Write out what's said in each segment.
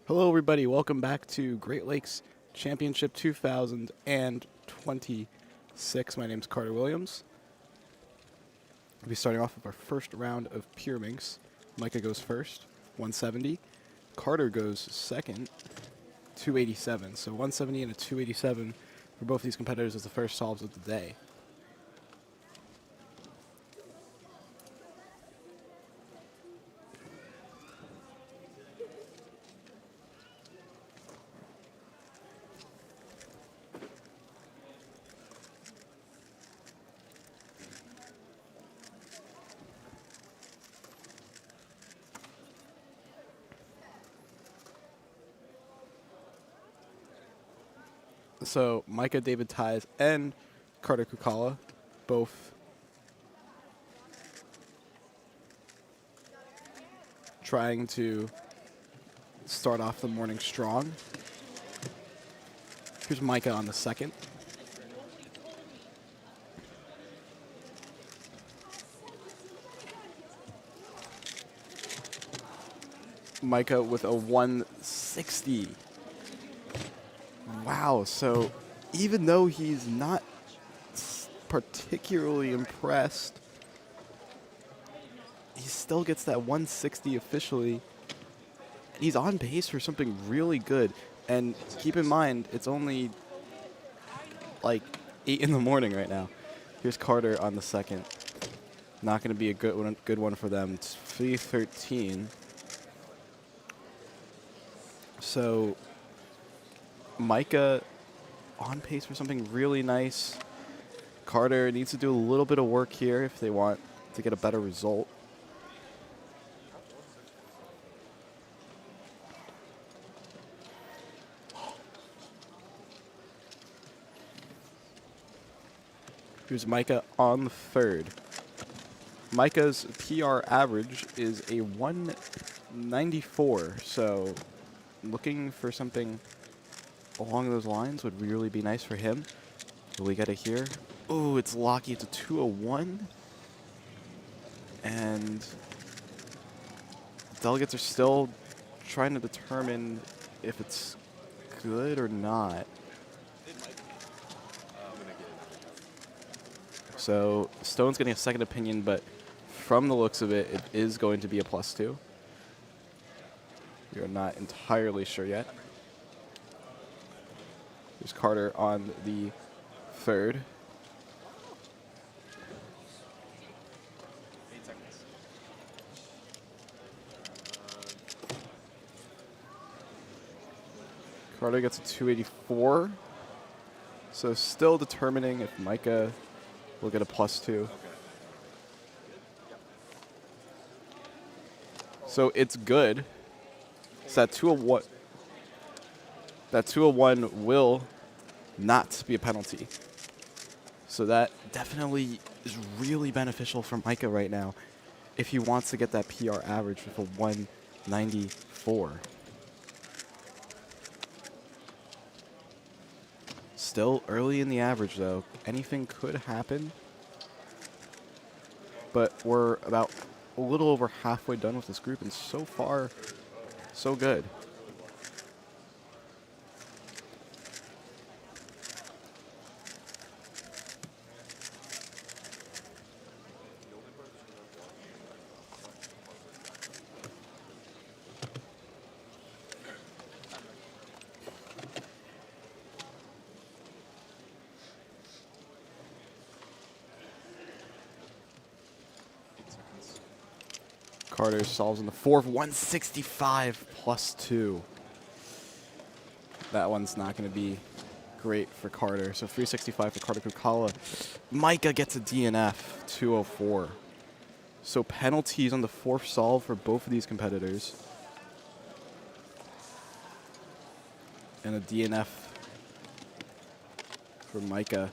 Hello, everybody. Welcome back to Great Lakes Championship 2026. My name is Carter Williams. We'll be starting off with our first round of pure minks. Micah goes first, 170. Carter goes second, 287. So 170 and a 287 for both these competitors as the first solves of the day. So Micah David Ties and Carter Kukala both trying to start off the morning strong. Here's Micah on the second. Micah with a 160. Wow, so even though he's not particularly impressed, he still gets that 160 officially. He's on pace for something really good. And keep in mind, it's only like 8 in the morning right now. Here's Carter on the second. Not going to be a good one for them. It's 313. So Micah on pace for something really nice. Carter needs to do a little bit of work here if they want to get a better result. Here's Micah on the third. Micah's PR average is a 194, so looking for something along those lines would really be nice for him. Will we get it here? Oh, it's Locky. It's a 201. And the delegates are still trying to determine if it's good or not. So Stone's getting a second opinion, but from the looks of it, it is going to be a +2. We are not entirely sure yet. There's Carter on the third. Carter gets a 284. So still determining if Micah will get a +2. So it's good. So that 201. That 201 will not be a penalty. So that definitely is really beneficial for Micah right now if he wants to get that PR average with a 194. Still early in the average, though. Anything could happen. But we're about a little over halfway done with this group, and so far, so good. Carter solves in the fourth, 165 +2. That one's not going to be great for Carter. So 365 for Carter Kukala. Micah gets a DNF, 204. So penalties on the fourth solve for both of these competitors. And a DNF for Micah.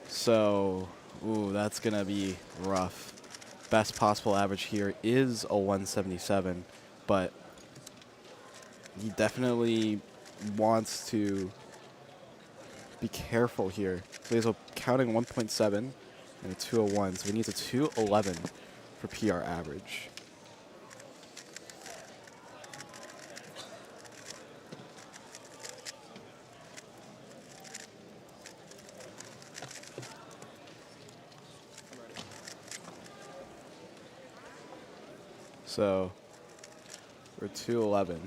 So, ooh, that's going to be rough. Best possible average here is a 177, but he definitely wants to be careful here. So he's counting 1.7 and a 201, so he needs a 211 for PR average. So we're 211.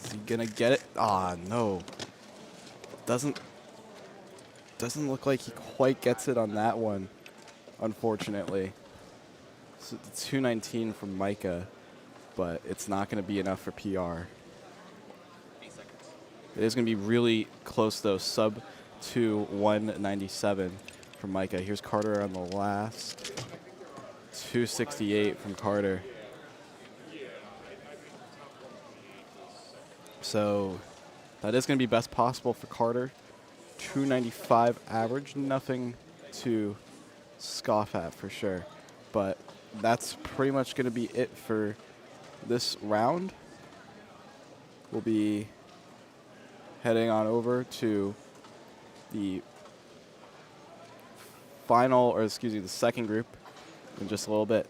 Is he gonna get it? Ah, no. Doesn't look like he quite gets it on that one, unfortunately. So the 219 from Micah, but it's not going to be enough for PR. It is going to be really close, though. Sub to 197 from Micah. Here's Carter on the last. 268 from Carter. So that is going to be best possible for Carter. 295 average. Nothing to scoff at for sure. But that's pretty much going to be it for this round. We'll be heading on over to the final, or excuse me, the second group in just a little bit.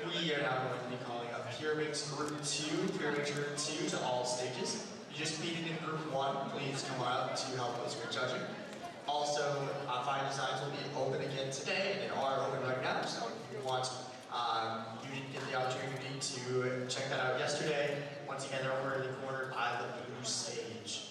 We are now going to be calling up Pyramids Group 2, Pyramids Group 2 to all stages. You just competed in Group 1, please come on up to help us with judging. Also, fine designs will be open again today, and they are open right now, so if you want, you didn't get the opportunity to check that out yesterday. Once again, they're over in the corner by the blue stage.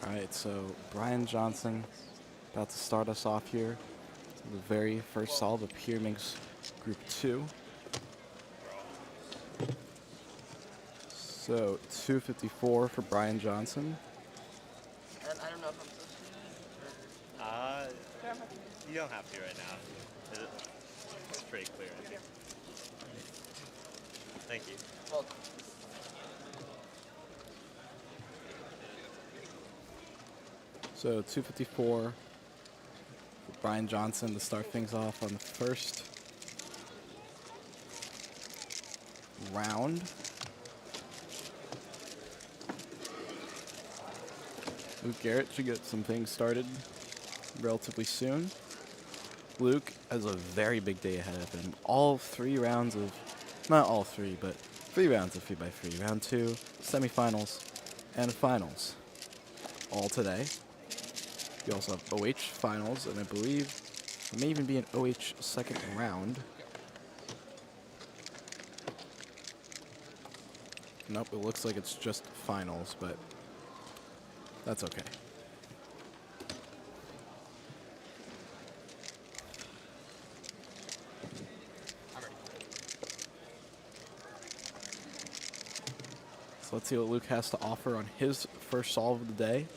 All right, so Brian Johnson about to start us off here. The very first solve of Pyramix Group 2. So 254 for Brian Johnson. And I don't know if I'm supposed to. You don't have to right now. It's pretty clear, I think. Thank you. Welcome. So 254 for Brian Johnson to start things off on the first round. Luke Garrett should get some things started relatively soon. Luke has a very big day ahead of him. All 3 rounds of, not all 3, but 3 rounds of 3x3. Round 2, semifinals, and finals. All today. We also have OH finals, and I believe there may even be an OH second round. Nope, it looks like it's just finals, but that's okay. So let's see what Luke has to offer on his first solve of the day.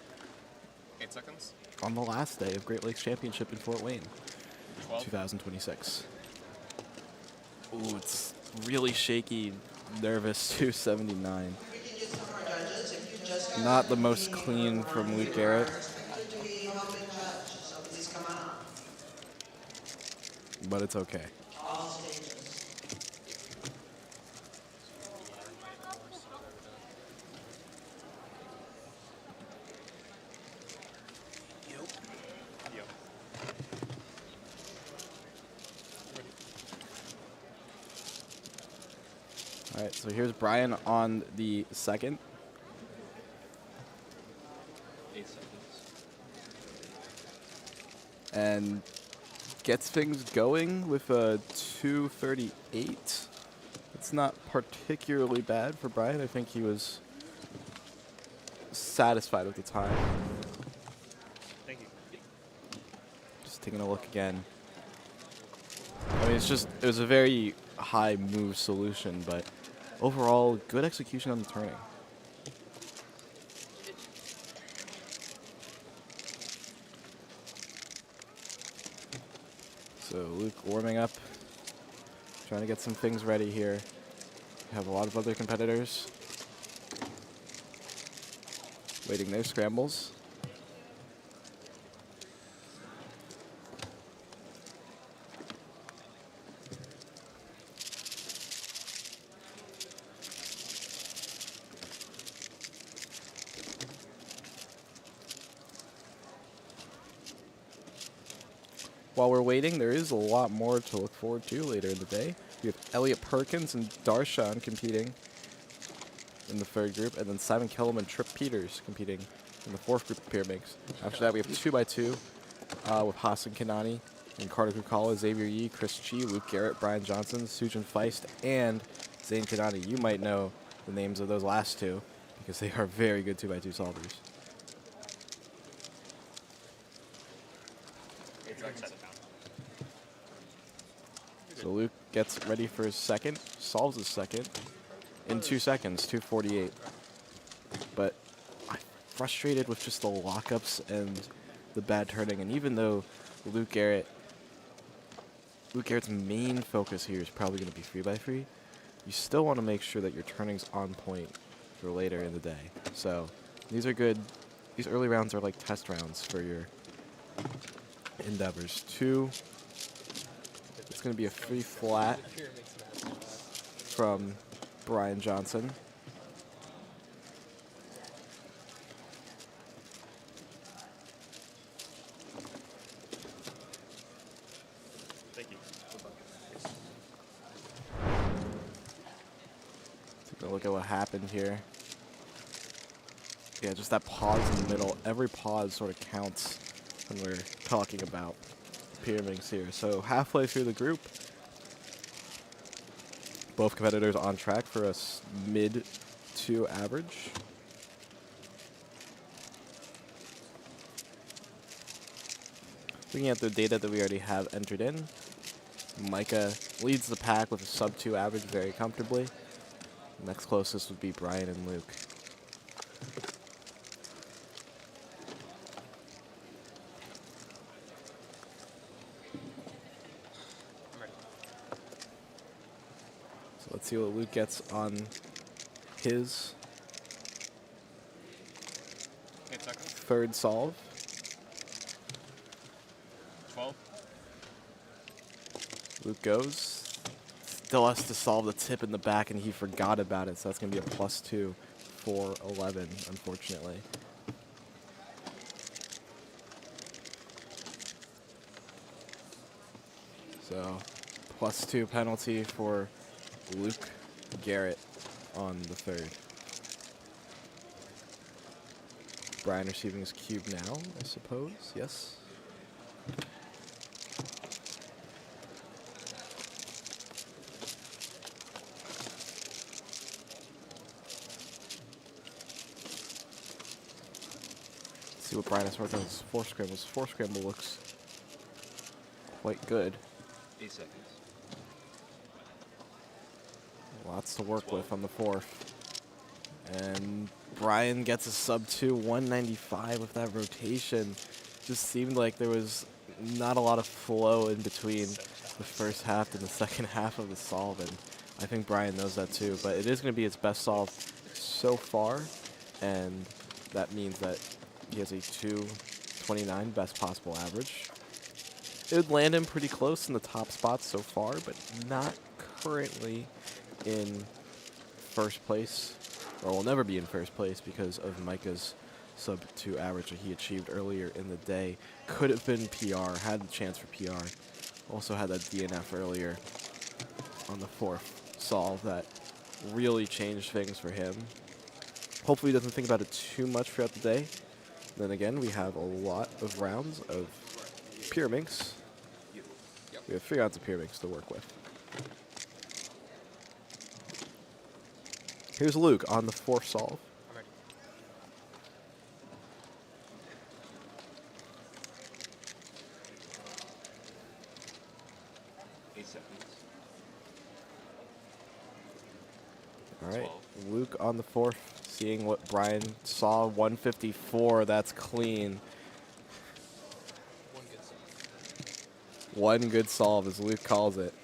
8 seconds. On the last day of Great Lakes Championship in Fort Wayne, 12. 2026. Ooh, it's really shaky, nervous, 279. Not the most clean from Luke Garrett. But it's okay. All right, so here's Brian on the second. 8 seconds. And gets things going with a 238. It's not particularly bad for Brian. I think he was satisfied with the time. Thank you. Just taking a look again. I mean, it was a very high move solution, but overall, good execution on the turning. So Luke warming up, trying to get some things ready here. We have a lot of other competitors waiting their scrambles. While we're waiting, there is a lot more to look forward to later in the day. We have Elliot Perkins and Darshan competing in the third group, and then Simon Kellum and Trip Peters competing in the fourth group of Pyramix. After that, we have 2x2 with Hassan Kanani and Carter Kukala, Xavier Yee, Chris Chi, Luke Garrett, Brian Johnson, Sujin Feist, and Zane Kanani. You might know the names of those last two because they are very good 2x2 solvers. So Luke gets ready for his second, solves his second in 2 seconds, 248. But I'm frustrated with just the lockups and the bad turning. And even though Luke Garrett's main focus here is probably going to be 3x3, you still want to make sure that your turning's on point for later in the day. So these are good. These early rounds are like test rounds for your endeavors. It's going to be a free flat from Brian Johnson. Thank you. Take a look at what happened here. Yeah, just that pause in the middle. Every pause sort of counts when we're talking about Pyramix here. So halfway through the group, both competitors on track for a mid to average. Looking at the data that we already have entered in, Micah leads the pack with a sub-2 average very comfortably. Next closest would be Brian and Luke. I'm ready. So let's see what Luke gets on his 8 seconds. third solve. 12. Luke goes. Still has to solve the tip in the back, and he forgot about it, so that's going to be a +2 for 11, unfortunately. So, +2 penalty for Luke Garrett on the third. Brian receiving his cube now, I suppose. Yes. See what Brian has worked on his 4 scrambles. 4 scramble looks quite good. 8 seconds. Lots to work with on the 4th. And Brian gets a sub-2, 195 with that rotation. Just seemed like there was not a lot of flow in between the first half and the second half of the solve, and I think Brian knows that too. But it is going to be his best solve so far, and that means that he has a 229 best possible average. It would land him pretty close in the top spots so far, but not currently in first place, or will never be in first place because of Micah's sub-2 average that he achieved earlier in the day. Could have been PR, had the chance for PR. Also had that DNF earlier on the 4th solve that really changed things for him. Hopefully he doesn't think about it too much throughout the day. Then again, we have a lot of rounds of Pyraminx. We have 3 rounds of Pyraminx to work with. Here's Luke on the 4th solve. I'm ready. 8 seconds. All right, 12. Luke on the 4th, seeing what Brian saw, 154, that's clean. One good solve. One good solve, as Luke calls it.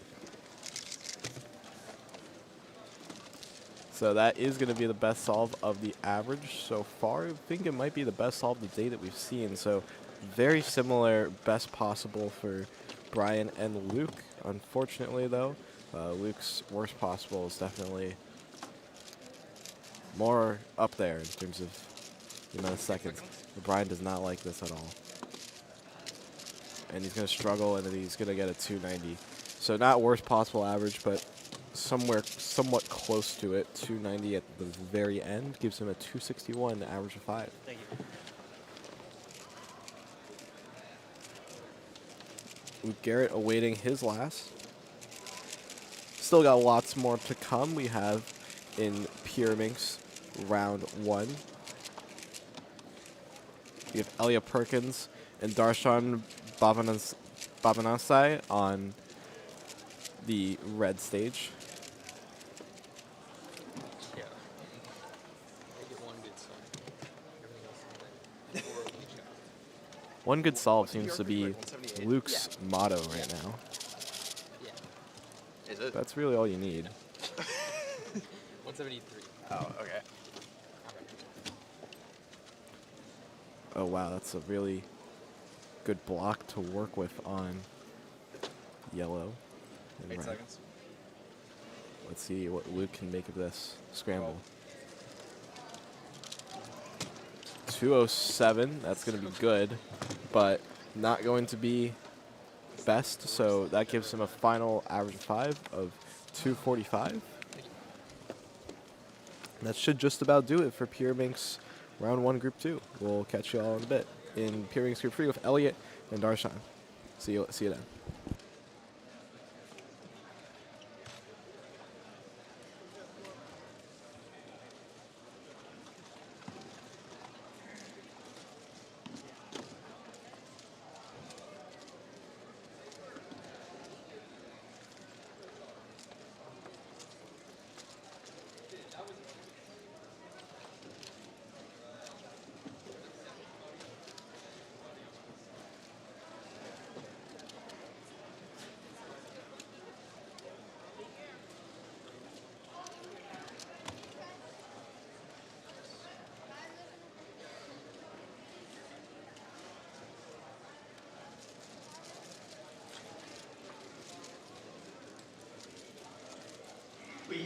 So that is going to be the best solve of the average so far. I think it might be the best solve of the day that we've seen. So very similar best possible for Brian and Luke. Unfortunately, though, Luke's worst possible is definitely more up there in terms of the amount of seconds. But Brian does not like this at all. And he's going to struggle, and then he's going to get a 290. So not worst possible average, but somewhere somewhat close to it. 290 at the very end gives him a 261 average of 5. Thank you. Luke Garrett awaiting his last. Still got lots more to come. We have in Pyraminx round 1. We have Elia Perkins and Darshan Babanasai on the red stage. Yeah. I get one good solve. Everything else is bad. Or each out. One good solve What's the seems PR to be like, 178? Luke's motto right now. Yeah. Is it? That's really all you need. 173. Oh, okay. Oh wow, that's a really good block to work with on yellow and 8 red. seconds. Let's see what Luke can make of this scramble. 207, that's going to be good, but not going to be best, so that gives him a final average of 5 of 245. That should just about do it for Pyraminx round 1 group 2. We'll catch you all in a bit in Pyraminx group 3 with Elliot and Darshan. See you then.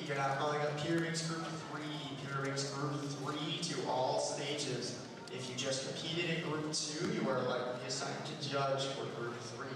You're now calling up Pyraminx Group 3. Pyraminx Group 3 to all stages. If you just competed in Group 2, you are likely assigned to judge for Group 3.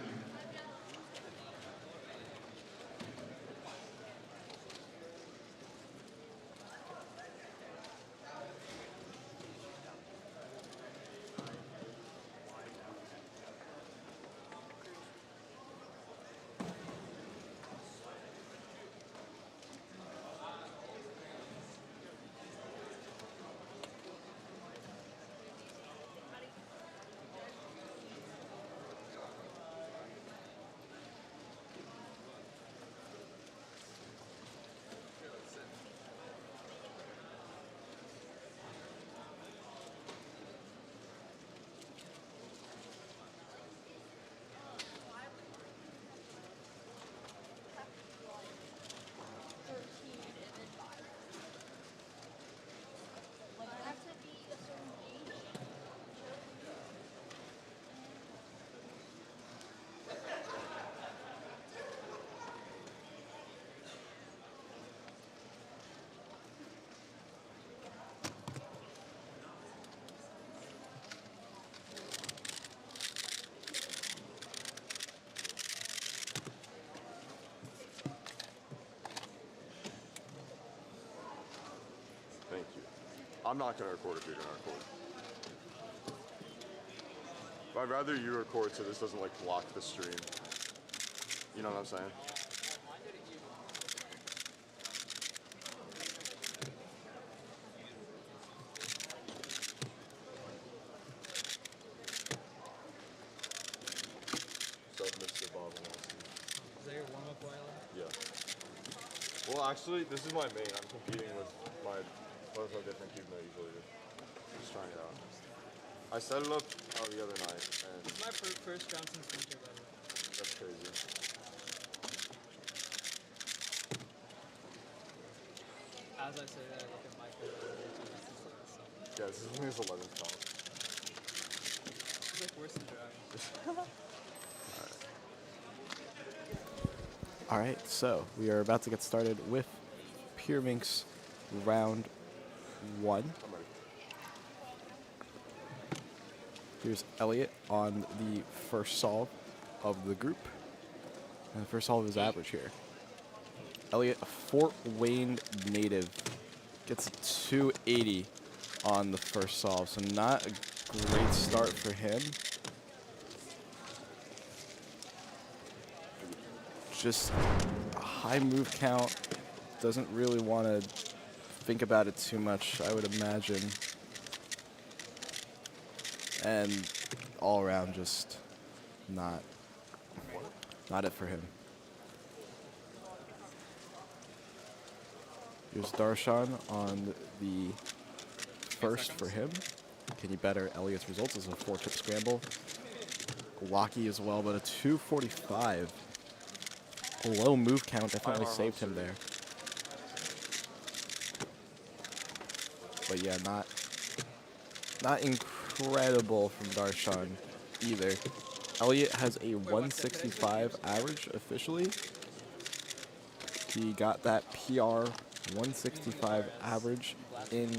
Thank you. I'm not going to record if you're going to record. But I'd rather you record so this doesn't like block the stream. You know what I'm saying? What's up, Mr. Bob? Is that your warm-up while? Yeah. Well, actually, this is my main. I'm competing with my a different cube than I usually do. Just trying it out. I set it up the other night, and It's my first Johnson Center, by the way. that's crazy. As I say that, I look at my phone. Yeah, this is only his 11th comp. It's like worse than driving. All right, so we are about to get started with Pyraminx round 1. I'm ready. Here's Elliot on the first solve of the group. And the first solve is average here. Elliot, a Fort Wayne native, gets a 280 on the first solve, so not a great start for him. Just a high move count, doesn't really want to think about it too much, I would imagine. And all around just not it for him. Here's Darshan on the first for him. Can you better Elliot's results? This is a 4-chip scramble. Lucky as well, but a 245. A low move count definitely saved him there. But yeah, not incredible from Darshan either. Elliot has a 165 average officially. He got that PR 165 average in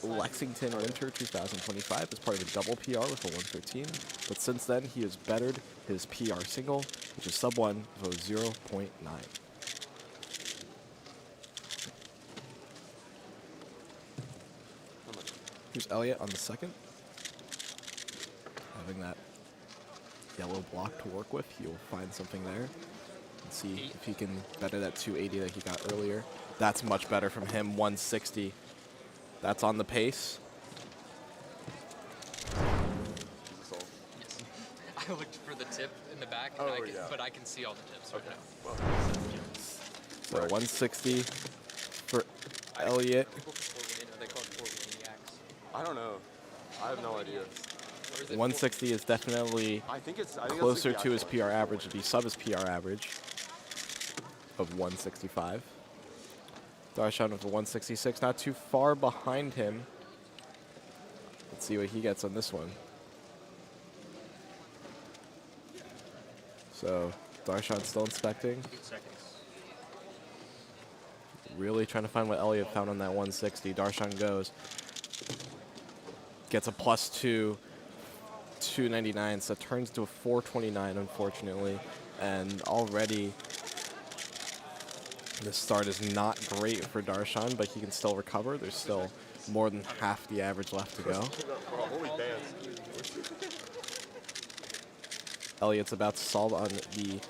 Lexington Winter 2025 as part of a double PR with a 113. But since then, he has bettered his PR single, which is sub 1 of a 0.9. Here's Elliot on the second. Having that yellow block to work with, he'll find something there. And see if he can better that 280 that he got earlier. That's much better from him, 160. That's on the pace. I looked for the tip in the back, and but I can see all the tips right now. So 160 for Elliot. People from Fort Wayne, are they called Fort Wayniacs? I don't know. I have no idea. Or is it 160 is definitely I think it's closer to his PR average. It'd be sub his PR average of 165. Darshan with a 166, not too far behind him. Let's see what he gets on this one. So Darshan still inspecting. 8 seconds. Really trying to find what Elliott found on that 160. Darshan goes. Gets a +2, 299, so it turns to a 429, unfortunately. And already, the start is not great for Darshan, but he can still recover. There's still more than half the average left to go. Holy dance. Elliott's about to solve on the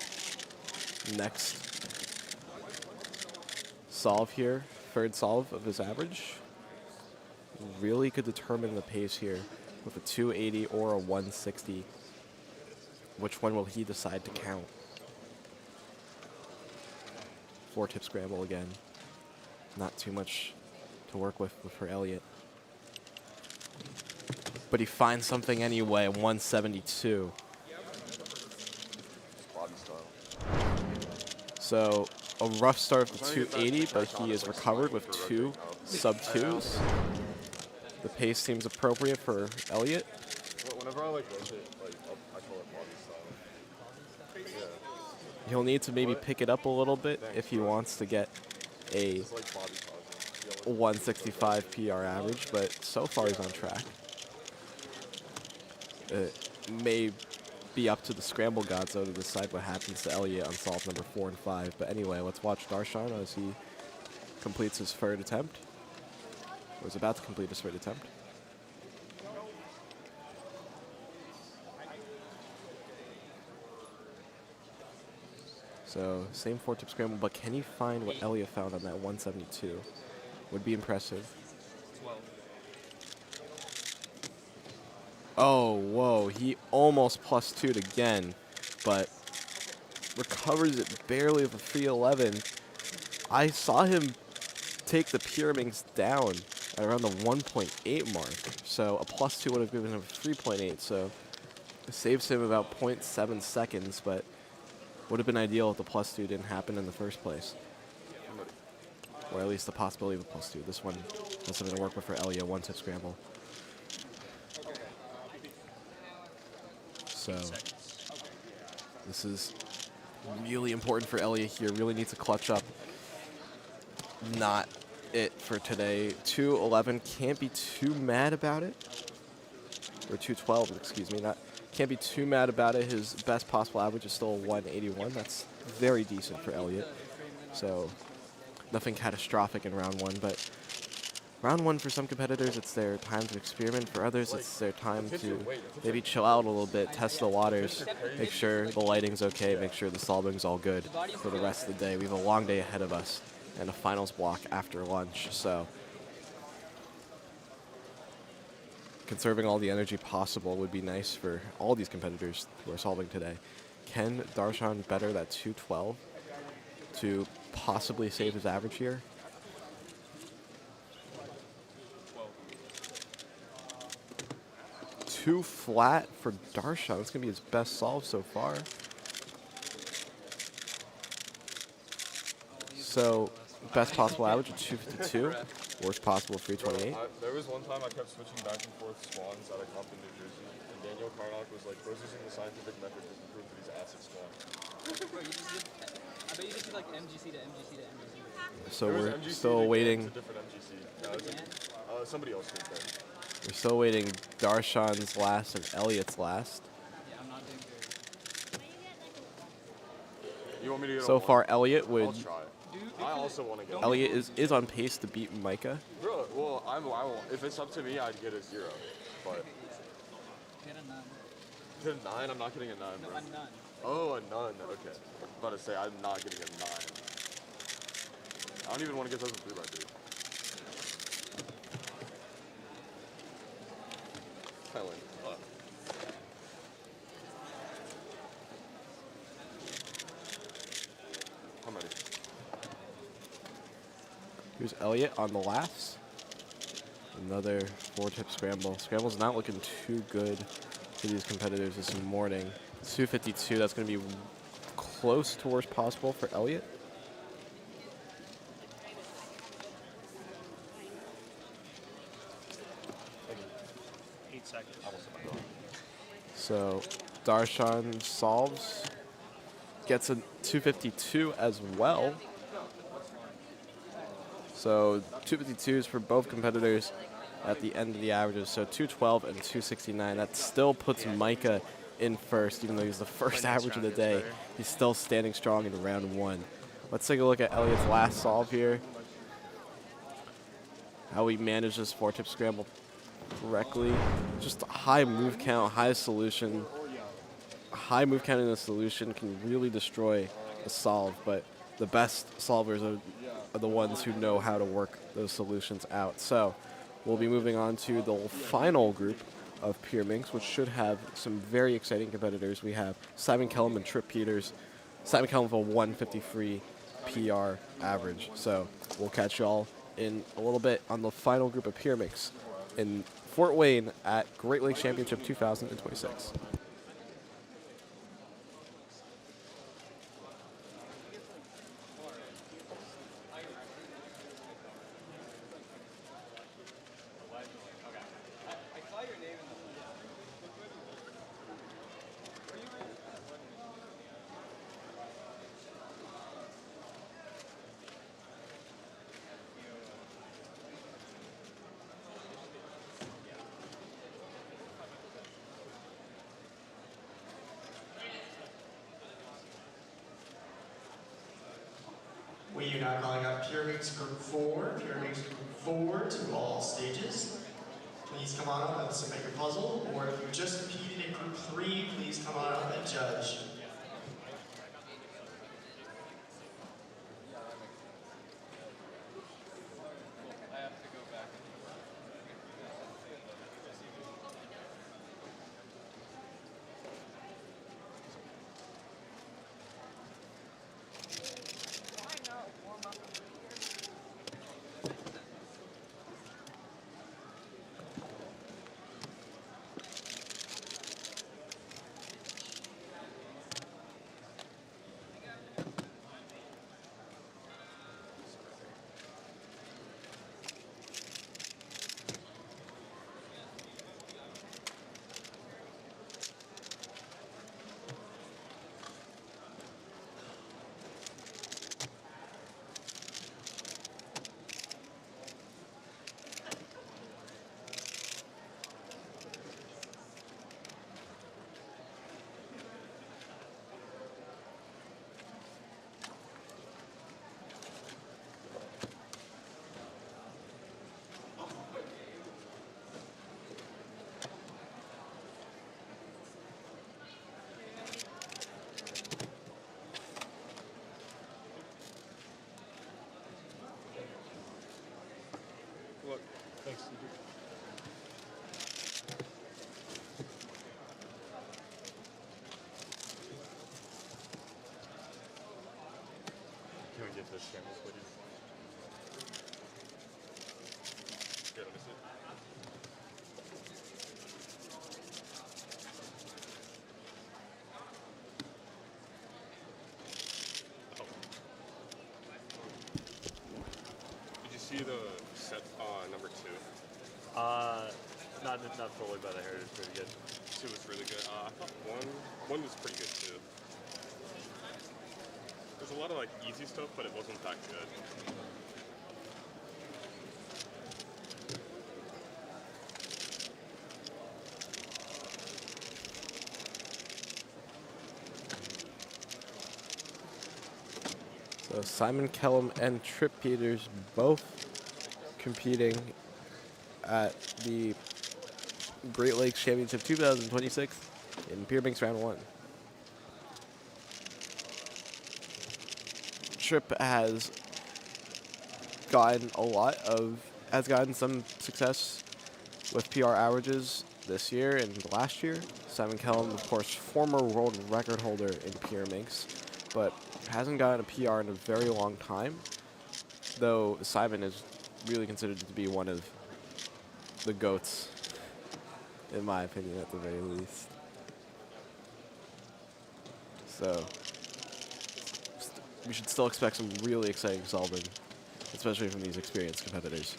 next solve here, third solve of his average. Really could determine the pace here with a 280 or a 160. Which one will he decide to count? 4-tip scramble again. Not too much to work with for Elliott. But he finds something anyway, 172. Body style. So a rough start of the 280, but he is recovered with 2 sub-2s. The pace seems appropriate for Elliott. Whenever I like rotate, like I call it body style. Yeah. He'll need to maybe pick it up a little bit if he wants to get a It's like body style. 165 PR average, but so far he's on track. It may be up to the scramble gods though to decide what happens to Elliott on solve number 4 and 5. But anyway, let's watch Darshan as he completes his third attempt. Or is about to complete his third attempt. So same 4-tip scramble, but can he find what Elliott found on that 172? Would be impressive. 12. Oh, whoa, he almost +2'd again, but recovers it barely with a 311. I saw him take the pyramids down at around the 1.8 mark, so a +2 would have given him 3.8, so it saves him about 0.7 seconds, but would have been ideal if the +2 didn't happen in the first place. Or at least the possibility of a +2. This one must have been a work with for Elliott, 1-tip scramble. So this is really important for Elliott here. Really needs to clutch up. Not it for today. 211, can't be too mad about it. Or 212, excuse me. Can't be too mad about it. His best possible average is still a 181. That's very decent for Elliott. So nothing catastrophic in round 1, but round 1 for some competitors, it's their time to experiment. For others, it's their time to maybe chill out a little bit, test the waters, make sure the lighting's okay, make sure the solving's all good for the rest of the day. We have a long day ahead of us and a finals block after lunch, so conserving all the energy possible would be nice for all these competitors who are solving today. Can Darshan better that 212 to possibly save his average here? 2 flat for Darshan. That's going to be his best solve so far. So, best possible average of 252. Worst possible 328. There was one time I kept switching back and forth swans at a comp in New Jersey, and Daniel Carnock was like, bro's using the scientific method to prove that he's acid swan. Bro, you just did, I bet you just did like MGC to MGC to MGC. So There was we're MGC still to waiting. It's a different MGC. Somebody else did that. We're still waiting Darshan's last and Elliott's last. Yeah, I'm not doing good. You want me to get So a far, one? Elliott I'll would. try. I also want to get Elliott is on pace to beat Micah. Bro, well, I won't. If it's up to me, I'd get a 0. But Get a 9. get a 9? I'm not getting a 9, No, bro. a 9. Oh, a none. Okay. I'm about to say, I'm not getting a 9. I don't even want to get those in 3x3. Helen. I'm ready. Here's Elliott on the last. Another 4-tip scramble. Scramble's not looking too good for these competitors this morning. 252, that's going to be close to worst possible for Elliott. So Darshan solves, gets a 252 as well. So 252s for both competitors at the end of the averages. So 212 and 269. That still puts Micah in first, even though he's the first next average of round the gets day. better. He's still standing strong in round one. Let's take a look at Elliot's last solve here. How he managed this 4-tip scramble correctly. Just a high move count, high solution. A high move count in a solution can really destroy a solve, but the best solvers are the ones who know how to work those solutions out. So we'll be moving on to the final group of Pure Minx, which should have some very exciting competitors. We have Simon Kellum and Trip Peters. Simon Kellum with a 153 PR average. So we'll catch y'all in a little bit on the final group of Pure Minx in Fort Wayne at Great Lakes Championship 2026. We are now calling up Pure Minx Group 4. Pure Minx Group 4 to all stages. Please come on up and submit your puzzle, or if you just competed in Group 3, please come on up and judge. Thanks. Can we get this scramble, please? Here, let me see. Did you see the set number 2? Not fully, but I heard it's pretty good. 2 was really good. I thought one was pretty good too. There's a lot of like easy stuff, but it wasn't that good. So Simon Kellum and Trip Peters both competing at the Great Lakes Championship 2026 in Pure Minx Round 1. Trip has gotten some success with PR averages this year and last year. Simon Kellum, of course, former world record holder in Pure Minx, but hasn't gotten a PR in a very long time, though Simon is really considered to be one of the GOATs, in my opinion, at the very least. So we should still expect some really exciting solving, especially from these experienced competitors.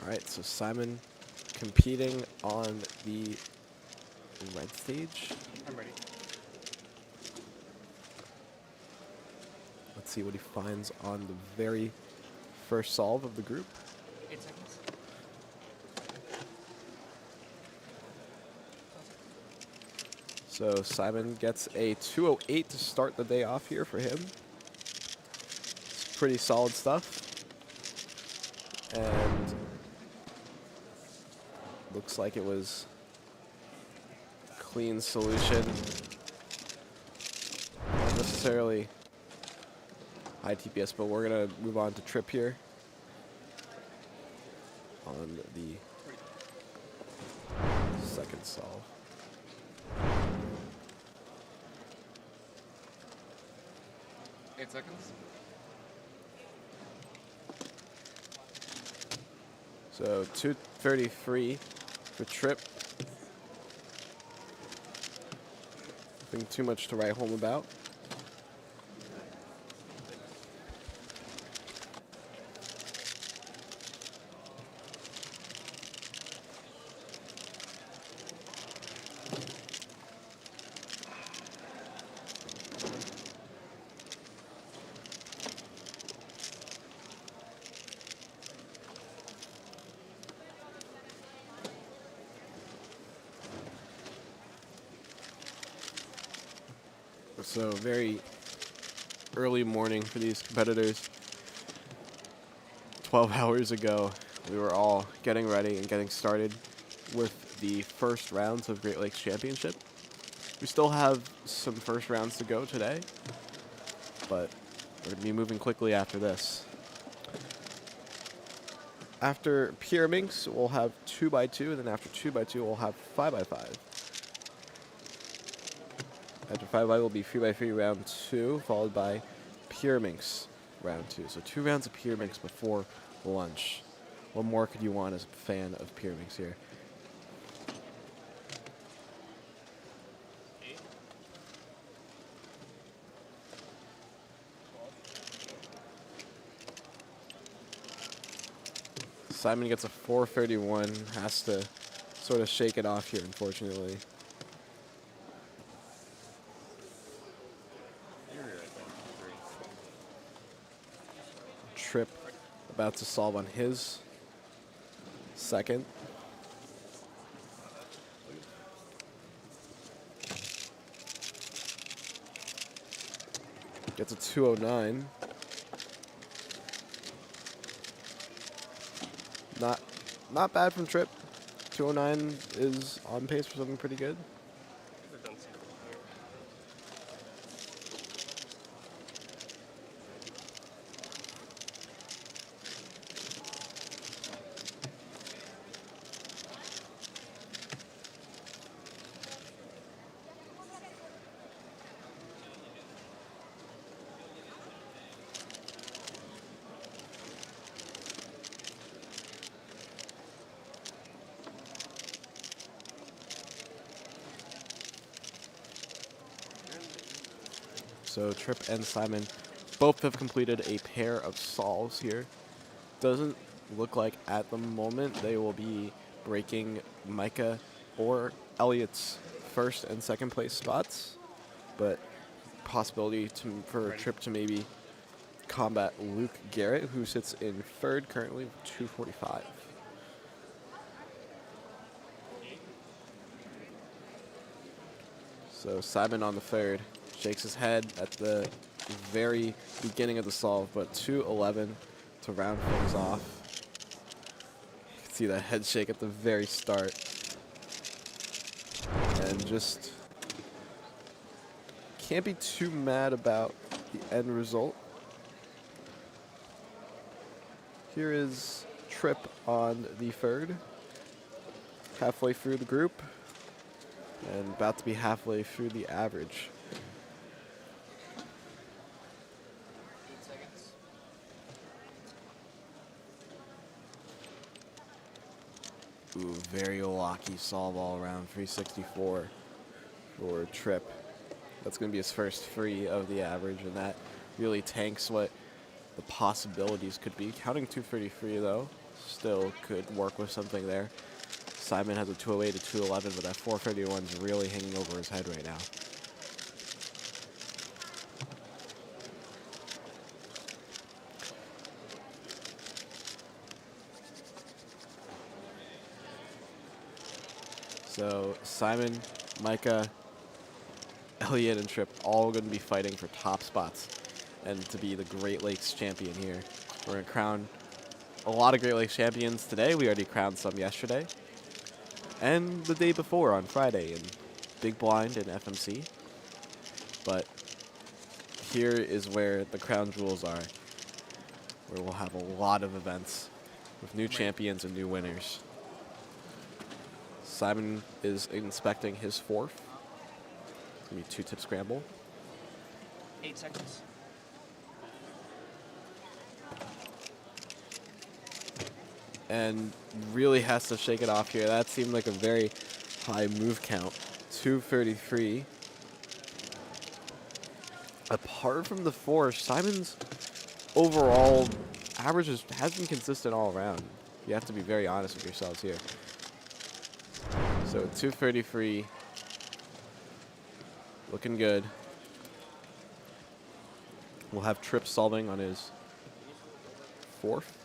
right, so Simon competing on the red stage. I'm ready. Let's see what he finds on the very first solve of the group. 8 seconds. So Simon gets a 208 to start the day off here for him. It's pretty solid stuff. And looks like it was clean solution. Not necessarily high TPS, but we're gonna move on to Trip here on the second solve. Eight seconds. So 233 for Trip. Nothing too much to write home about. So very early morning for these competitors. 12 hours ago, we were all getting ready and getting started with the first rounds of Great Lakes Championship. We still have some first rounds to go today, but we're going to be moving quickly after this. After Pyraminx, we'll have 2x2, and then after 2x2, we'll have 5x5. After 5x will be 3x3 round 2, followed by Pyraminx round 2. So 2 rounds of Pyraminx before lunch. What more could you want as a fan of Pyraminx here? Simon gets a 431, has to sort of shake it off here, unfortunately. Trip about to solve on his second. Gets a 209. Not bad from Trip. 209 is on pace for something pretty good. So Trip and Simon both have completed a pair of solves here. Doesn't look like at the moment they will be breaking Micah or Elliot's first and second place spots, but possibility for Trip to maybe combat Luke Garrett, who sits in third currently with 245. So Simon on the third. Shakes his head at the very beginning of the solve, but 211 to round things off. You can see that head shake at the very start. And just can't be too mad about the end result. Here is Trip on the third. Halfway through the group. And about to be halfway through the average. 8 seconds. Ooh, very locky solve all around. 364 for Trip. That's going to be his first 3 of the average, and that really tanks what the possibilities could be. Counting 233, though, still could work with something there. Simon has a 208 to 211, but that 431 is really hanging over his head right now. So Simon, Micah, Elliot, and Tripp all going to be fighting for top spots and to be the Great Lakes champion here. We're going to crown a lot of Great Lakes champions today. We already crowned some yesterday. And the day before on Friday in Big Blind and FMC. But here is where the crown jewels are, where we'll have a lot of events with new champions and new winners. Simon is inspecting his fourth. It's going to be 2-tip scramble. 8 seconds. And really has to shake it off here. That seemed like a very high move count. 233. Apart from the four, Simon's overall average has been consistent all around. You have to be very honest with yourselves here. So 233, looking good. We'll have Tripp solving on his fourth.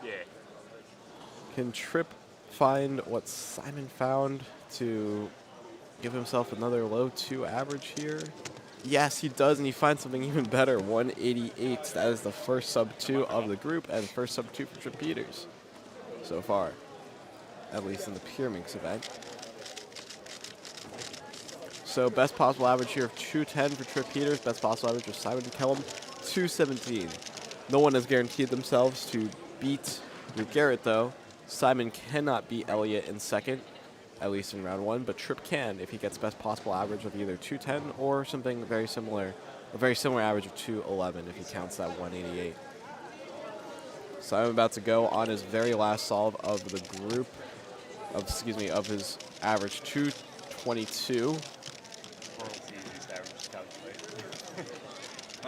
Yeah. Can Tripp find what Simon found to give himself another low 2 average here? Yes, he does, and he finds something even better. 188. That is the first sub-2 of the group and first sub-2 for Tripp Peters so far, at least in the Pyraminx event. So best possible average here of 210 for Tripp Peters. Best possible average of Simon Kellum, 217. No one has guaranteed themselves to beat Luke Garrett, though. Simon cannot beat Elliot in second, at least in round 1, but Tripp can if he gets best possible average of either 210 or something very similar, a very similar average of 211 if he counts that 188. Simon about to go on his very last solve of the group, of his average 222.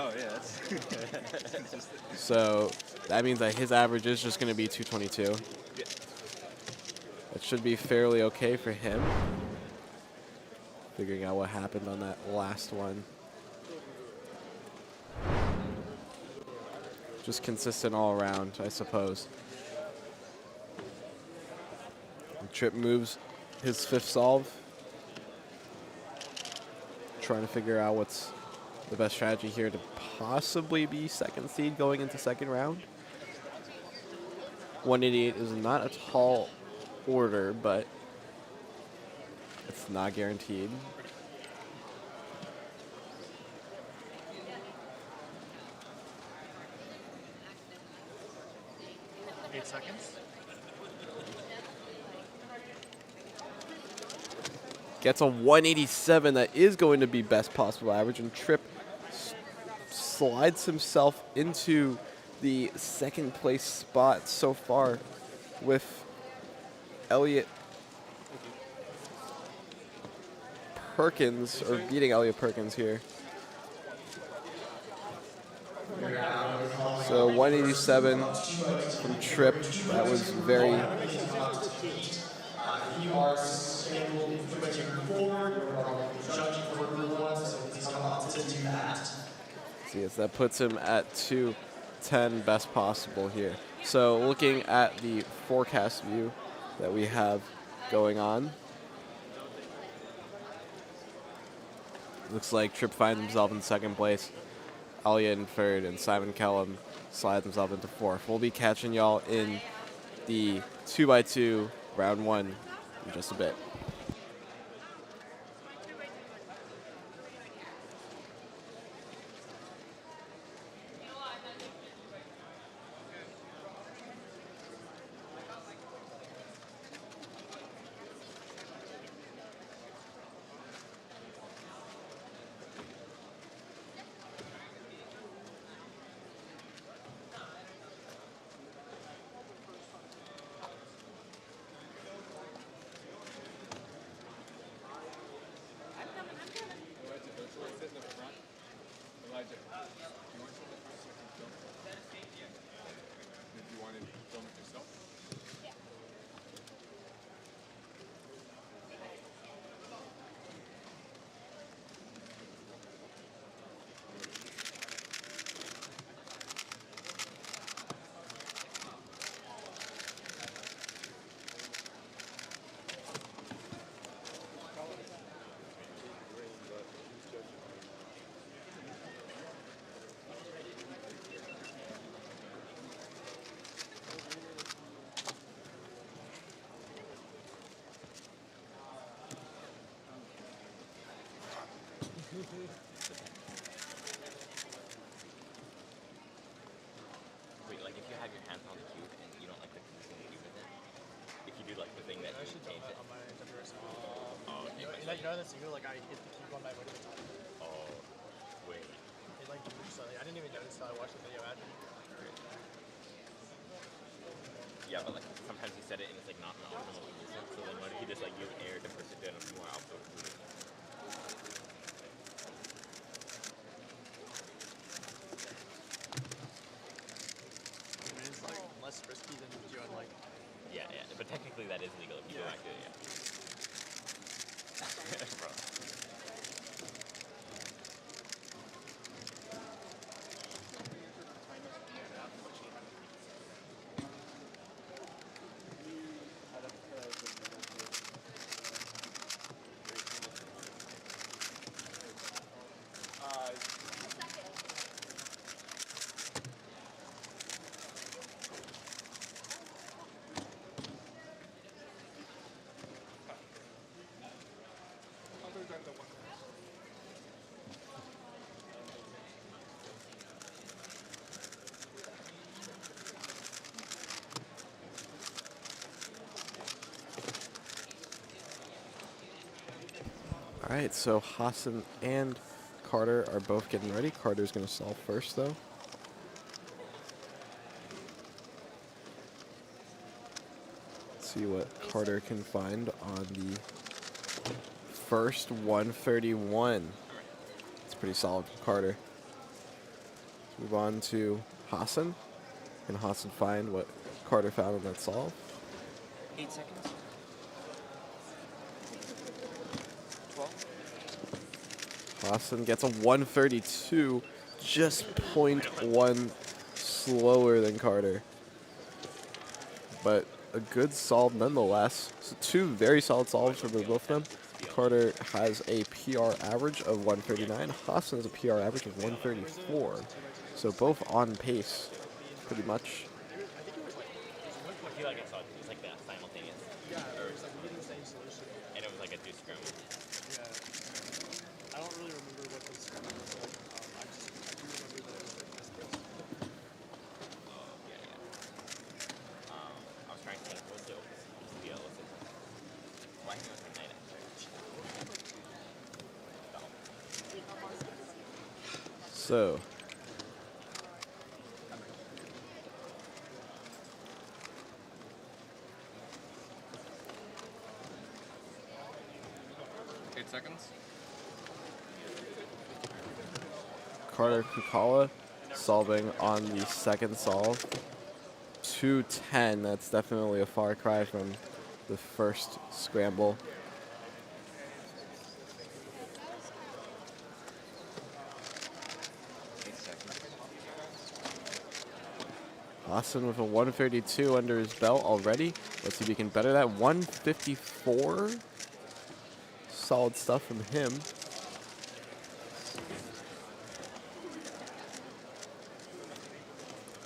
Oh, yeah, that's consistent. So that means that his average is just going to be 222. Yeah. That should be fairly okay for him. Figuring out what happened on that last one. Just consistent all around, I suppose. And Tripp moves his fifth solve. Trying to figure out what's the best strategy here to possibly be second seed going into second round. 188 is not a tall order, but it's not guaranteed. Eight seconds. Gets a 187 that is going to be best possible average, and Tripp slides himself into the second place spot so far with Elliot Perkins, or beating Elliot Perkins here. So 187 from Tripp. That was very... You are scheduled in June 4. You're judging for Group 1, so please come up to do that. So yes, that puts him at 210 best possible here. So looking at the forecast view that we have going on, looks like Tripp finds himself in second place, Elliot in third, and Simon Kellum slides himself into fourth. We'll be catching y'all in the 2x2 round 1 in just a bit. Wait, like if you have your hands on the cube and you don't like the position you do with it, if you do like the thing that I you should change it. on my WRC. Oh, okay. You know that single, like I hit the keyboard on my way to the top. Oh, wait. It like moved slightly. I didn't even notice until I watched the video after. Yeah, but like sometimes you set it and it's like not an optimal position. So then what if you just like use air to push it to a more optimal position? I mean, it's like less risky than doing like. Yeah, yeah. But technically that is legal if you go back to it, yeah. Bro. All right, so Hassan and Carter are both getting ready. Carter's going to solve first, though. Let's see what Carter can find on the first 131. It's pretty solid from Carter. Let's move on to Hassan. Can Hassan find what Carter found on that solve? 8 seconds. 12. Hassan gets a 132, just 0.1 slower than Carter. But a good solve nonetheless. So two very solid solves for both of them. Carter has a PR average of 139. Hassan has a PR average of 134. So both on pace, pretty much. I feel like I saw it. It was like that simultaneous. Yeah, it was like we did the same solution. And it was like a juice scrum. Yeah. I don't really remember what the scrum was like. I do remember that it was like this case. Yeah, yeah. I was trying to think, what's the deal with it? Why can't it was night after? So, Carter Kukala solving on the second solve. 210, that's definitely a far cry from the first scramble. Hassan with a 132 under his belt already. Let's see if he can better that. 154. Solid stuff from him.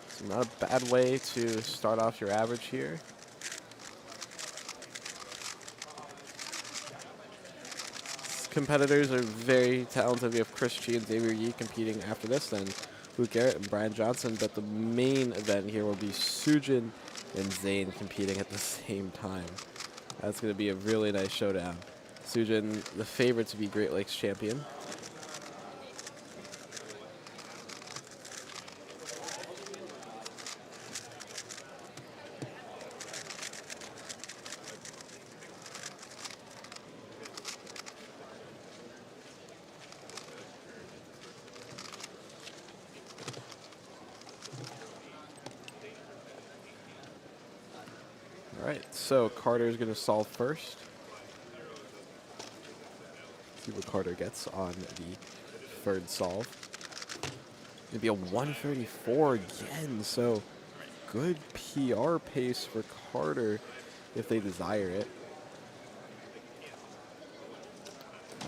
So not a bad way to start off your average here. Competitors are very talented. We have Chris Chi and Xavier Yee competing after this, then Luke Garrett and Brian Johnson. But the main event here will be Sujin and Zane competing at the same time. That's going to be a really nice showdown. Sujin, the favorite to be Great Lakes champion. All right, so Carter's going to solve first. See what Carter gets on the third solve. It'd be a 134 again, so good PR pace for Carter if they desire it.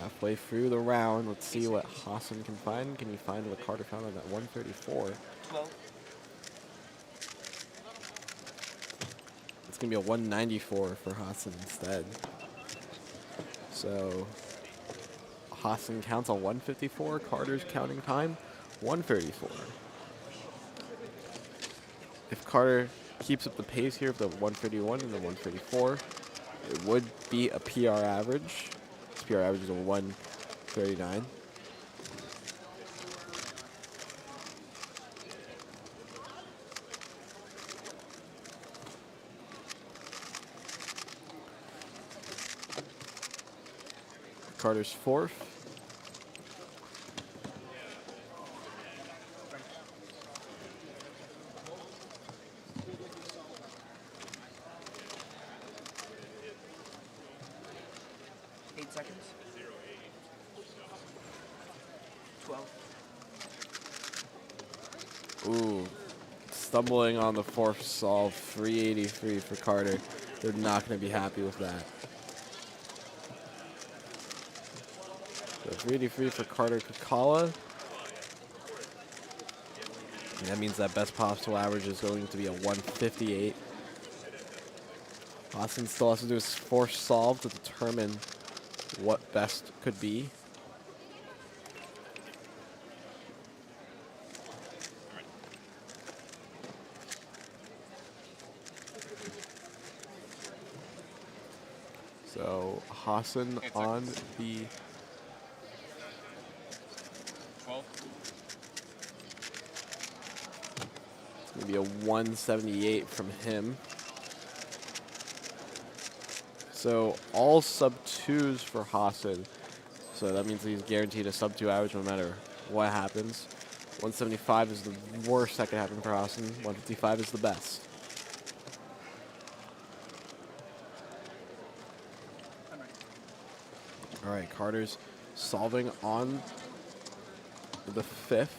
Halfway through the round, let's see what Hassan can find. Can you find what Carter found on that 134? 12. It's going to be a 194 for Hassan instead. So Hassan counts on 154. Carter's counting time 134. If Carter keeps up the pace here of the 131 and the 134, it would be a PR average. His PR average is a 139. Carter's fourth. Seconds. 12. Ooh, stumbling on the fourth solve, 383 for Carter. They're not going to be happy with that. So 383 for Carter Kakala. And that means that best possible average is going to be a 158. Austin still has to do his fourth solve to determine what best could be. So Hassan on the 12. it's going to be a 178 from him. So all sub twos for Hassan. So that means he's guaranteed a sub 2 average no matter what happens. 175 is the worst that could happen for Hassan. 155 is the best. All right, Carter's solving on the fifth.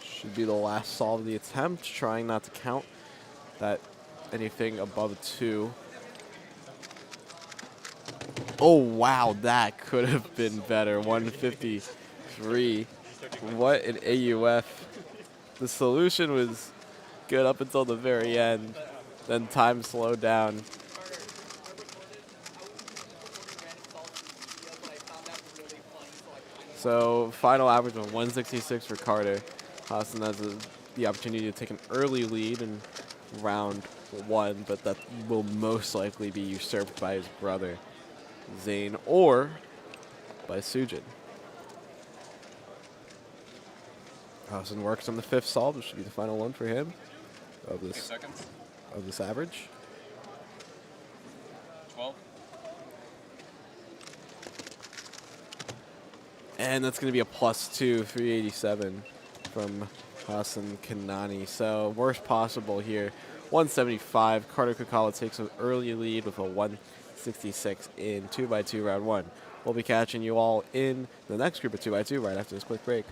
Should be the last solve of the attempt, trying not to count that anything above 2. Oh, wow, that could have been better. 153. What an AUF. The solution was good up until the very end. Then time slowed down. So final average of 166 for Carter. Hassan has the opportunity to take an early lead in round 1, but that will most likely be usurped by his brother, Zane, or by Sujin. Hassan works on the fifth solve. This should be the final one for him of this average. 12. And that's going to be a +2, 387 from Hassan Kanani. So worst possible here, 175. Carter Kakala takes an early lead with a 166 in 2x2 round 1. We'll be catching you all in the next group of 2x2 right after this quick break.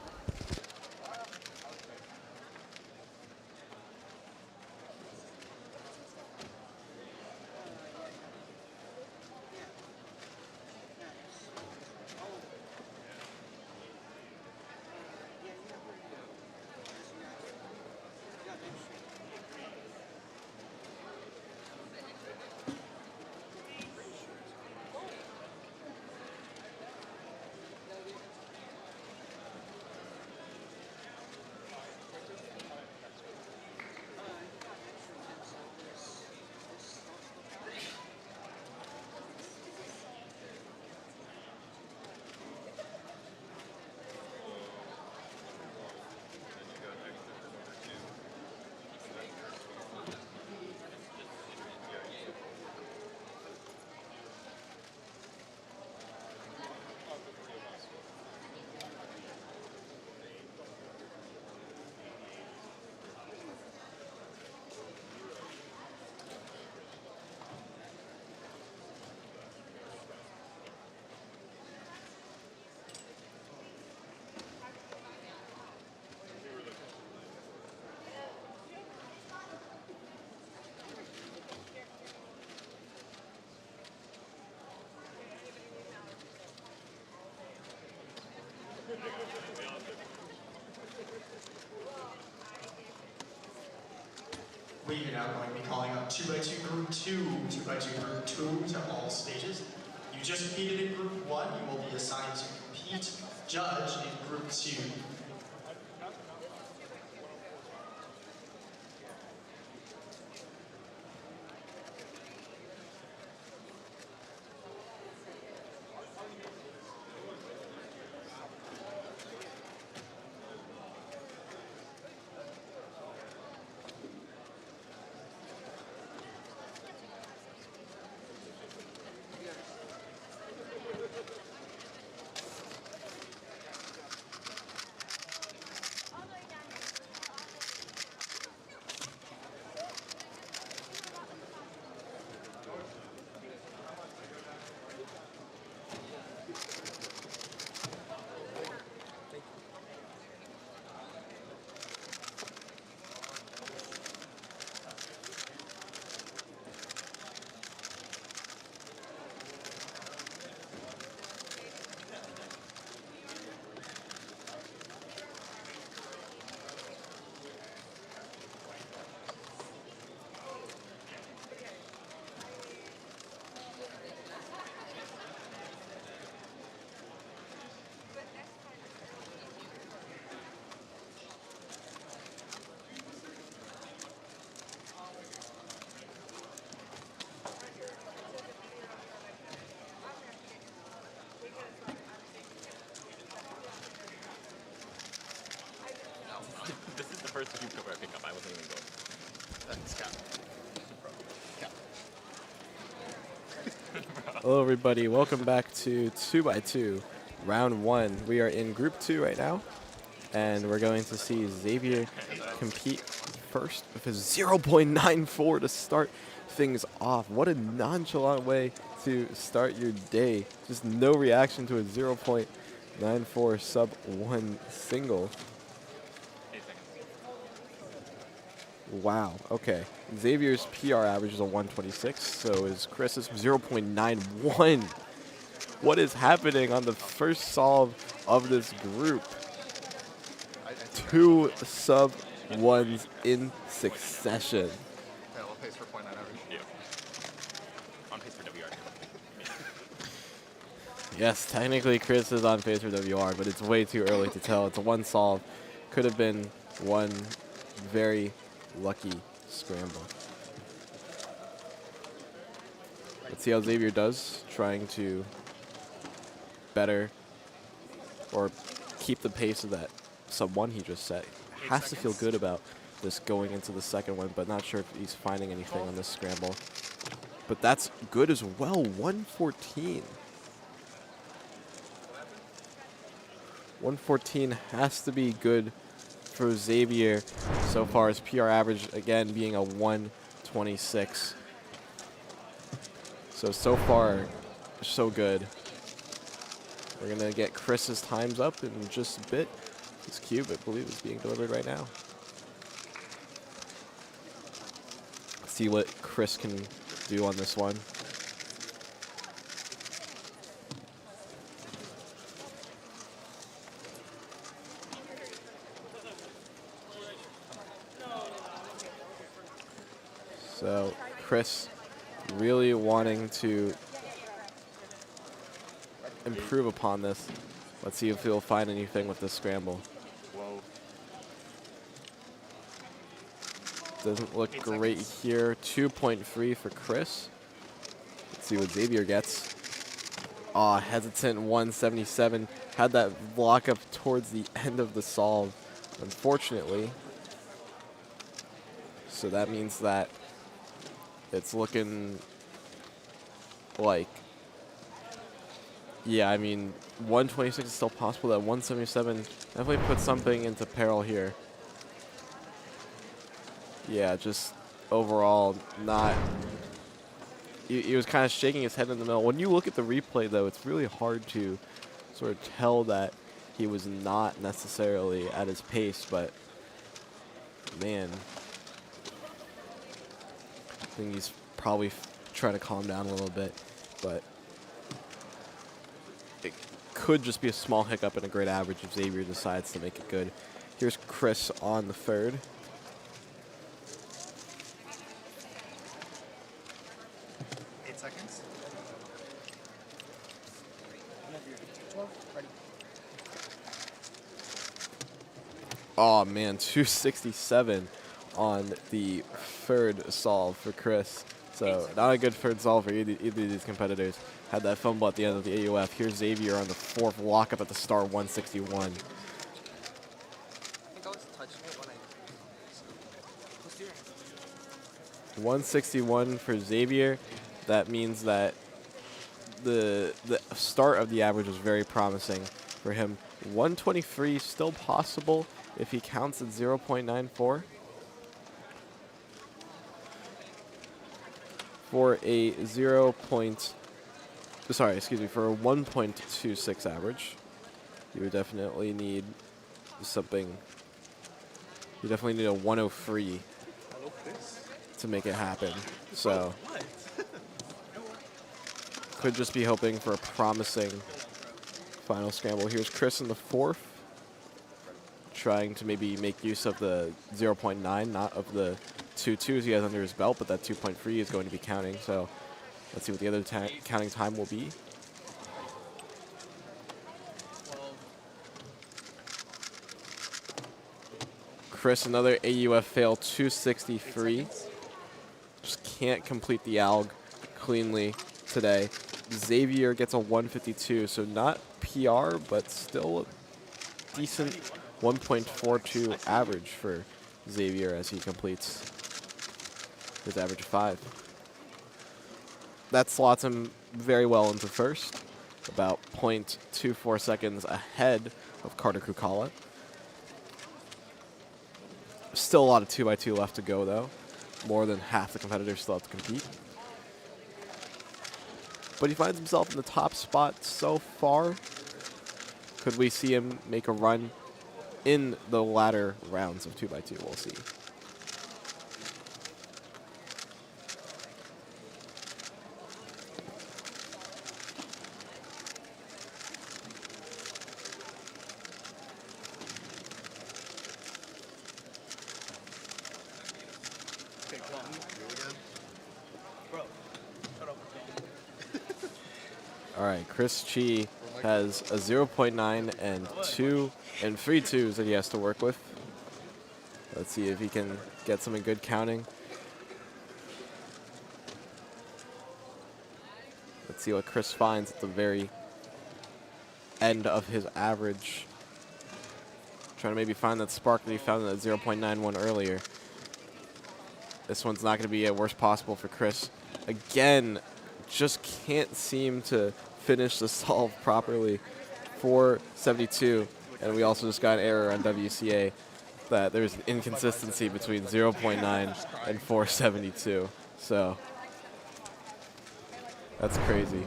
We are now going to be calling up 2x2 group 2, 2x2 group 2 to all stages. You You just competed in Group 1. You will be assigned to compete judge in Group 2. This is the first cube cover I pick up. I wasn't even going. That's Cap. Hello, everybody. Welcome back to 2x2, round 1. We are in Group 2 right now, and we're going to see Xavier compete first with his 0.94 to start things off. What a nonchalant way to start your day. Just no reaction to a 0.94 sub 1 single. 8 seconds. Wow, okay. Xavier's PR average is a 126, so is Chris's 0.91. What is happening on the first solve of this group? 2 sub 1s in succession. Yeah, we'll pace for 0.9 average. Yeah. On pace for WR. Yes, technically Chris is on pace for WR, but it's way too early to tell. It's a 1 solve. Could have been one very lucky scramble. Let's see how Xavier does, trying to better or keep the pace of that sub 1 he just set. Has to feel good about this going into the second one, but not sure if he's finding anything on this scramble. But that's good as well, 114. 114 has to be good for Xavier so far. His PR average, again, being a 126. So far, so good. We're going to get Chris's times up in just a bit. His cube, I believe, is being delivered right now. Let's see what Chris can do on this one. So Chris really wanting to improve upon this. Let's see if he'll find anything with this scramble. Whoa. Doesn't look great here. 2.3 for Chris. Let's see what Xavier gets. Aw, hesitant 177. Had that block up towards the end of the solve, unfortunately. So that means that it's looking like, yeah, I mean, 126 is still possible. That 177 definitely puts something into peril here. Yeah, just overall not. He was kind of shaking his head in the middle. When you look at the replay, though, it's really hard to sort of tell that he was not necessarily at his pace, but man, I think he's probably trying to calm down a little bit, but it could just be a small hiccup and a great average if Xavier decides to make it good. Here's Chris on the third. 12. Ready. Oh man, 267 on the third solve for Chris. So not a good third solve for either of these competitors. Had that fumble at the end of the AUF. Here's Xavier on the fourth lockup at the star 161. I think I was touching it when I. Let's do it. 161 for Xavier. That means that the start of the average was very promising for him. 123 still possible if he counts at 0.94. For a for a 1.26 average, you would definitely need something. You definitely need a 103 Hello, Chris. to make it happen. So could just be hoping for a promising final scramble. Here's Chris in the fourth, trying to maybe make use of the 0.9, not of the 2.2s he has under his belt, but that 2.3 is going to be counting. So let's see what the other counting time will be. 12. Chris, another AUF fail, 263. Just can't complete the ALG cleanly today. Xavier gets a 152, so not PR, but still a decent 1.42 average for Xavier as he completes his average of 5. That slots him very well into first, about 0.24 seconds ahead of Carter Kukala. Still a lot of 2x2 left to go, though. More than half the competitors still have to compete. But he finds himself in the top spot so far. Could we see him make a run in the latter rounds of 2x2? We'll see. Okay, come on. Here we go. Bro, shut up. All right, Chris Chi has a 0.9 and 2 and 3 2s that he has to work with. Let's see if he can get some good counting. Let's see what Chris finds at the very end of his average. Trying to maybe find that spark that he found at 0.91 earlier. This one's not going to be at worst possible for Chris. Again, just can't seem to finish the solve properly. 472, and we also just got an error on WCA that there's an inconsistency between 0.9 and 472. So that's crazy.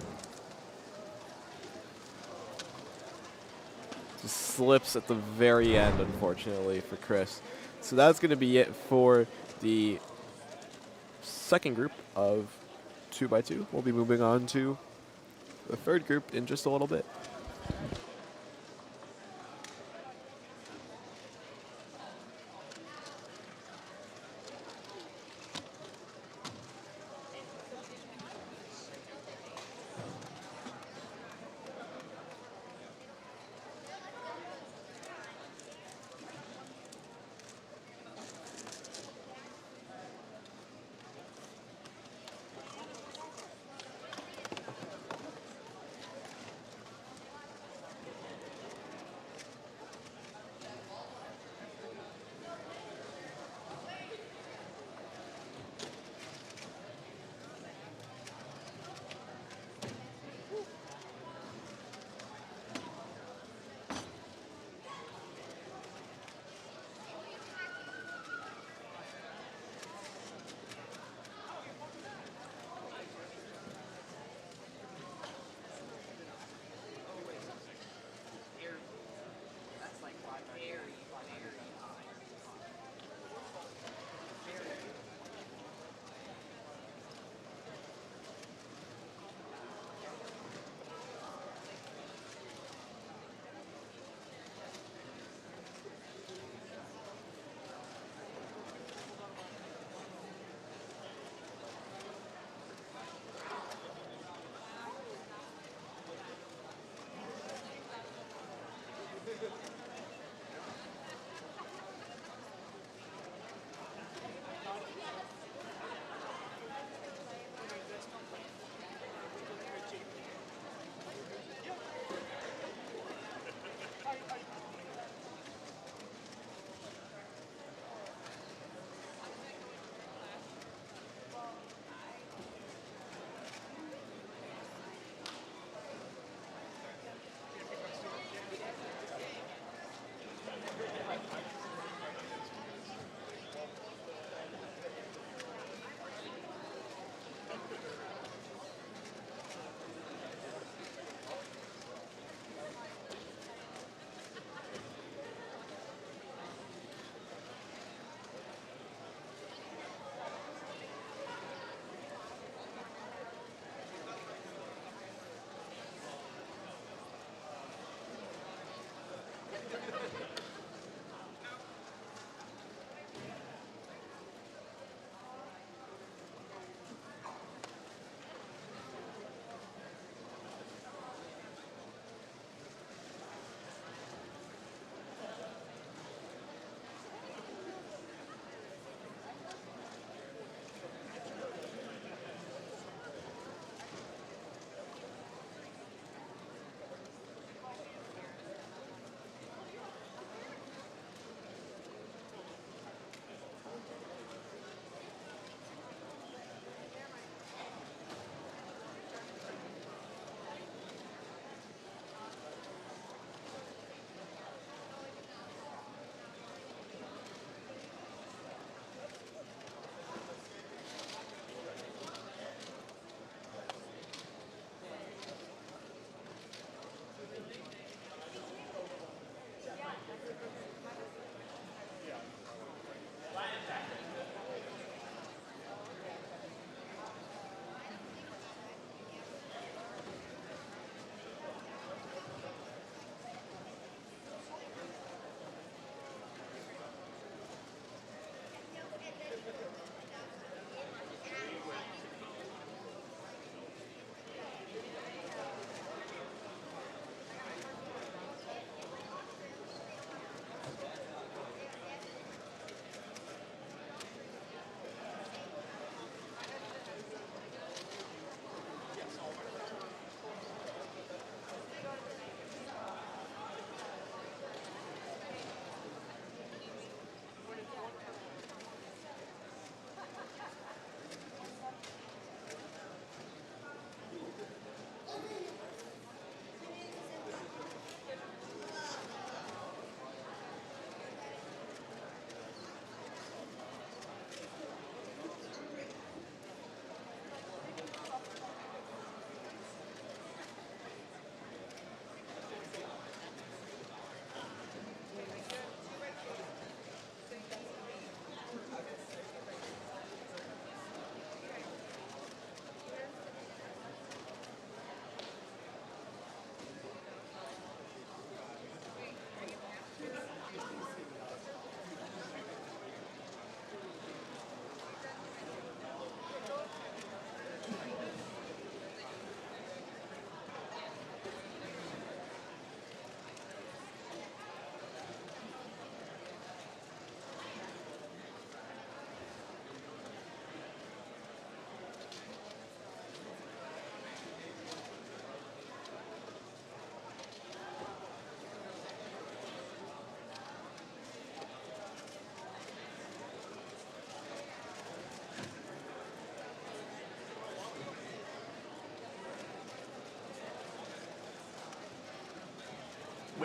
Just slips at the very end, unfortunately, for Chris. So that's going to be it for the second group of 2x2. We'll be moving on to the third group in just a little bit.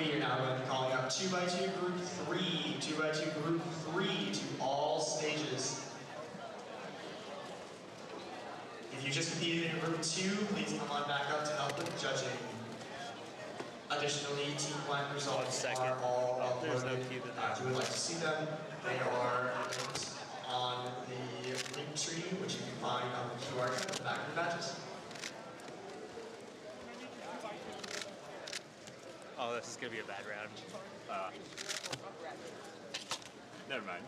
We are now going to be calling up 2x2 group 3, 2x2 group 3 to all stages. If you just competed in group 2, please come on back up to help with judging. Additionally, team blank results are all uploaded. If you would like to see them, they are linked on the link tree, which you can find on the QR code at the back of the badges. Oh, this is gonna be a bad round. Never mind.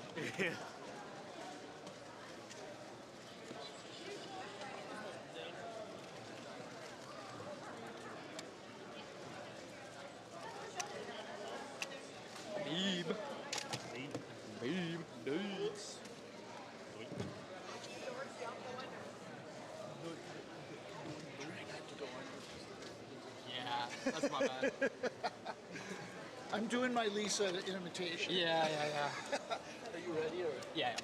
Yeah, that's my bad. I'm doing my Lisa imitation. Yeah. Are you ready or? Yeah.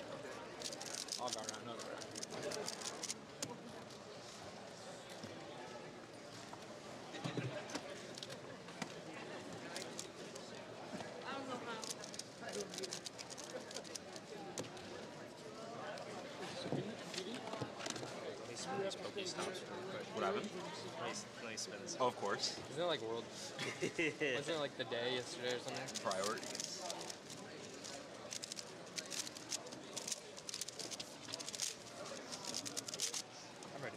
I'll go around, another round. What happened? Nice spins. Oh, of course. Isn't it like world? Wasn't it like the day yesterday or something? Priorities. I'm ready.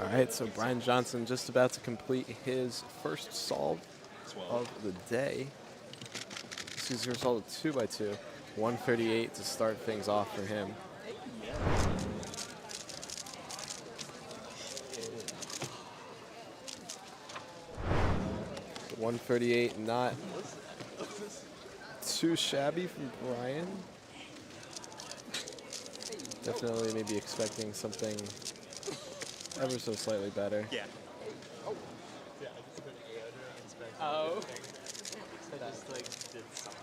All right, so Brian Johnson just about to complete his first solve of the day. He's going to solve a 2x2. 138 to start things off for him. So 138, not too shabby from Brian. Definitely maybe expecting something ever so slightly better. Yeah. Oh. I just like did something.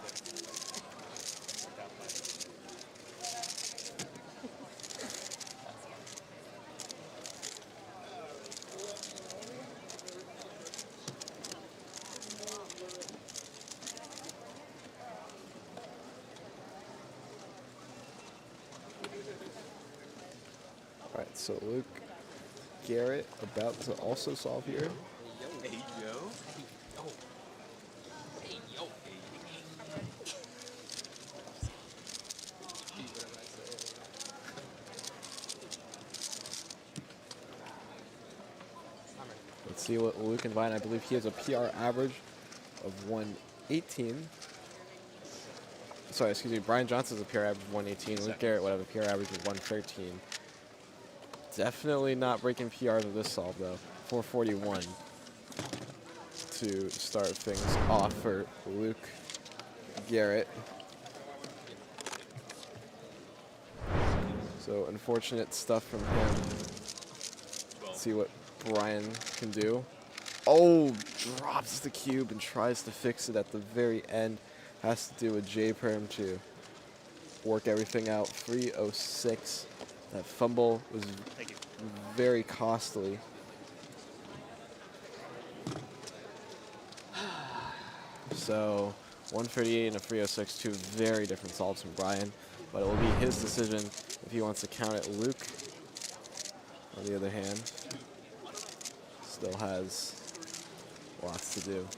All right, so Luke Garrett about to also solve here. Hey, yo. Let's see what Luke can find. I believe he has a PR average of 118. Sorry, excuse me. Brian Johnson's a PR average of 118. Luke Garrett would have a PR average of 113. Definitely not breaking PRs with this solve, though. 441 to start things off for Luke Garrett. So unfortunate stuff from him. Let's see what Brian can do. Oh, drops the cube and tries to fix it at the very end. Has to do a J-perm to work everything out. 306. That fumble was very costly. So 138 and a 306, two very different solves from Brian. But it will be his decision if he wants to count it. Luke, on the other hand, still has lots to do.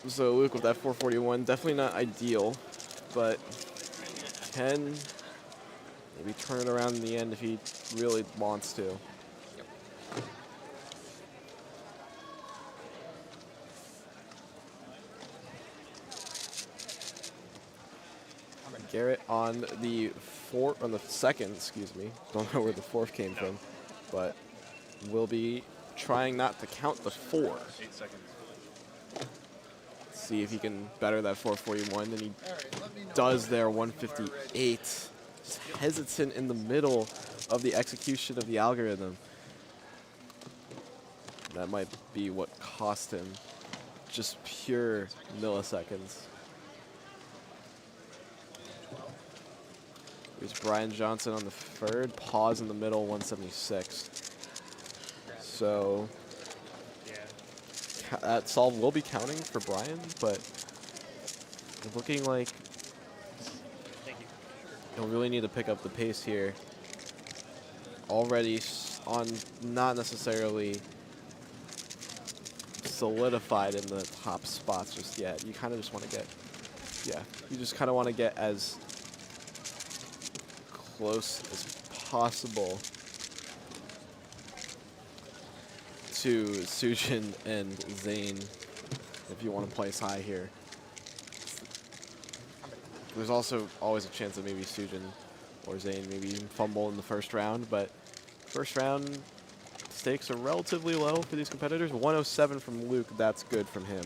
So Luke with that 441, definitely not ideal, but can maybe turn it around in the end if he really wants to. Garrett on the second, excuse me. Don't know where the fourth came from, but will be trying not to count the 4. 8 seconds. See if he can better that 441, and he does there, 158. Just hesitant in the middle of the execution of the algorithm. That might be what cost him just pure milliseconds. Here's Brian Johnson on the third, pause in the middle, 176. So that solve will be counting for Brian, but looking like he'll really need to pick up the pace here. Already on not necessarily solidified in the top spots just yet. You kind of just want to get, you just kind of want to get as close as possible to Sujin and Zane if you want to place high here. There's also always a chance that maybe Sujin or Zane maybe even fumble in the first round, but first round stakes are relatively low for these competitors. 107 from Luke, that's good from him.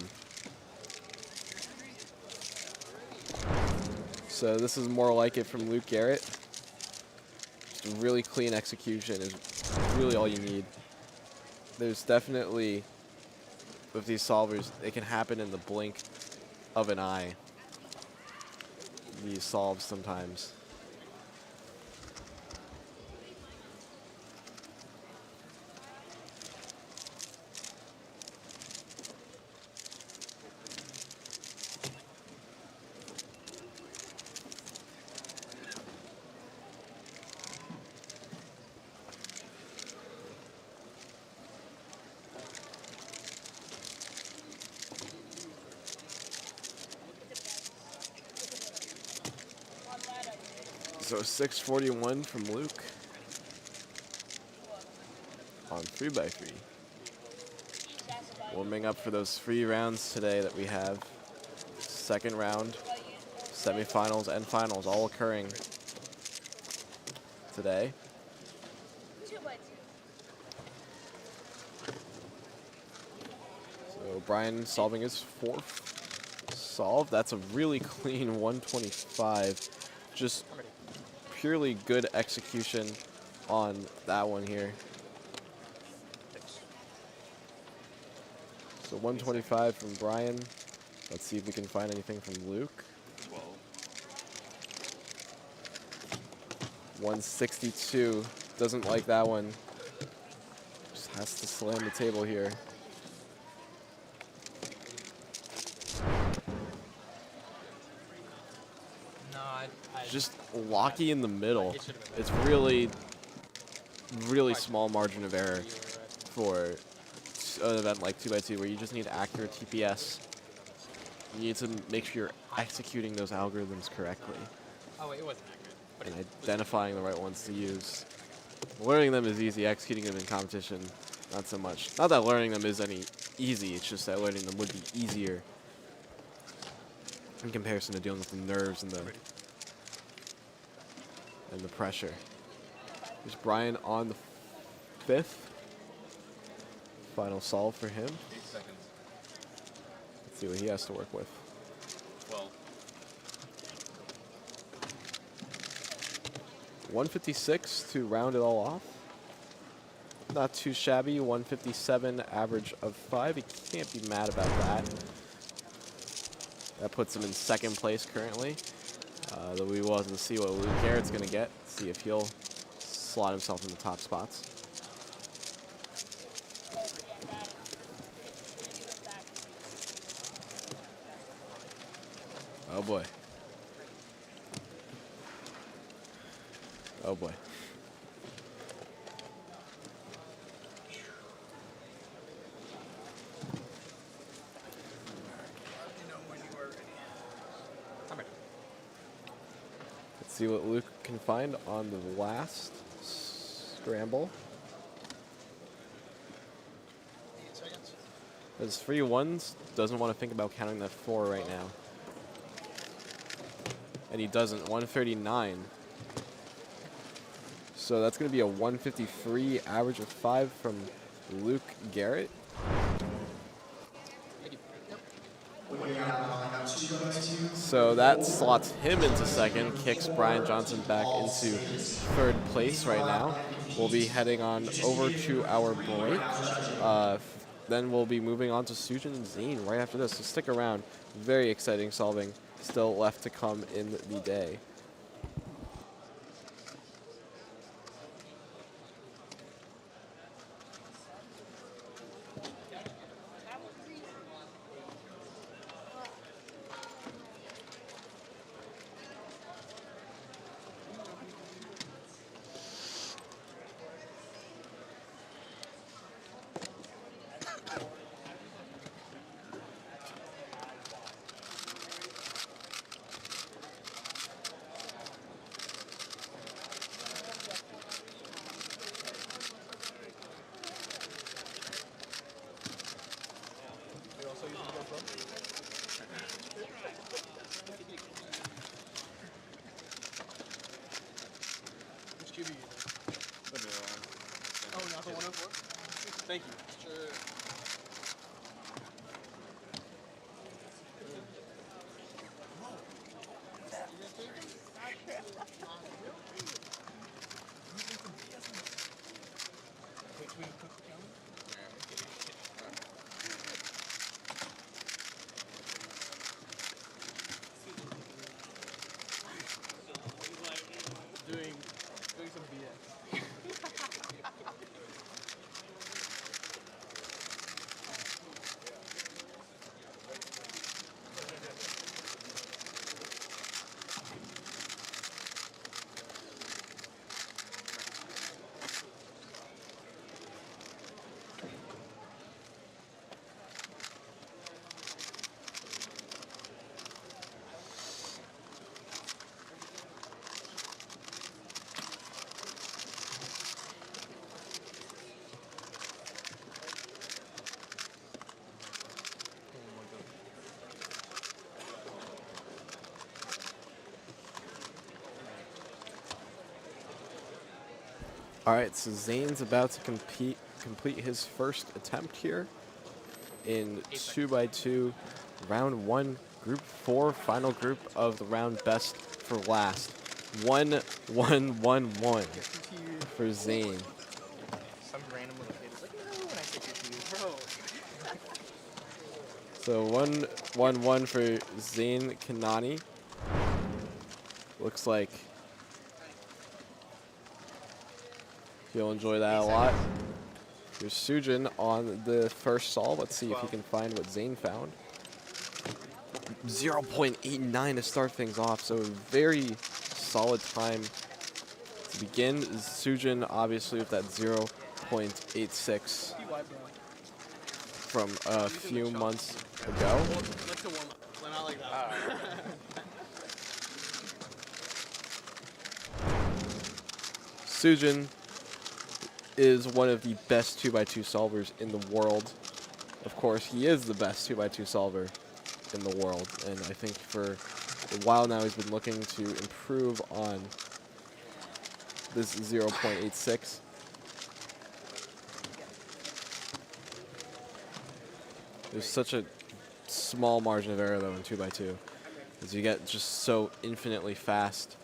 So this is more like it from Luke Garrett. Just a really clean execution is really all you need. There's definitely, with these solvers, it can happen in the blink of an eye. These solves sometimes. So 641 from Luke on 3x3. Warming up for those 3 rounds today that we have. Second round, semifinals, and finals all occurring today. So Brian solving his 4th solve. That's a really clean 125. Just purely good execution on that one here. So 125 from Brian. Let's see if we can find anything from Luke. 162. Doesn't like that one. Just has to slam the table here. Just locky in the middle. It's really, really small margin of error for an event like 2x2 where you just need accurate TPS. You need to make sure you're executing those algorithms correctly. Oh, wait, it wasn't accurate. And identifying the right ones to use. Learning them is easy, executing them in competition, not so much. Not that learning them is any easy, it's just that learning them would be easier in comparison to dealing with the nerves and the pressure. There's Brian on the 5th. Final solve for him. 8 seconds. Let's see what he has to work with. 12. 156 to round it all off. Not too shabby. 157 average of 5. He can't be mad about that. That puts him in 2nd place currently. Though we will have to see what Luke Garrett's going to get. See if he'll slot himself in the top spots. Oh boy. Oh boy. See what Luke can find on the last scramble. 8 seconds. There's 3 ones. Doesn't want to think about counting that 4 right now. And he doesn't. 139. So that's going to be a 153 average of 5 from Luke Garrett. So that slots him into 2nd, kicks Brian Johnson back into 3rd place right now. We'll be heading on over to our break. then we'll be moving on to Sujin and Zane right after this. So stick around. Very exciting solving still left to come in the day. You're also using GoPro? Which cube are you using? Oh, not the 104? Thank you. Sure. Wait, should we cook the camera? Doing some BS. All right, so Zane's about to complete his first attempt here in 2x2, round 1, group 4, final group of the round best for last. 1-1-1-1 for Zane. Some random little kid is like, no, when I take your shoes, bro. So 1-1-1 for Zane Kanani. Looks like you'll enjoy that a lot. Here's Sujin on the first solve. Let's see if he can find what Zane found. 0.89 to start things off, so a very solid time to begin. Sujin obviously with that 0.86 from a few months ago. Well, let's go warm up. Not like that. Sujin is one of the best 2x2 solvers in the world. Of course, he is the best 2x2 solver in the world, and I think for a while now he's been looking to improve on this 0.86. There's such a small margin of error though in 2x2, as you get just so infinitely fast.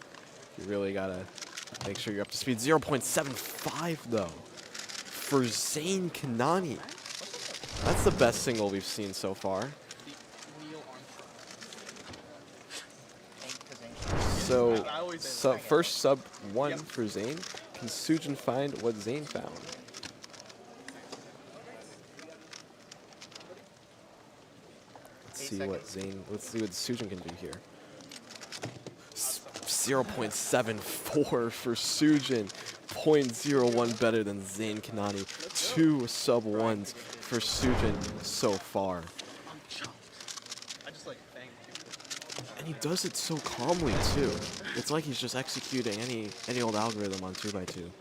You really gotta make sure you're up to speed. 0.75 though for Zane Kanani. That's the best single we've seen so far. So, first sub 1 for Zane. Can Sujin find what Zane found? Let's see what Sujin can do here. 0.74 for Sujin. 0.01 better than Zane Kanani. 2 sub 1s for Sujin so far. I just like bang. And he does it so calmly too. It's like he's just executing any old algorithm on 2x2.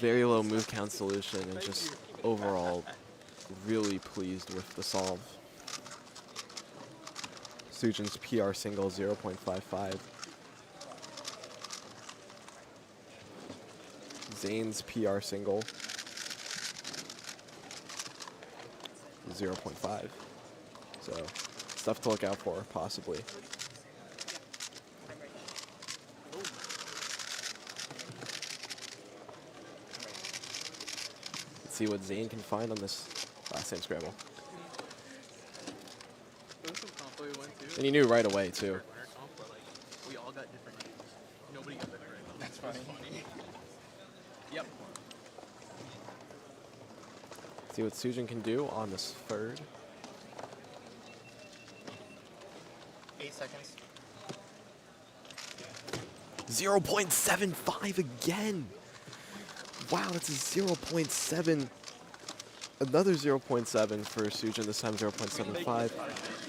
Very low move count solution, and just overall really pleased with the solve. Sujin's PR single 0.55. Zane's PR single 0.5. So stuff to look out for, possibly. Let's Let's see what Zayn can find on this last name scramble. There was some comp we went to. And he knew right away, too. Winter comp, but like we all got different names. Nobody got that right. That's funny. Yep. See what Sujin can do on this third. 8 seconds. 0.75 again. Wow, that's a 0.7. Another 0.7 for Sujin, this time 0.75.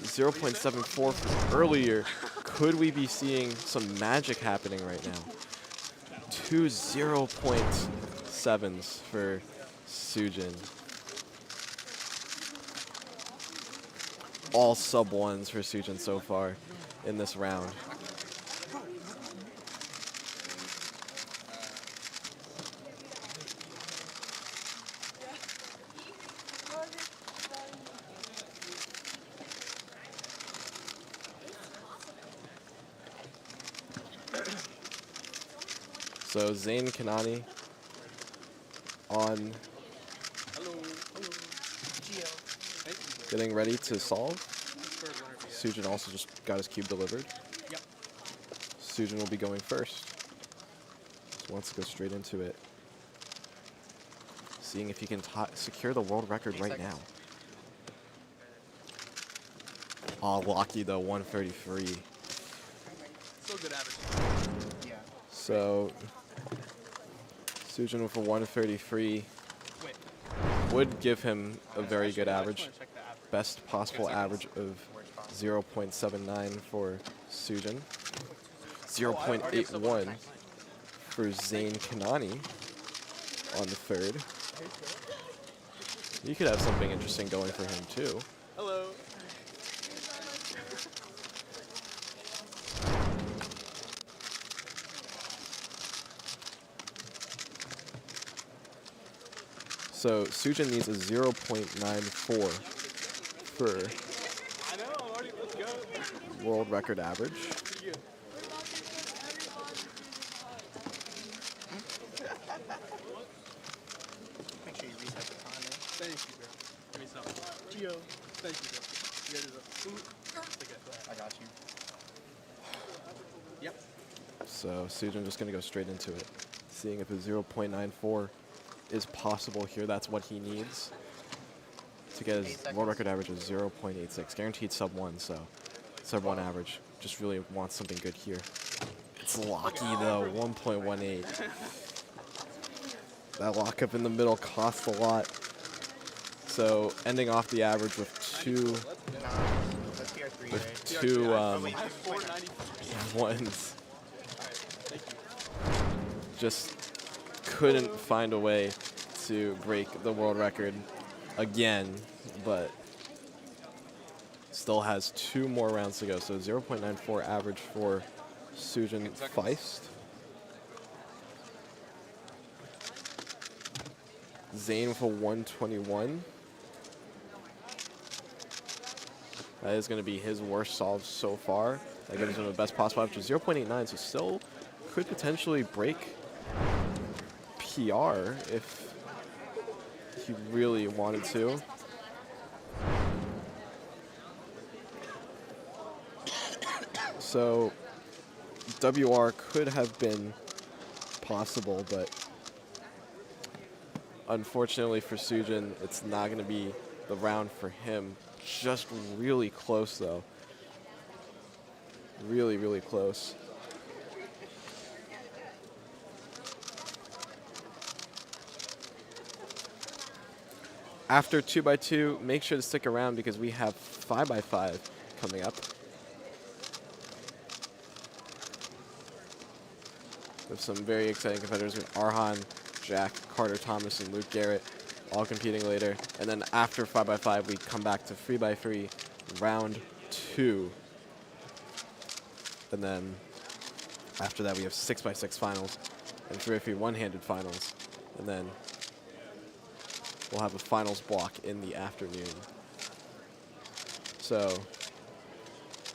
0.74 from earlier. Could we be seeing some magic happening right now? 2 0.7s for Sujin. All sub ones for Sujin so far in this round. So Zayn Kanani on getting ready to solve. Sujin also just got his cube delivered. Yep. Sujin will be going first. Just wants to go straight into it. Seeing if he can secure the world record right now. Oh, lucky though, 133. Still good average. Yeah. So Sujin with a 133 Wait. would give him a very good I just average. wanna check the average. Best possible average of 0.79 for Sujin. 0.81 for Zayn Kanani on the third. You could have something interesting going for him too. Hello. So Sujin needs a 0.94 for I know, I'm already, let's go. world record average. Pretty good. Make sure you reset the timer. Thank you, bro. Give me some. Gio. Thank you, bro. You guys are okay. I got you. Yep. So Sujin just going to go straight into it. Seeing if a 0.94 is possible here. That's what he needs to get his world record average of 0.86. Guaranteed sub 1, so sub 1 average. Just really wants something good here. It's lucky though, 1.18. That lockup in the middle costs a lot. So ending off the average with That's PR3, right? two I have 490. ones. Just couldn't find a way to break the world record again, but still has 2 more rounds to go. So 0.94 average for Sujin Feist. Zayn with a 121. That is going to be his worst solve so far. That gives him the best possible average of 0.89, so still could potentially break PR if he really wanted to. So WR could have been possible, but unfortunately for Sujin, it's not going to be the round for him. Just really close though. Really, really close. After 2x2, make sure to stick around because we have 5x5 coming up. With some very exciting competitors with Arhan, Jack, Carter Thomas, and Luke Garrett all competing later. And then after 5x5, we come back to 3x3, round 2. And then after that, we have 6x6 finals and 3x3 one-handed finals. And then we'll have a finals block in the afternoon. So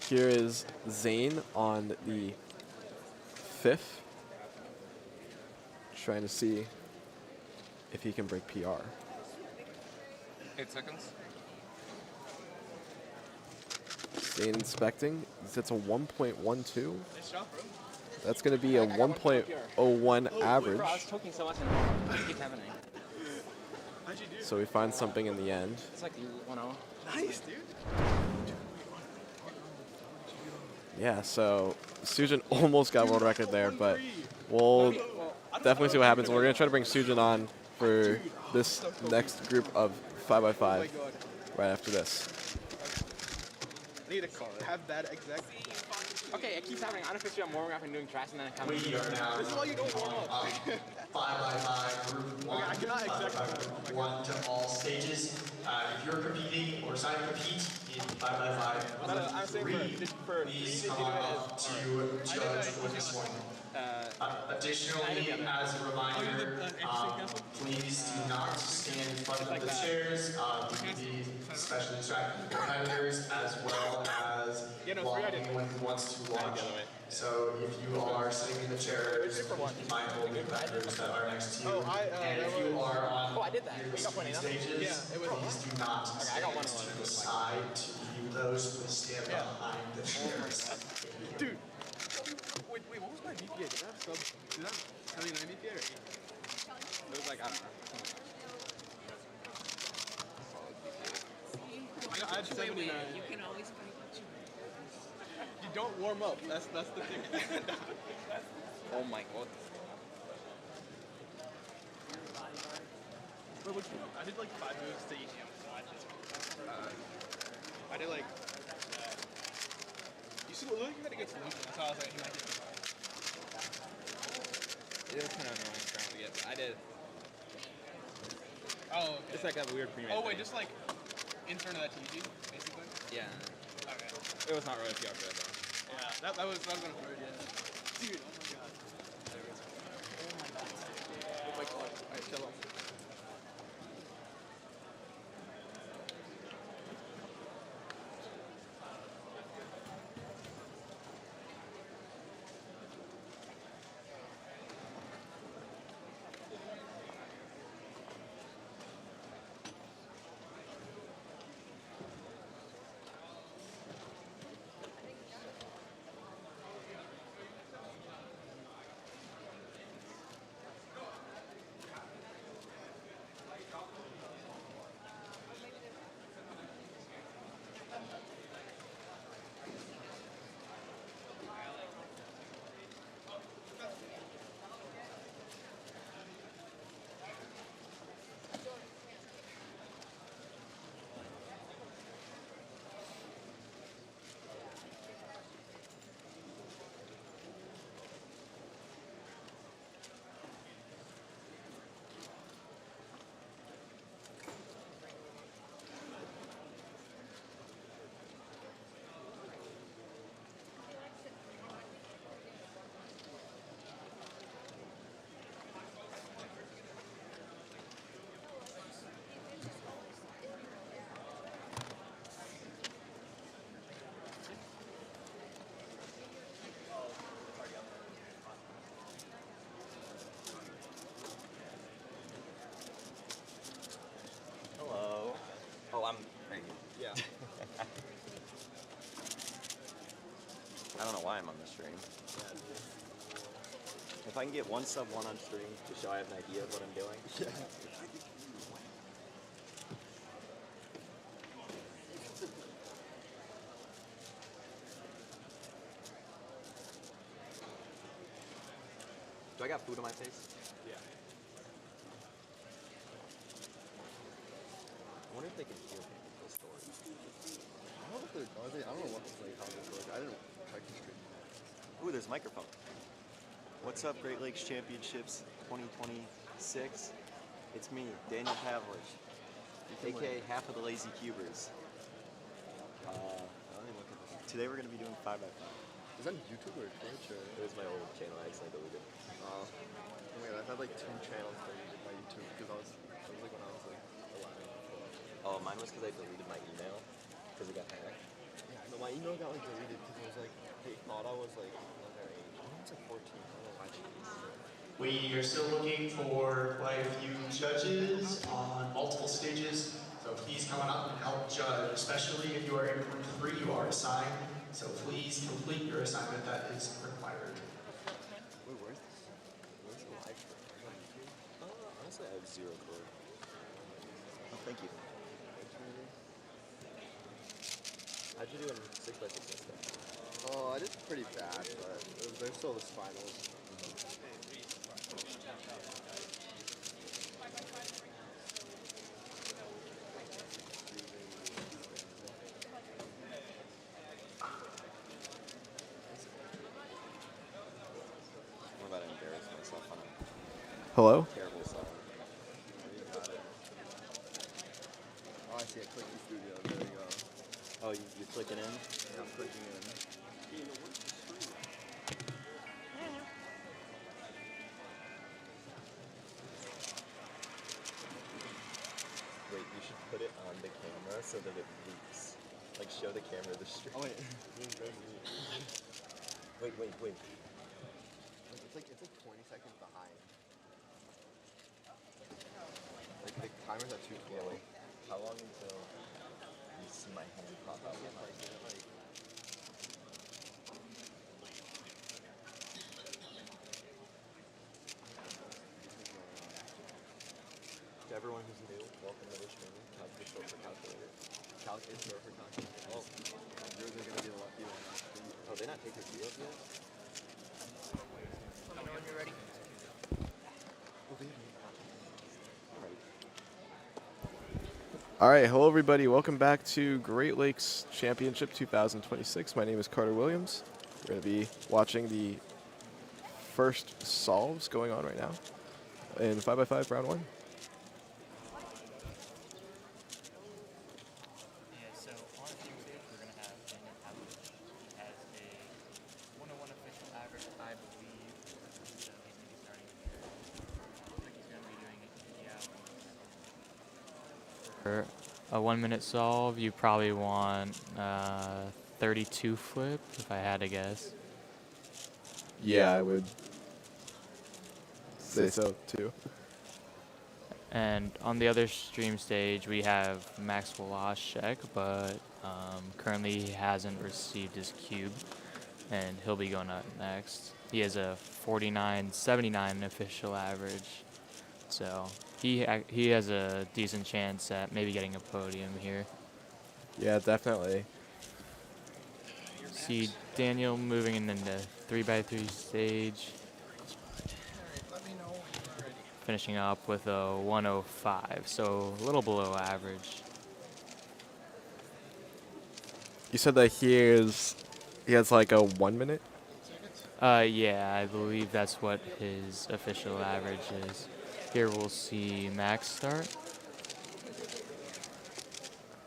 here is Zayn on the 5th, trying to see if he can break PR. 8 seconds. Staying inspecting. That's a 1.12. Nice job, bro. That's going to be a 1.01 average. Bro, I was choking so much and it keeps happening. How'd you do? So we find something in the end. It's like 1-0. Nice, dude. Yeah, so Sujin almost got world record there, but we'll definitely see what happens. We're going to try to bring Sujin on for this next group of 5x5 right after this. I need to have that exact. Okay, it keeps happening. I don't know if I'm warming up and doing trash and then it comes. We are now This is why you don't warm up. 5x5 group 1, I cannot 5x5 group 1 to all stages. If you're competing or trying to compete in 5x5 I'm saying for please come on up to judge for this one. Additionally, as a reminder, please do not stand in front of the chairs. You can be especially distracting competitors as well as while anyone who wants to watch. So if you are sitting in the chairs, be mindful of the competitors that are next to you. And if you are on your stages, please do not stand to the side to view those. Please stand behind the chairs. Dude. Wait, what was my BPA? Did I have 79 BPA or 8? It was like, I don't know. I had 79. You can always fight what you You don't warm up. That's the thing. Oh my god. Wait, I did like 5 moves to each. I did like. You see, look, you had to get solution. That's how I was like, he might get the. It was kind of annoying trying to get, but I did. Oh, okay. It's like a weird premium. Oh, wait, just like in front of that TV, basically? Yeah. Okay. It was not really PR good though. Yeah, that was gonna throw it, yeah. Dude, oh my god. Oh my god. Alright, chill out. Oh, I'm right here. Yeah. I don't know why I'm on the stream. If I can get 1 sub 1 on stream to show I have an idea of what I'm doing. Yeah. Do I got food on my face? Yeah. I wonder if they can hear people's stories. I don't know if they're, I don't know what like how this works. I didn't check the stream. Ooh, there's a microphone. What's up, Great Lakes Championships 2026? It's me, Daniel Pavlich, aka half of the Lazy Cubers. Let me look at this. Today we're going to be doing 5x5. Is that YouTube or Twitch or? It was my old channel, I accidentally deleted. Oh my god, I've had like 2 channels deleted by YouTube because I was like when I was like 11. Oh, mine was because I deleted my email because it got hacked. Yeah, no, my email got like deleted because it was like they thought I was like underage. I think it's like 14. I don't know why. We are still looking for quite a few judges on multiple stages. So please come on up and help judge, especially if you are in group 3, you are assigned. So please complete your assignment that is required. Wait, where's the live stream? Honestly, I have 0 clue. Oh, thank you. How'd you do in 6x6 stuff? Oh, I did pretty bad, but there's still the finals. I'm about to embarrass myself on a Hello? terrible song. Oh, I see a Clicky Studios. There we go. Oh, you're clicking in? Yeah, I'm clicking in. Wait, you should put it on the camera so that it leaks. Like, show the camera the stream. Oh, wait. Wait. It's like 20 seconds behind. Like, the timer's at 2:12. Yeah, wait. How long until you see my hand pop out? To everyone who's new, welcome to the stream. Calc is short for calculator. Calc is short for calculator. Oh, Yours are gonna be a lot fewer. oh, they not take your key up yet? Let me know when you're ready. All right, hello everybody. Welcome back to Great Lakes Championship 2026. My name is Carter Williams. We're going to be watching the first solves going on right now in 5x5 round 1. Yeah, so on Tuesday, we're going to have Anthpo. He has a 101 official average, I believe. So he's going to be starting here. Looks like he's going to be doing it 50 hours. For a 1-minute solve, you probably want 32 flip, if I had to guess. Yeah, I would say so too. And on the other stream stage, we have Max Woloschek, but currently he hasn't received his cube, and he'll be going up next. He has a 49.79 official average, so he has a decent chance at maybe getting a podium here. Yeah, definitely. See Daniel moving into 3x3 stage. Finishing up with a 105, so a little below average. You said that he has like a 1 minute? Yeah, I believe that's what his official average is. Here we'll see Max start.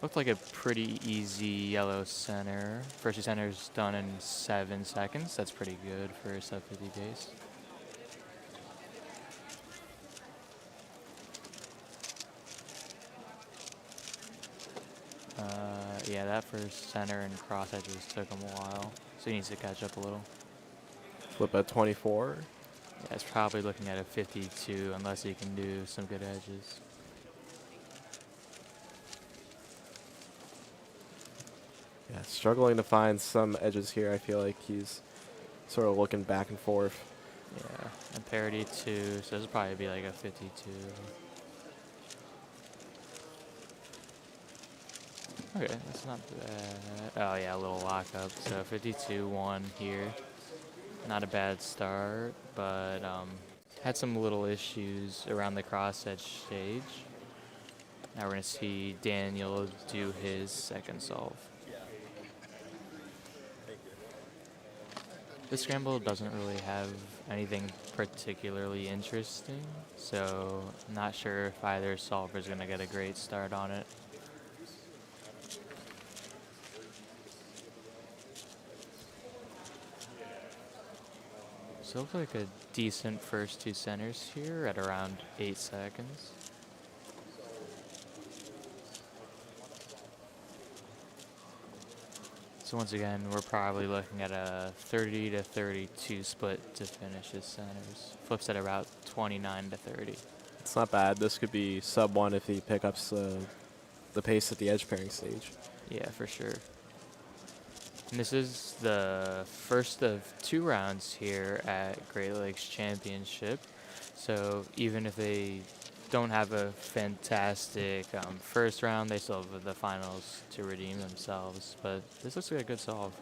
Looked like a pretty easy yellow center. First center's done in 7 seconds. That's pretty good for a sub 50 base. Yeah, that first center and cross edges took him a while, so he needs to catch up a little. Flip at 24. Yeah, it's probably looking at a 52 unless he can do some good edges. Yeah, struggling to find some edges here. I feel like he's sort of looking back and forth. Yeah, and parity 2, so this will probably be like a 52. Okay, that's not bad. Oh yeah, a little lockup. So 52-1 here. Not a bad start, but had some little issues around the cross edge stage. Now we're gonna see Daniel do his second solve. This scramble doesn't really have anything particularly interesting, so I'm not sure if either solver is gonna get a great start on it. So it looks like a decent first 2 centers here at around 8 seconds. So once again, we're probably looking at a 30 to 32 split to finish his centers. Flips at about 29 to 30. It's not bad. This could be sub 1 if he picks up the pace at the edge pairing stage. Yeah, for sure. And this is the first of 2 rounds here at Great Lakes Championship. So even if they don't have a fantastic first round, they still have the finals to redeem themselves. But this looks like a good solve.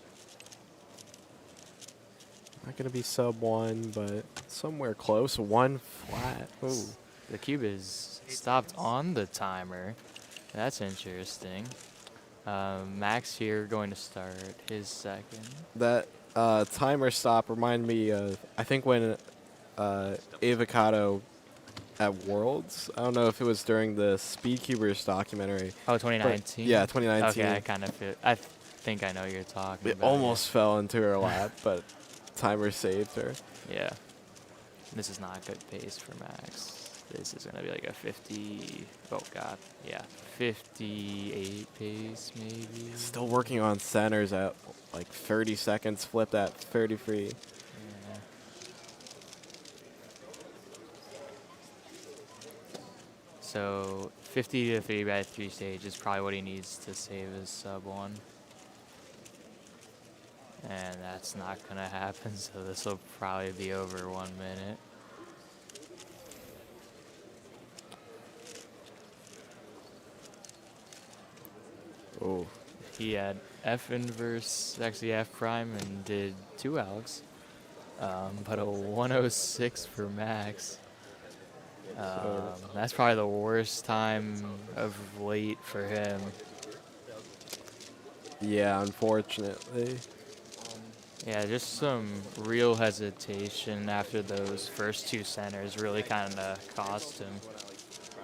Not going to be sub 1, but somewhere close. 1 flat. Ooh. The cube is stopped on the timer. That's interesting. Max here going to start his second. That timer stop reminded me of, I think, when Avocado at Worlds. I don't know if it was during the Speedcubers documentary. Oh, 2019? Yeah, 2019. Okay, I think I know what you're talking It about. almost fell into her lap, but timer saved her. Yeah. This is not good pace for Max. This is going to be like a 50, oh god, yeah, 58 pace maybe. Still working on centers at like 30 seconds, flipped at 30 free. Yeah. So 50 to 3x3 stage is probably what he needs to save his sub 1. And that's not going to happen, so this will probably be over 1 minute. Oh. He had F inverse, actually F prime, and did 2 Alex. But a 106 for Max. That's probably the worst time of late for him. Yeah, unfortunately. Yeah, just some real hesitation after those first 2 centers really kind of cost him.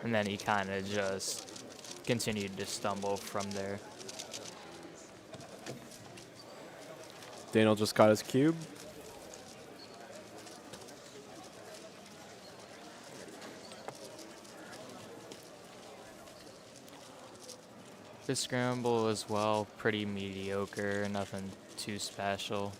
And then he kind of just continued to stumble from there. Daniel just caught his cube. This scramble as well, pretty mediocre, nothing too special.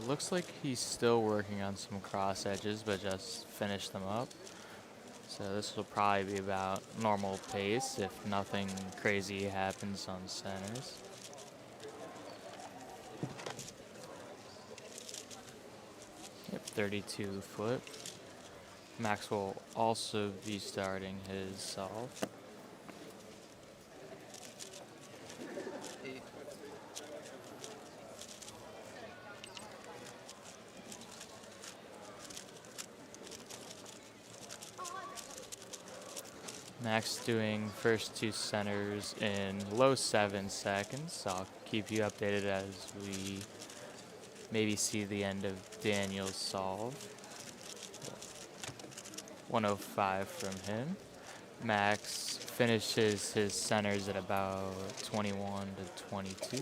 Looks like he's still working on some cross edges, but just finished them up. So this will probably be about normal pace if nothing crazy happens on centers. Yep, 32 flip. Max will also be starting his solve. Max doing first 2 centers in low 7 seconds. I'll keep you updated as we maybe see the end of Daniel's solve. 105 from him. Max finishes his centers at about 21 to 22.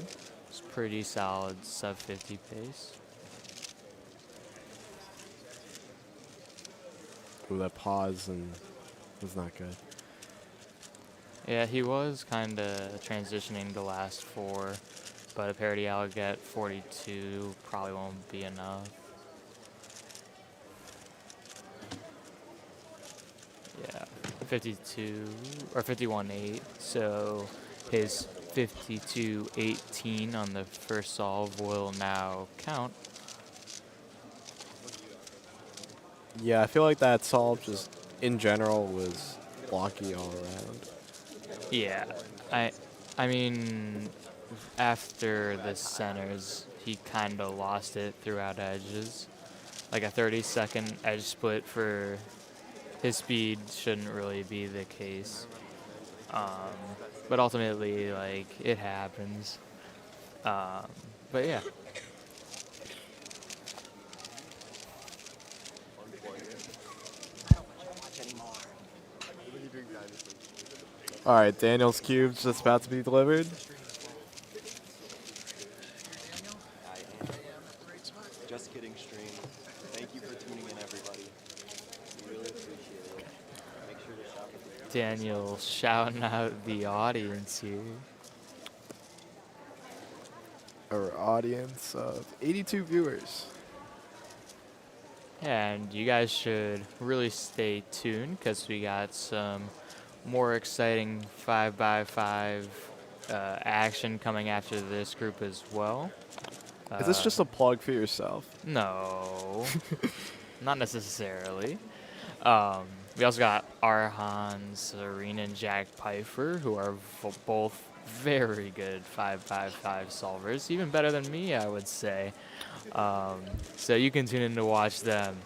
It's pretty solid sub 50 pace. Ooh, that pause and was not good. Yeah, he was kind of transitioning the last 4, but a parity I'll get 42 probably won't be enough. Yeah, 52 or 51.8. So his 52.18 on the first solve will now count. Yeah, I feel like that solve just in general was blocky all around. Yeah, I mean, after the centers, he kind of lost it throughout edges. Like a 30-second edge split for his speed shouldn't really be the case. But ultimately, like, it happens. But yeah. All right, Daniel's cube's just about to be delivered. Just kidding, stream. Thank you for tuning in, everybody. We really appreciate it. Make sure to shop at the Daniel shouting out the audience here. our audience of 82 viewers. And you guys should really stay tuned because we got some more exciting 5x5 action coming after this group as well. Is this just a plug for yourself? No, not necessarily. We also got Arhan, Serene, and Jack Pfeiffer, who are both very good 5x5 solvers, even better than me, I would say. So you can tune in to watch them.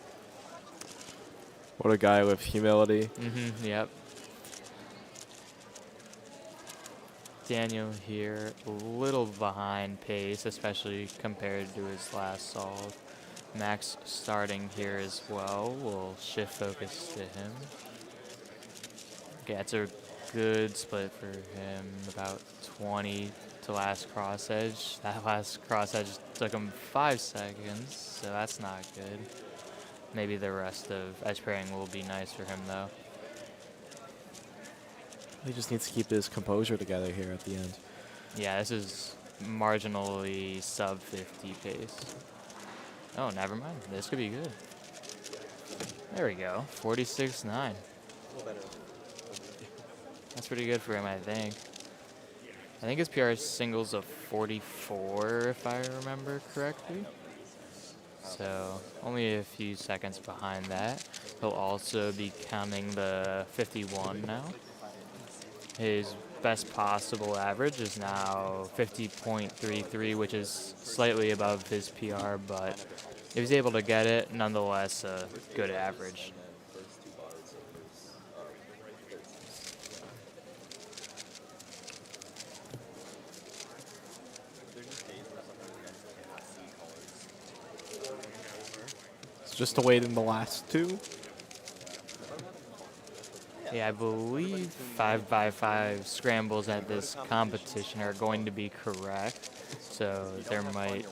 What a guy with humility. Yep. Daniel here, a little behind pace, especially compared to his last solve. Max starting here as well. We'll shift focus to him. Okay, that's a good split for him. About 20 to last cross edge. That last cross edge took him 5 seconds, so that's not good. Maybe the rest of edge pairing will be nice for him though. He just needs to keep his composure together here at the end. Yeah, this is marginally sub 50 pace. Oh, never mind. This could be good. There we go. 46.9. A little better. That's pretty good for him, I think. I think his PR singles of 44, if I remember correctly. So only a few seconds behind that. He'll also be counting the 51 now. His best possible average is now 50.33, which is slightly above his PR, but if he's able to get it, nonetheless a good average. It's just to wait in the last two. Yeah, I believe 5x5 scrambles at this competition are going to be correct. So there might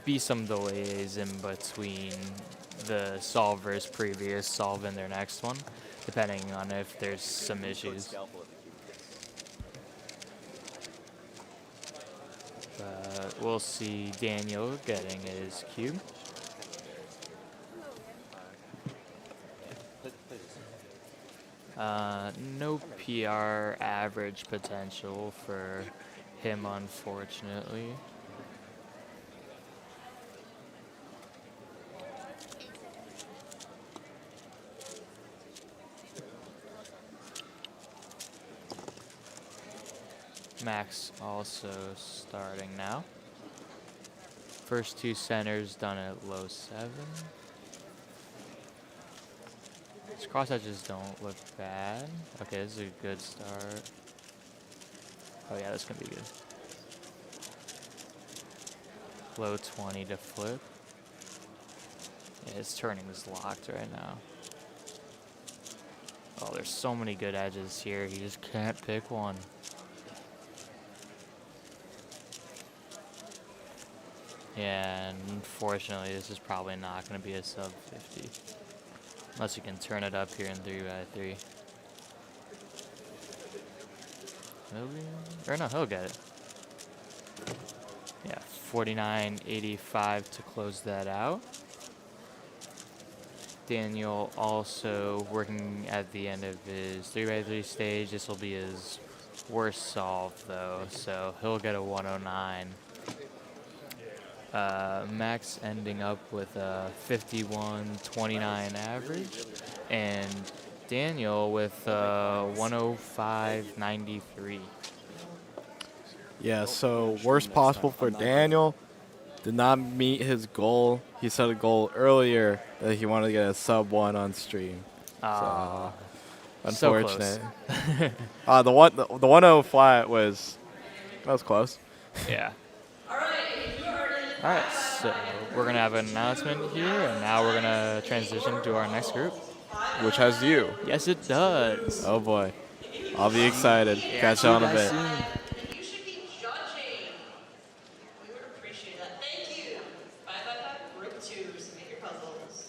be some delays in between the solver's previous solve and their next one, depending on if there's some issues. But we'll see Daniel getting his cube. No PR average potential for him, unfortunately. Max also starting now. First two centers done at low 7. His cross edges don't look bad. Okay, this is a good start. Oh yeah, this can be good. Low 20 to flip. Yeah, his turning is locked right now. Oh, there's so many good edges here. He just can't pick one. Yeah, and unfortunately, this is probably not going to be a sub 50. Unless you can turn it up here in 3x3. Or no, he'll get it. Yeah, 49.85 to close that out. Daniel also working at the end of his 3x3 stage. This will be his worst solve though, so he'll get a 109. Max ending up with a 51.29 average, and Daniel with 105.93. Yeah, so worst possible for Daniel. Did not meet his goal. He set a goal earlier that he wanted to get a sub 1 on stream. So, unfortunate. So close. The 105 was close. Yeah. Alright, so we're going to have an announcement here, and now we're going to transition to our next group. Which has you. Yes, it does. Oh boy. I'll be excited. Yeah, Catch you on a bit. You should be judging. We would appreciate that. Thank you. 5x5 group 2, submit your puzzles.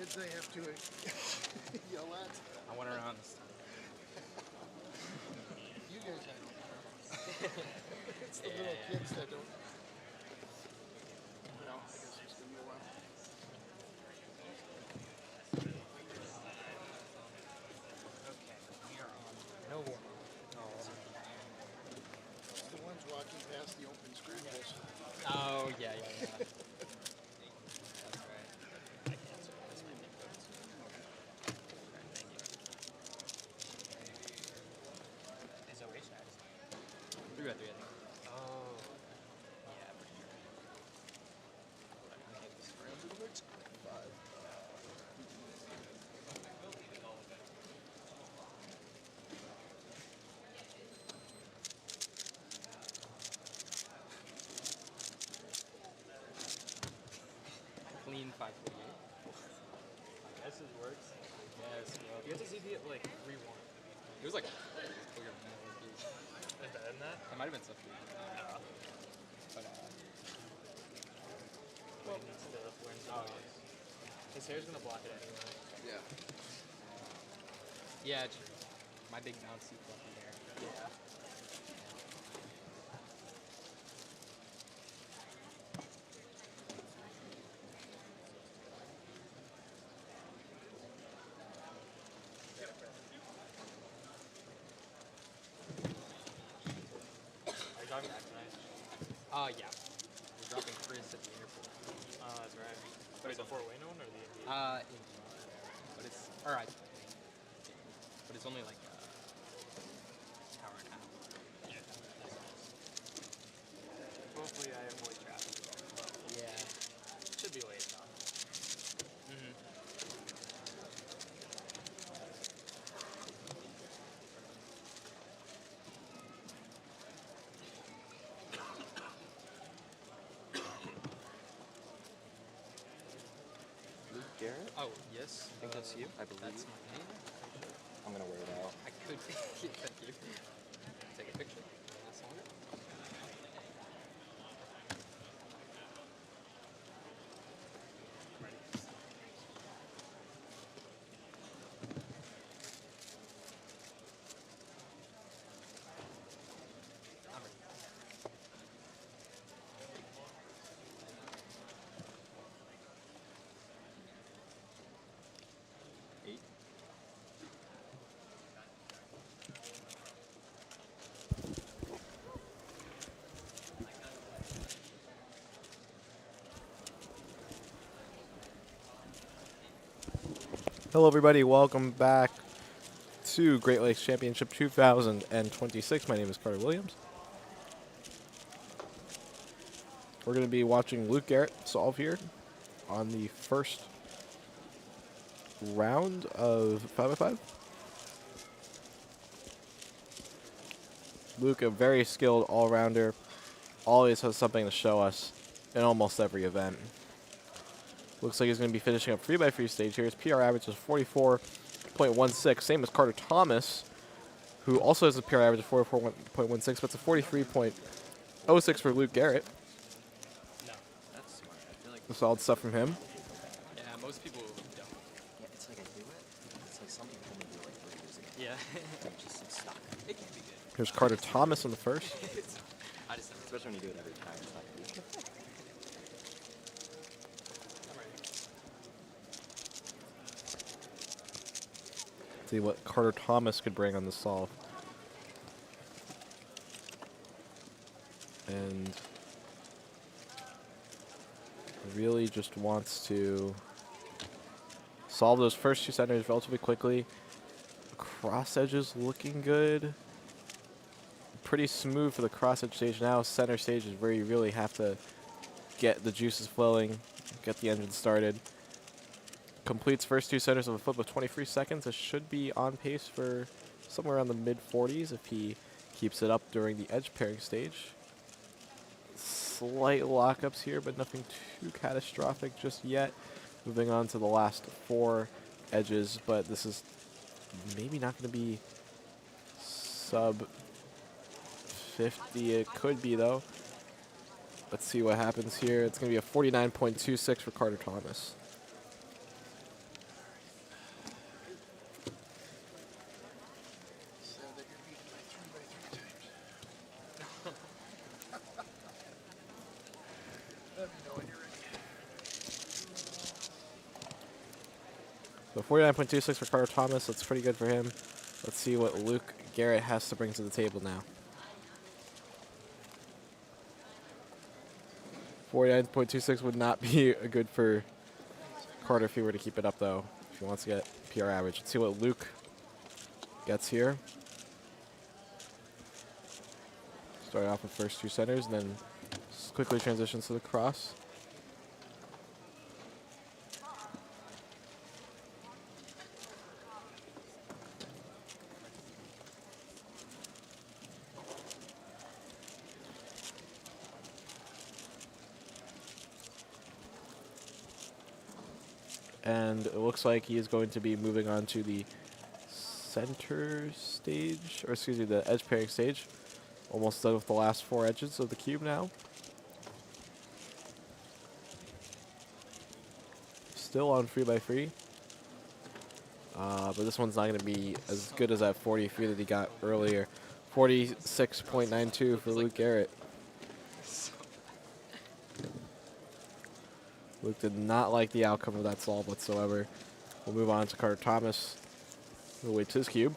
kids I have to yell at. I went around this time. You guys, I don't care. It's the little kids that don't. Well, I guess it's gonna be a while. No warm. It's the ones walking past the open scrambles. Oh, yeah. That's right. I can't say that's my name. Is that race night? 3 by 3, I think. Oh. Yeah, pretty sure. I think this is round 5. Clean 548. I guess it works. Yes, well. You have to see the like 3-1. It was like clear than that. Better than that? It might have been stuff. But well, he needs to learn some his hair's gonna block it anyway. Yeah. Yeah, true. My big bouncy fluffy hair. Yeah. Are you driving back tonight? Yeah. We're dropping Chris at the airport. Oh, that's right. Wait, the Fort Wayne one or the Indy? But it's alright. But it's only like hour and a half. Yeah. Hopefully I avoid traffic. Yeah. Should be late though. Mm-hmm. Luke Garrett? Oh, yes. I think that's you. I believe. That's my name. I'm gonna wear it out. I could thank you. Take a picture. That's on it. I'm ready. Hello, everybody. Welcome back to Great Lakes Championship 2026. My name is Carter Williams. We're going to be watching Luke Garrett solve here on the first round of 5x5. Luke, a very skilled all-rounder, always has something to show us in almost every event. Looks like he's going to be finishing up 3x3 stage here. His PR average is 44.16, same as Carter Thomas, who also has a PR average of 44.16, but it's a 43.06 for Luke Garrett. No, that's smart. I feel like Solid stuff from him. yeah, most people don't. Yeah, it's like I do it. It's like some people only do it like 3 years ago. Yeah. It's just it's stuck. It can be good. Here's Carter Thomas on the first. I just never. Especially when you do it every time. It's not gonna be. I'm ready. See what Carter Thomas could bring on the solve. And really just wants to solve those first 2 centers relatively quickly. Cross edges looking good. Pretty smooth for the cross edge stage now. Center stage is where you really have to get the juices flowing, get the engine started. Completes first 2 centers of a flip of 23 seconds. It should be on pace for somewhere around the mid-40s if he keeps it up during the edge pairing stage. Slight lockups here, but nothing too catastrophic just yet. Moving on to the last 4 edges, but this is maybe not going to be sub 50. It could be, though. Let's see what happens here. It's going to be a 49.26 for Carter Thomas. So 49.26 for Carter Thomas. That's pretty good for him. Let's see what Luke Garrett has to bring to the table now. 49.26 would not be good for Carter if he were to keep it up, though, if he wants to get PR average. Let's see what Luke gets here. Starting off with first 2 centers, and then quickly transitions to the cross. And it looks like he is going to be moving on to the center stage, or excuse me, the edge pairing stage. Almost done with the last 4 edges of the cube now. Still on free by free. But this one's not going to be as good as that 43 that he got earlier. 46.92 for Luke Garrett. Luke did not like the outcome of that solve whatsoever. We'll move on to Carter Thomas, who awaits his cube.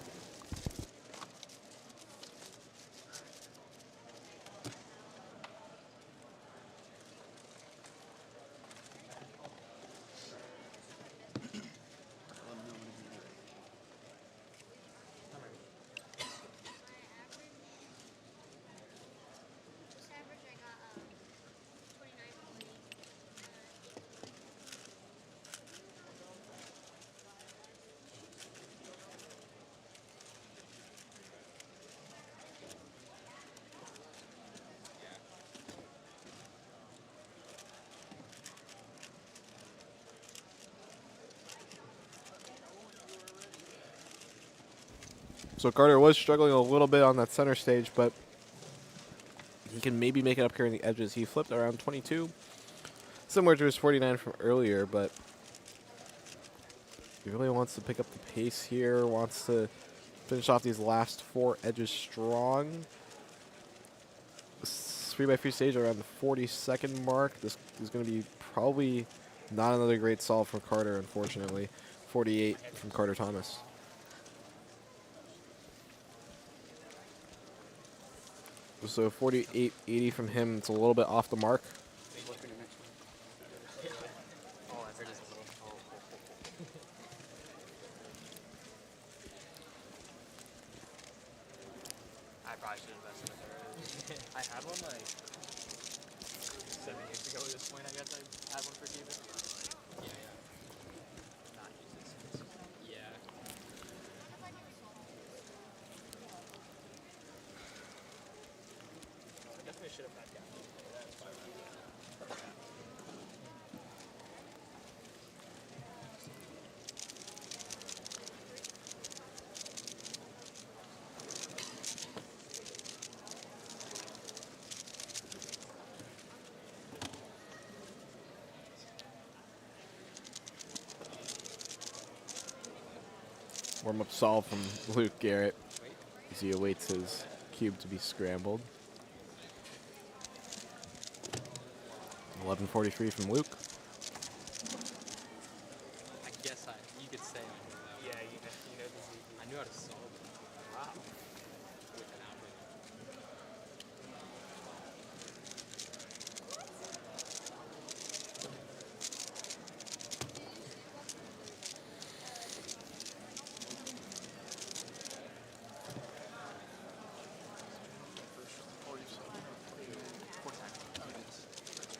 So Carter was struggling a little bit on that center stage, but he can maybe make it up here in the edges. He flipped around 22, similar to his 49 from earlier, but he really wants to pick up the pace here, wants to finish off these last 4 edges strong. This 3x3 stage around the 40-second mark. This is going to be probably not another great solve for Carter, unfortunately. 48 from Carter Thomas. So 48.80 from him. It's a little bit off the mark. I probably should have invested with her. I had one like 7 years ago at this point, I guess I had one for Cuban. Yeah, yeah. Not used it since. Yeah. I definitely should have had that. That's fine. Warm-up solve from Luke Garrett as he awaits his cube to be scrambled. 11.43 from Luke. I guess you could say I knew that. Yeah, you know the ZB. I knew how to solve it. Wow. With an outbreak.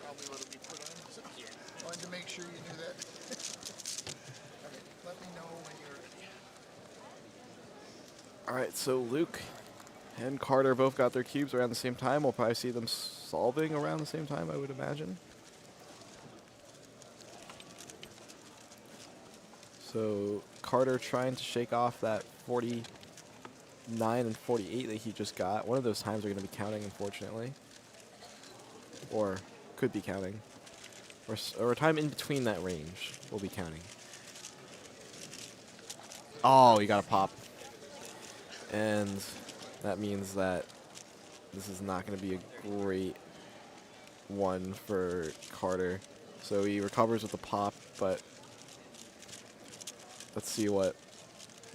Probably what it'll be put on. So, wanted to make sure you knew that. Okay, let me know when you're ready. All right, so Luke and Carter both got their cubes around the same time. We'll probably see them solving around the same time, I would imagine. So Carter trying to shake off that 49 and 48 that he just got. One of those times are going to be counting, unfortunately. Or could be counting. Or a time in between that range will be counting. Oh, you got a pop. And that means that this is not going to be a great one for Carter. So he recovers with the pop, but Let's see what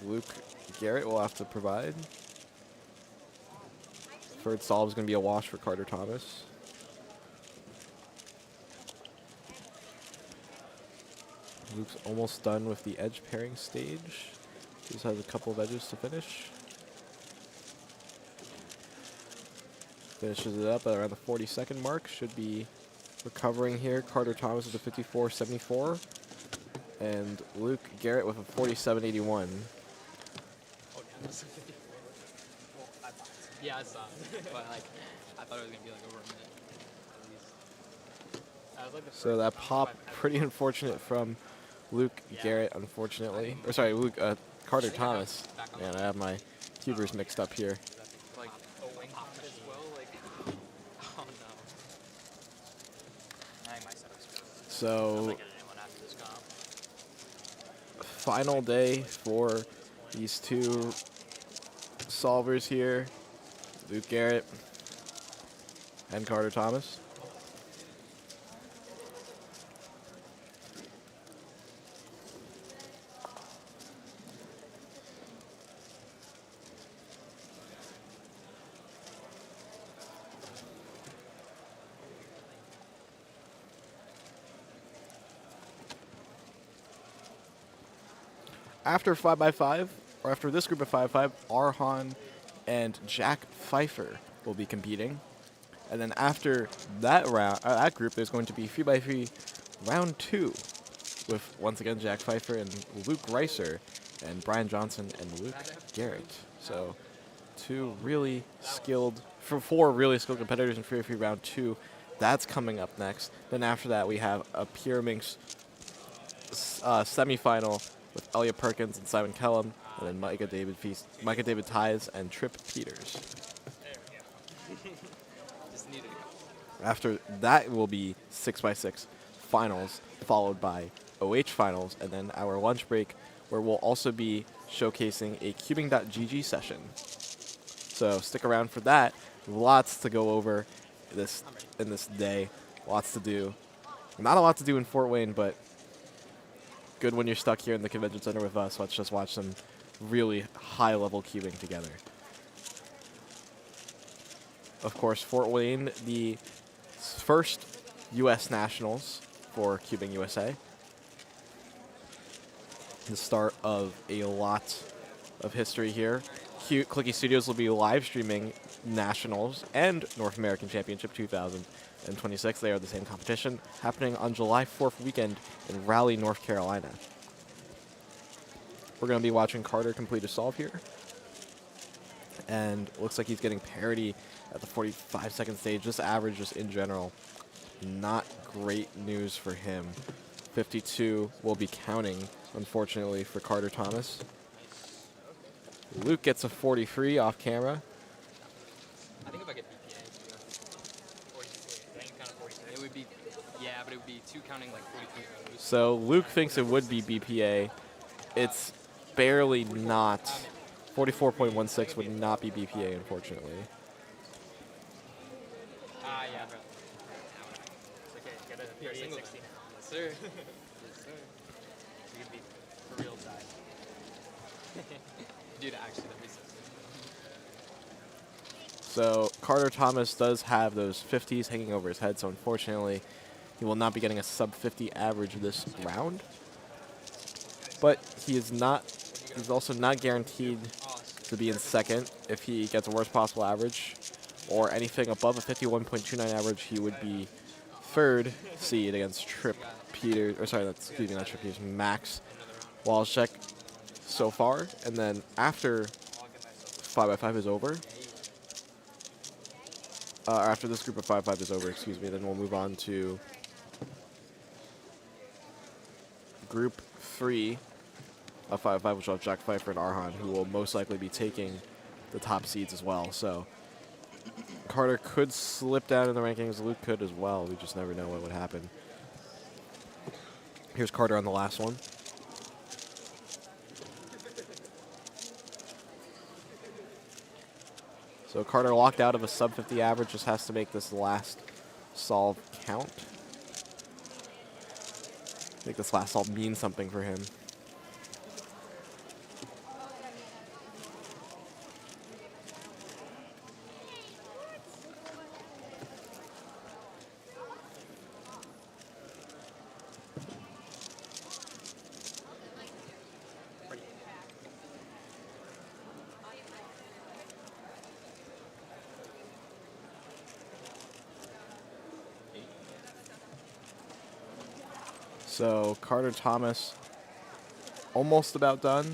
Luke Garrett will have to provide. Third solve is going to be a wash for Carter Thomas. Luke's almost done with the edge pairing stage. Just has a couple of edges to finish. Finishes it up at around the 40-second mark. Should be recovering here. Carter Thomas with a 54.74. And Luke Garrett with a 47.81. Oh, damn, that's a 54. Well, I thought. Yeah, I saw it. But, like, I thought it was going to be, like, over a minute at least. That was, like, the So that pop, pretty unfortunate from Luke Garrett, unfortunately. Or sorry, Carter Thomas. Man, I have my cubers mixed up here. Like, a wing pop as well. Like, oh, no. I think my setup's good. So, final day for these two solvers here, Luke Garrett and Carter Thomas. After 5x5, or after this group of 5x5, Arhan and Jack Pfeiffer will be competing. And then after that round, that group, there's going to be 3x3 round 2 with, once again, Jack Pfeiffer and Luke Reiser and Brian Johnson and Luke Garrett. So four really skilled competitors in 3x3 round 2. That's coming up next. Then after that, we have a Pyraminx semifinal with Elliot Perkins and Simon Kellum, and then Micah David Ties and Trip Peters. After that will be 6x6 finals, followed by OH finals, and then our lunch break, where we'll also be showcasing a cubing.gg session. So stick around for that. Lots to go over in this day. Lots to do. Not a lot to do in Fort Wayne, but good when you're stuck here in the convention center with us. Let's just watch some really high-level cubing together. Of course, Fort Wayne, the first U.S. Nationals for CubingUSA. The start of a lot of history here. Clicky Studios will be live streaming Nationals and North American Championship 2026. They are the same competition, happening on July 4th weekend in Raleigh, North Carolina. We're going to be watching Carter complete a solve here. And looks like he's getting parity at the 45-second stage. This average, just in general, not great news for him. 52 will be counting, unfortunately, for Carter Thomas. Luke gets a 43 off camera. I think if I get BPA, it would be, yeah, but it would be 2 counting like 43. So Luke thinks it would be BPA. It's barely not. 44.16 would not be BPA, unfortunately. Yeah, bro. It's okay, get a PRA 16. Yes, sir. Yes, sir. You can be for real side. Dude, actually, that'd be so sick. So Carter Thomas does have those 50s hanging over his head, so unfortunately he will not be getting a sub-50 average this round. But he's also not guaranteed to be in second. If he gets the worst possible average or anything above a 51.29 average, he would be third seed against Trip Peters, or sorry, not Trip Peters, Max Walczek so far. And then after 5x5 is over, after this group of 5x5 is over, excuse me, then we'll move on to group 3 of 5x5, which will have Jack Pfeiffer and Arhan, who will most likely be taking the top seeds as well. So Carter could slip down in the rankings. Luke could as well. We just never know what would happen. Here's Carter on the last one. So Carter locked out of a sub-50 average, just has to make this last solve count. Make this last solve mean something for him. So Carter Thomas almost about done.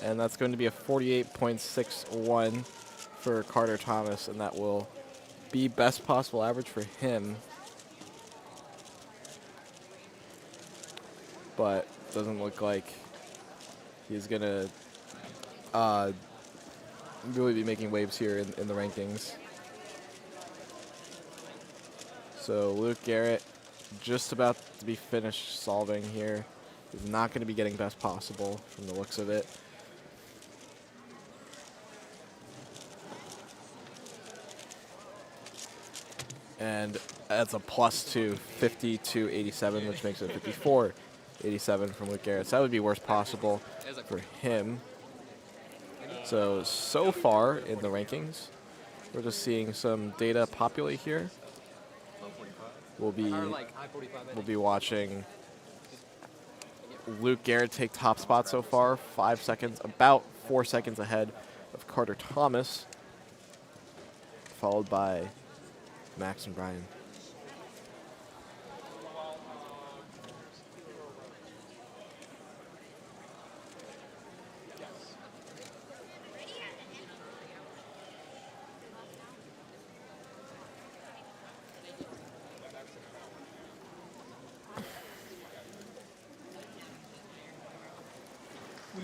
And that's going to be a 48.61 for Carter Thomas, and that will be best possible average for him. But doesn't look like he's going to really be making waves here in the rankings. So Luke Garrett just about to be finished solving here. He's not going to be getting best possible from the looks of it. And that's a +2, 52.87, which makes it 54.87 from Luke Garrett. So that would be worst possible for him. So far in the rankings, we're just seeing some data populate here. We'll be watching Luke Garrett take top spot so far, 5 seconds, about 4 seconds ahead of Carter Thomas, followed by Max and Brian.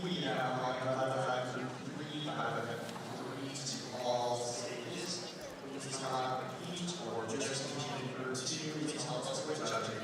We now have group 3 agrees to all stages. Please not repeat or just continue group 2. Please help us with judging.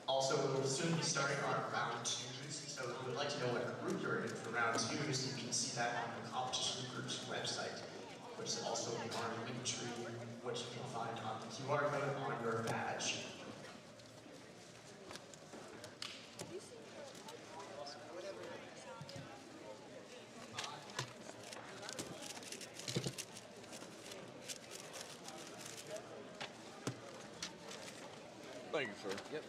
Also, we'll soon be starting on round 2s, so if you would like to know what group you're in for round 2s, you can see that on the competition group's website, which is also on Linktree, which you can find on the QR code on your badge. Thank you, sir. Yep.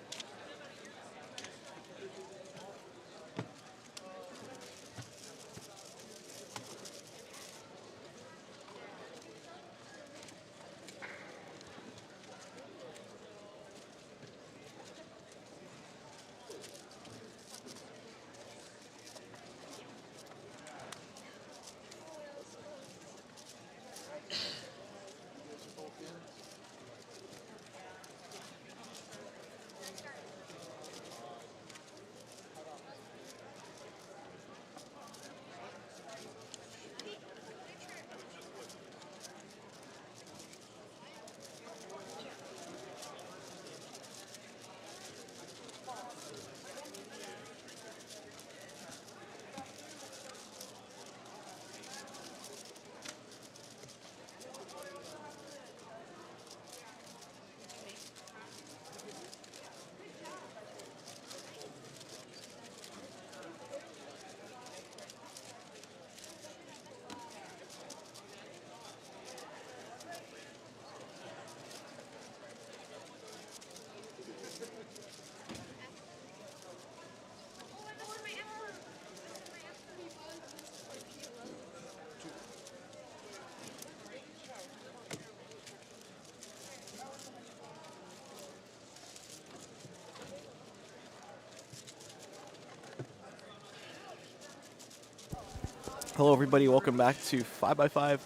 Hello, everybody. Welcome back to 5x5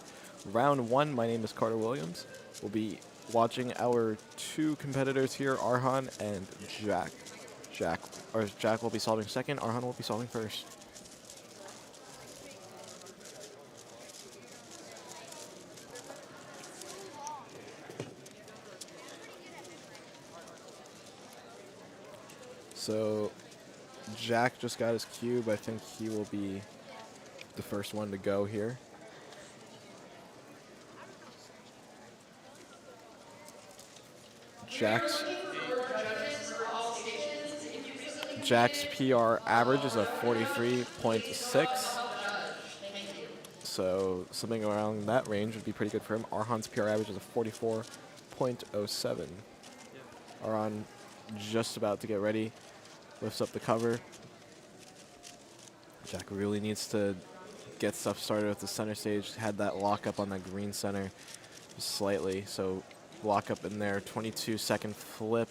Round 1. My name is Carter Williams. We'll be watching our two competitors here, Arhan and Jack. Jack will be solving second, Arhan will be solving first. So Jack just got his cube. I think he will be the first one to go here. Jack's PR average is a 43.6. So something around that range would be pretty good for him. Arhan's PR average is a 44.07. Arhan just about to get ready. Lifts up the cover. Jack really needs to get stuff started with the center stage. Had that lock up on that green center slightly. So lock up in there. 22-second flip.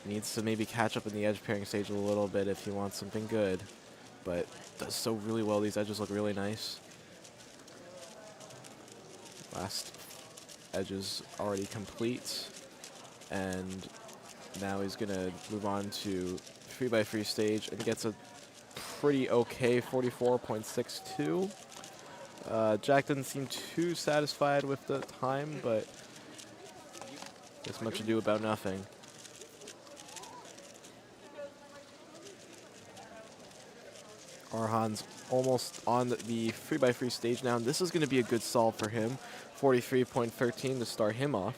Needs to maybe catch up in the edge pairing stage a little bit if he wants something good. But does so really well. These edges look really nice. Last edge is already complete. And now he's going to move on to 3x3 stage and gets a pretty okay 44.62. Jack didn't seem too satisfied with the time, but it's much ado about nothing. Arhan's almost on the 3x3 stage now, and this is going to be a good solve for him. 43.13 to start him off.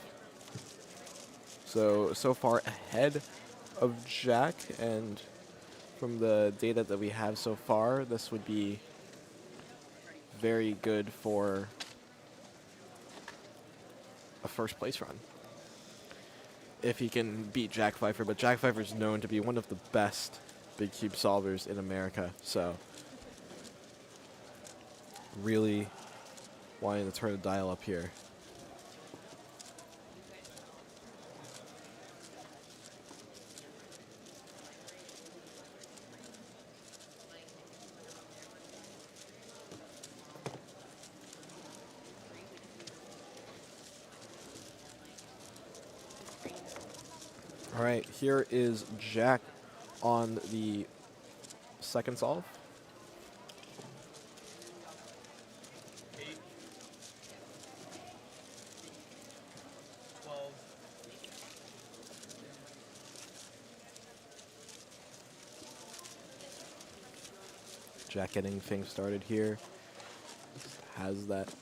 So far ahead of Jack, and from the data that we have so far, this would be very good for a first place run. If he can beat Jack Pfeiffer, but Jack Pfeiffer is known to be one of the best big cube solvers in America, so really wanting to turn the dial up here. All right, here is Jack on the second solve. 8, 12. Jack getting things started here. Has that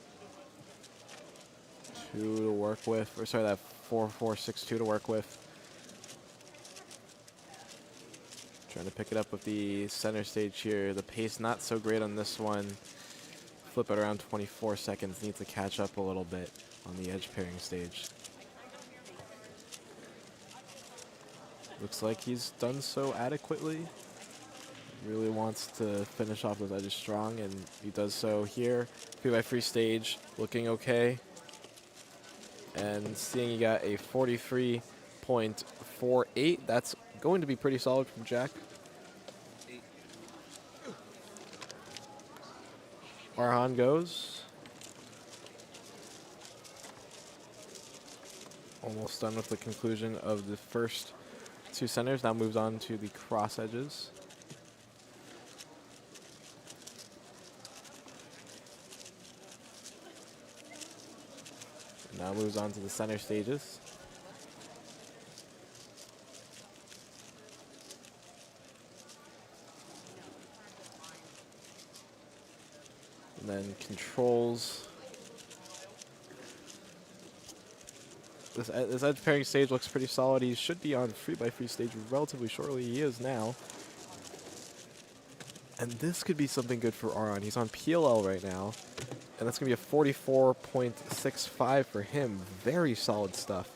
2 to work with, or sorry, that 4-4-6-2 to work with. Trying to pick it up with the center stage here. The pace not so great on this one. Flip it around 24 seconds. Needs to catch up a little bit on the edge pairing stage. Looks like he's done so adequately. Really wants to finish off those edges strong, and he does so here. 3x3 stage looking okay. And seeing he got a 43.48, that's going to be pretty solid from Jack. Arhan goes. Almost done with the conclusion of the first 2 centers. Now moves on to the cross edges. Now moves on to the center stages. And then controls. This edge pairing stage looks pretty solid. He should be on 3x3 stage relatively shortly. He is now. And this could be something good for Arhan. He's on PLL right now. And that's going to be a 44.65 for him. Very solid stuff.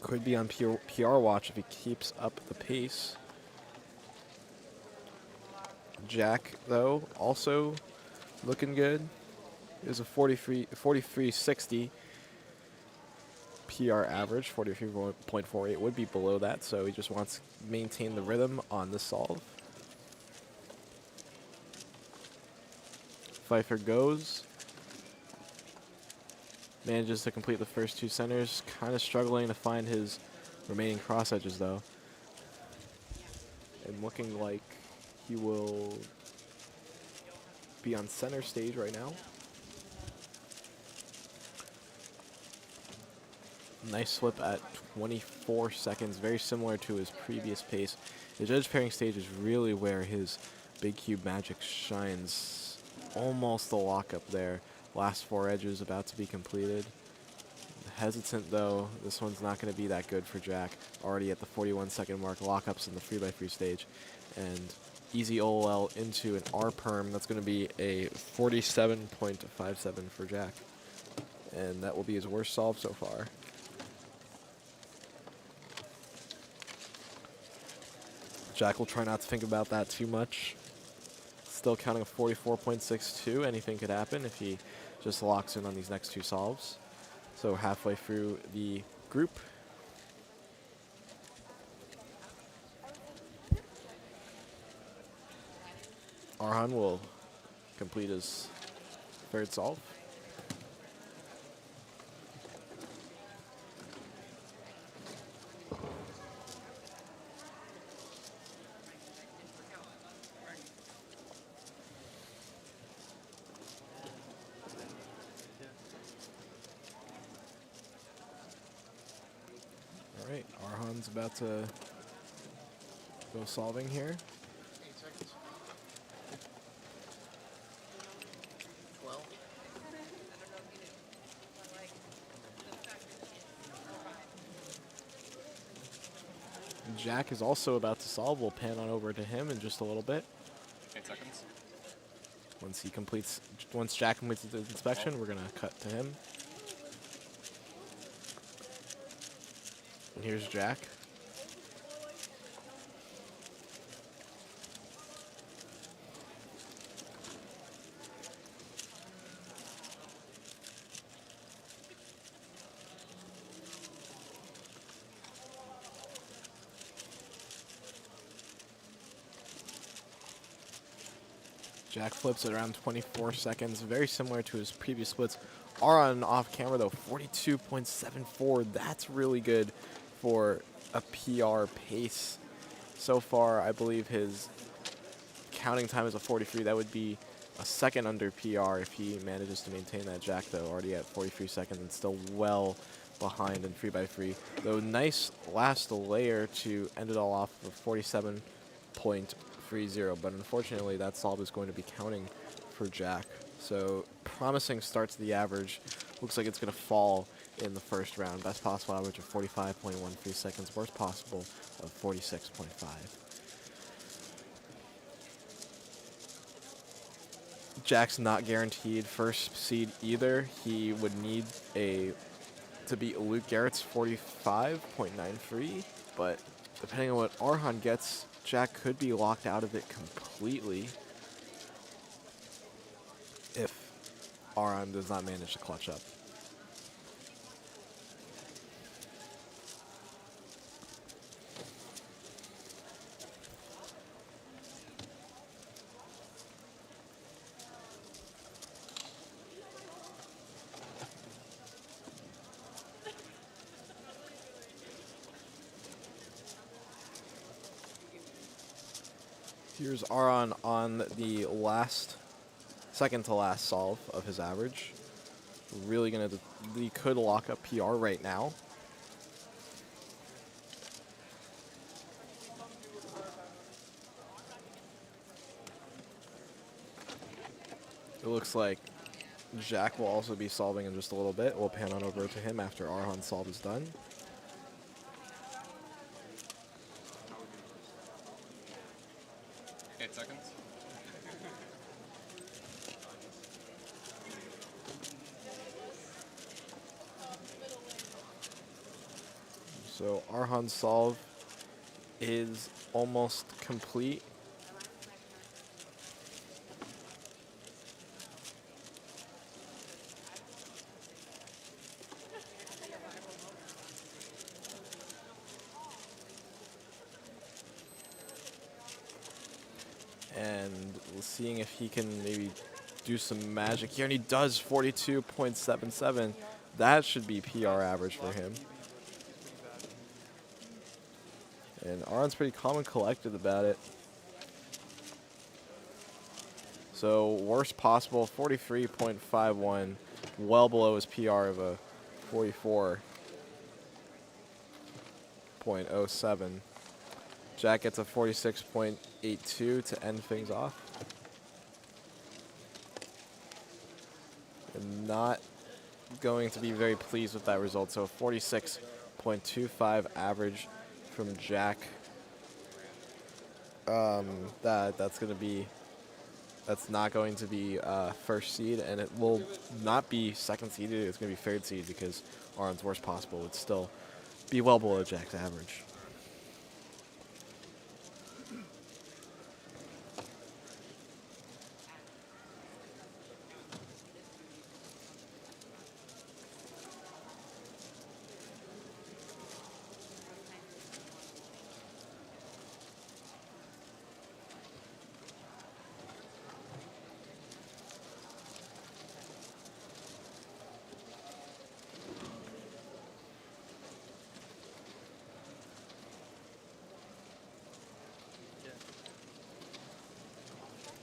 Could be on PR watch if he keeps up the pace. Jack, though, also looking good. Is a 43.60 PR average. 43.48 would be below that, so he just wants to maintain the rhythm on the solve. Pfeiffer goes. Manages to complete the first two centers. Kind of struggling to find his remaining cross edges, though. And looking like he will be on center stage right now. Nice slip at 24 seconds, very similar to his previous pace. The judge pairing stage is really where his big cube magic shines. Almost the lockup there. Last four edges about to be completed. Hesitant though, this one's not going to be that good for Jack. Already at the 41-second mark, lockups in the 3x3 stage. And easy OLL into an R perm. That's going to be a 47.57 for Jack. And that will be his worst solve so far. Jack will try not to think about that too much. Still counting a 44.62. Anything could happen if he just locks in on these next two solves. So halfway through the group. Arhan will complete his third solve. All right, Arhan's about to go solving here. 8 seconds. 12. Jack is also about to solve. We'll pan on over to him in just a little bit. 8 seconds. Once Jack completes the inspection, we're gonna cut to him. And here's Jack. Jack flips at around 24 seconds, very similar to his previous splits. Arhan off camera though, 42.74. That's really good for a PR pace. So far, I believe his counting time is a 43. That would be a second under PR if he manages to maintain that. Jack though, already at 43 seconds and still well behind in 3x3. Though nice last layer to end it all off with 47.30, but unfortunately that solve is going to be counting for Jack. So promising start to the average. Looks like it's going to fall in the first round. Best possible average of 45.13 seconds. Worst possible of 46.5. Jack's not guaranteed first seed either. He would need to beat Luke Garrett's 45.93, but depending on what Arhan gets, Jack could be locked out of it completely if Arhan does not manage to clutch up. Here's Arhan on the second to last solve of his average. Really he could lock up PR right now. It looks like Jack will also be solving in just a little bit. We'll pan on over to him after Arhan's solve is done. Seconds. So Arhan's solve is almost complete. And seeing if he can maybe do some magic here, and he does. 42.77. That should be PR average for him. And Aron's pretty calm and collected about it. So worst possible, 43.51, well below his PR of a 44.07. Jack gets a 46.82 to end things off. And not going to be very pleased with that result. So 46.25 average from Jack. That's not going to be first seed, and it will not be second seeded. It's going to be third seed because Aron's worst possible would still be well below Jack's average.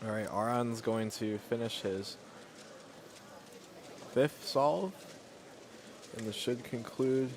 All right, Aron's going to finish his 5th solve, and this should conclude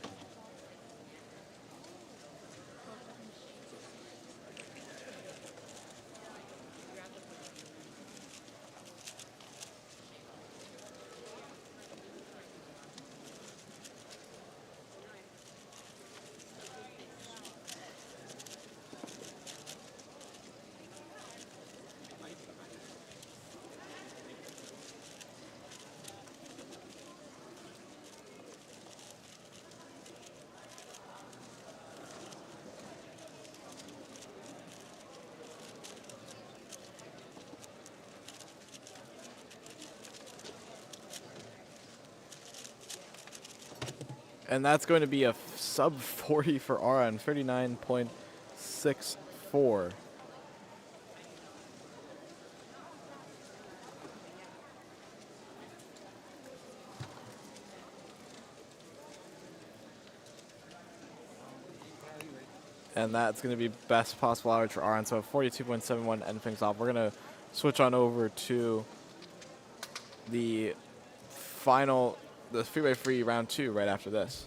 and that's going to be a sub 40 for Aron, 39.64. And that's going to be best possible average for Aron, so 42.71 end things off. We're going to switch on over to the final, the freeway free round 2 right after this.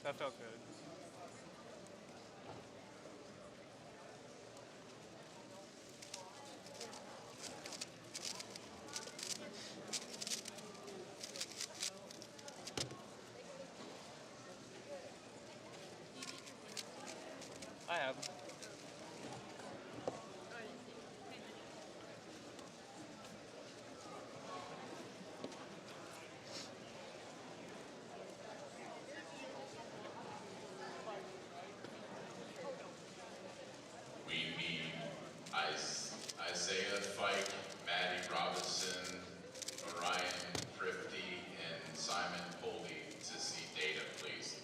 That felt good. I have. We need Isaiah Fike, Maddie Robinson, Orion Prifty, and Simon Poldy to see data, please.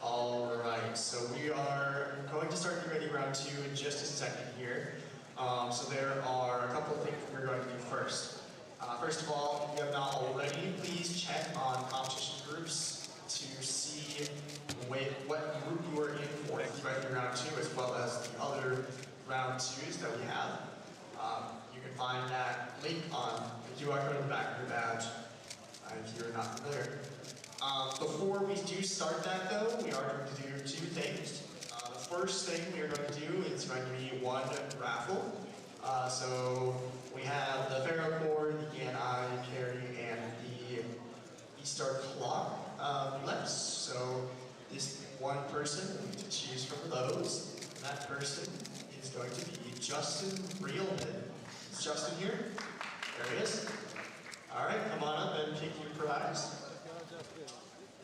All right, so we are going to start the ready round 2 in just a second here. So there are a couple of things we're going to do first. First of all, if you have not already, please check on competition groups to see what group you are in for the ready round 2, as well as the other round 2s that we have. You can find that link on the QR code in the back of your badge if you're not familiar. Before we do start that though, we are going to do 2 things. The first thing we are going to do is going to be one raffle. So we have the Pharaoh cord, the ENI carry, and the E-Star clock left. So this one person will need to choose from those. And that person is going to be Justin Reelman. Is Justin here? There he is. All right, come on up and pick your prize.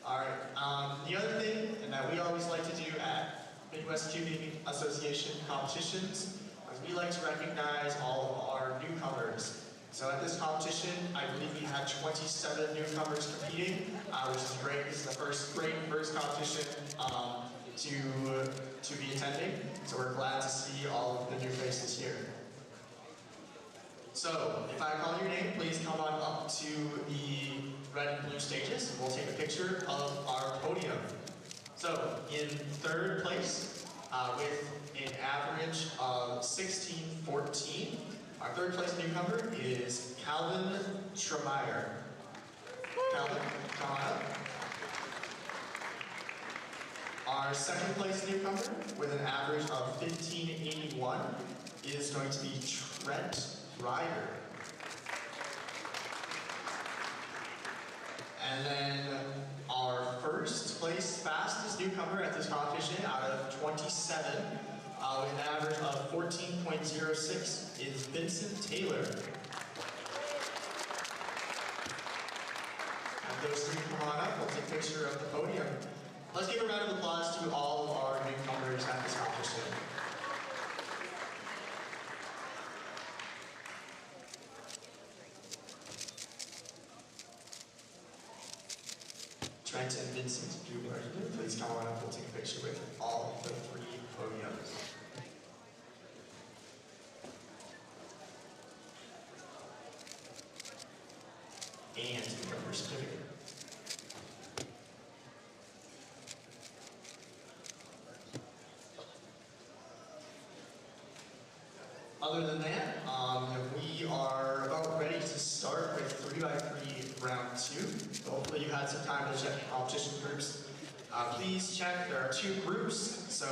All right, the other thing, and that we always like to do at Midwest Cubing Association competitions, is we like to recognize all of our newcomers. So at this competition, I believe we had 27 newcomers competing, which is great. This is the first competition to be attending. So we're glad to see all of the new faces here. So, if I call your name, please come on up to the red and blue stages, and we'll take a picture of our podium. So, in 3rd place, with an average of 16.14, our 3rd place newcomer is Calvin Tremeyer. Calvin, come on up. Our second place newcomer with an average of 1581 is going to be Trent Ryder. And then our first place fastest newcomer at this competition out of 27 with an average of 14.06 is Vincent Taylor. And those three come on up, we'll take a picture of the podium. Let's give a round of applause to all of our newcomers at this competition. Trent and Vincent, if you would please come on up, we'll take a picture with all the three podiums. And newcomer certificate. Other than that, we are about ready to start with 3x3 round 2. Hopefully you had some time to check the competition groups. Please check, there are 2 groups. So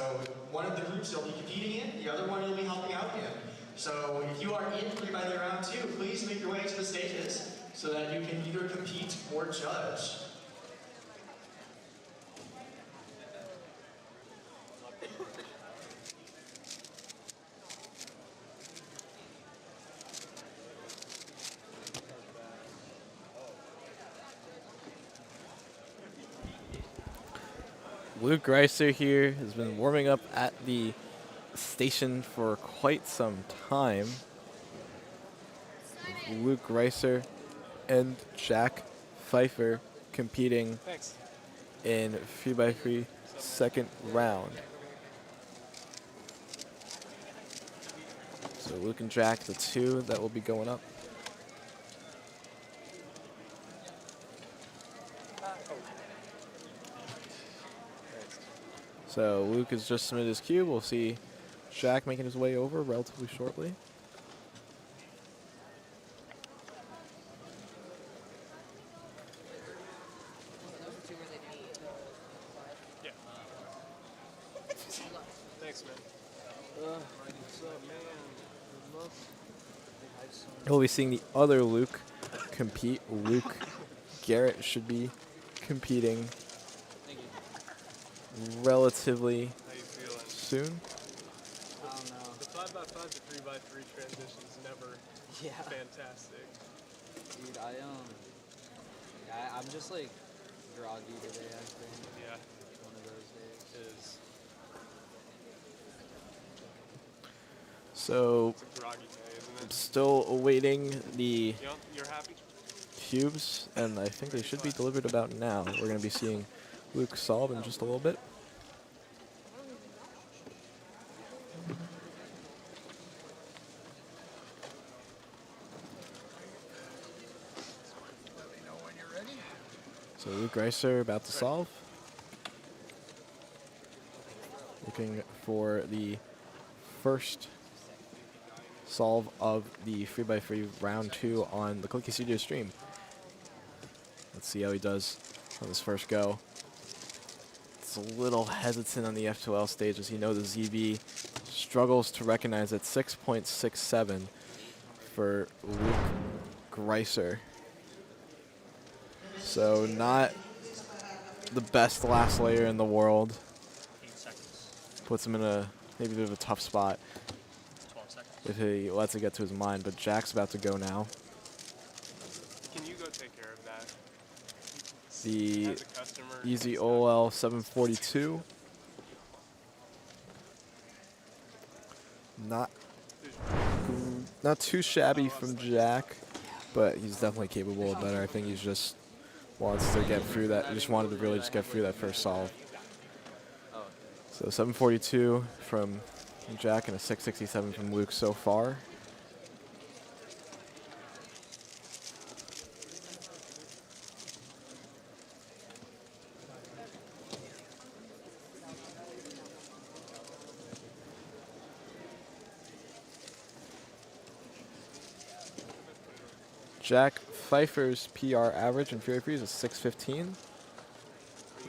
one of the groups you'll be competing in, the other one you'll be helping out in. So if you are in 3x3 round 2, please make your way to the stages so that you can either compete or judge. Luke Greiser here has been warming up at the station for quite some time. Luke Greiser and Jack Pfeiffer competing in 3x3 second round. So Luke and Jack, the 2 that will be going up. So Luke has just submitted his cube. We'll see Jack making his way over relatively shortly. Yeah. Thanks, man. What's up, man? We'll be seeing the other Luke compete. Luke Garrett should be competing relatively soon. I don't know. The 5x5 to 3x3 transition is never fantastic. Dude, I'm just like groggy today, I think. Yeah. One of those days. Is So it's a groggy day, isn't I'm it? still awaiting the You're happy? cubes, and I think they should be delivered about now. We're going to be seeing Luke solve in just a little bit. Let me know when you're ready. So Luke Greiser about to solve. Looking for the first solve of the 3x3 round 2 on the Clicky Studios stream. Let's see how he does on his first go. It's a little hesitant on the F2L stage, as you know the ZB struggles to recognize at 6.67 for Luke Greiser. So not the best last layer in the world. 8 seconds. Puts him in a maybe a bit of a tough spot 12 seconds. if he lets it get to his mind, but Jack's about to go now. Can you go take care of that? The As a customer, Easy OL 742. Not too shabby from Jack, but he's definitely capable of better. I think he's just wants to get through that. He just wanted to really just get through that first solve. So 742 from Jack and a 667 from Luke so far. Jack Pfeiffer's PR average in Fury Freeze is 615.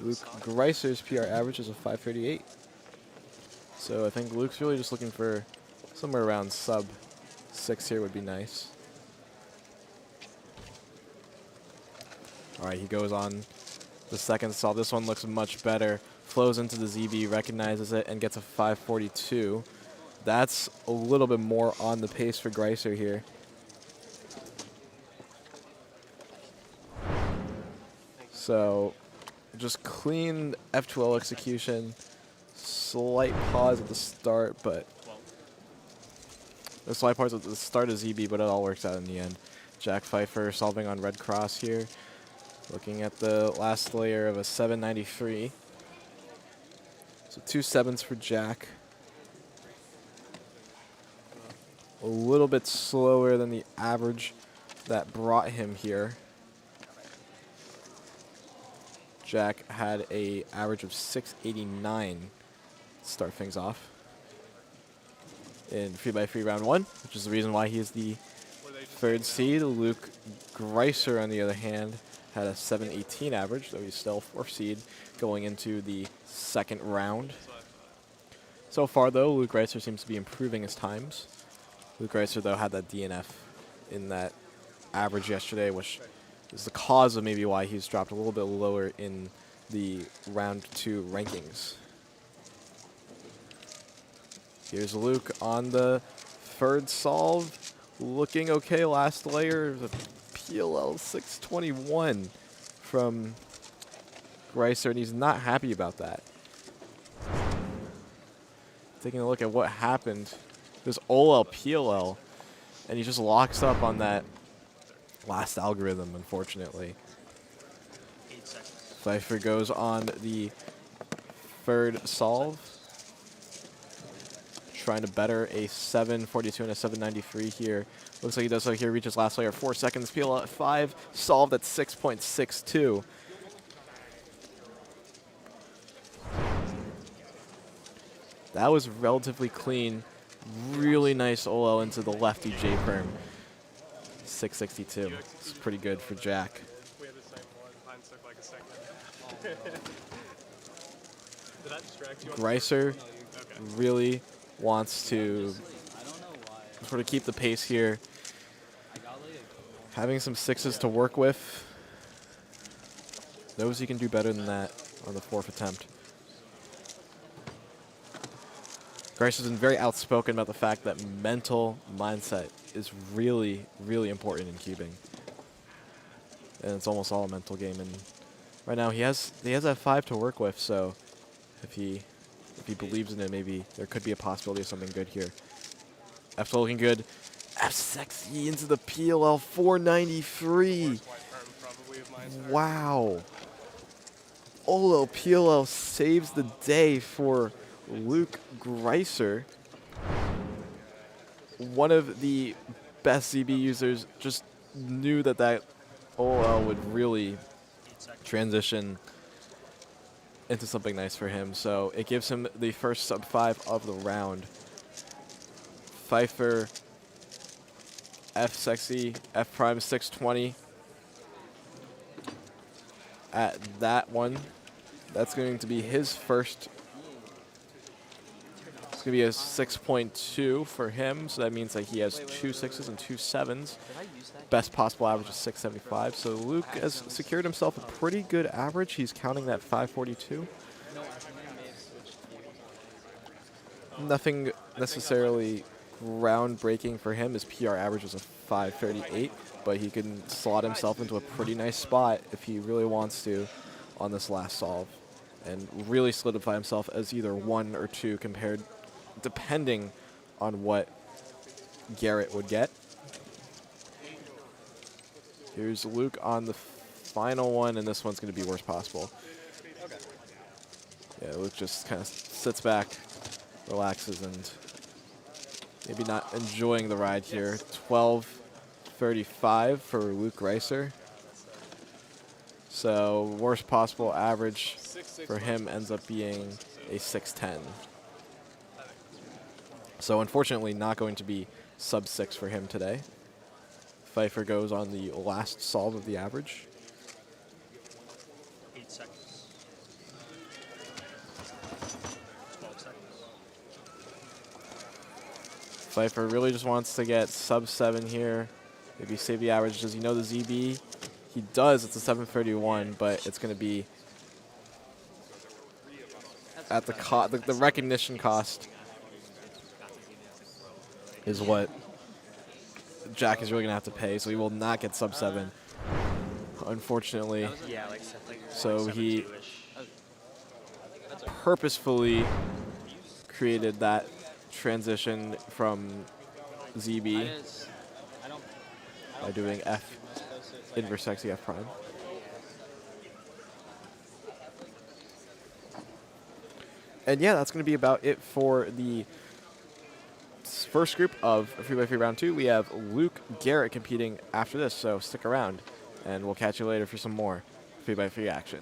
Luke Greiser's PR average is a 538. So I think Luke's really just looking for somewhere around sub 6 here would be nice. All right, he goes on the second solve. This one looks much better. Flows into the ZB, recognizes it, and gets a 542. That's a little bit more on the pace for Greiser here. So just clean F12 execution. Slight pause at the start, but a slight pause at the start of ZB, but it all works out in the end. Jack Pfeiffer solving on Red Cross here. Looking at the last layer of a 793. So 2 7s for Jack. A little bit slower than the average that brought him here. Jack had a average of 689 to start things off in 3x3 round 1, which is the reason why he is the 3rd seed. Luke Greiser, on the other hand, had a 718 average, though he's still 4th seed going into the 2nd round. So far, though, Luke Greiser seems to be improving his times. Luke Greiser, though, had that DNF in that average yesterday, which is the cause of maybe why he's dropped a little bit lower in the round 2 rankings. Here's Luke on the 3rd solve. Looking okay. Last layer, the PLL 621 from Greiser, and he's not happy about that. Taking a look at what happened. There's OL PLL, and he just locks up on that last algorithm, unfortunately. Pfeiffer goes on the 3rd solve, trying to better a 742 and a 793 here. Looks like he does so here, reaches last layer, 4 seconds, PLL at 5, solved at 6.62. That was relatively clean. Really nice OL into the lefty J-perm. 662. It's pretty good for Jack. We had the same one. Mine took like a second. Did that distract you? Greiser really wants to sort of keep the pace here. Having some 6s to work with. Knows he can do better than that on the 4th attempt. Greiser's been very outspoken about the fact that mental mindset is really, really important in cubing. And it's almost all a mental game. And right now he has that 5 to work with, so if he believes in it, maybe there could be a possibility of something good here. F looking good. F sexy into the PLL 493. Wow. Olo PLL saves the day for Luke Greiser. One of the best ZB users just knew that that OL would really transition into something nice for him. So it gives him the first sub 5 of the round. Pfeiffer, F sexy, F prime 620. At that one, that's going to be his first. It's going to be a 6.2 for him, so that means that he has 2 6s and 2 7s. Best possible average is 675. So Luke has secured himself a pretty good average. He's counting that 542. Nothing necessarily groundbreaking for him. His PR average is a 538, but he can slot himself into a pretty nice spot if he really wants to on this last solve and really solidify himself as either 1 or 2 compared, depending on what Garrett would get. Here's Luke on the final one, and this one's going to be worst possible. Yeah, Luke just kind of sits back, relaxes, and maybe not enjoying the ride here. 12:35 for Luke Greiser. So worst possible average for him ends up being a 610. So unfortunately not going to be sub 6 for him today. Pfeiffer goes on the last solve of the average. 8 seconds. Cypher really just wants to get sub 7 here. Maybe save the average. Does he know the ZB? He does. It's a 731, but it's going to be at the recognition cost is what Jack is really going to have to pay. So he will not get sub 7, unfortunately. Yeah, like So he 7-2-ish. purposefully created that transition from ZB by doing F inverse sexy F prime. And yeah, that's going to be about it for the first group of 3x3 round 2. We have Luke Garrett competing after this, so stick around, and we'll catch you later for some more 3x3 action.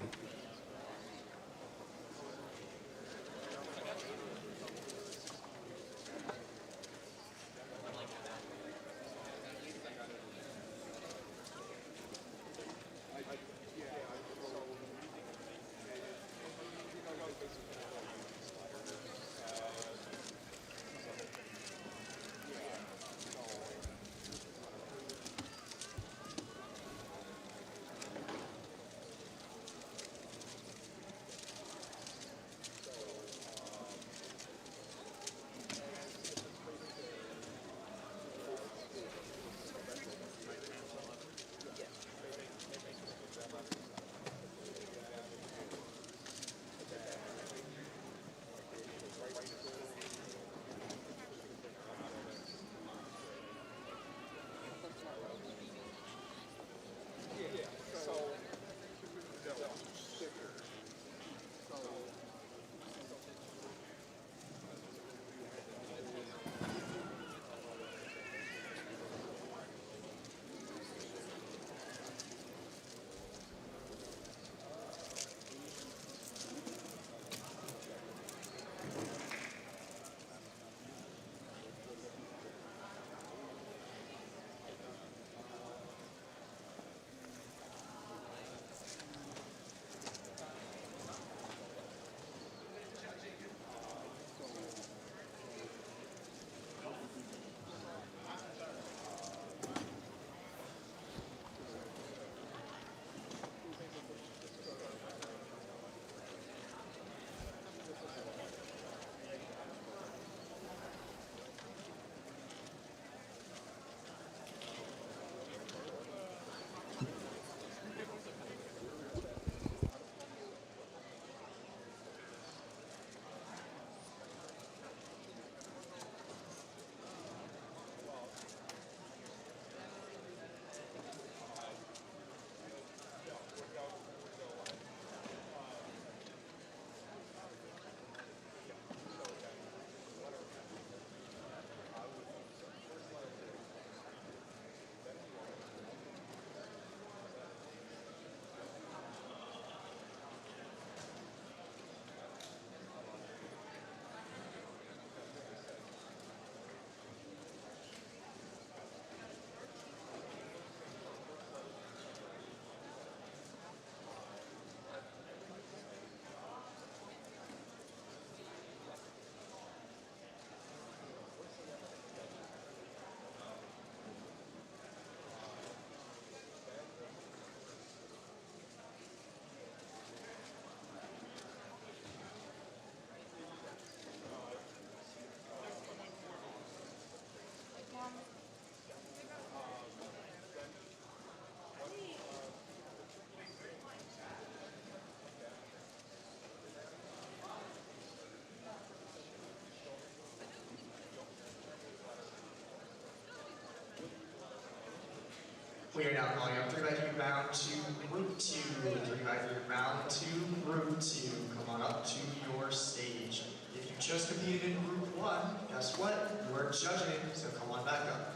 We are now calling up 3x3 round 2, group 2. 3x3 round 2, group 2. Come on up to your stage. If you just competed in group 1, guess what? You are judging, so come on back up.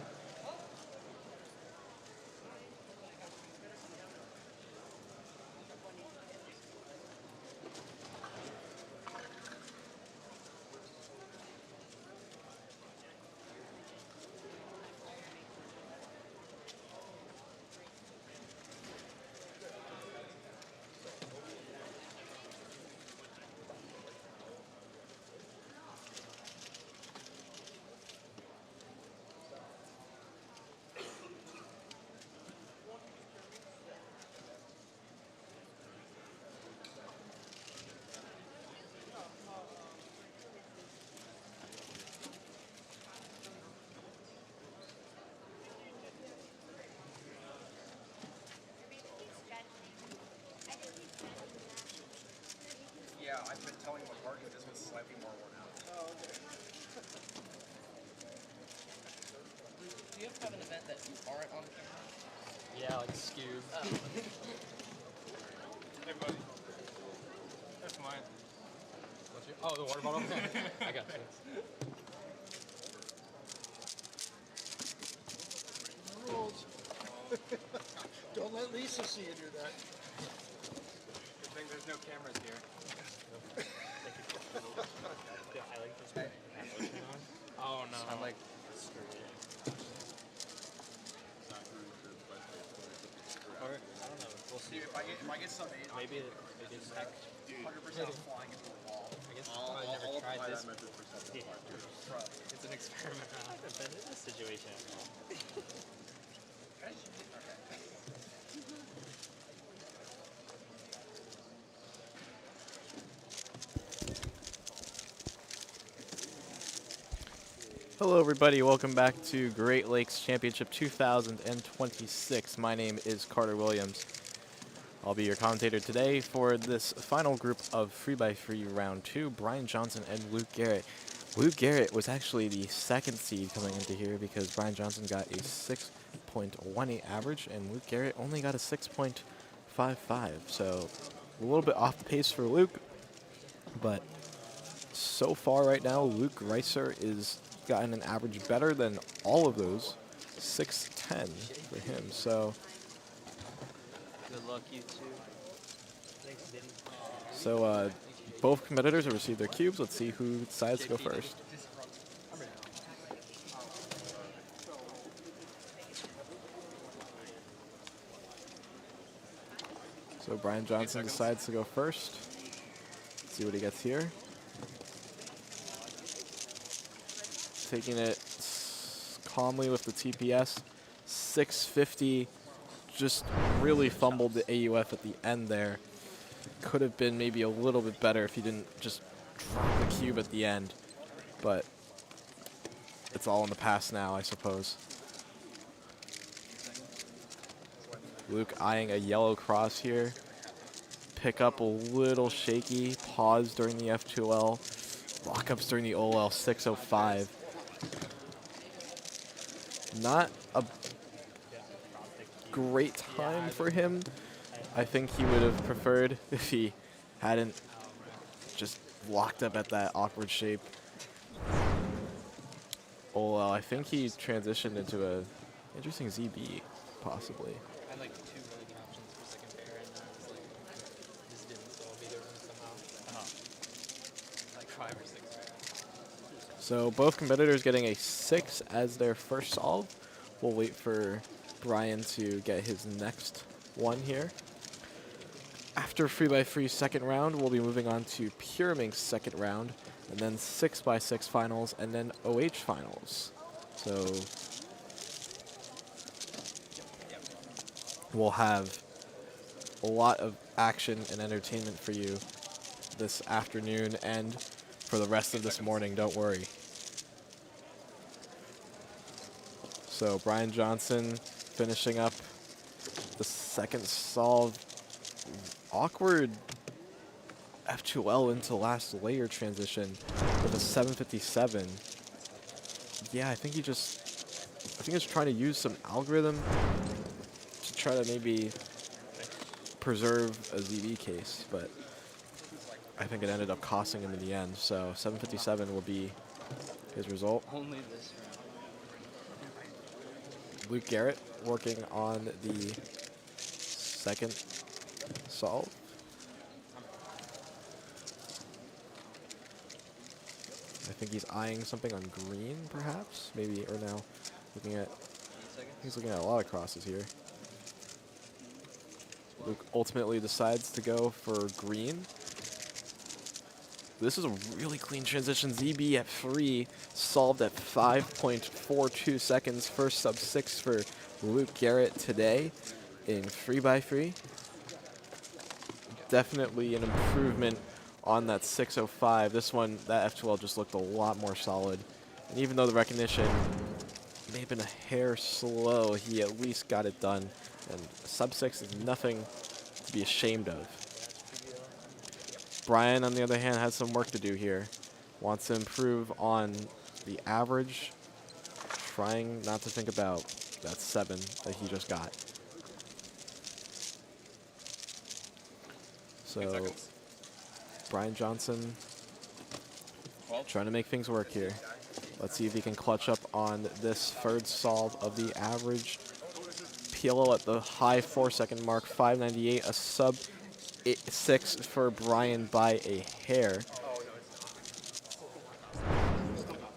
that you aren't on camera? Yeah, like Scoob. Oh. Hey, buddy. That's mine. What's your, oh, the water bottle? I got you. Rules. Don't let Lisa see you do that. Good thing there's no cameras here. Yeah, I like this lotion on. Oh no. I'm like screwed. Or, I don't know. We'll see. Dude, if I get some A's, maybe it's heck. 100% flying into the wall. I guess I've never tried this. It's an experiment. I haven't been in this situation at all. Hello, everybody. Welcome back to Great Lakes Championship 2026. My name is Carter Williams. I'll be your commentator today for this final group of 3x3 round 2, Brian Johnson and Luke Garrett. Luke Garrett was actually the second seed coming into here because Brian Johnson got a 6.18 average and Luke Garrett only got a 6.55. So a little bit off pace for Luke, but so far right now, Luke Reiser is gotten an average better than all of those, 6.10 for him. So good luck, you two. So both competitors have received their cubes. Let's see who decides to go first. So Brian Johnson decides to go first. Let's see what he gets here. Taking it calmly with the TPS. 650. Just really fumbled the AUF at the end there. Could have been maybe a little bit better if he didn't just drop the cube at the end. But it's all in the past now, I suppose. Luke eyeing a yellow cross here. Pick up a little shaky. Pause during the F2L. Lockups during the OL 605. Not a great time for him. I think he would have preferred if he hadn't just locked up at that awkward shape. OL, I think he transitioned into a interesting ZB, possibly. I had like 2 really good options for second pair, and I was like, this didn't solve either of them somehow. Like 5 or 6 pairs. So both competitors getting a 6 as their first solve. We'll wait for Brian to get his next one here. After 3x3 second round, we'll be moving on to Pyraminx second round, and then 6x6 finals, and then OH finals. So we'll have a lot of action and entertainment for you this afternoon and for the rest of this morning, don't worry. So Brian Johnson finishing up the second solve. Awkward F2L into last layer transition with a 757. Yeah, I think he's trying to use some algorithm to try to maybe preserve a ZV case, but I think it ended up costing him in the end. So 757 will be his result. Only this round. Luke Garrett working on the second solve. I think he's eyeing something on green, perhaps? Maybe, or no. He's looking at a lot of crosses here. Luke ultimately decides to go for green. This is a really clean transition. ZB at 3, solved at 5.42 seconds. First sub 6 for Luke Garrett today in 3x3. Definitely an improvement on that 605. This one, that F2L just looked a lot more solid. And even though the recognition may have been a hair slow, he at least got it done. And sub 6 is nothing to be ashamed of. Brian, on the other hand, has some work to do here. Wants to improve on the average, trying not to think about that 7 that he just got. So Brian Johnson trying to make things work here. Let's see if he can clutch up on this third solve of the average. PLO at the high 4-second mark, 598, a sub 6 for Brian by a hair.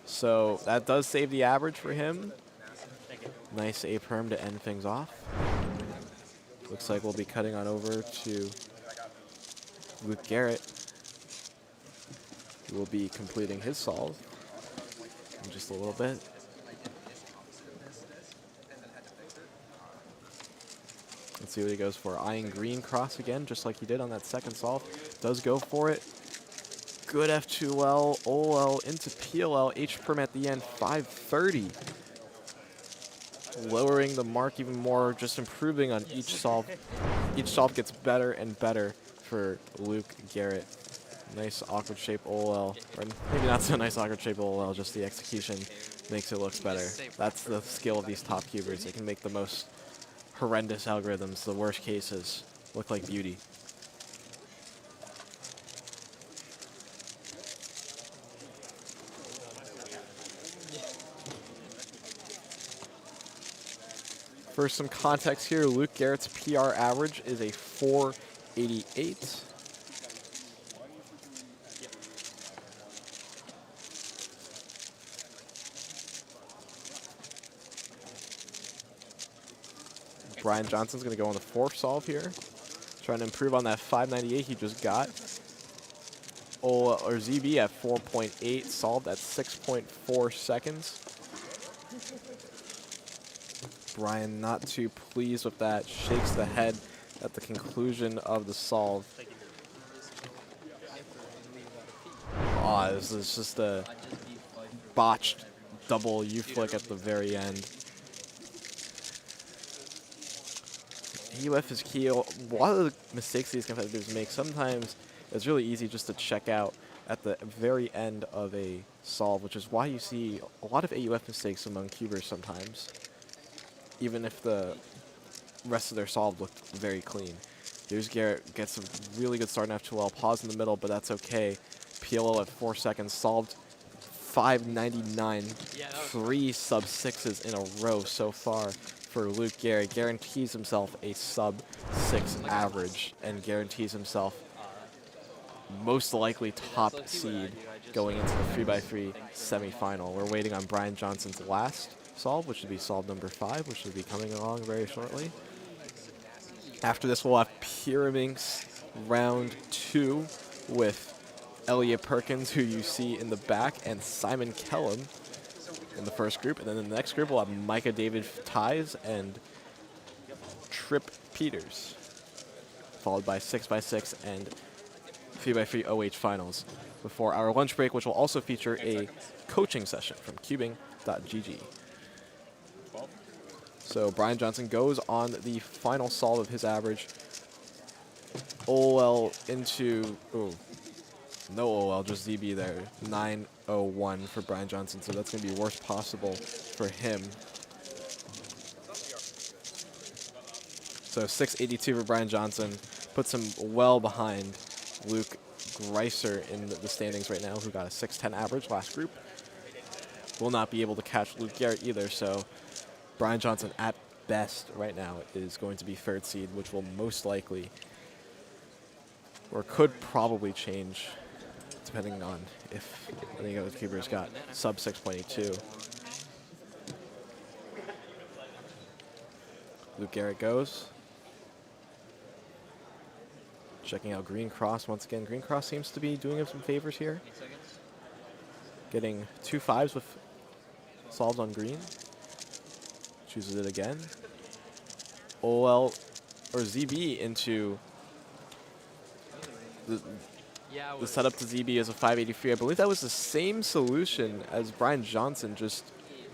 So that does save the average for him. Nice A-perm to end things off. Looks like we'll be cutting on over to Luke Garrett, who will be completing his solve in just a little bit. Let's see what he goes for. Eyeing green cross again, just like he did on that second solve. Does go for it. Good F2L, OL into PLL, H-perm at the end, 530. Lowering the mark even more, just improving on each solve. Each solve gets better and better for Luke Garrett. Nice awkward shape OL, or maybe not so nice awkward shape OL, just the execution makes it look better. That's the skill of these top cubers. They can make the most horrendous algorithms, the worst cases, look like beauty. For some context here, Luke Garrett's PR average is a 488. Brian Johnson's going to go on the 4th solve here, trying to improve on that 598 he just got. ZB at 4.8, solved at 6.4 seconds. Brian not too pleased with that, shakes the head at the conclusion of the solve. Oh, this is just a botched double U-flick at the very end. AUF is key. A lot of the mistakes these competitors make, sometimes it's really easy just to check out at the very end of a solve, which is why you see a lot of AUF mistakes among cubers sometimes, even if the rest of their solve looked very clean. Here's Garrett, gets a really good start in F2L, pause in the middle, but that's okay. PLO at 4 seconds, solved 599, 3 sub 6s in a row so far for Luke Garrett. Guarantees himself a sub 6 average and guarantees himself most likely top seed going into the 3x3 semifinal. We're waiting on Brian Johnson's last solve, which would be solve number 5, which should be coming along very shortly. After this, we'll have Pyraminx round 2 with Elliot Perkins, who you see in the back, and Simon Kellum in the first group. And then in the next group, we'll have Micah David Ties and Trip Peters, followed by 6x6 and 3x3 OH finals before our lunch break, which will also feature a coaching session from CubingUSA. So Brian Johnson goes on the final solve of his average. OL into, no OL, just ZB there. 901 for Brian Johnson, so that's going to be worst possible for him. So 682 for Brian Johnson, puts him well behind Luke Greiser in the standings right now, who got a 610 average last group. Will not be able to catch Luke Garrett either, so Brian Johnson at best right now is going to be 3rd seed, which will most likely, or could probably change, depending on if any of the keepers got sub 6.82. Luke Garrett goes. Checking out Green Cross once again. Green Cross seems to be doing him some favors here. Getting 2 5s with solves on green. Chooses it again. OL or ZB into the setup to ZB is a 583. I believe that was the same solution as Brian Johnson, just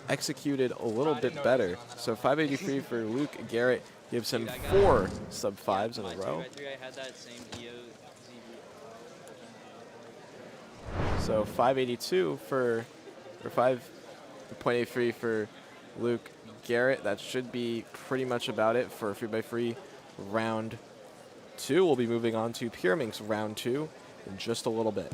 executed a little bit better. So 583 for Luke Garrett gives him 4 sub 5s in a row. So 582 or 5.83 for Luke Garrett, that should be pretty much about it for free by free round 2. We'll be moving on to Pyraminx round 2 in just a little bit.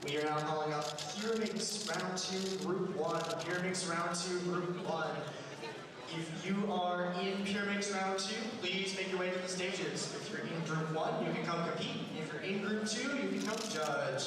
We are now calling up Pyraminx round 2, group 1. Pyraminx round 2, group 1. If you are in Pyraminx round 2, please make your way to the stages. If you're in group 1, you can come compete. If you're in group 2, you can come judge.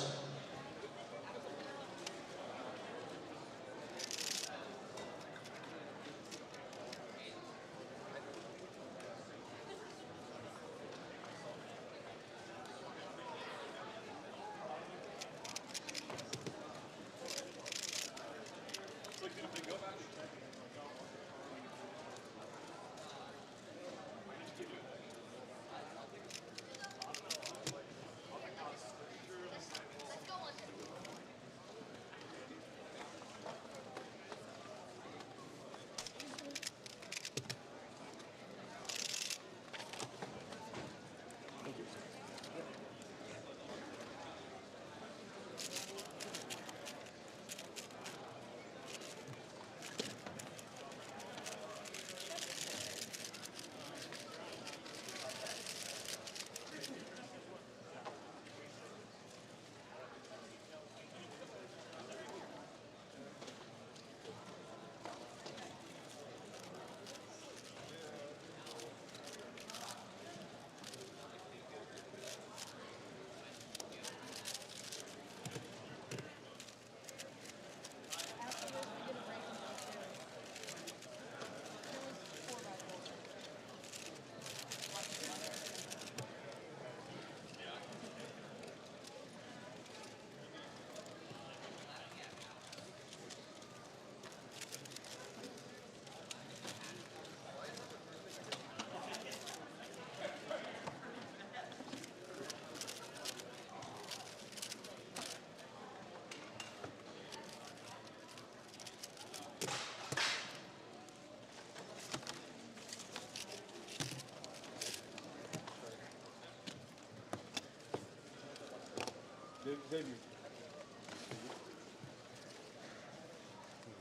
Debut.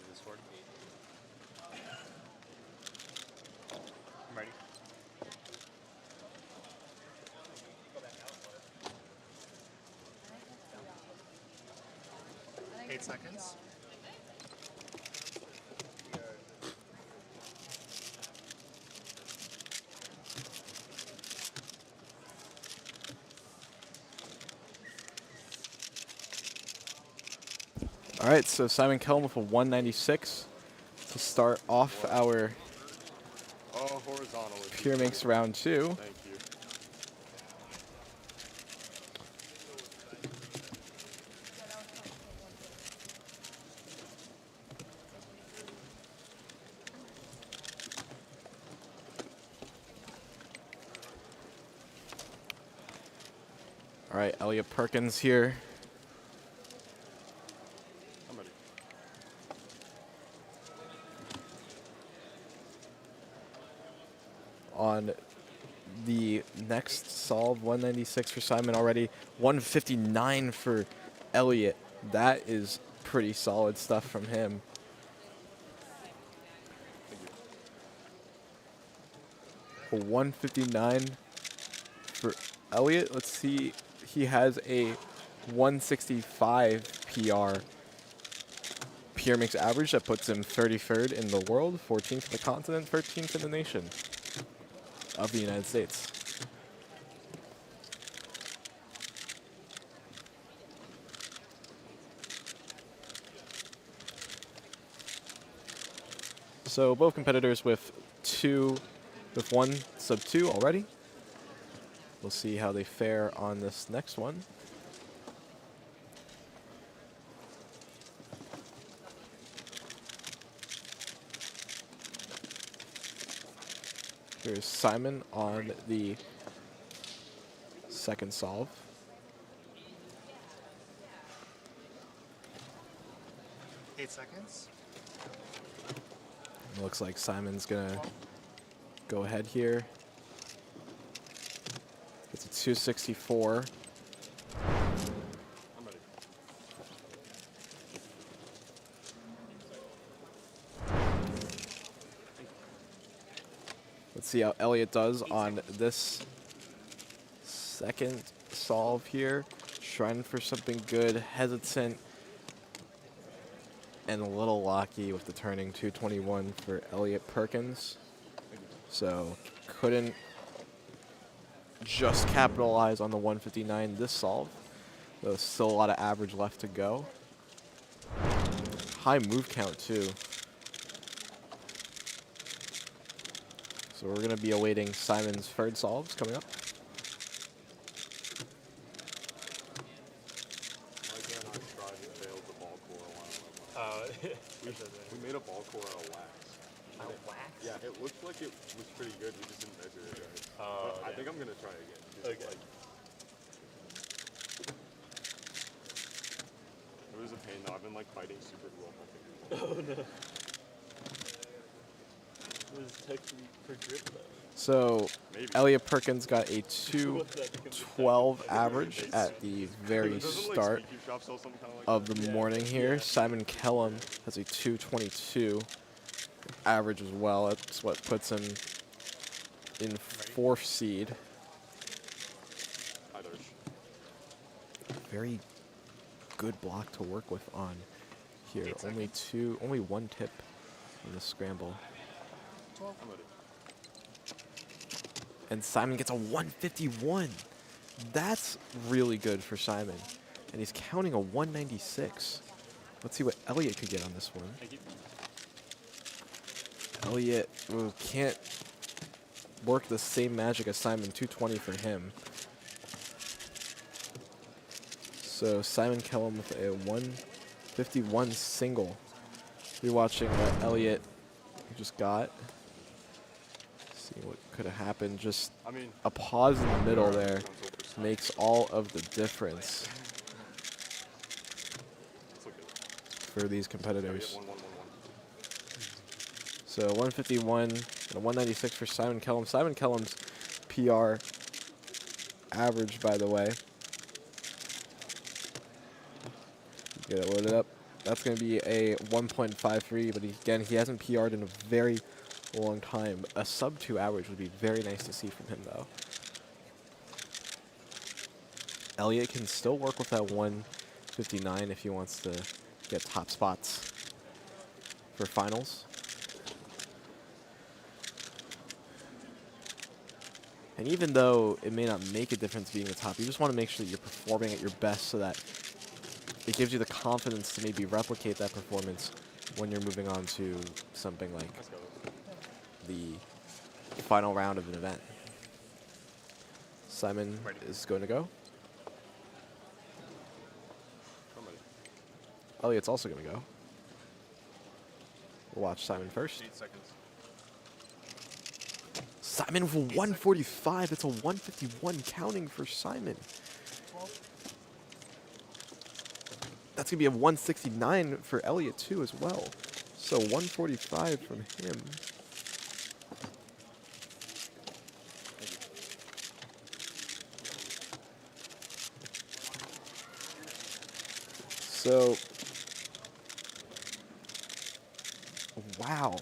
This forward. I'm ready. 8 seconds. All right, so Simon Kellum with a 196 to start off our horizontal. Pure Minx round 2. Thank you. All right, Elliot Perkins here. I'm ready. On the next solve, 196 for Simon already, 159 for Elliot. That is pretty solid stuff from him. A 159 for Elliot. Let's see, he has a 165 PR. Pure Minx average that puts him 33rd in the world, 14th in the continent, 13th in the nation of the United States. So both competitors with one sub 2 already. We'll see how they fare on this next one. Here's Simon on the second solve. Eight seconds. Looks like Simon's gonna go ahead here. It's a 264. I'm ready. Let's see how Elliot does on this second solve here. Trying for something good, hesitant, and a little lucky with the turning 221 for Elliot Perkins. So couldn't just capitalize on the 159 this solve. There's still a lot of average left to go. High move count too. So we're going to be awaiting Simon's third solves coming up. We made a ball core out of wax. Out of wax? Yeah, it looked like it was pretty good. We just didn't measure it right. Oh, I think I'm gonna try again. Okay. Like, it was a pain though. I've been like fighting super glue on my fingers. Oh no. What is technique for grip though? So Maybe. Elliot Perkins got a 212 average at the very start of the morning here. Simon Kellum has a 222 average as well. That's what puts him in 4th seed. Very good block to work with on here. Only one tip in the scramble. And Simon gets a 151. That's really good for Simon. And he's counting a 196. Let's see what Elliot could get on this one. Elliot can't work the same magic as Simon. 220 for him. So Simon Kellum with a 151 single. Rewatching what Elliot just got. See what could have happened. Just a pause in the middle there makes all of the difference for these competitors. So 151 and a 196 for Simon Kellum. Simon Kellum's PR average, by the way. Get it loaded up. That's going to be a 1.53, but again, he hasn't PR'd in a very long time. A sub 2 average would be very nice to see from him, though. Elliot can still work with that 159 if he wants to get top spots for finals. And even though it may not make a difference being the top, you just want to make sure that you're performing at your best so that it gives you the confidence to maybe replicate that performance when you're moving on to something like the final round of an event. Simon is going to go. Elliot's also going to go. We'll watch Simon first. 8 seconds. Simon with a 145. It's a 151 counting for Simon. That's going to be a 169 for Elliot, too, as well. So 145 from him. So, wow.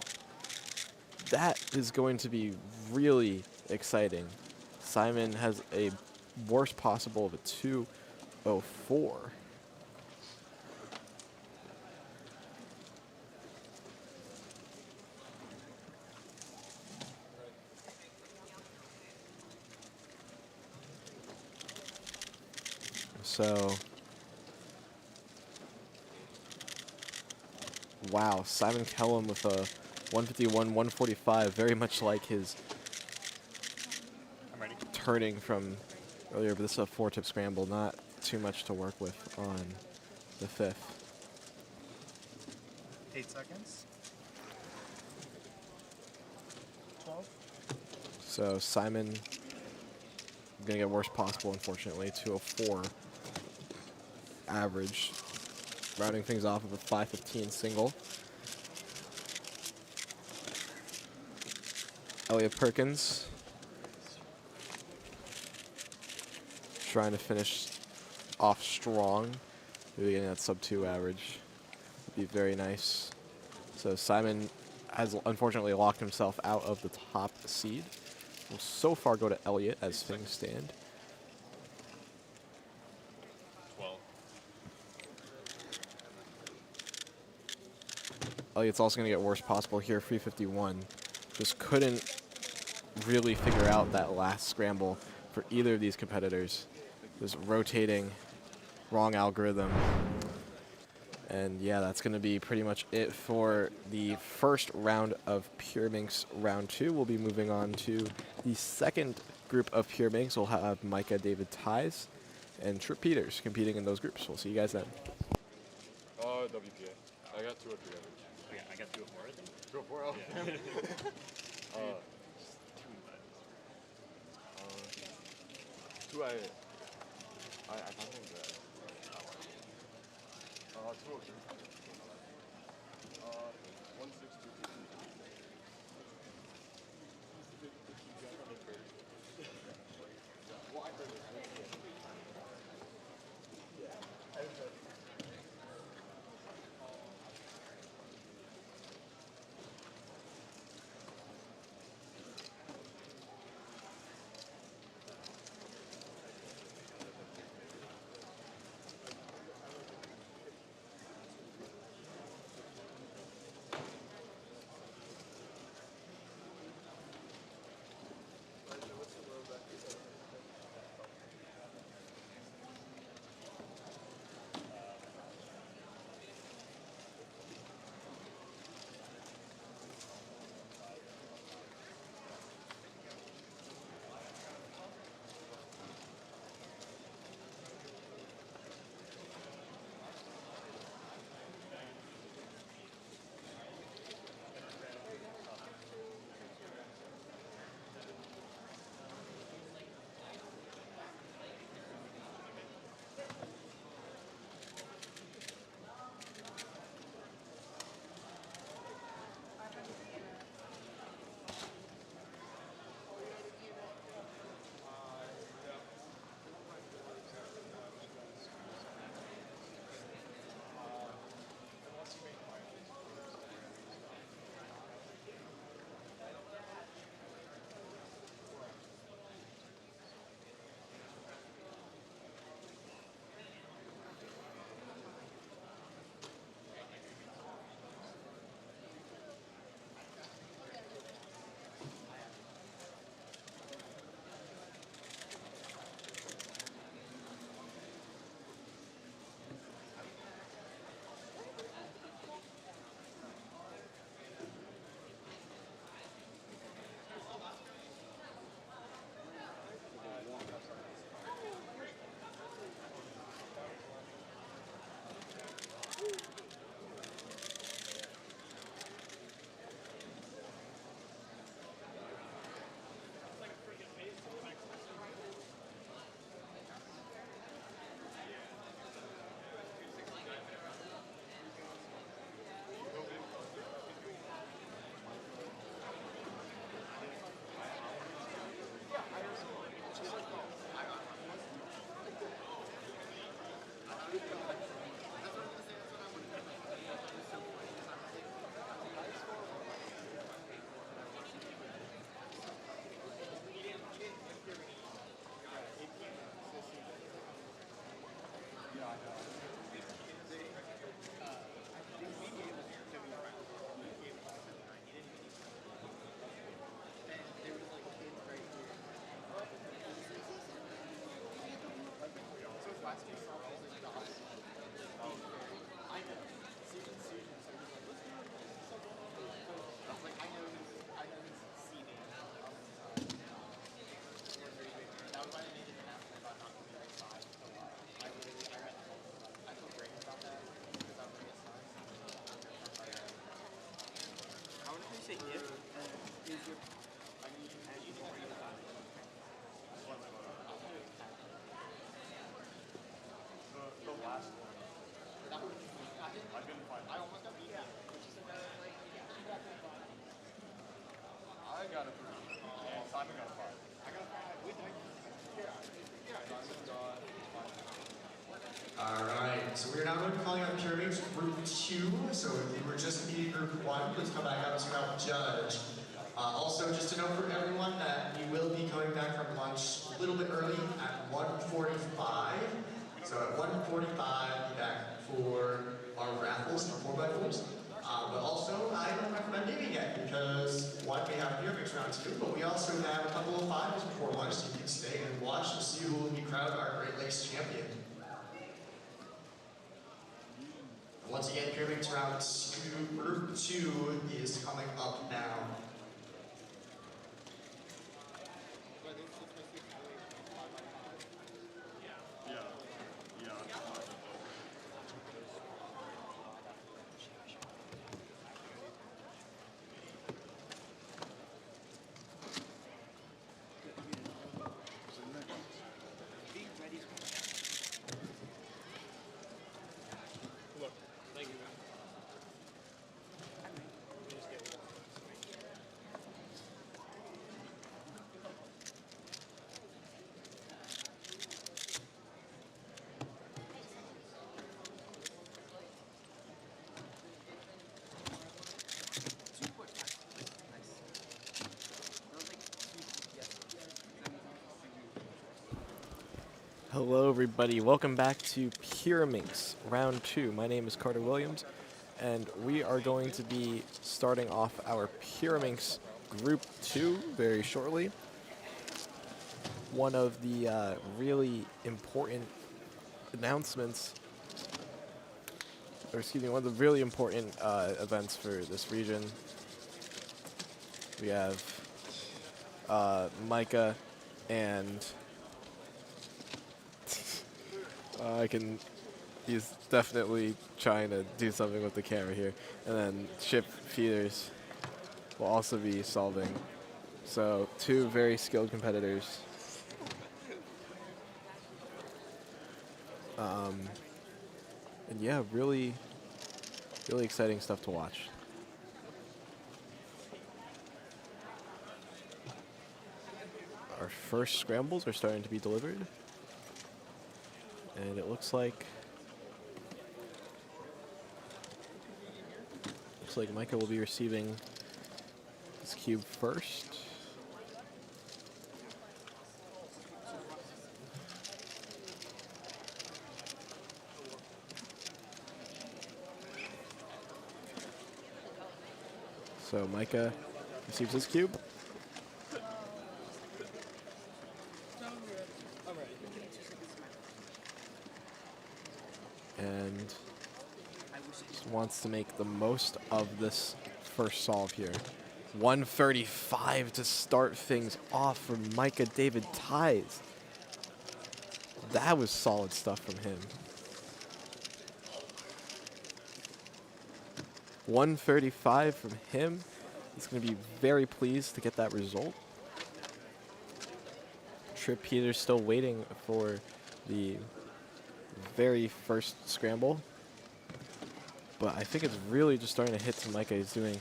That is going to be really exciting. Simon has a worst possible of a 204. So, wow, Simon Kellum with a 151, 145, very much like his turning from earlier, but this is a 4-tip scramble, not too much to work with on the 5th. 8 seconds. 12. So Simon gonna get worst possible, unfortunately, 204 average, rounding things off with a 515 single. Elliot Perkins trying to finish off strong, really getting that sub-2 average would be very nice. So Simon has unfortunately locked himself out of the top seed. Will so far go to Elliot as things stand. 12. Elliot's also going to get worst possible here, 351. Just couldn't really figure out that last scramble for either of these competitors. Just rotating, wrong algorithm. And yeah, that's going to be pretty much it for the first round of Pure Minx round 2. We'll be moving on to the second group of Pure Minx. We'll have Micah, David, Ties, and Trip Peters competing in those groups. We'll see you guys then. WPA. I got 2 or 3 average. Okay, I got 2 or 4, I think. 2 or 4? Oh, Yeah. damn. 2 I can't think that. 2 or 3. 162. got a 3. And Simon got a 5. I got a 5. Alright, so we're now going to be calling out Pyramids Group 2. So if you were just meeting Group 1, please come back up to help judge. Also, just to note for everyone that we will be coming back from lunch a little bit early at 1:45. So at 1:45, be back for our raffles, our 4x4s. But also, I don't recommend leaving yet because one, we have Pyramids round 2, but we also have a couple of finals before lunch, so you can stay and watch and see who will be crowned our Great Lakes champion. Once again, Pyramids round 2, Group 2 is coming up now. Hello everybody, welcome back to Pyramids Round 2. My name is Carter Williams, and we are going to be starting off our Pyramids Group 2 very shortly. One of the really important announcements, or excuse me, one of the really important events for this region. We have Micah and he's definitely trying to do something with the camera here. And then Chip Peters will also be solving. So 2 very skilled competitors. And yeah, really exciting stuff to watch. Our first scrambles are starting to be delivered. And it looks like Micah will be receiving his cube first. So Micah receives his cube. And just wants to make the most of this first solve here. 135 to start things off for Micah David Ties. That was solid stuff from him. 135 from him. He's going to be very pleased to get that result. Trip Peters still waiting for the very first scramble, but I think it's really just starting to hit to Micah. He's doing,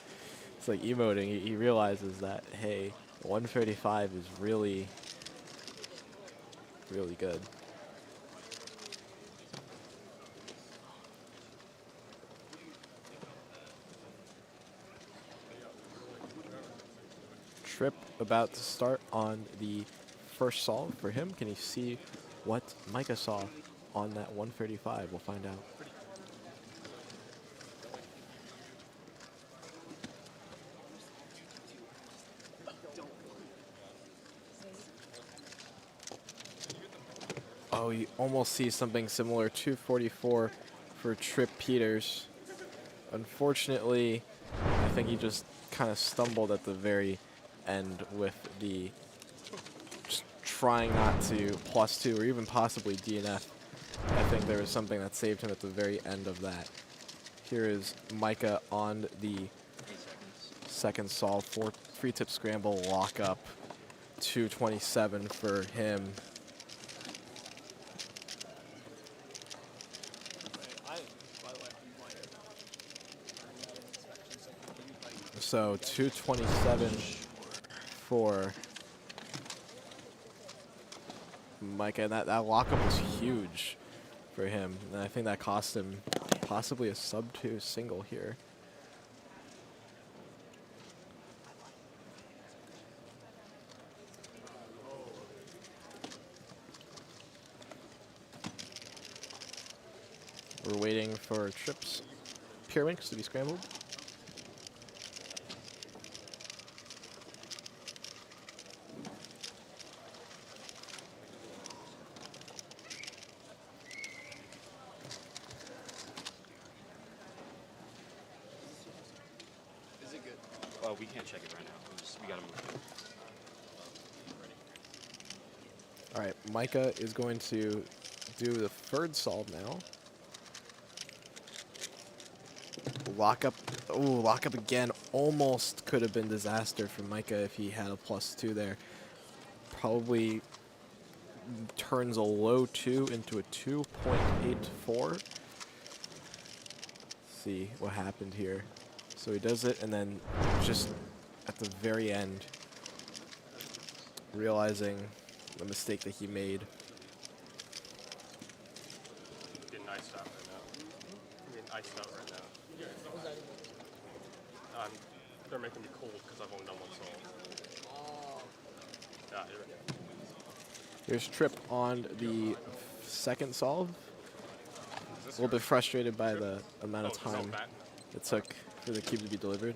it's like emoting. He realizes that, hey, 135 is really good. Trip about to start on the first solve for him. Can he see what Micah saw on that 135? We'll find out. Oh, you almost see something similar. 244 for Trip Peters. Unfortunately, I think he just kind of stumbled at the very end with the just trying not to +2 or even possibly DNF. I think there was something that saved him at the very end of that. Here is Micah on the second solve. 4 free tip scramble lockup. 227 for him. So 227 for Micah. That lockup was huge for him. And I think that cost him possibly a sub-2 single here. We're waiting for Tripp's Pyraminx to be scrambled. Is it good? We can't check it right now. We gotta move it. All right, Micah is going to do the third solve now. Lock up. Oh, lock up again. Almost could have been disaster for Micah if he had a +2 there. Probably turns a low 2 into a 2.84. See what happened here. So he does it, and then just at the very end, realizing the mistake that he made. Getting iced out right now. Getting iced out right now. They're making me cold because I've only done one solve. Yeah, you're right. Here's Tripp on the second solve. A little bit frustrated by the amount of time it took for the cube to be delivered.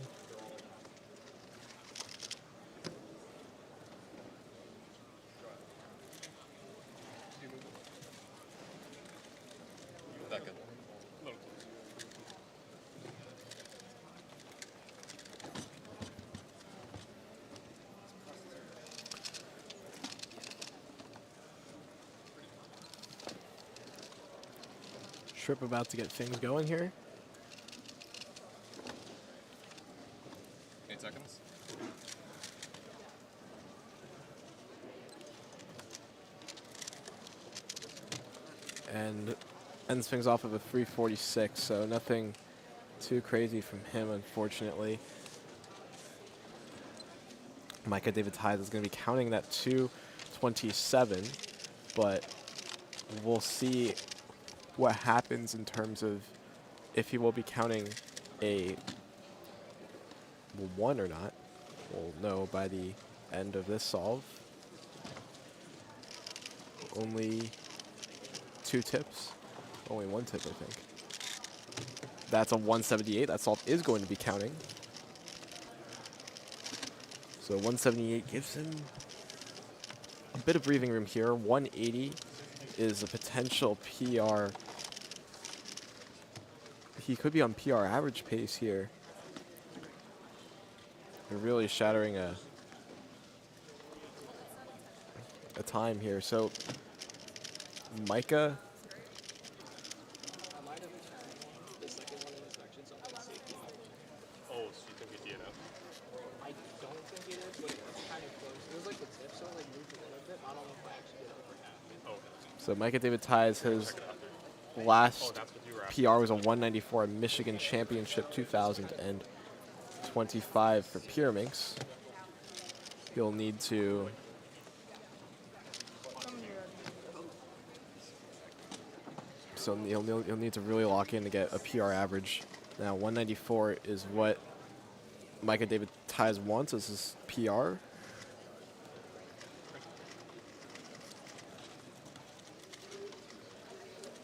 Tripp about to get things going here. 8 seconds. And ends things off of a 346, so nothing too crazy from him, unfortunately. Micah David Ties is going to be counting that 227, but we'll see what happens in terms of if he will be counting a 1 or not. We'll know by the end of this solve. Only 2 tips. Only 1 tip, I think. That's a 178. That solve is going to be counting. So 178 gives him a bit of breathing room here. 180 is a potential PR. He could be on PR average pace here. They're really shattering a time here. So Micah. Oh, so you think we DNF? I don't think it is, but it's kind of close. It was like the tip, so I like moved a little bit. I don't know if I actually did it over half. So Micah David Ties, his last PR was a 194 at Michigan Championship 2025 for Pyraminx. He'll need to he'll need to really lock in to get a PR average. Now 194 is what Micah David Ties wants as his PR.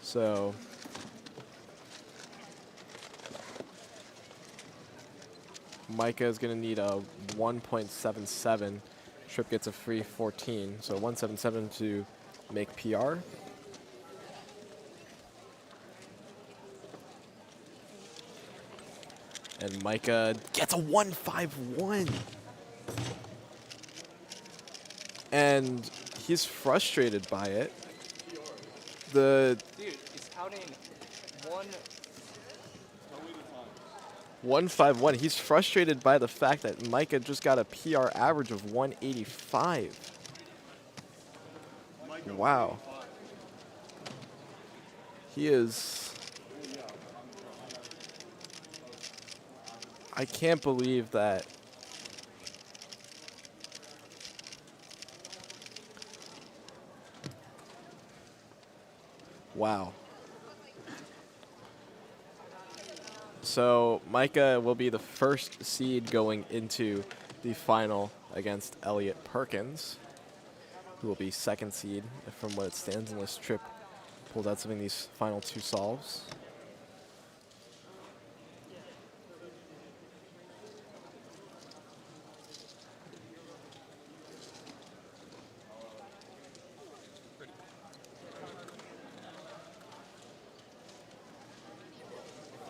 So Micah is going to need a 1.77. Tripp gets a free 14. So 177 to make PR. And Micah gets a 151. And he's frustrated by it. Dude, he's counting 151. He's frustrated by the fact that Micah just got a PR average of 185. Wow. He is... I can't believe that wow. So Micah will be the first seed going into the final against Elliot Perkins, who will be second seed from what it stands, unless Trip pulls out something these final two solves.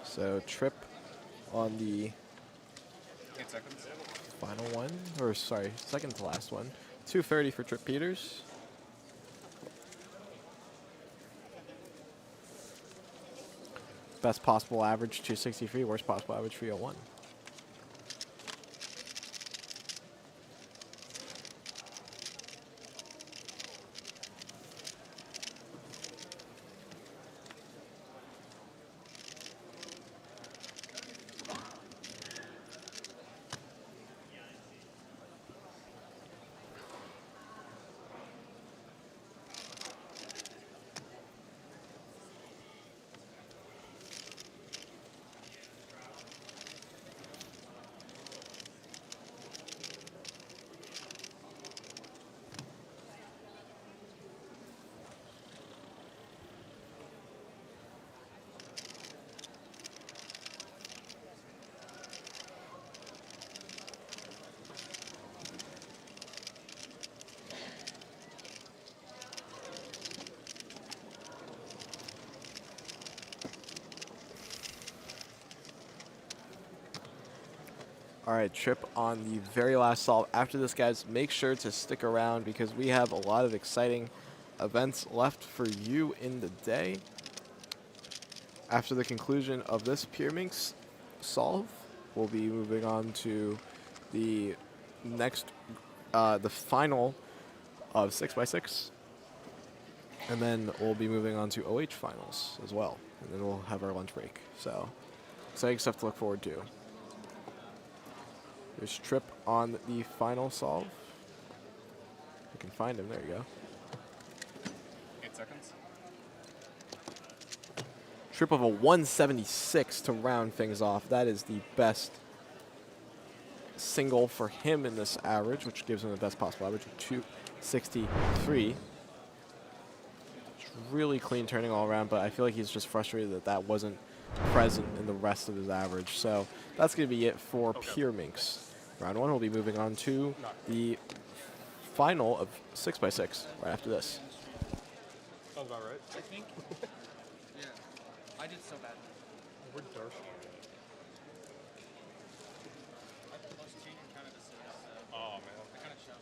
So Trip on the 8 seconds. final one, or sorry, second to last one. 230 for Trip Peters. Best possible average 263, worst possible average 301. All right, Trip on the very last solve. After this, guys, make sure to stick around because we have a lot of exciting events left for you in the day. After the conclusion of this Pyraminx solve, we'll be moving on to the next, the final of 6x6. And then we'll be moving on to OH finals as well. And then we'll have our lunch break. So, exciting stuff to look forward to. There's Trip on the final solve. You can find him. There you go. 8 seconds. Trip of a 176 to round things off. That is the best single for him in this average, which gives him the best possible average of 263. It's really clean turning all around, but I feel like he's just frustrated that that wasn't present in the rest of his average. So that's going to be it for Pyraminx. Round one, we'll be moving on to the final of 6x6 right after this. Sounds about right. I think. Yeah. I did so bad. We're dark. Oh, man. I kind of show.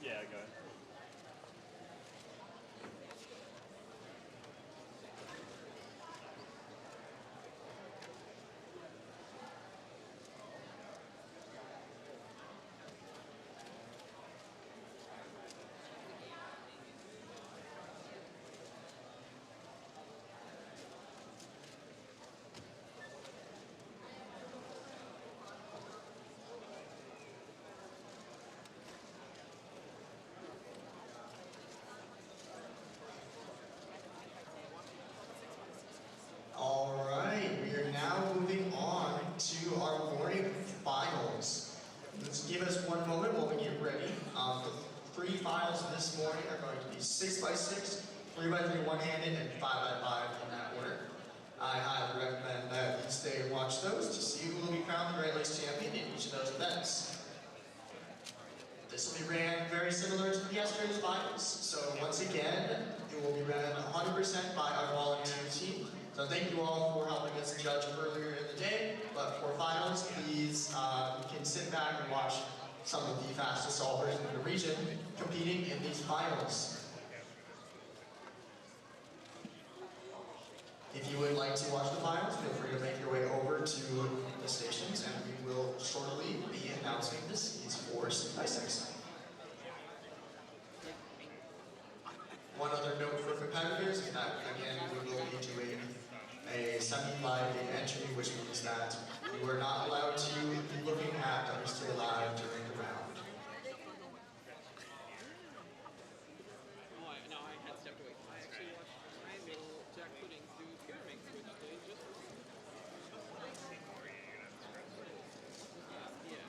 Yeah, go ahead. All right, we are now moving on to our morning finals. Let's give us one moment while we get ready. The three finals this morning are going to be 6x6, 3x3 one-handed, and 5x5 in that order. I highly recommend that you stay and watch those to see who will be crowned the Great Lakes champion in each of those events. This will be ran very similar to yesterday's finals. So once again, it will be ran 100% by our volunteer team. So thank you all for helping us judge earlier in the day. But for finals, please, you can sit back and watch some of the fastest solvers in the region competing in these finals. If you would like to watch the finals, feel free to make your way over to the stations, and we will shortly be announcing the seeds for 6x6. One other note for competitors is that, again, we will be doing a semi-live data entry, which means that you are not allowed to be looking at Are You Still Alive during the round. No, I had stepped away. I actually watched Randall Jack Pudding do pyramid switch today just for yeah.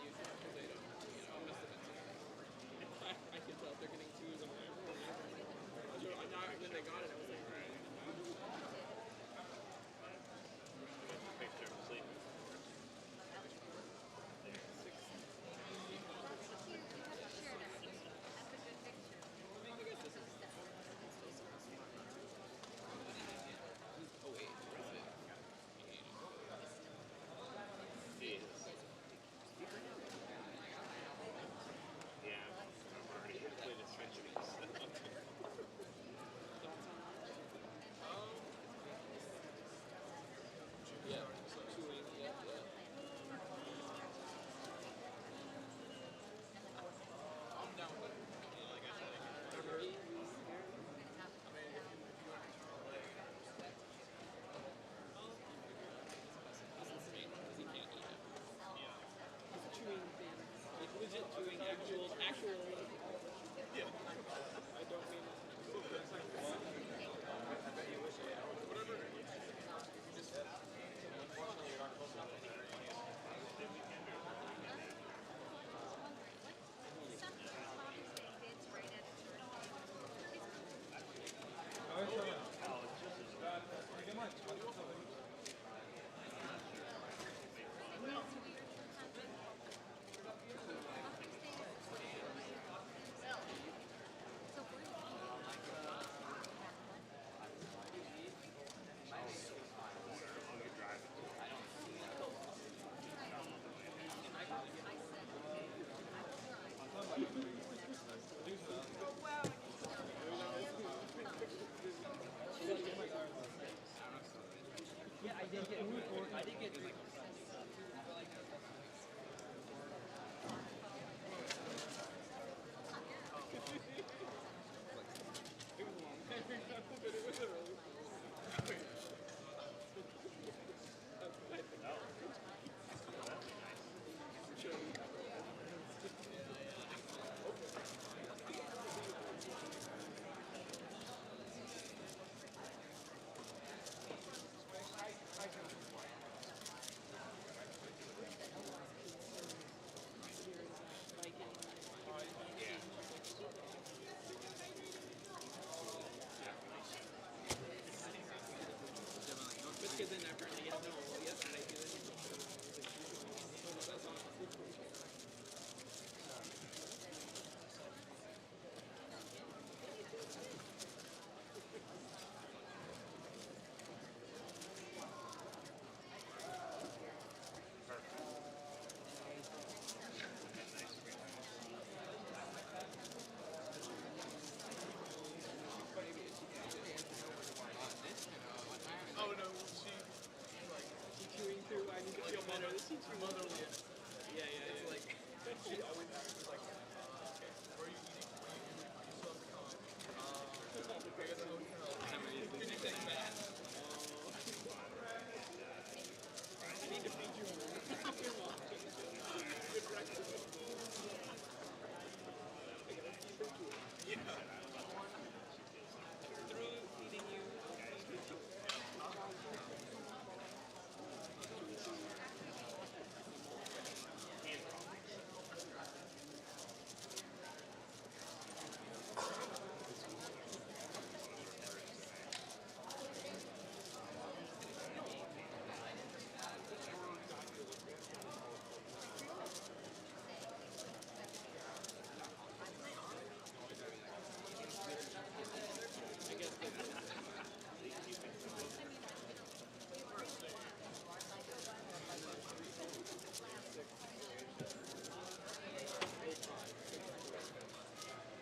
Because they don't, I must have been I can tell if they're getting twos and when they got it, I was like, alright.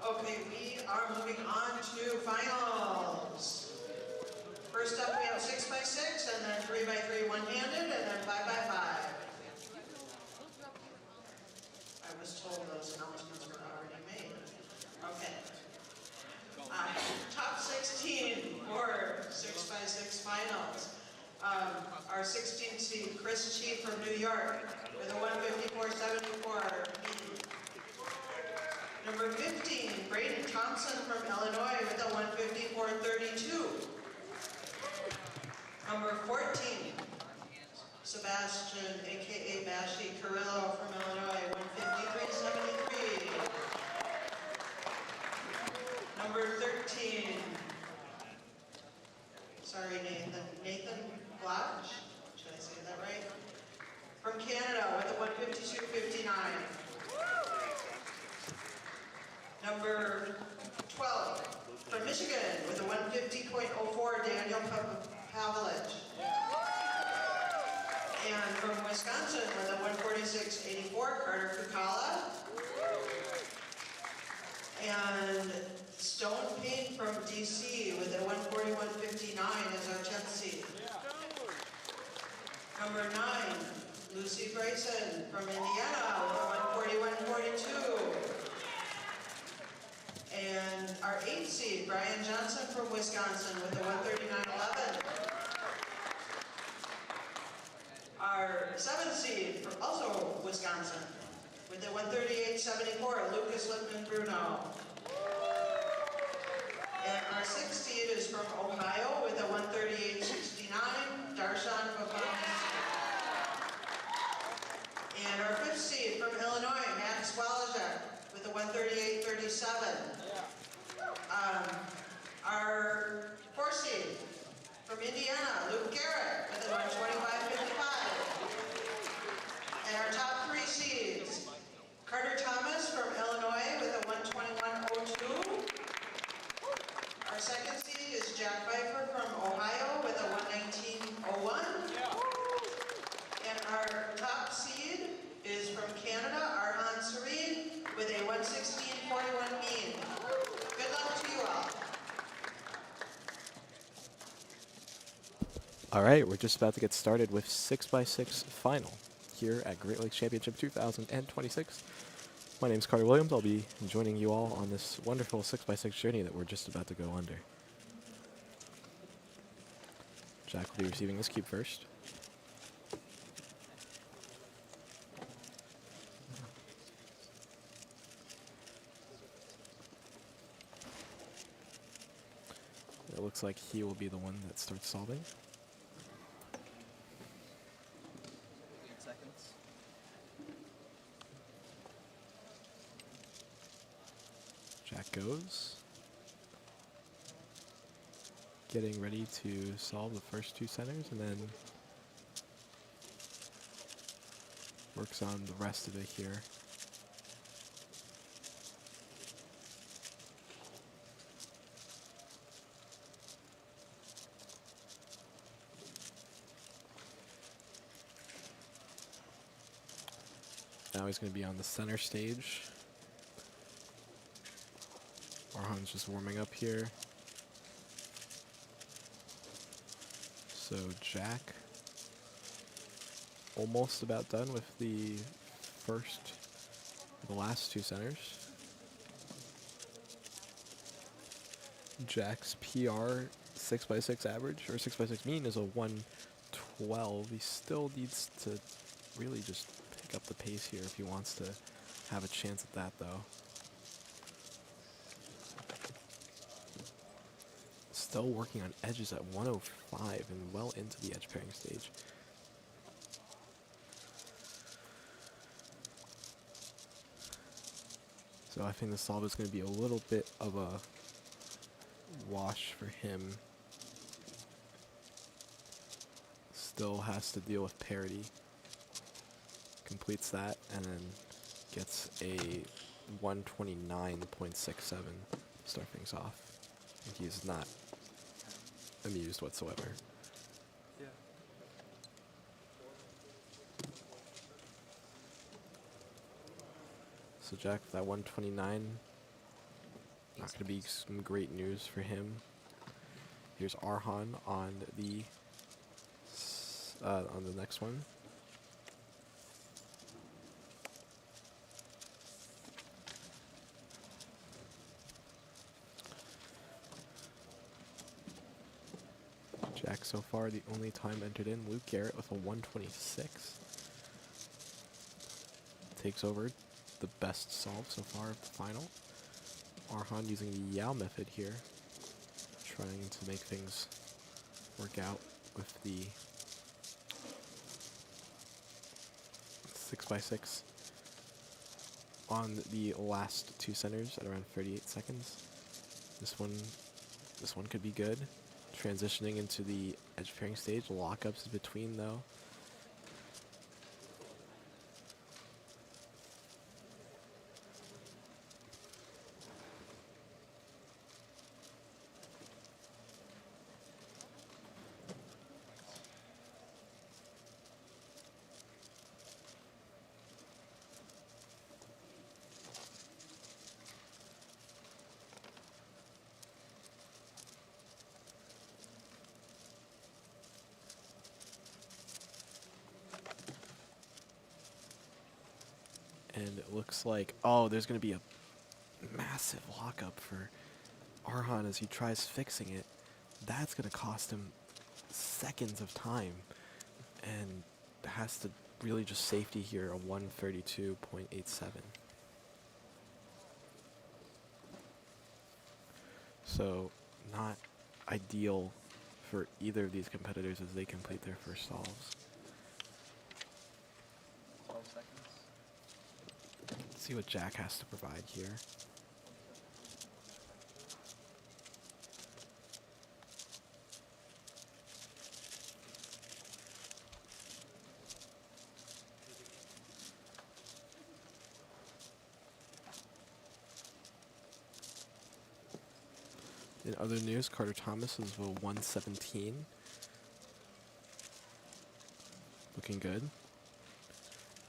Okay, we are moving on to finals. First up, we have 6x6, and then 3x3 one-handed, and then 5x5. I was told those announcements were already made. Okay. Top 16 for 6x6 finals. Our 16th seed, Chris Chi from New York, with a 154.74. Number 15, Braden Thompson from Illinois, with a 154.32. Number 14, Sebastian, aka Bashi Carrillo from Illinois, 153.73. Number 13, sorry Nathan Blotch, should I say that right? From Canada with a 152.59. Number 12, from Michigan with a 150.04, Daniel Pavlich. And from Wisconsin with a 146.84, Carter Kukala. And Stone Payne from DC with a 141.59 as our 10th seed. Number 9, Lucy Bryson from Indiana with a 141.42. And our 8th seed, Brian Johnson from Wisconsin with a 139.11. Our 7th seed, from also Wisconsin, with a 138.74, Lucas Lippman-Bruno. And our 6th seed is from Ohio with a 138.69, Darshan Babani. And our 5th seed from Illinois, Max Walajek, with a 138.37. Our 4th seed from Indiana, Luke Garrett, with a 125.55. And our top 3 seeds, Carter Thomas from Illinois with a 121.02. Our 2nd seed is Jack Pfeiffer from Ohio with a 119.01. And our top seed is from Canada, Arhan Sarid, with a 116.41 mean. Good luck to you all. All right, we're just about to get started with 6x6 final here at Great Lakes Championship 2026. My name is Carter Williams. I'll be joining you all on this wonderful 6x6 journey that we're just about to go under. Jack will be receiving this cube first. It looks like he will be the one that starts solving. Jack goes. Getting ready to solve the first 2 centers and then works on the rest of it here. Now he's going to be on the center stage. Arhan's just warming up here. So Jack almost about done with the last 2 centers. Jack's PR 6x6 average, or 6x6 mean, is a 112. He still needs to really just pick up the pace here if he wants to have a chance at that, though. Still working on edges at 105 and well into the edge pairing stage. So I think the solve is going to be a little bit of a wash for him. Still has to deal with parity. Completes that and then gets a 129.67 to start things off. He is not amused whatsoever. Yeah. So Jack, that 129 Not going to be some great news for him. Here's Arhan on the next one. Jack so far the only time entered in. Luke Garrett with a 126. Takes over the best solve so far of the final. Arhan using the Yao method here, trying to make things work out with the 6x6 on the last two centers at around 38 seconds. This one could be good. Transitioning into the edge pairing stage, lockups in between though. And it looks like, oh, there's going to be a massive lockup for Arhan as he tries fixing it. That's going to cost him seconds of time. And has to really just safety here, a 132.87. So not ideal for either of these competitors as they complete their first solves. 12 seconds. Let's see what Jack has to provide here. In other news, Carter Thomas is a 117. Looking good.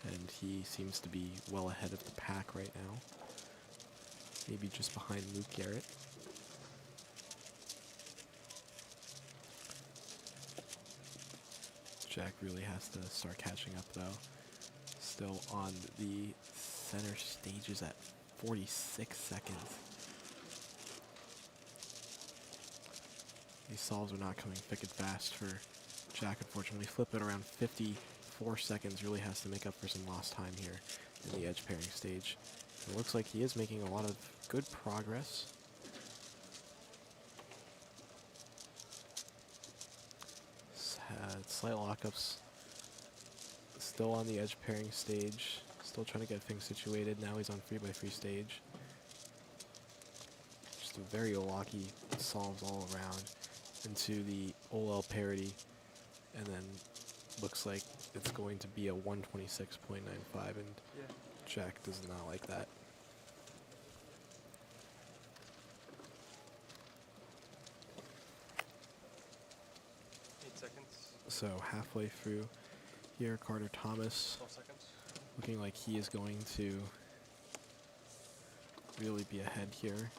And he seems to be well ahead of the pack right now. Maybe just behind Luke Garrett. Jack really has to start catching up though. Still on the center stages at 46 seconds. These solves are not coming thick and fast for Jack, unfortunately. Flip it around 54 seconds. Really has to make up for some lost time here in the edge pairing stage. It looks like he is making a lot of good progress. Slight lockups. Still on the edge pairing stage. Still trying to get things situated. Now he's on 3x3 stage. Just a very locky solves all around into the OL parity, and then looks like it's going to be a 126.95, and Jack does not like that. So halfway through here, Carter Thomas looking like he is going to really be ahead here.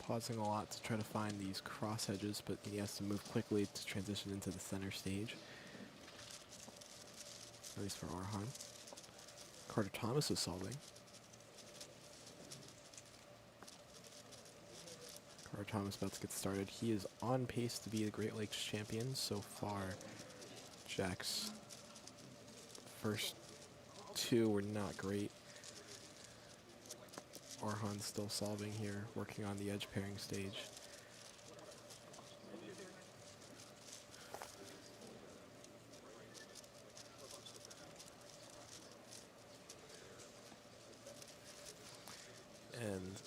Pausing a lot to try to find these cross edges, but he has to move quickly to transition into the center stage. At least for Arhan. Carter Thomas is solving. Carter Thomas about to get started. He is on pace to be the Great Lakes champion so far. Jack's first two were not great. Arhan's still solving here, working on the edge pairing stage. And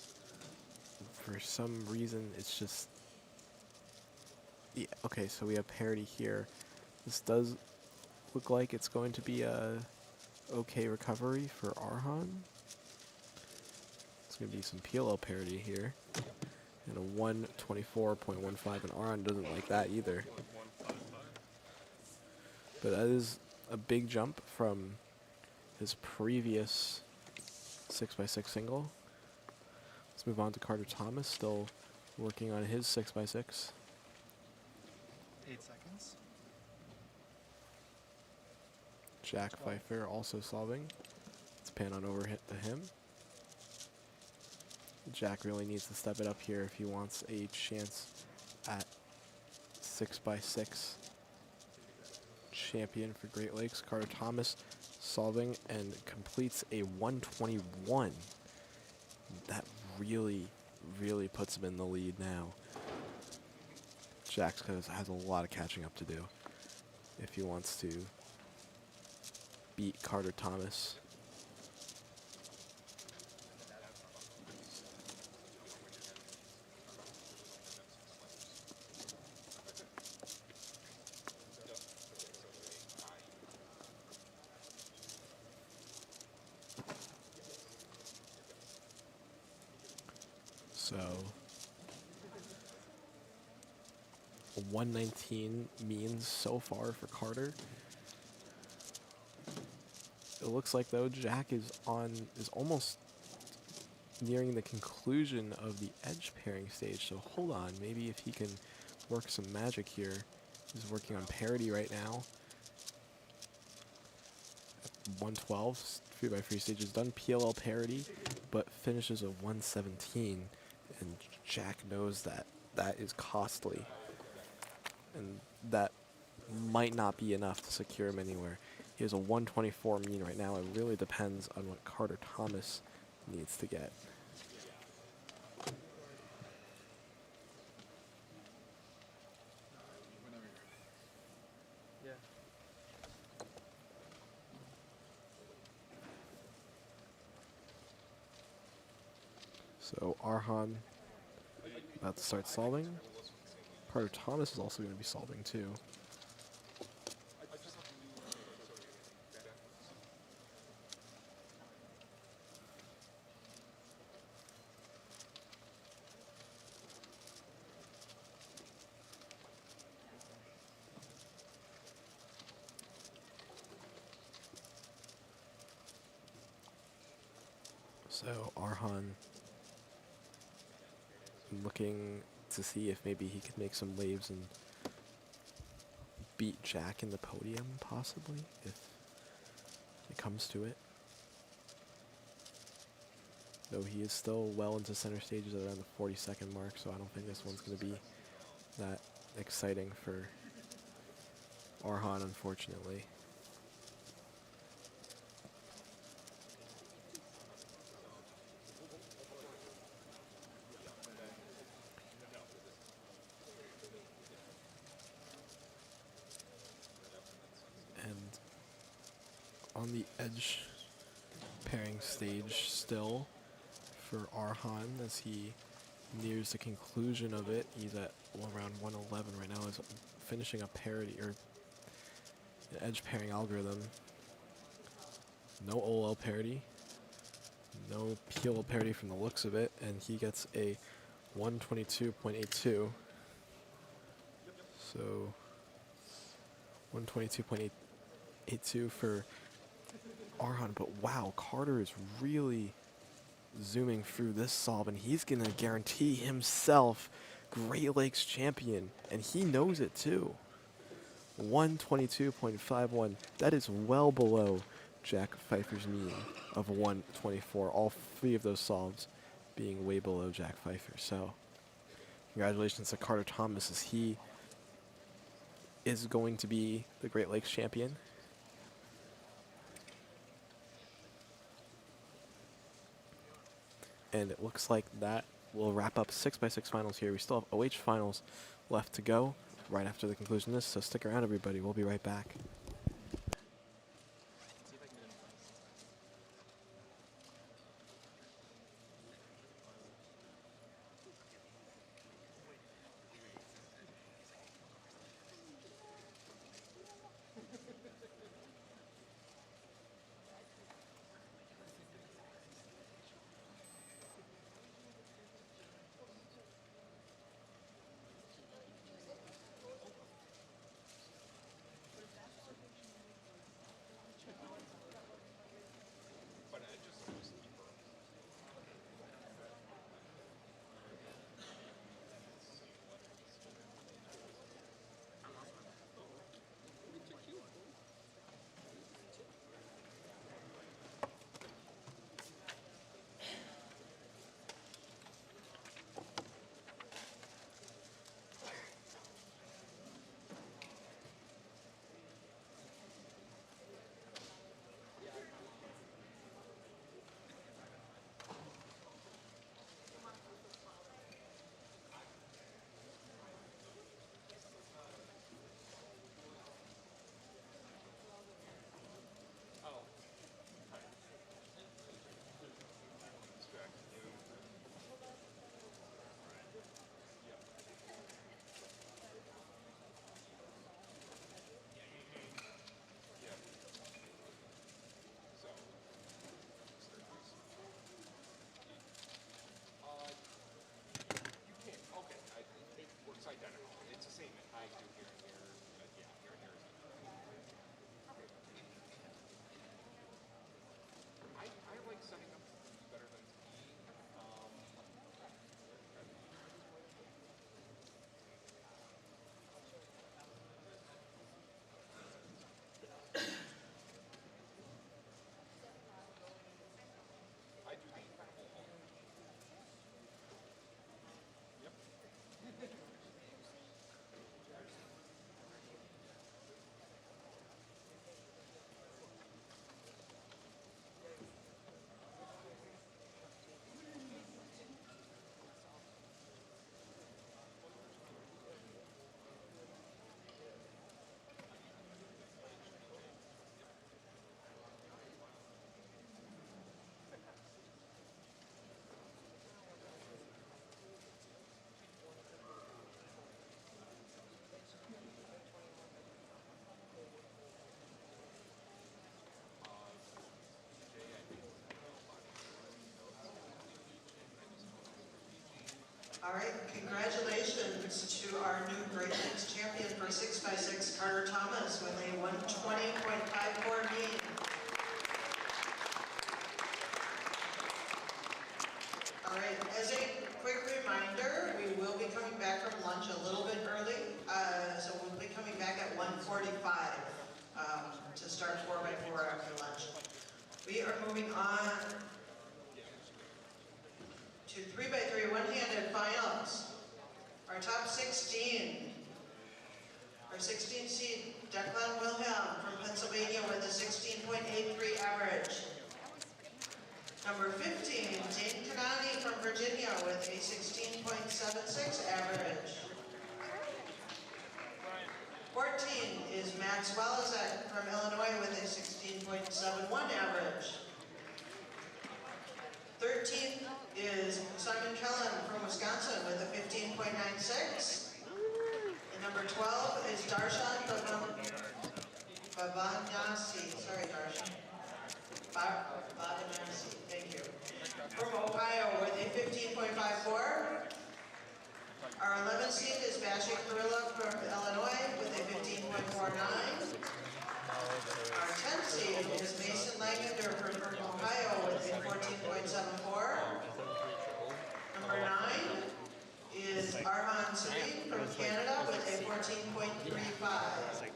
for some reason, it's just... Yeah, okay, so we have parity here. This does look like it's going to be a okay recovery for Arhan. It's going to be some PLL parity here. And a 124.15, and Arhan doesn't like that either. But that is a big jump from his previous 6x6 single. Let's move on to Carter Thomas, still working on his 6x6. 8 seconds. Jack Pfeiffer also solving. Let's pan on over to him. Jack really needs to step it up here if he wants a chance at 6x6 champion for Great Lakes. Carter Thomas solving and completes a 121. That really, really puts him in the lead now. Jack has a lot of catching up to do if he wants to beat Carter Thomas. So 119 means so far for Carter. It looks like though Jack is almost nearing the conclusion of the edge pairing stage. So hold on, maybe if he can work some magic here. He's working on parity right now. 112 3x3 stage is done PLL parity, but finishes a 117, and Jack knows that that is costly, and that might not be enough to secure him anywhere. He has a 124 mean right now. It really depends on what Carter Thomas needs to get. Yeah. So Arhan about to start solving. Carter Thomas is also going to be solving too. So Arhan looking to see if maybe he could make some waves and beat Jack in the podium, possibly, if it comes to it. Though he is still well into center stages at around the 40-second mark, so I don't think this one's going to be that exciting for Arhan, unfortunately. And on the edge pairing stage still for Arhan as he nears the conclusion of it. He's at around 111 right now. Is finishing a parity or an edge pairing algorithm. No OL parity, no PL parity from the looks of it, and he gets a 122.82. So 122.82 for Arhan, but wow, Carter is really zooming through this solve, and he's going to guarantee himself Great Lakes champion, and he knows it too. 122.51. That is well below Jack Pfeiffer's mean of 124. All three of those solves being way below Jack Pfeiffer. So congratulations to Carter Thomas, as he is going to be the Great Lakes champion. And it looks like that will wrap up 6x6 finals here. We still have OH finals left to go right after the conclusion of this, so stick around, everybody. We'll be right back. All right, congratulations to our new Great Lakes champion for 6x6, Carter Thomas, with a 120.54 mean. All right, as a quick reminder, we will be coming back from lunch a little bit early, so we'll be coming back at 1:45 to start 4x4 after lunch. We are moving on to 3x3 one-handed finals. Our top 16. Our 16 seed, Declan Wilhelm from Pennsylvania with a 16.83 average. Number 15, Zane Kanani from Virginia with a 16.76 average. 14 is Max Walazek from Illinois with a 16.71 average. 13 is Simon Kellen from Wisconsin with a 15.96. And number 12 is Darshan Babanasi. Sorry, Darshan. Babanasi, thank you. From Ohio with a 15.54. Our 11th seed is Bashi Karilla from Illinois with a 15.49. Our 10th seed is Mason Langander from Ohio with a 14.74. Number 9 is Arhan Sarin from Canada with a 14.35.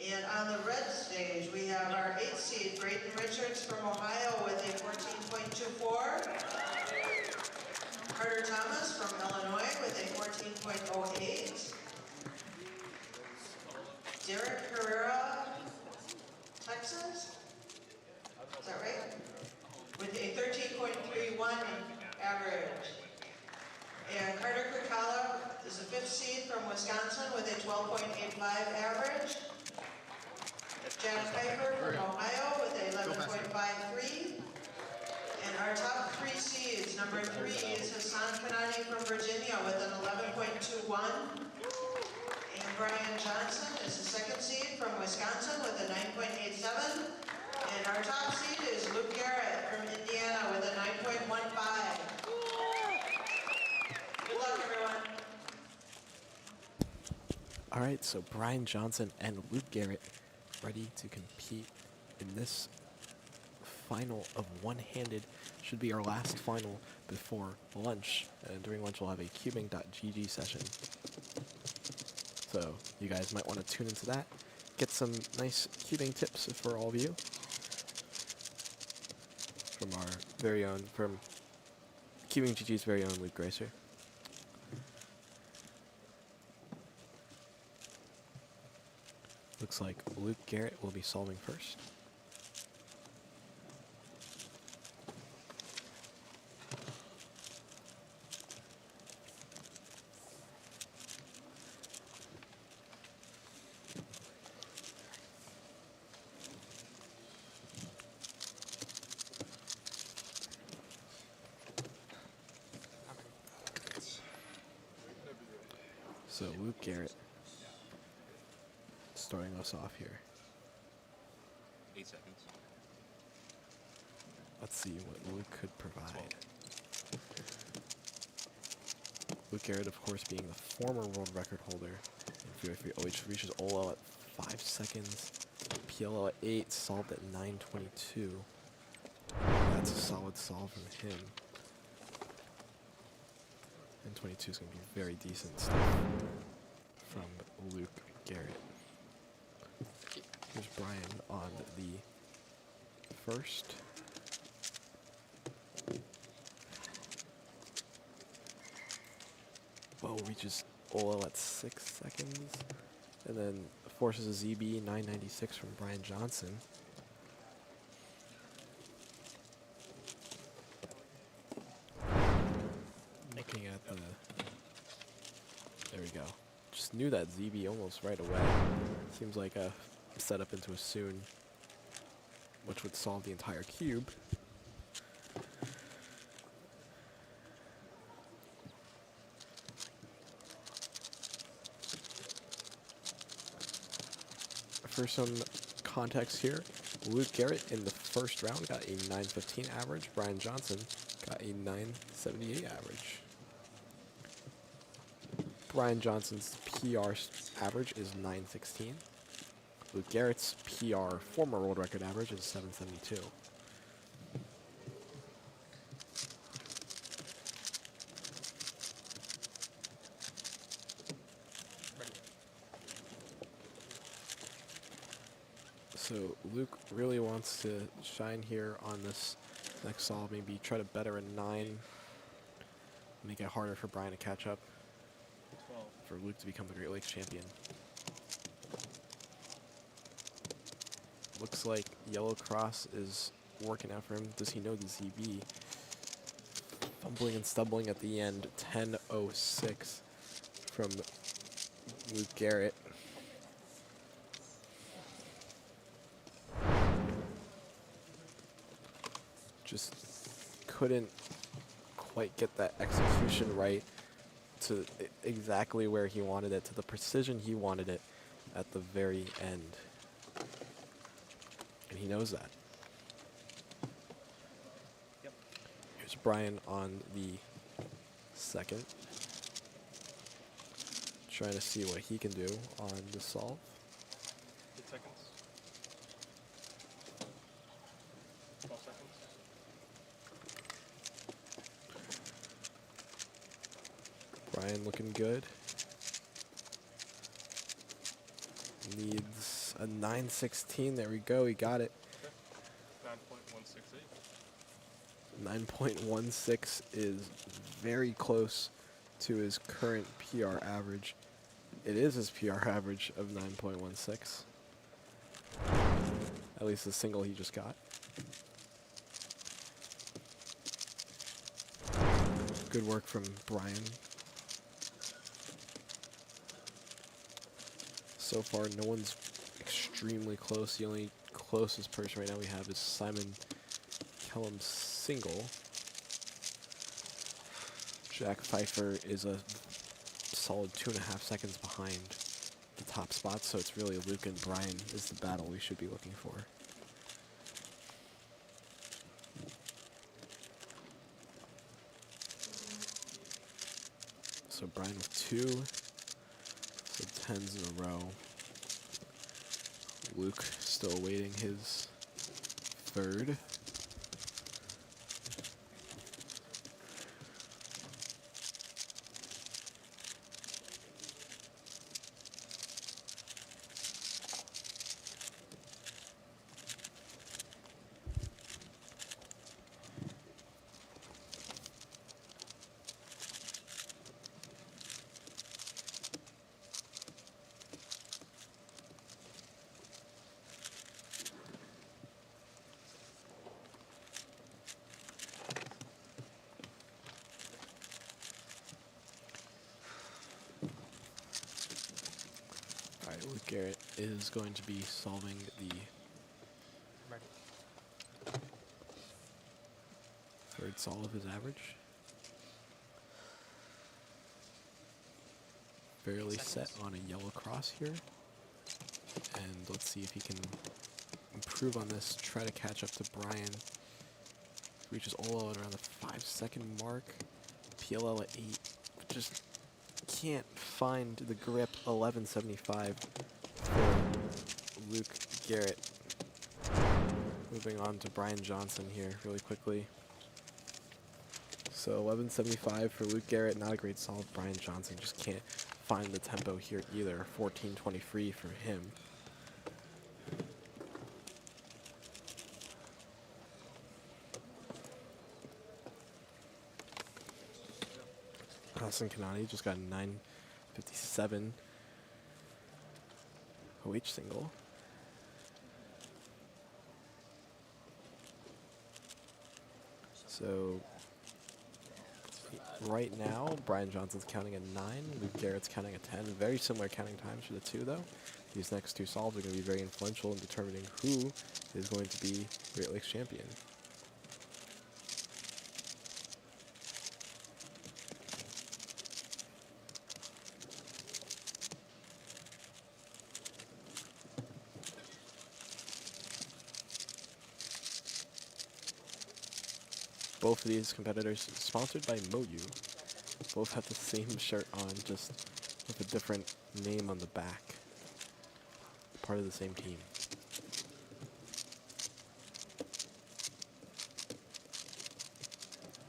And on the red stage, we have our 8th seed, Brayden Richards from Ohio with a 14.24. Carter Thomas from Illinois with a 14.08. Derek Herrera, Texas, is that right? With a 13.31 average. And Carter Kukala is a 5th seed from Wisconsin with a 12.85 average. Janet Piper from Ohio with a 11.53. And our top 3 seeds, number 3 is Hassan Kanani from Virginia with an 11.21. And Brian Johnson is the 2nd seed from Wisconsin with a 9.87. And our top seed is Luke Garrett from Indiana with a 9.15. Good luck, everyone. All right, so Brian Johnson and Luke Garrett ready to compete in this final of one-handed. Should be our last final before lunch. And during lunch, we'll have a cubing.gg session. So you guys might want to tune into that. Get some nice cubing tips for all of you from our very own, from CubingGG's very own Luke Gracer. Looks like Luke Garrett will be solving first. So Luke Garrett starting us off here. 8 seconds. Let's see what Luke could provide. Luke Garrett, of course, being the former world record holder in 3x3, which reaches OL at 5 seconds, PLL at 8, solved at 9:22. That's a solid solve from him. And 22 is going to be very decent stuff from Luke Garrett. Here's Brian on the first. Whoa, reaches OL at 6 seconds. And then forces a ZB 996 from Brian Johnson. Looking at the... There we go. Just knew that ZB almost right away. Seems like a setup into a Soun, which would solve the entire cube. For some context here, Luke Garrett in the first round got a 915 average. Brian Johnson got a 978 average. Brian Johnson's PR average is 916. Luke Garrett's PR former world record average is 772. So Luke really wants to shine here on this next solve, maybe try to better a 9, make it harder for Brian to catch up, for Luke to become the Great Lakes champion. Looks like Yellow Cross is working out for him. Does he know the ZB? Fumbling and stumbling at the end, 10:06 from Luke Garrett. Just couldn't quite get that execution right to exactly where he wanted it, to the precision he wanted it at the very end. And he knows that. Yep. Here's Brian on the second. Trying to see what he can do on the solve. 8 seconds. 12 seconds. Brian looking good. Needs a 916. There we go. He got it. Okay. 9.16 is very close to his current PR average. It is his PR average of 9.16. At least the single he just got. Good work from Brian. So far, no one's extremely close. The only closest person right now we have is Simon Kellum's single. Jack Pfeiffer is a solid 2.5 seconds behind the top spot, so it's really Luke and Brian is the battle we should be looking for. So Brian with 2. So 10s in a row. Luke still awaiting his third. Luke Garrett is going to be solving the third solve of his average. Fairly set on a yellow cross here. And let's see if he can improve on this, try to catch up to Brian. Reaches Olo at around the 5-second mark. PLL at 8. Just can't find the grip. 1175 for Luke Garrett. Moving on to Brian Johnson here really quickly. So 1175 for Luke Garrett, not a great solve. Brian Johnson just can't find the tempo here either. 1423 for him. Hassan Kanani just got a 957 OH single. So right now, Brian Johnson's counting a 9, Luke Garrett's counting a 10. Very similar counting times for the two, though. These next two solves are going to be very influential in determining who is going to be Great Lakes champion. Both of these competitors sponsored by Moyu. Both have the same shirt on, just with a different name on the back. Part of the same team.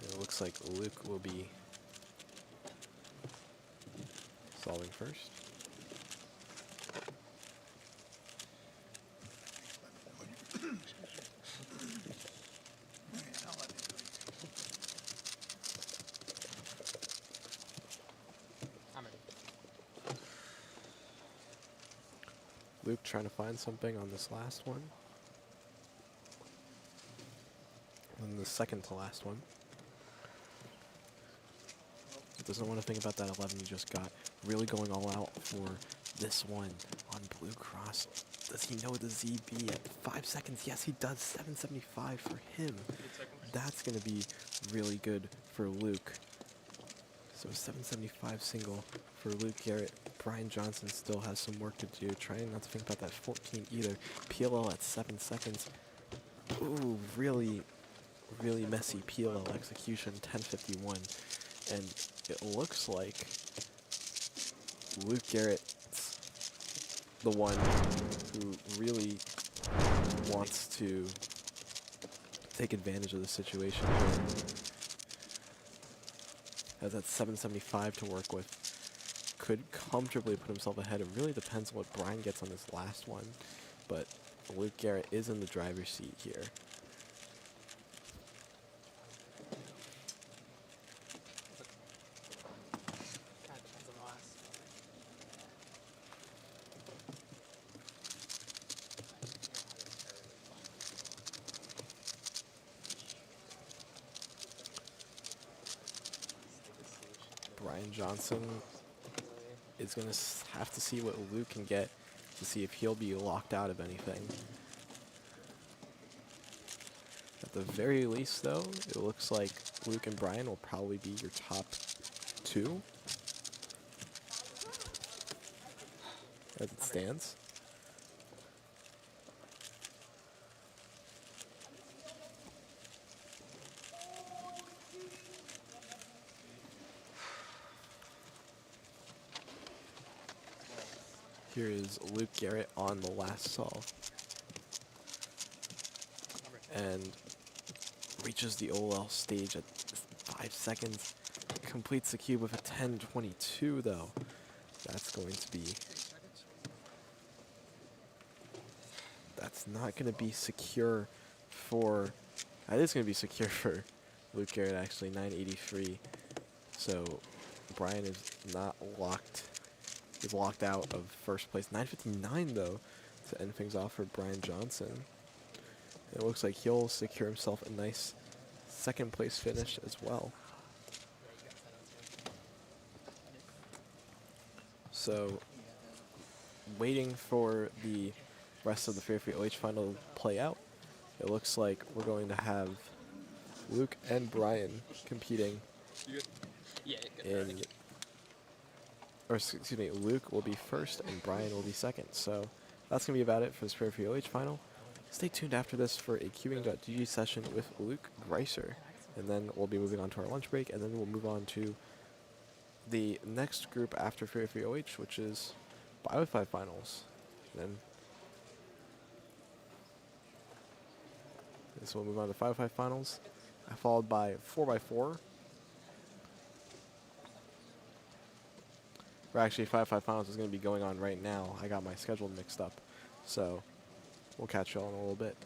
And it looks like Luke will be solving first. Luke trying to find something on this last one. And the second to last one. Doesn't want to think about that 11 he just got. Really going all out for this one on Blue Cross. Does he know the ZB at 5 seconds? Yes, he does. 775 for him. That's going to be really good for Luke. So a 775 single for Luke Garrett. Brian Johnson still has some work to do. Trying not to think about that 14 either. PLL at 7 seconds. Ooh, really messy PLL execution. 1051. And it looks like Luke Garrett's the one who really wants to take advantage of the situation here. Has that 775 to work with. Could comfortably put himself ahead. It really depends on what Brian gets on this last one. But Luke Garrett is in the driver's seat here. Brian Johnson is going to have to see what Luke can get to see if he'll be locked out of anything. At the very least, though, it looks like Luke and Brian will probably be your top two as it stands. Here is Luke Garrett on the last solve. And reaches the OL stage at 5 seconds. Completes the cube with a 10:22 though. That's going to be... That's not going to be secure for... That is going to be secure for Luke Garrett actually, 983. So Brian is not locked. Is locked out of first place. 959 though to end things off for Brian Johnson. It looks like he'll secure himself a nice second place finish as well. So waiting for the rest of the Fair Free OH final to play out. It looks like we're going to have Luke and Brian competing in... Or excuse me, Luke will be first and Brian will be second. So that's going to be about it for this Fair Free OH final. Stay tuned after this for a Cubing.gg session with Luke Greiser. And then we'll be moving on to our lunch break, and then we'll move on to the next group after Fair Free OH, which is Bio5 finals. And so we'll move on to 5x5 finals, followed by 4x4. Or actually, 5x5 finals is going to be going on right now. I got my schedule mixed up. So we'll catch y'all in a little bit.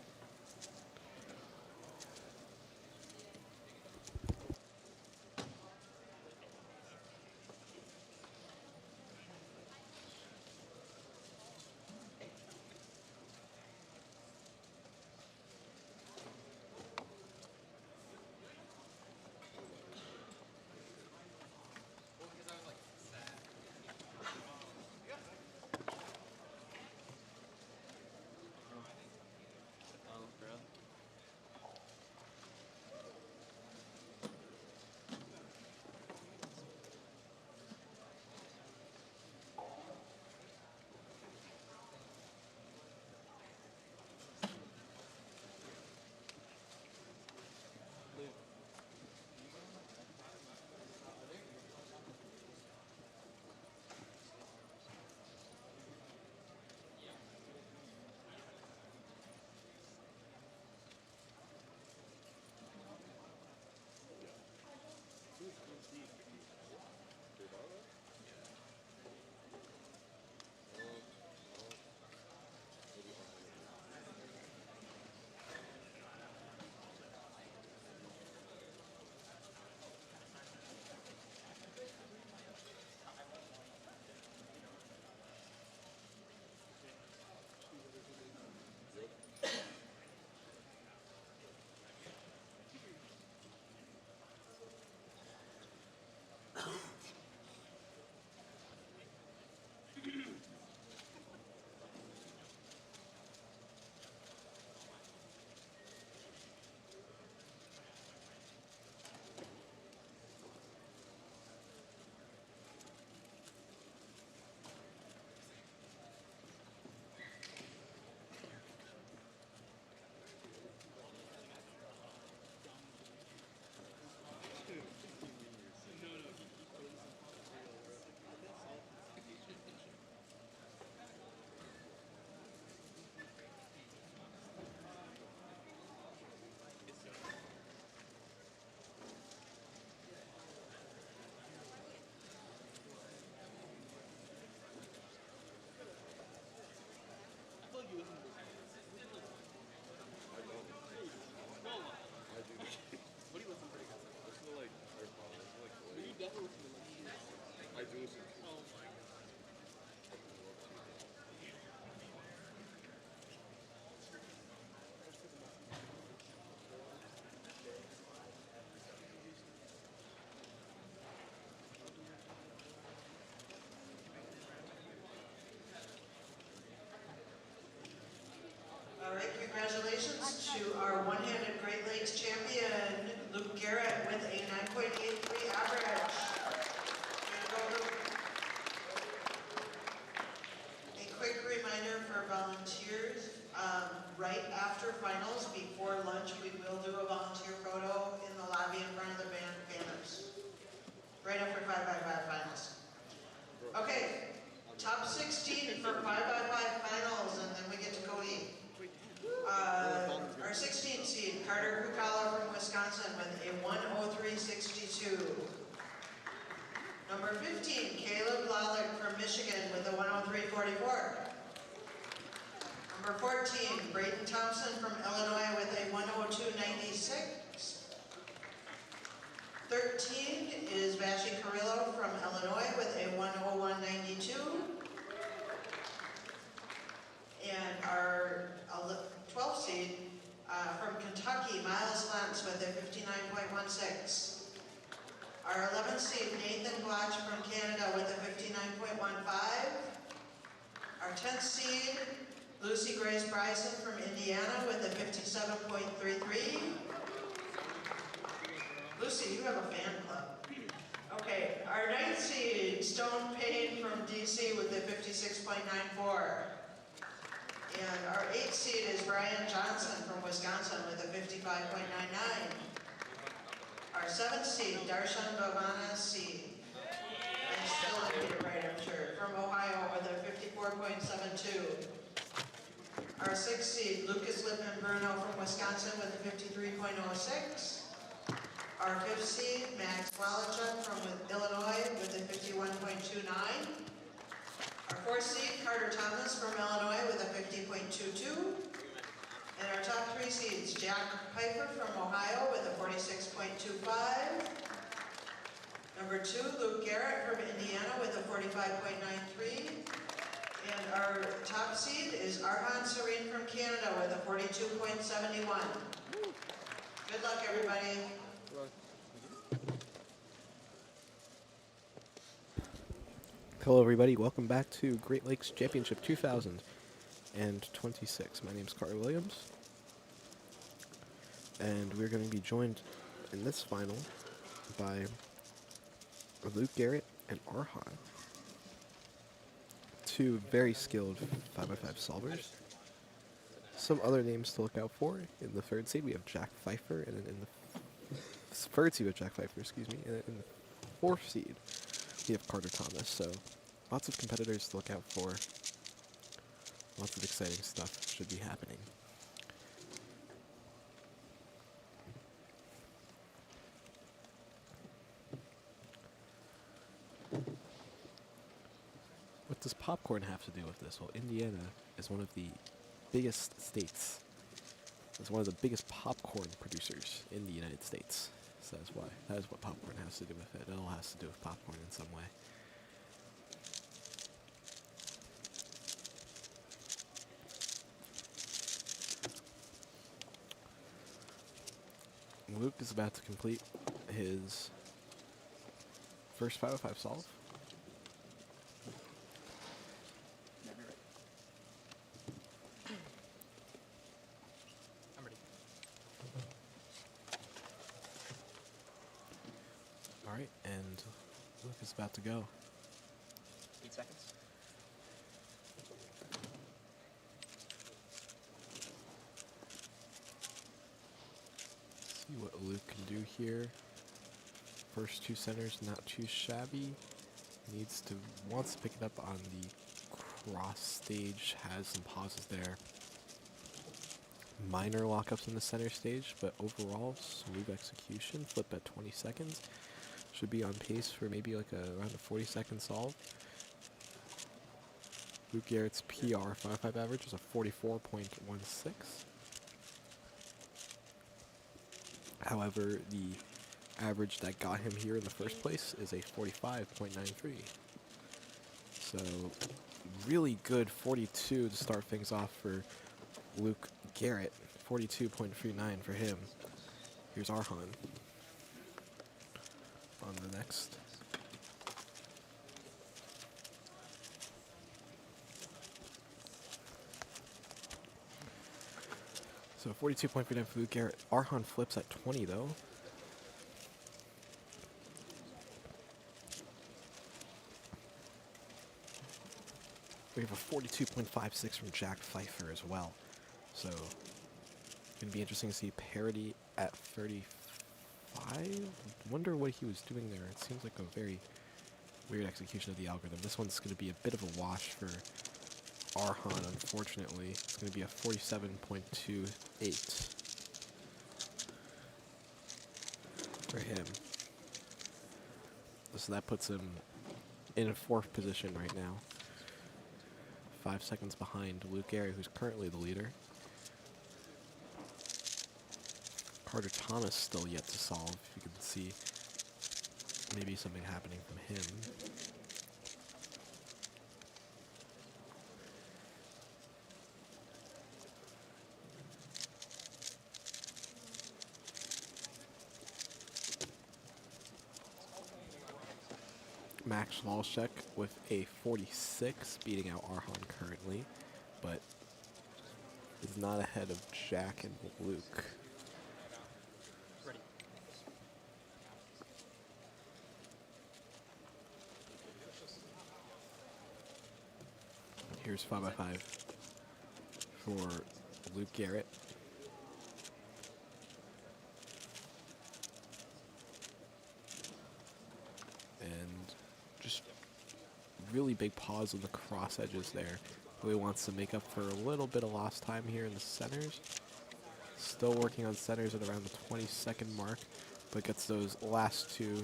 after finals, before lunch, we will do a volunteer photo in the lobby in front of the banners. Right after 5x5 finals. Okay, top 16 for 5x5 finals, and then we get to go eat. Our 16th seed, Carter Kukala from Wisconsin with a 103.62. Number 15, Caleb Lalick from Michigan with a 103.44. Number 14, Braden Thompson from Illinois with a 102.96. 13 is Vashi Carrillo from Illinois with a 101.92. And our 12th seed from Kentucky, Miles Lentz with a 59.16. Our 11th seed, Nathan Blotch from Canada with a 59.15. Our 10th seed, Lucy Grace Bryson from Indiana with a 57.33. Lucy, you have a fan club. Okay, our 9th seed, Stone Payne from DC with a 56.94. And our 8th seed is Brian Johnson from Wisconsin with a 55.99. Our 7th seed, Darshan Bhavana C. I still didn't get it right, I'm sure. From Ohio with a 54.72. Our 6th seed, Lucas Lippman Bruno from Wisconsin with a 53.06. Our 5th seed, Max Wallachuk from Illinois with a 51.29. Our 4th seed, Carter Thomas from Illinois with a 50.22. And our top 3 seeds, Jack Piper from Ohio with a 46.25. Number 2, Luke Garrett from Indiana with a 45.93. And our top seed is Arhan Serene from Canada with a 42.71. Good luck, everybody. Hello, everybody. Welcome back to Great Lakes Championship 2026. My name is Carter Williams, and we're going to be joined in this final by Luke Garrett and Arhan, two very skilled 5x5 solvers. Some other names to look out for. In the 3rd seed, we have Jack Pfeiffer, and in the 3rd seed, we have Jack Pfeiffer, excuse me, and in the 4th seed, we have Carter Thomas. So, lots of competitors to look out for. Lots of exciting stuff should be happening. What does popcorn have to do with this? Well, Indiana is one of the biggest states. It's one of the biggest popcorn producers in the United States. So that's why. That is what popcorn has to do with it. It all has to do with popcorn in some way. Luke is about to complete his first 5x5 solve. I'm ready. Alright, and Luke is about to go. 8 seconds. See what Luke can do here. First 2 centers, not too shabby. Wants to pick it up on the cross stage, has some pauses there. Minor lockups in the center stage, but overall, smooth execution. Flip at 20 seconds. Should be on pace for maybe like around a 40-second solve. Luke Garrett's PR 5.5 average is a 44.16. However, the average that got him here in the first place is a 45.93. So, really good 42 to start things off for Luke Garrett. 42.39 for him. Here's Arhan on the next. So 42.39 for Luke Garrett. Arhan flips at 20 though. We have a 42.56 from Jack Pfeiffer as well. So Gonna be interesting to see parity at 35. Wonder what he was doing there. It seems like a very weird execution of the algorithm. This one's gonna be a bit of a wash for Arhan, unfortunately. It's gonna be a 47.28 for him. So that puts him in 4th position right now. 5 seconds behind Luke Gehry, who's currently the leader. Carter Thomas still yet to solve. You can see maybe something happening from him. Max Walshek with a 46, beating out Arhan currently, but is not ahead of Jack and Luke. Here's 5x5 for Luke Garrett. And just really big pause on the cross edges there. Really wants to make up for a little bit of lost time here in the centers. Still working on centers at around the 20-second mark, but gets those last two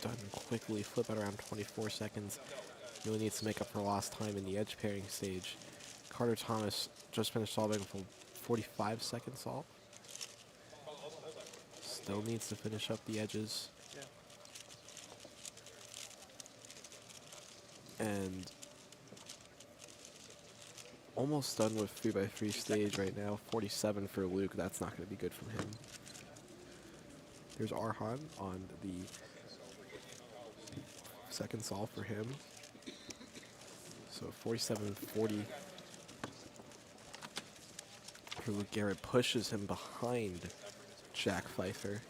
done quickly. Flip at around 24 seconds. Really needs to make up for lost time in the edge pairing stage. Carter Thomas just finished solving for 45-second solve. Still needs to finish up the edges. And almost done with 3x3 stage right now. 47 for Luke. That's not going to be good from him. Here's Arhan on the second solve for him. So 47-40 for Luke Garrett, pushes him behind Jack Pfeiffer.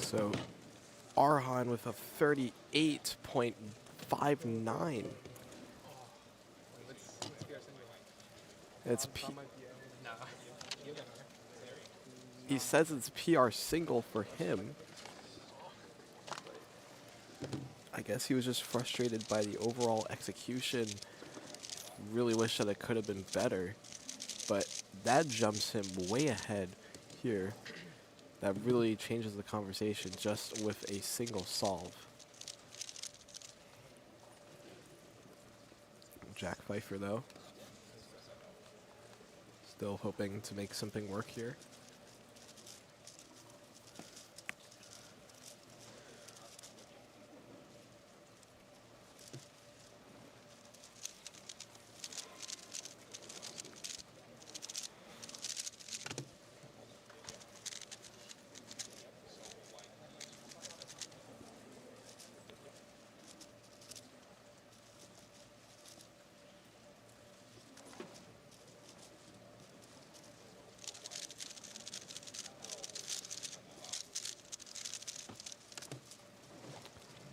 So Arhan with a 38.59. It's he says it's PR single for him. I guess he was just frustrated by the overall execution. Really wish that it could have been better, but that jumps him way ahead here. That really changes the conversation just with a single solve. Jack Pfeiffer, though, still hoping to make something work here.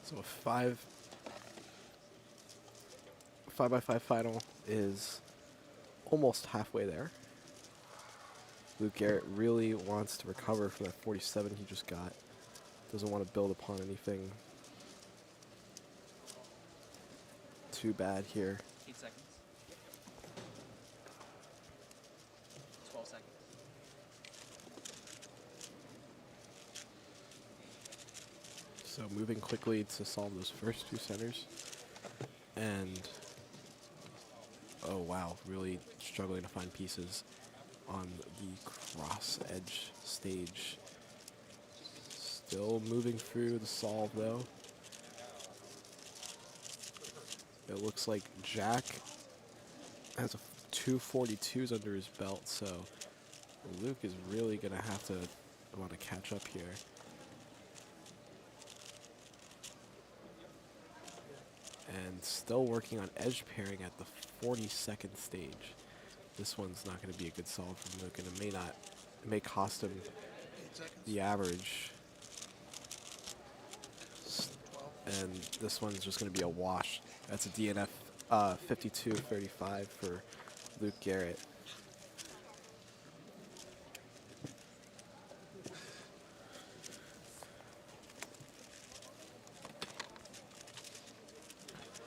So a 5x5 final is almost halfway there. Luke Garrett really wants to recover from that 47 he just got. Doesn't want to build upon anything too bad here. 8 seconds. 12 seconds. So moving quickly to solve those first two centers. And, oh wow, really struggling to find pieces on the cross edge stage. Still moving through the solve though. It looks like Jack has two 42s under his belt, so Luke is really gonna have to want to catch up here. And still working on edge pairing at the 42nd stage. This one's not going to be a good solve for Luke, and it may cost him the average. And this one's just going to be a wash. That's a DNF 52-35 for Luke Garrett.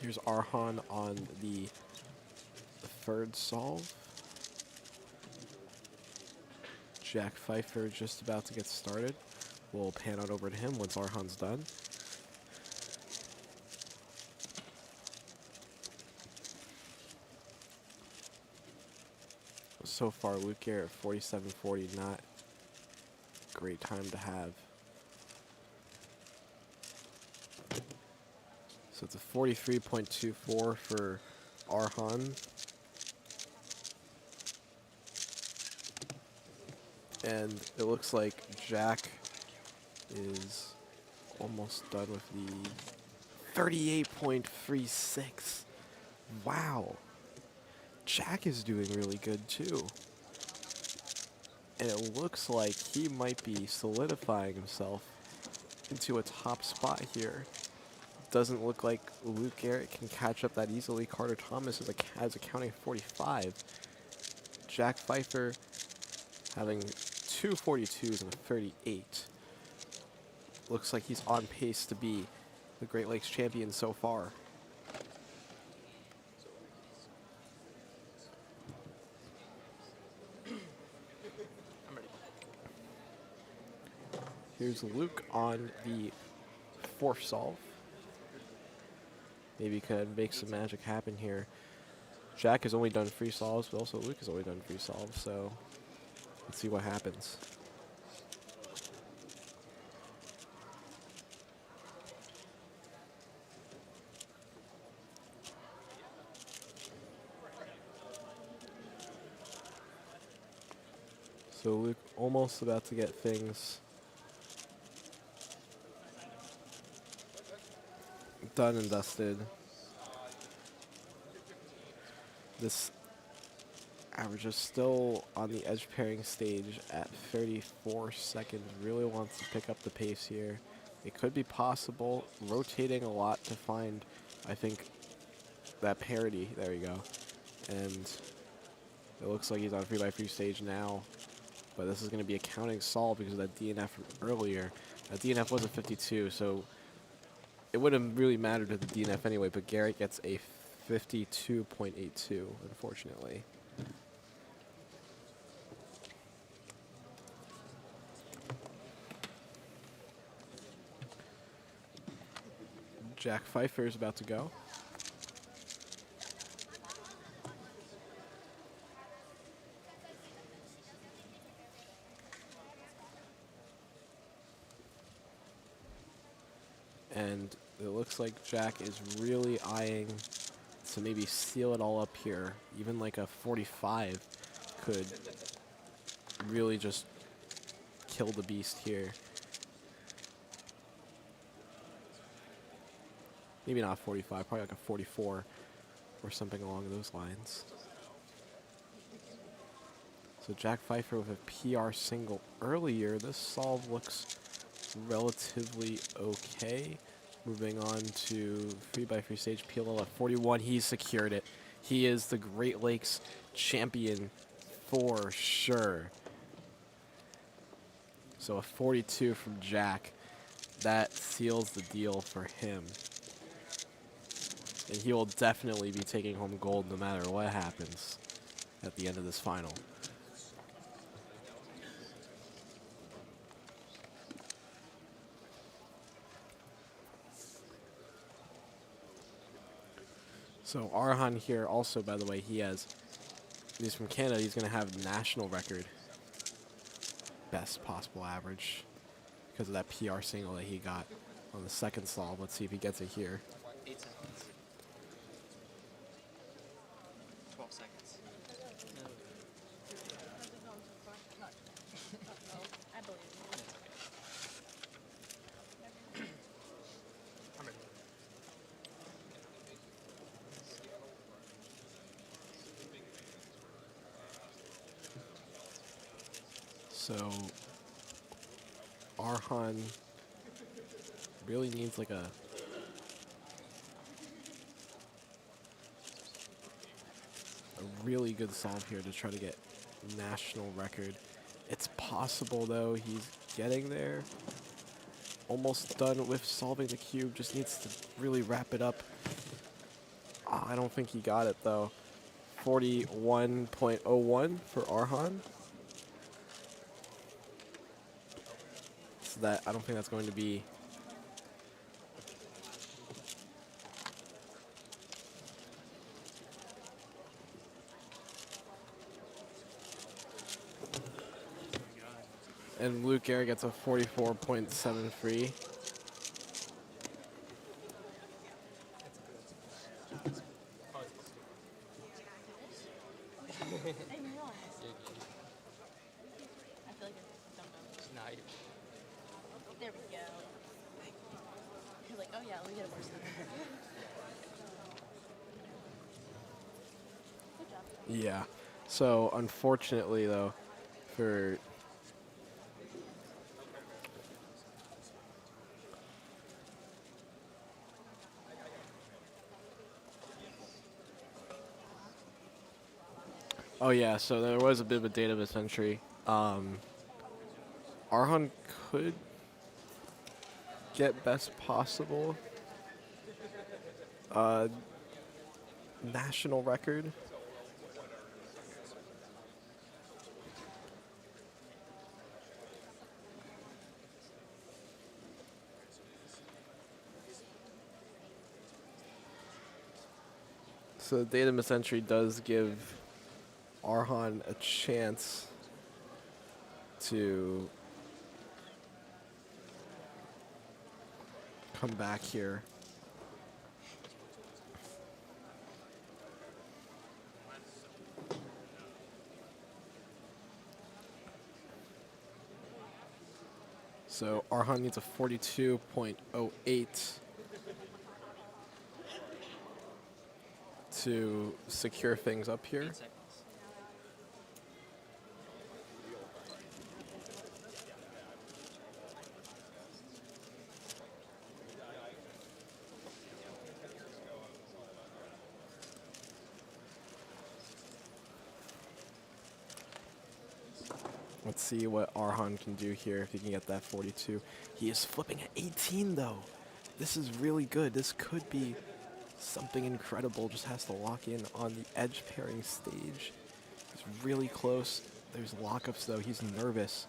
Here's Arhan on the third solve. Jack Pfeiffer just about to get started. We'll pan out over to him once Arhan's done. So far, Luke Garrett 47-40, not a great time to have. So it's a 43.24 for Arhan. And it looks like Jack is almost done with the 38.36. Wow. Jack is doing really good too. And it looks like he might be solidifying himself into a top spot here. Doesn't look like Luke Garrett can catch up that easily. Carter Thomas has a counting 45. Jack Pfeiffer having 2 42s and a 38. Looks like he's on pace to be the Great Lakes champion so far. Here's Luke on the fourth solve. Maybe could make some magic happen here. Jack has only done free solves, but also Luke has only done free solves, so let's see what happens. So Luke almost about to get things done and dusted. This average is still on the edge pairing stage at 34 seconds. Really wants to pick up the pace here. It could be possible. Rotating a lot to find, I think, that parity. There you go. And it looks like he's on 3x3 stage now. But this is going to be a counting solve because of that DNF from earlier. That DNF was a 52, so it wouldn't really matter to the DNF anyway, but Garrett gets a 52.82, unfortunately. Jack Pfeiffer is about to go. And it looks like Jack is really eyeing to maybe seal it all up here. Even like a 45 could really just kill the beast here. Maybe not 45, probably like a 44 or something along those lines. So Jack Pfeiffer with a PR single earlier. This solve looks relatively okay. Moving on to 3x3 stage PLL at 41. He's secured it. He is the Great Lakes champion for sure. So a 42 from Jack. That seals the deal for him. And he will definitely be taking home gold no matter what happens at the end of this final. So Arhan here also, by the way, he's from Canada. He's going to have national record. Best possible average because of that PR single that he got on the second solve. Let's see if he gets it here. 8 seconds. 12 seconds. I believe So Arhan really needs like a really good solve here to try to get national record. It's possible though, he's getting there. Almost done with solving the cube, just needs to really wrap it up. I don't think he got it though. 41.01 for Arhan. So that, I don't think that's going to be and Luke Garrett gets a 44.73. There we go. You're like, oh yeah, let me get a more stuff. Good job. Yeah. So unfortunately though, for oh yeah, so there was a bit of a data misentry. Arhan could get best possible national record. So data misentry does give Arhan a chance to come back here. So Arhan needs a 42.08 to secure things up here. Let's see what Arhan can do here if he can get that 42. He is flipping at 18 though. This is really good. This could be something incredible. Just has to lock in on the edge pairing stage. He's really close. There's lockups though. He's nervous.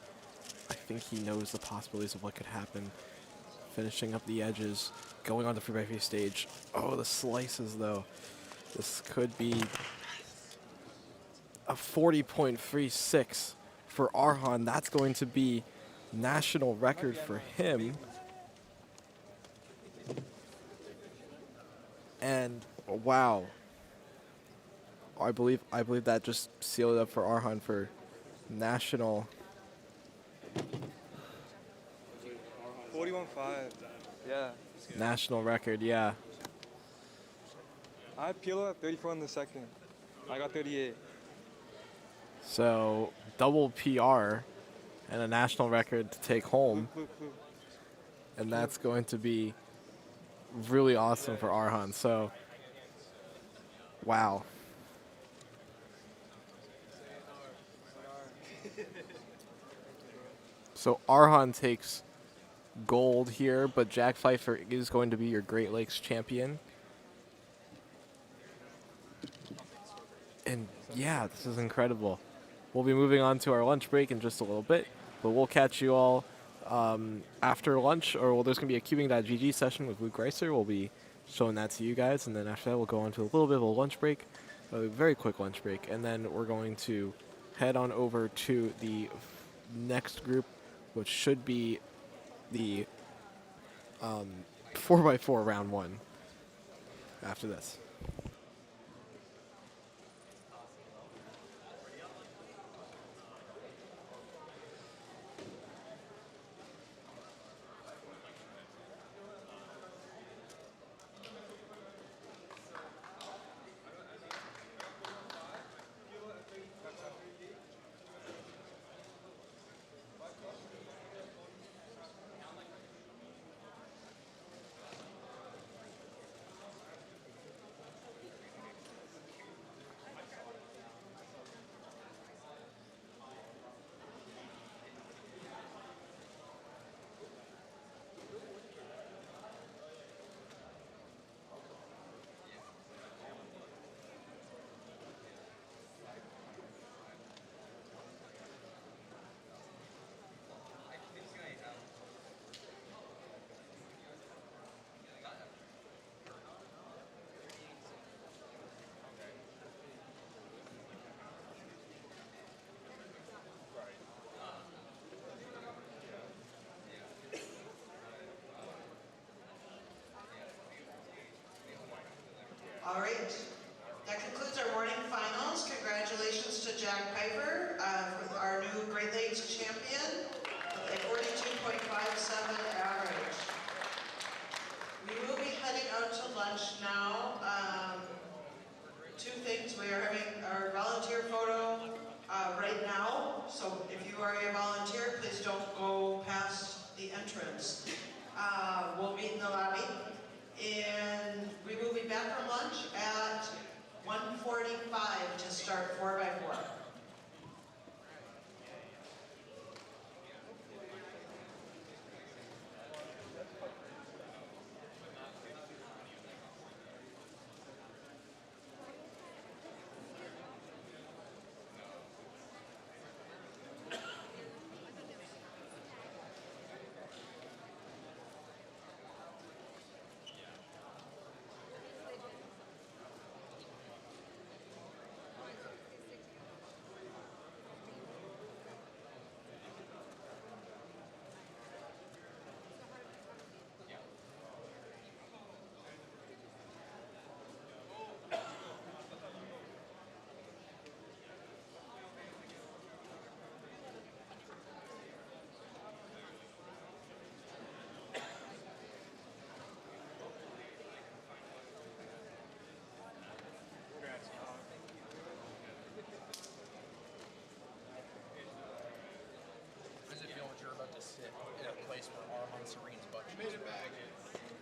I think he knows the possibilities of what could happen. Finishing up the edges, going on the 3x3 stage. Oh, the slices though. This could be a 40.36 for Arhan. That's going to be national record for him. And wow, I believe that just sealed it up for Arhan for national. 41.5. Yeah. National record, yeah. I had PLO at 34 in the second. I got 38. So double PR and a national record to take home. And that's going to be really awesome for Arhan. So, wow. So Arhan takes gold here, but Jack Pfeiffer is going to be your Great Lakes champion. And yeah, this is incredible. We'll be moving on to our lunch break in just a little bit, but we'll catch you all after lunch, or there's going to be a cubing.gg session with Luke Reiser. We'll be showing that to you guys, and then after that we'll go on to a little bit of a lunch break, a very quick lunch break, and then we're going to head on over to the next group, which should be the 4x4 round 1 after this.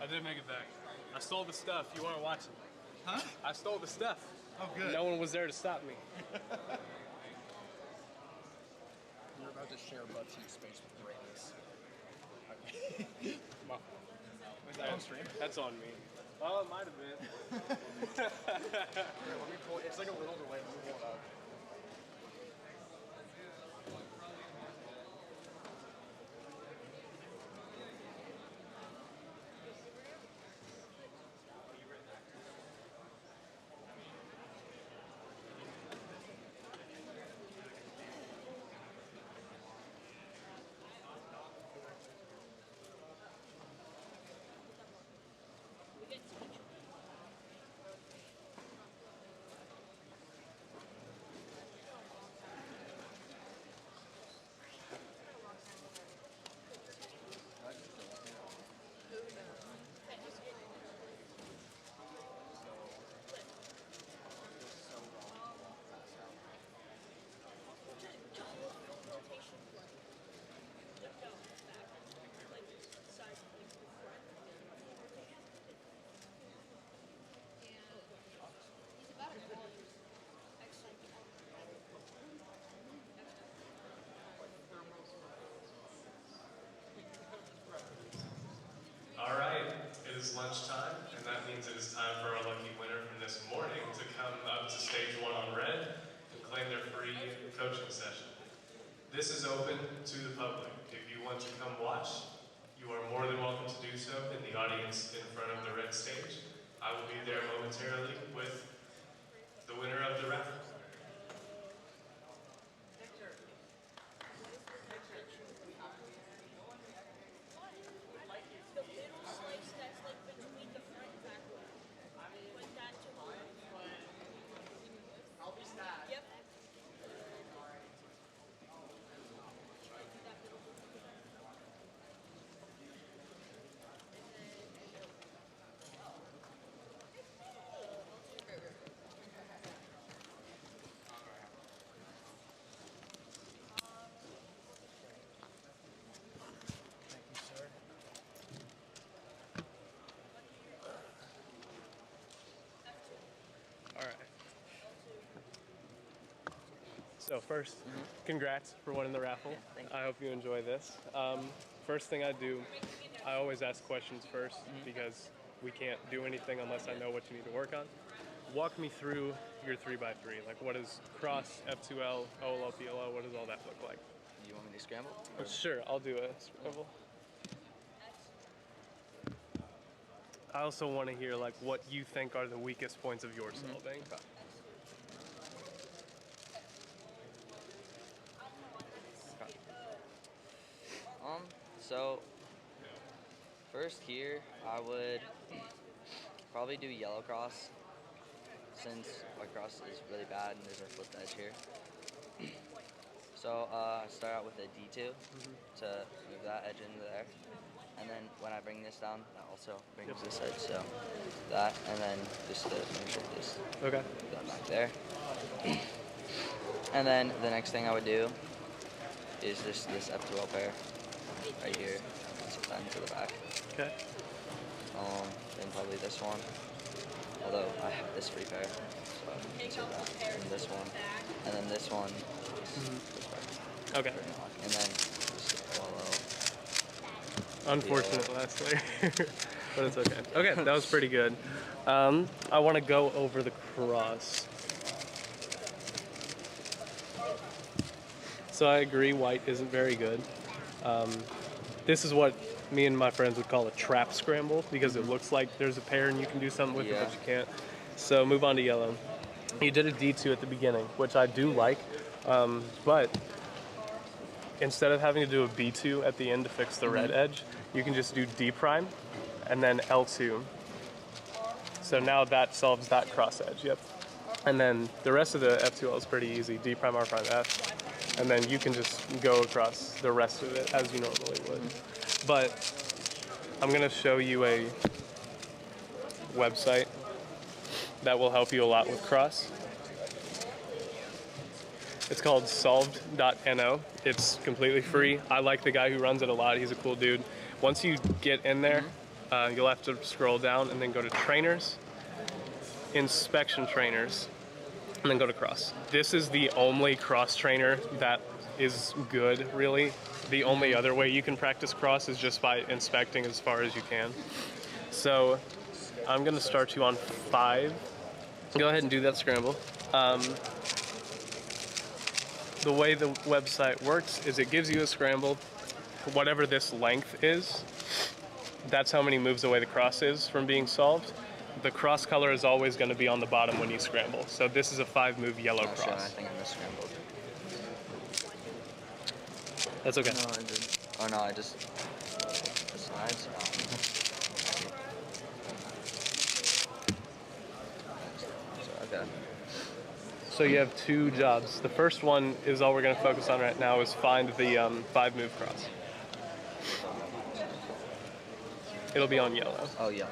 I did make it back. I stole the stuff. You weren't watching. Huh? I stole the stuff. Oh, good. No one was there to stop me. You're about to share butt cheek space with greatness. Was that on stream? That's on me. Oh, it might have been. Here, let me pull. It's like a little delay. Let me pull it up. All right, it is lunchtime, and that means it is time for our lucky winner from this morning to come up to stage 1 on red and claim their free coaching session. This is open to the public. If you want to come watch, you are more than welcome to do so in the audience in front of the red stage. I will be there momentarily with the winner of the raffle. So first, congrats for winning the raffle. Yeah, thank you. I hope you enjoy this. First thing I do, I always ask questions first because we can't do anything unless I know what you need to work on. Walk me through your 3x3. Like, what is cross, F2L, OLO, PLO? What does all that look like? You want me to scramble? Sure, I'll do a scramble. I also want to hear like what you think are the weakest points of your solving. So first here, I would probably do yellow cross since white cross is really bad and there's a flipped edge here. So I start out with a D2 to move that edge into there. And then when I bring this down, that also brings this edge, so that, and then just to make sure this that back there. And then the next thing I would do is this F2L pair right here, so that into the back. Okay. Then probably this one, although I have this free pair, so I can do that. And this one, and then this one. Okay. And then just follow. Unfortunate last layer, but it's okay. Okay, that was pretty good. I want to go over the cross. So I agree, white isn't very good. This is what me and my friends would call a trap scramble because it looks like there's a pair and you can do something with it, but you can't. So move on to yellow. You did a D2 at the beginning, which I do like, but instead of having to do a B2 at the end to fix the red edge, you can just do D prime and then L2. So now that solves that cross edge, yep. And then the rest of the F2L is pretty easy, D prime, R prime, F. And then you can just go across the rest of it as you normally would. But I'm gonna show you a website that will help you a lot with cross. It's called solved.no. It's completely free. I like the guy who runs it a lot. He's a cool dude. Once you get in there, you'll have to scroll down and then go to trainers, inspection trainers, and then go to cross. This is the only cross trainer that is good, really. The only other way you can practice cross is just by inspecting as far as you can. So I'm gonna start you on 5. Go ahead and do that scramble. The way the website works is it gives you a scramble, whatever this length is, that's how many moves away the cross is from being solved. The cross color is always going to be on the bottom when you scramble. So this is a 5-move yellow cross. Sure, I think I misscrambled. That's okay. No, I didn't. Oh no, I just the sides. Okay. So you have 2 jobs. The first one is all we're going to focus on right now is find the 5-move cross. It'll be on yellow. Oh, yellow.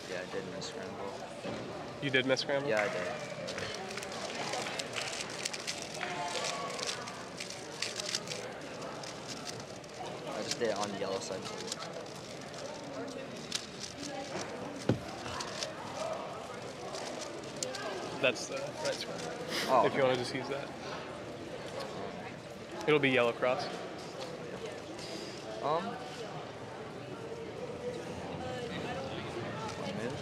Yeah, I did misscramble. You did misscramble? Yeah, I did. I just did it on the yellow side. That's the right scramble. Oh. If you want to just use that. It'll be yellow cross. One move.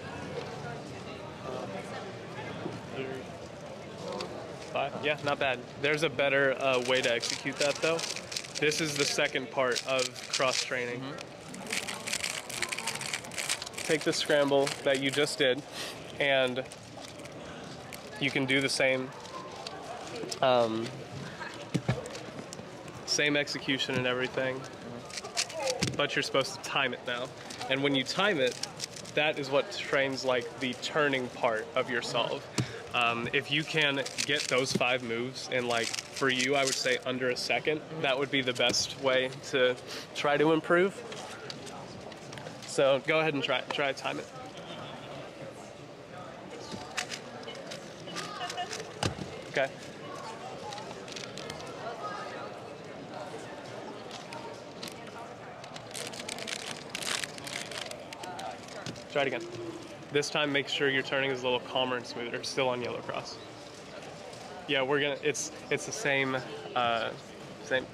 5. Yeah, not bad. There's a better way to execute that though. This is the second part of cross training. Take the scramble that you just did, and you can do the same same execution and everything, but you're supposed to time it now. And when you time it, that is what trains like the turning part of your solve. If you can get those 5 moves in, like, for you, I would say under a second, that would be the best way to try to improve. So go ahead and try to time it. Okay. Try it again. This time, make sure your turning is a little calmer and smoother. Still on yellow cross. Yeah, we're gonna. It's the same thing.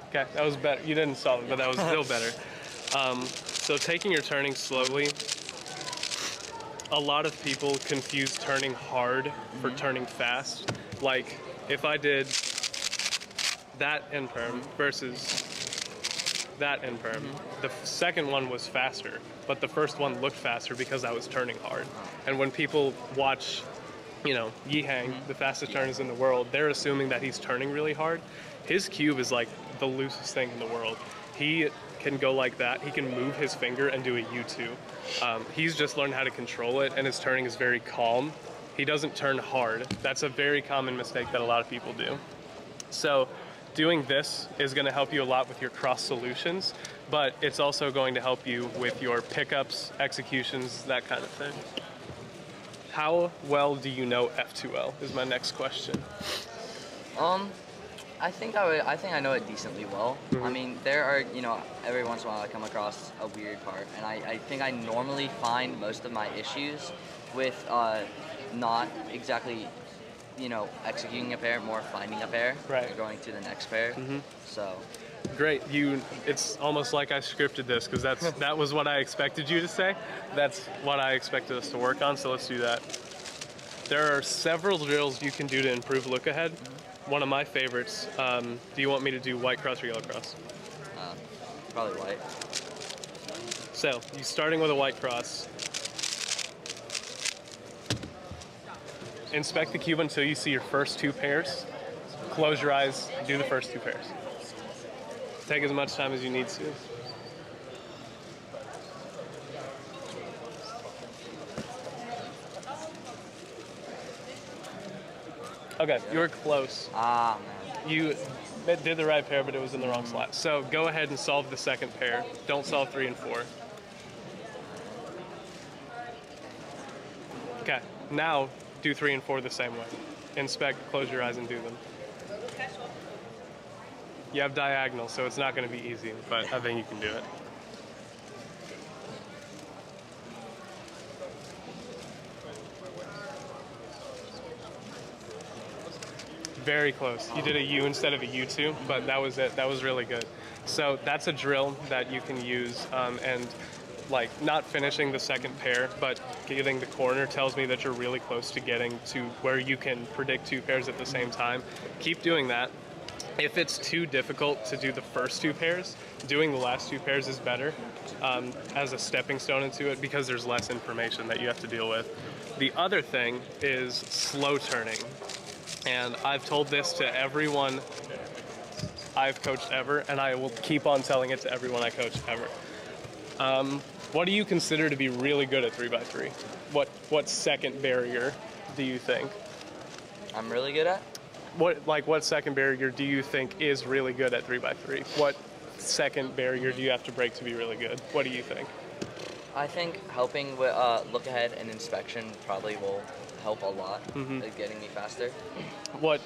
Okay, that was better. You didn't solve it, but that was still better. So taking your turning slowly. A lot of people confuse turning hard for turning fast. Like if I did that end perm versus that end perm, the second one was faster, but the first one looked faster because I was turning hard. And when people watch, you know, Yihang, the fastest turners in the world, they're assuming that he's turning really hard. His cube is like the loosest thing in the world. He can go like that. He can move his finger and do a U2. He's just learned how to control it, and his turning is very calm. He doesn't turn hard. That's a very common mistake that a lot of people do. So doing this is going to help you a lot with your cross solutions, but it's also going to help you with your pickups, executions, that kind of thing. How well do you know F2L is my next question. I think I know it decently well. I mean, there are, you know, every once in a while I come across a weird part, and I think I normally find most of my issues with not exactly, you know, executing a pair, more finding a pair, and going to the next pair. So. Great. It's almost like I scripted this because that was what I expected you to say. That's what I expected us to work on, so let's do that. There are several drills you can do to improve look ahead. One of my favorites, do you want me to do white cross or yellow cross? Probably white. So, you starting with a white cross. Inspect the cube until you see your first 2 pairs. Close your eyes, do the first 2 pairs. Take as much time as you need to. Okay, you were close. Ah, man. You did the right pair, but it was in the wrong slot. So go ahead and solve the second pair. Don't solve 3 and 4. Okay, now do 3 and 4 the same way. Inspect, close your eyes, and do them. You have diagonal, so it's not going to be easy, but I think you can do it. Very close. You did a U instead of a U2, but that was it. That was really good. So that's a drill that you can use, and like not finishing the second pair, but getting the corner tells me that you're really close to getting to where you can predict 2 pairs at the same time. Keep doing that. If it's too difficult to do the first 2 pairs, doing the last 2 pairs is better as a stepping stone into it because there's less information that you have to deal with. The other thing is slow turning. And I've told this to everyone I've coached ever, and I will keep on telling it to everyone I coach ever. What do you consider to be really good at 3x3? What second barrier do you think? I'm really good at? What second barrier do you think is really good at 3x3? What second barrier do you have to break to be really good? What do you think? I think helping with look ahead and inspection probably will help a lot at getting me faster. What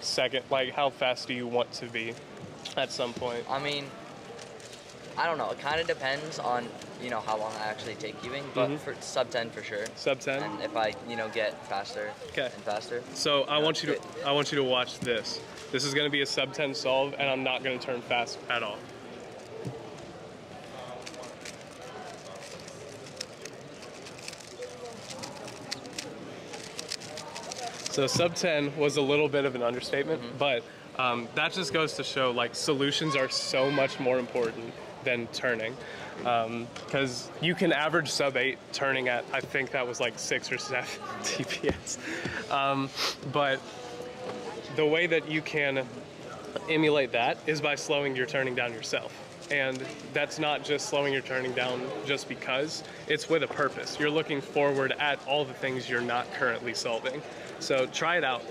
second, like how fast do you want to be at some point? I mean, I don't know. It kind of depends on, how long I actually take cubing, but for sub 10 for sure. Sub 10? And if I, get faster and faster. So I want you to watch this. This is going to be a sub 10 solve, and I'm not going to turn fast at all. So sub 10 was a little bit of an understatement, but that just goes to show like solutions are so much more important than turning, because you can average sub 8 turning at, I think that was like 6 or 7 TPS. But the way that you can emulate that is by slowing your turning down yourself. And that's not just slowing your turning down just because, it's with a purpose. You're looking forward at all the things you're not currently solving. So try it out.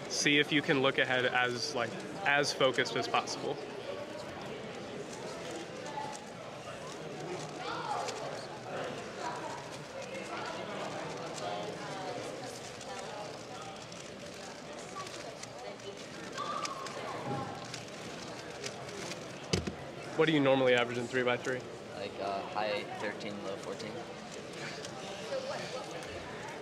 See if you can look ahead as focused as possible. What do you normally average in 3x3? Like high 13, low 14.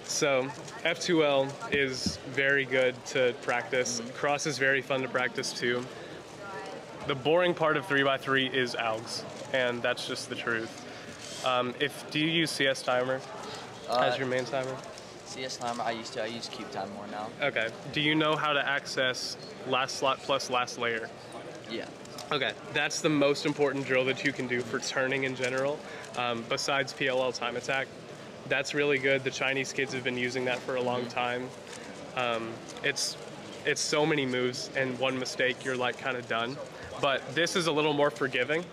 So F2L is very good to practice. Cross is very fun to practice too. The boring part of 3x3 is algs, and that's just the truth. Do you use CS timer as your main timer? CS timer, I use cube time more now. Okay. Do you know how to access last slot plus last layer? Yeah. Okay, that's the most important drill that you can do for turning in general, besides PLL time attack. That's really good. The Chinese kids have been using that for a long time. It's so many moves, and one mistake, you're like kind of done. But this is a little more forgiving.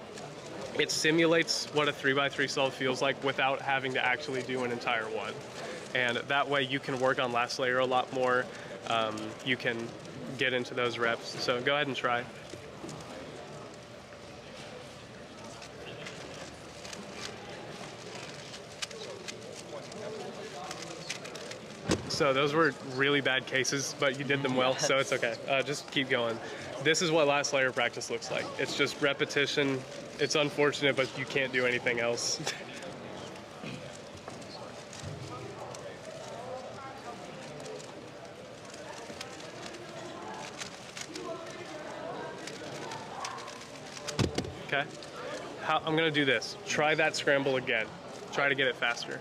It simulates what a 3x3 solve feels like without having to actually do an entire one. And that way you can work on last layer a lot more. You can get into those reps. So go ahead and try. So those were really bad cases, but you did them well, so it's okay. Just keep going. This is what last layer practice looks like. It's just repetition. It's unfortunate, but you can't do anything else. Okay. I'm gonna do this. Try that scramble again. Try to get it faster.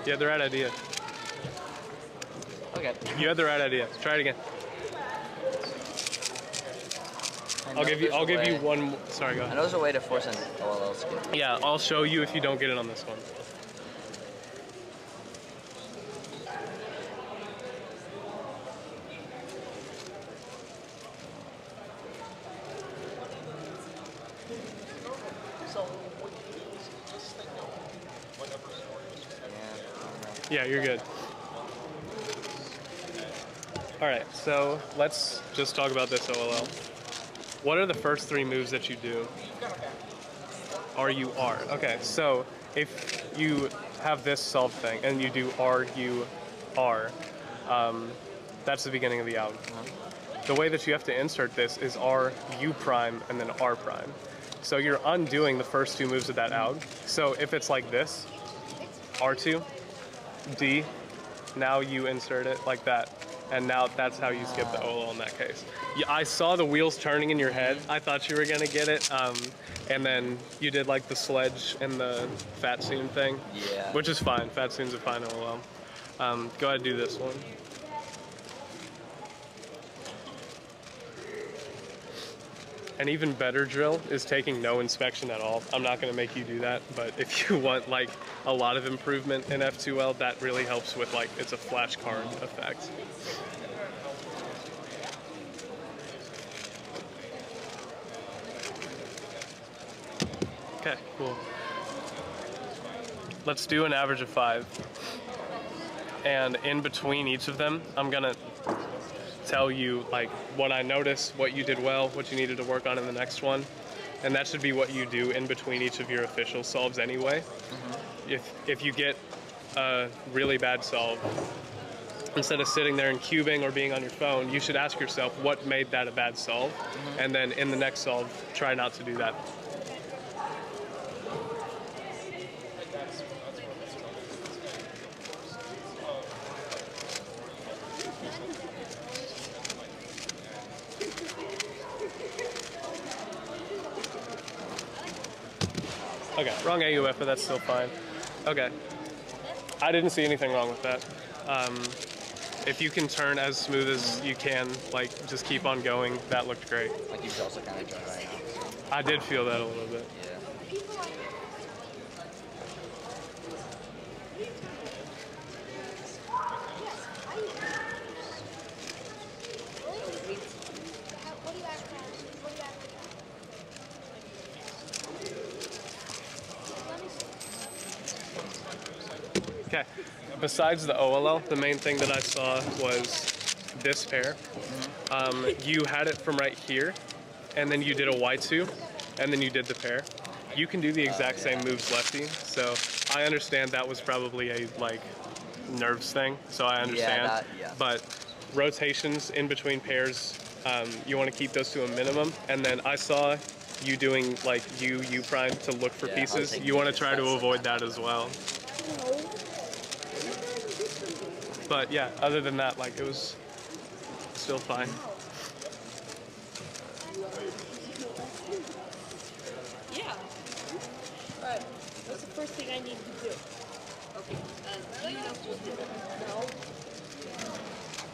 You had the right idea. Okay. You had the right idea. Try it again. I'll give you one. Sorry, go ahead. I know there's a way to force an OLL skill. Yeah, I'll show you if you don't get it on this one. Yeah, you're good. All right, so let's just talk about this OLL. What are the first 3 moves that you do? R, U, R. Okay, so if you have this solve thing and you do R, U, R, that's the beginning of the out. The way that you have to insert this is R, U prime, and then R prime. So you're undoing the first 2 moves of that out. So if it's like this, R2, D, now you insert it like that. And now that's how you skip the OLL in that case. Yeah, I saw the wheels turning in your head. I thought you were gonna get it. And then you did like the sledge and the fat Soun thing. Yeah. Which is fine. Fat Soun's a fine OLL. Go ahead and do this one. An even better drill is taking no inspection at all. I'm not gonna make you do that, but if you want like a lot of improvement in F2L, that really helps with like, it's a flashcard effect. Okay, cool. Let's do an average of 5. And in between each of them, I'm gonna tell you like what I noticed, what you did well, what you needed to work on in the next one. And that should be what you do in between each of your official solves anyway. If you get a really bad solve, instead of sitting there and cubing or being on your phone, you should ask yourself what made that a bad solve. And then in the next solve, try not to do that. Okay, wrong AUF, but that's still fine. Okay, I didn't see anything wrong with that. If you can turn as smooth as you can, like just keep on going, that looked great. Like you also kind of dry right now. I did feel that a little bit. Yeah. Okay, besides the OLL, the main thing that I saw was this pair. You had it from right here, and then you did a Y2, and then you did the pair. You can do the exact same moves lefty, so I understand that was probably a like nerves thing, so I understand. But rotations in between pairs, you want to keep those to a minimum, and then I saw you doing like U prime to look for pieces. You want to try to avoid that as well. But yeah, other than that, like it was still fine. Yeah. Alright, what's the first thing I need to do? Okay, do you know who's doing it? No.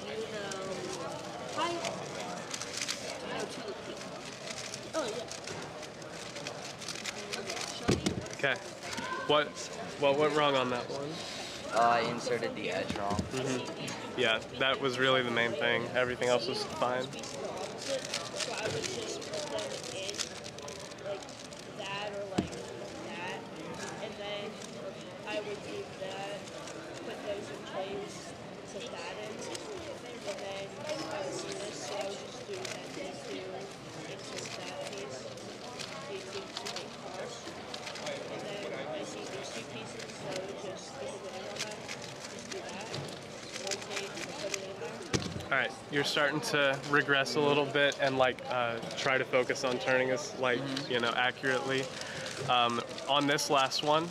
Do you know hi? Do you know two people? Oh yeah. Okay, show me. Okay, what went wrong on that one? I inserted the edge wrong. Yeah, that was really the main thing. Everything else was fine. So I would just put them in like that or like that, and then I would do that, put those in place, put that in, and then I would see this, so I would just do that, these two, insert that piece, these two to make cars, and then I see these 2 pieces, so I would just put it in on that, just do that, rotate, put it in there. All right, you're starting to regress a little bit and like try to focus on turning us like, you know, accurately. On this last one,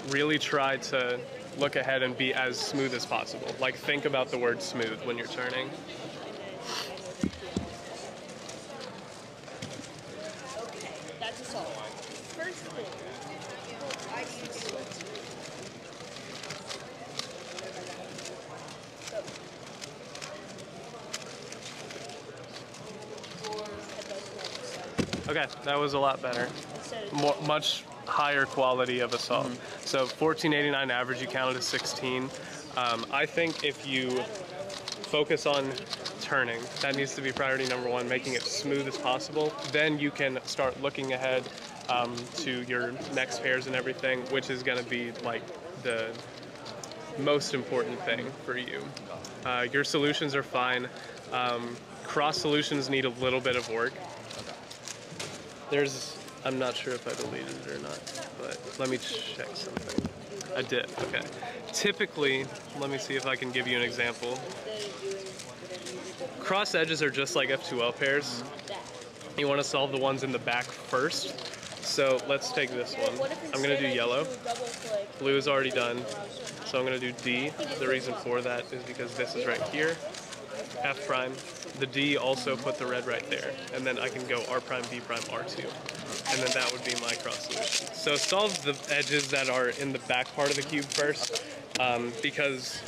really try to look ahead and be as smooth as possible. Like think about the word smooth when you're turning. Okay, that's a solve. First thing, why do you do it? Okay, that was a lot better. Much higher quality of a solve. So 1489 average, you counted as 16. I think if you focus on turning, that needs to be priority number 1, making it smooth as possible. Then you can start looking ahead to your next pairs and everything, which is going to be like the most important thing for you. Your solutions are fine. Cross solutions need a little bit of work. I'm not sure if I deleted it or not, but let me check something. I did, okay. Typically, let me see if I can give you an example. Cross edges are just like F2L pairs. You want to solve the ones in the back first. So let's take this one. I'm going to do yellow. Blue is already done. So I'm going to do D. The reason for that is because this is right here. F prime. The D also put the red right there. And then I can go R prime, B prime, R2. And then that would be my cross solution. So solve the edges that are in the back part of the cube first. Because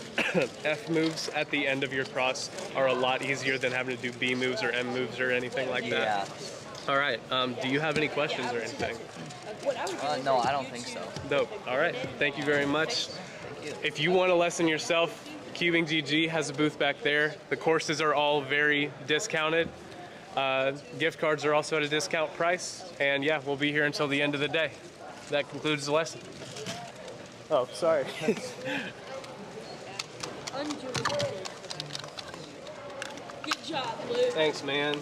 F moves at the end of your cross are a lot easier than having to do B moves or M moves or anything like that. All right, do you have any questions or anything? No, I don't think so. Dope. All right, thank you very much. If you want a lesson yourself, Cubing GG has a booth back there. The courses are all very discounted. Gift cards are also at a discount price. And yeah, we'll be here until the end of the day. That concludes the lesson. Oh, sorry. Good job, Luke. Thanks, man.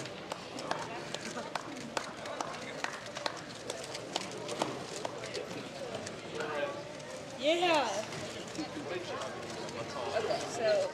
Yeah. Okay, so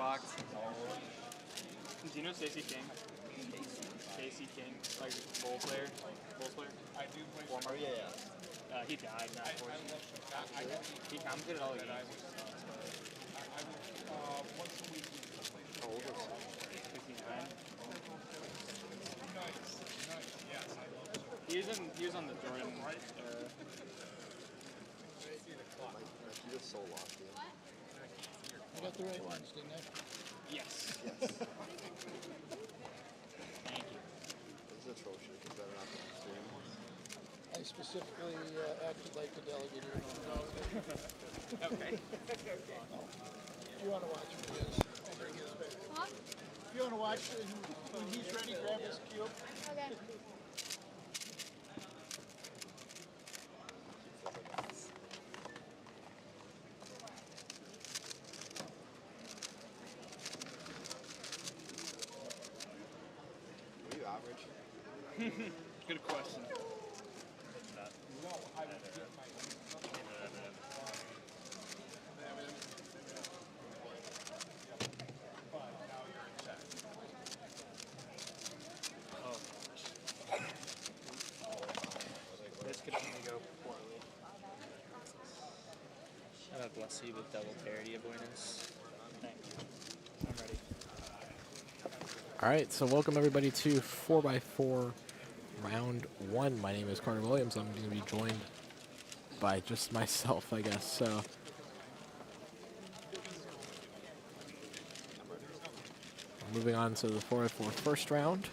blocked. Do you know Stacey King? Stacey King, like Bulls player. I do play. Former. Yeah. He died now. He commentated all the games. Once a week. How old is he? 59. Nice. Yes, I love it. He was on the Jordan era. He was so lofty. I got the right ones, didn't I? Yes. Yes. Thank you. This is atrocious. Is that not the stream? I specifically acted like the delegate here. Okay. If you want to watch him, yes. I'll bring his back. Huh? If you want to watch him, when he's ready, grab his cube. Okay. Are you average? Good question. This could only go poorly. I bless you with double parity avoidance. Thank you. I'm ready. All right, so welcome everybody to 4x4 round 1. My name is Carter Williams. I'm going to be joined by just myself, I guess. So moving on to the 4x4 first round.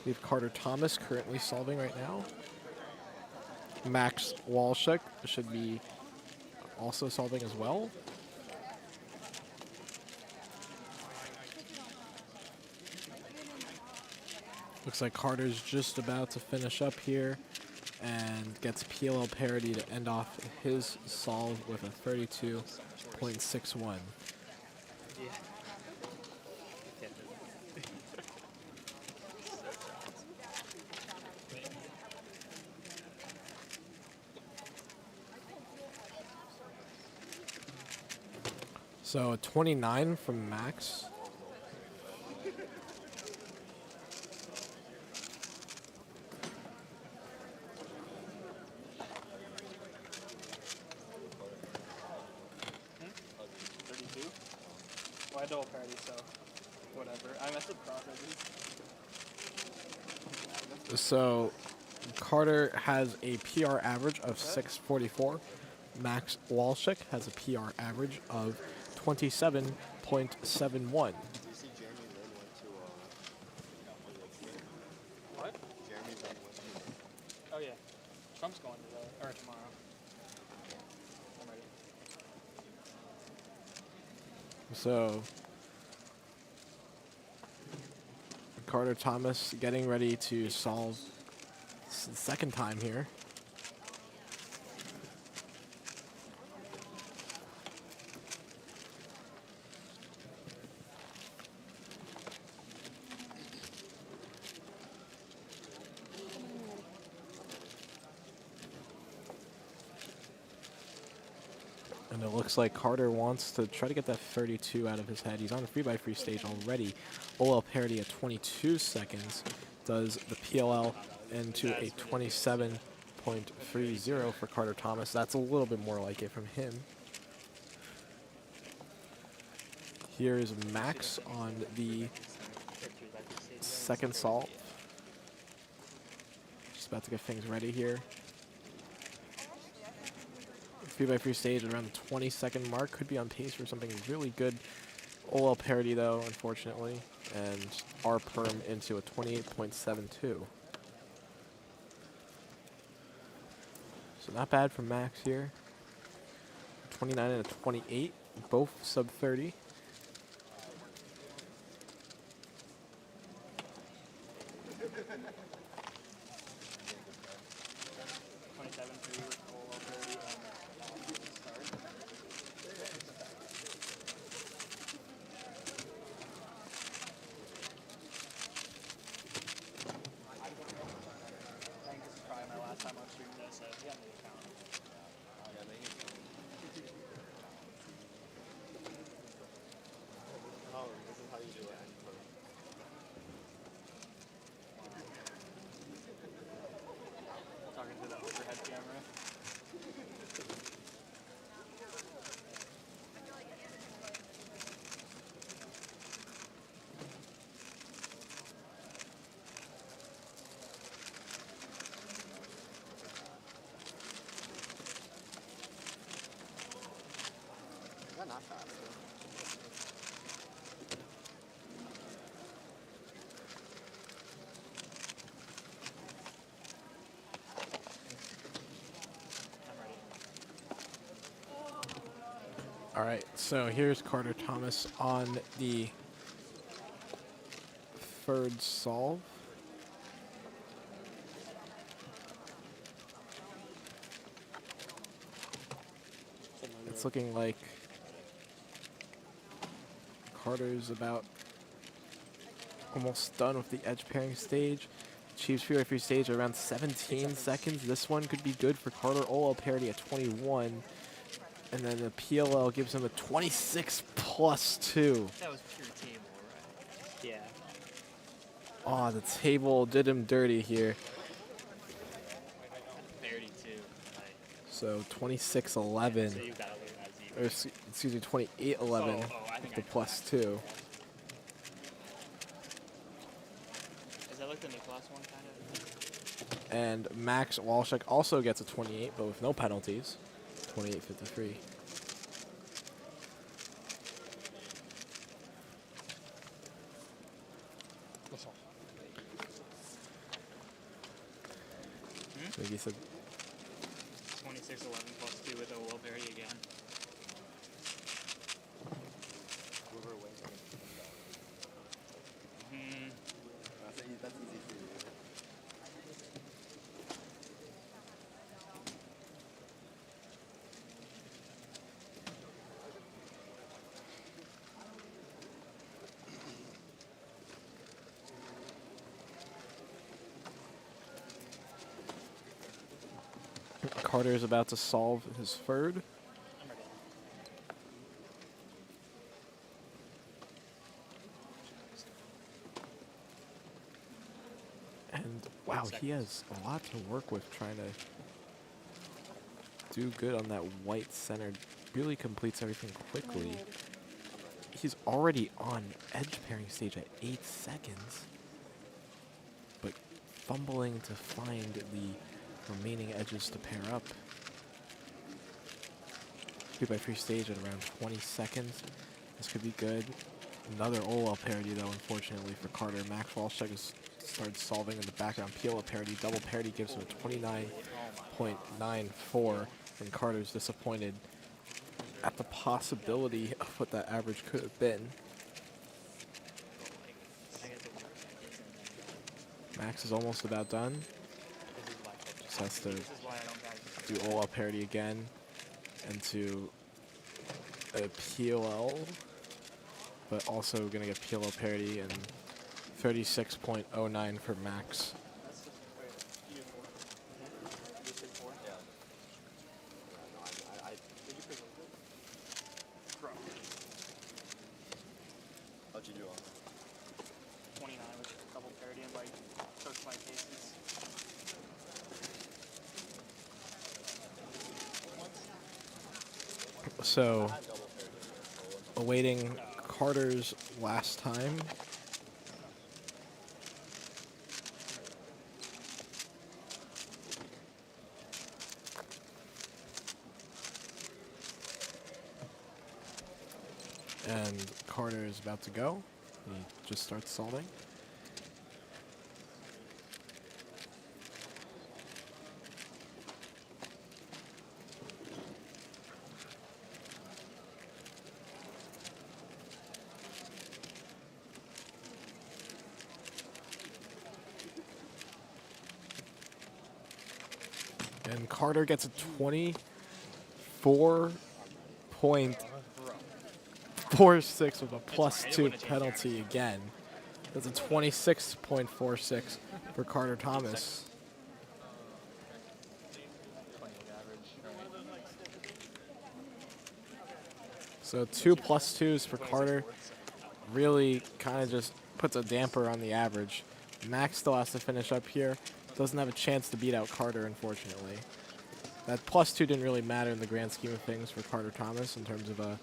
We have Carter Thomas currently solving right now. Max Walshek should be also solving as well. Looks like Carter's just about to finish up here and gets PLL parity to end off his solve with a 32.61. Yeah. So a 29 from Max. Well, I double parity, so whatever. I messed with cross edges. So Carter has a PR average of 644. Max Walshek has a PR average of 27.71. What? Jeremy Lin went. Oh yeah. Trump's going today or tomorrow. I'm ready. So Carter Thomas getting ready to solve the second time here. And it looks like Carter wants to try to get that 32 out of his head. He's on the 3x3 stage already. OL parity at 22 seconds does the PLL into a 27.30 for Carter Thomas. That's a little bit more like it from him. Here is Max on the second solve. Just about to get things ready here. 3x3 stage around the 20-second mark. Could be on pace for something really good. OL parity though, unfortunately. And R perm into a 28.72. So not bad from Max here. 29 and a 28, both sub 30. how you do it. Talking to the overhead camera. Not fast. All right, so here's Carter Thomas on the third solve. It's looking like Carter's about almost done with the edge pairing stage. Chiefs fear free stage at around 17 seconds. This one could be good for Carter. OL parity at 21. And then the PLL gives him a 26 plus 2. That was pure table, right? Yeah. Oh, the table did him dirty here. 32. So 26-11. So you gotta leave that Or excuse me, 28-11 with the plus 2. Does that look the Nicholas one kind of? And Max Walshek also gets a 28, but with no penalties. 28-53. Like you said, 26-11 plus 2 with a low parity again. That's easy for you. Carter is about to solve his third. And wow, he has a lot to work with trying to do good on that white center. Really completes everything quickly. He's already on edge pairing stage at 8 seconds, but fumbling to find the remaining edges to pair up. 3x3 stage at around 20 seconds. This could be good. Another OL parity though, unfortunately for Carter. Max Walshek started solving in the background. PLL parity, double parity gives him a 29.94, and Carter's disappointed at the possibility of what that average could have been. Max is almost about done. Just has to do OL parity again and to a PLL, but also going to get PLL parity and 36.09 for Max. How'd you do on 29 with double parity and like took my cases. So, awaiting Carter's last time. And Carter is about to go. He just starts solving. And Carter gets a 24.46 with a +2 penalty again. That's a 26.46 for Carter Thomas. So 2 +2s for Carter. really kind of just puts a damper on the average. Max still has to finish up here. Doesn't have a chance to beat out Carter, unfortunately. That +2 didn't really matter in the grand scheme of things for Carter Thomas in terms of a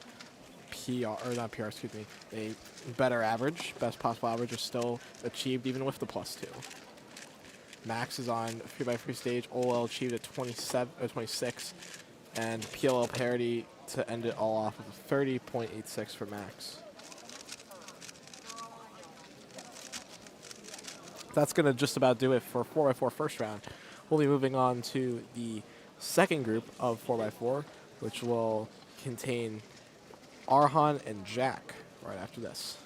PR, or not PR, excuse me, a better average. Best possible average is still achieved even with the +2. Max is on 3x3 stage, OL achieved at 26, and PLL parity to end it all off with a 30.86 for Max. That's going to just about do it for 4x4 first round. We'll be moving on to the second group of 4x4, which will contain Arhan and Jack right after this.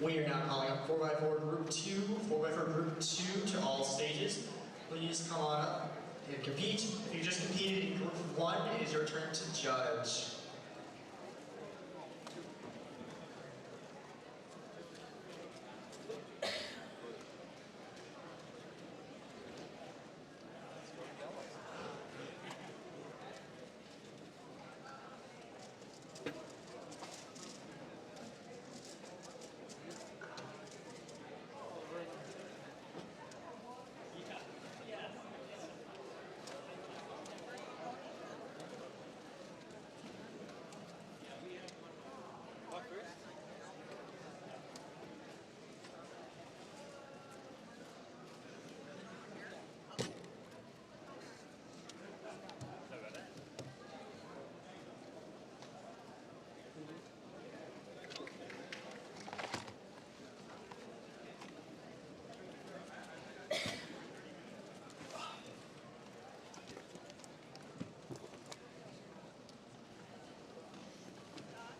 We are now calling up 4x4 Group 2, 4x4 Group 2 to all stages. Please come on up and compete. If you just competed in Group 1, it is your turn to judge.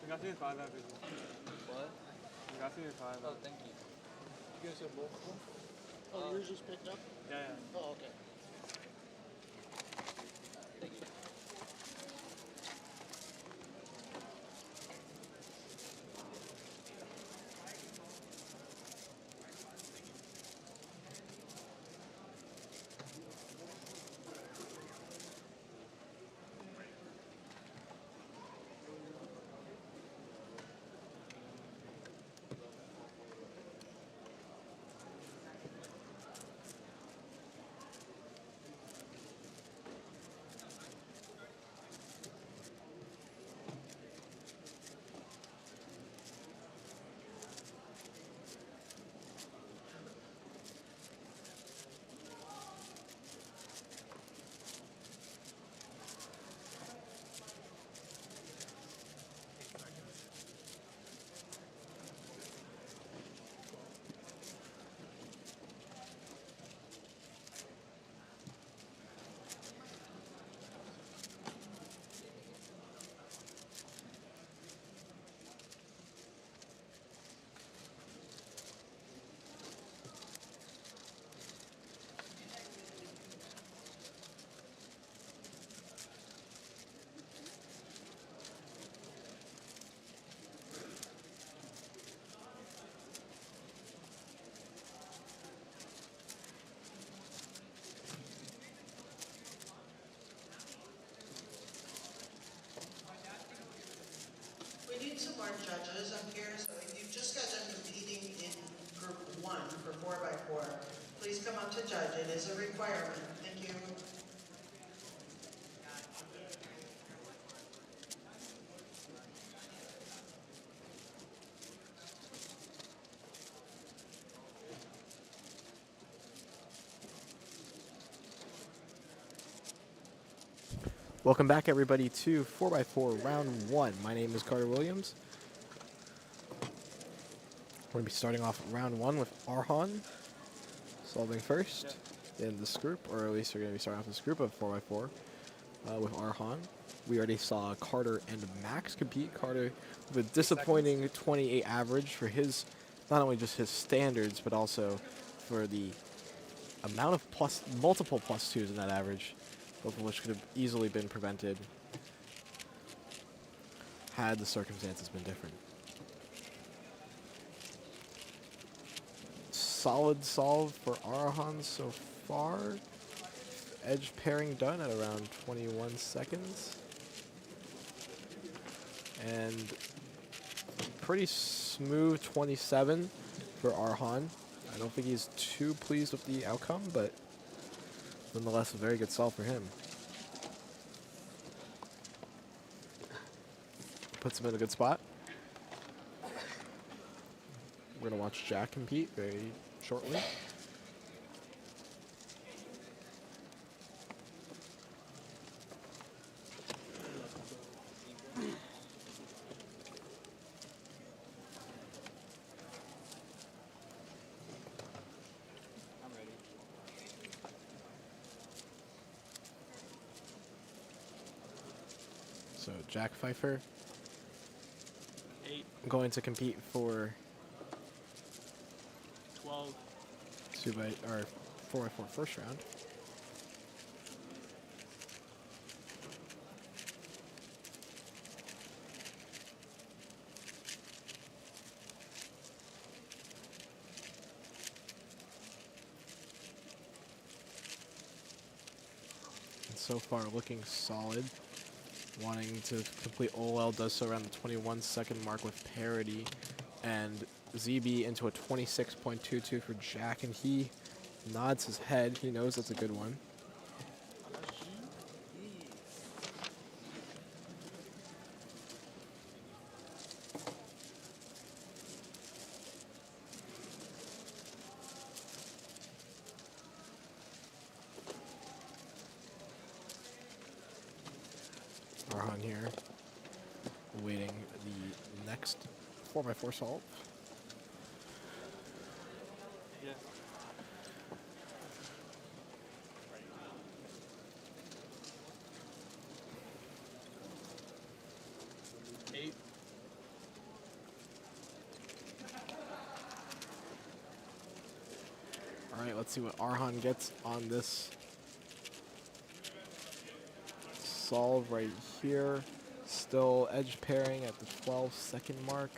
You got to 5 that visual. What? You got to 5. Oh, thank you. You guys have both of them? Oh, yours just picked up? Yeah, yeah. Oh, okay. Thank you. We need some more judges up here, so if you've just got done competing in Group 1 for 4x4, please come up to judge. It is a requirement. Thank you. Welcome back, everybody, to 4x4 Round 1. My name is Carter Williams. We're going to be starting off Round 1 with Arhan solving first in this group, or at least we're going to be starting off this group of 4x4 with Arhan. We already saw Carter and Max compete. Carter with a disappointing 28 average for his, not only just his standards, but also for the amount of multiple plus twos in that average, both of which could have easily been prevented had the circumstances been different. Solid solve for Arhan so far. Edge pairing done at around 21 seconds. And pretty smooth 27 for Arhan. I don't think he's too pleased with the outcome, but nonetheless, a very good solve for him. Puts him in a good spot. We're going to watch Jack compete very shortly. So Jack Pfeiffer going to compete for or 4x4 first round. And so far looking solid. Wanting to complete OL, does so around the 21-second mark with parity. And ZB into a 26.22 for Jack, and he nods his head. He knows that's a good one. Arhan here, awaiting the next 4x4 solve. Yeah. Eight. All right, let's see what Arhan gets on this solve right here. Still edge pairing at the 12-second mark.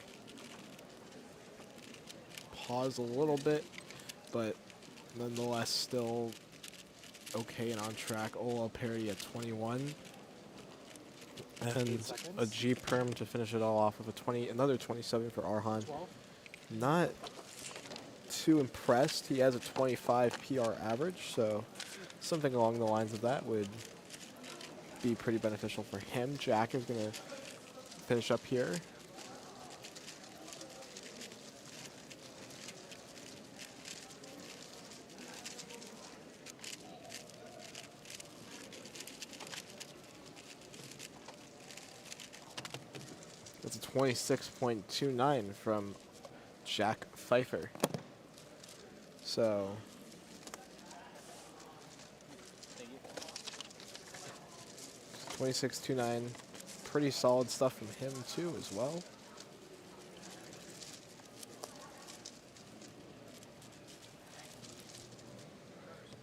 Pause a little bit, but nonetheless still okay and on track. OL parity at 21. And a G perm to finish it all off with another 27 for Arhan. 12? Not too impressed. He has a 25 PR average, so something along the lines of that would be pretty beneficial for him. Jack is going to finish up here. That's a 26.29 from Jack Pfeiffer. So 26.29, pretty solid stuff from him too as well.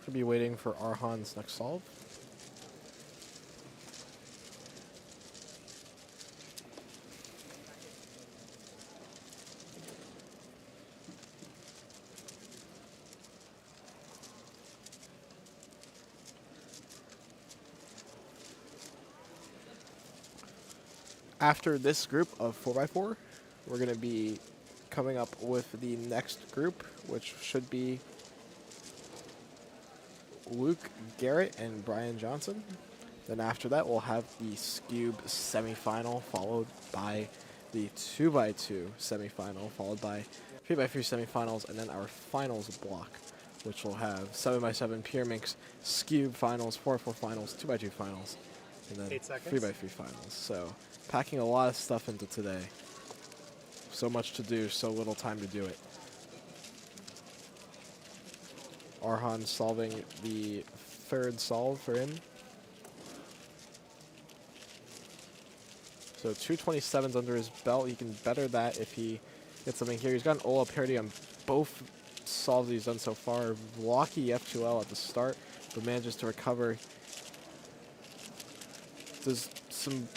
Should be waiting for Arhan's next solve. After this group of 4x4, we're going to be coming up with the next group, which should be Luke Garrett and Brian Johnson. Then after that, we'll have the Scube semifinal, followed by the 2x2 semifinal, followed by 3x3 semifinals, and then our finals block, which will have 7x7 Pure Minx Scube finals, 4x4 finals, 2x2 finals, and then 3x3 finals. So packing a lot of stuff into today. So much to do, so little time to do it. Arhan solving the third solve for him. So 227s under his belt. He can better that if he gets something here. He's got an OL parity on both solves he's done so far. Blocky F2L at the start, but manages to recover. Does some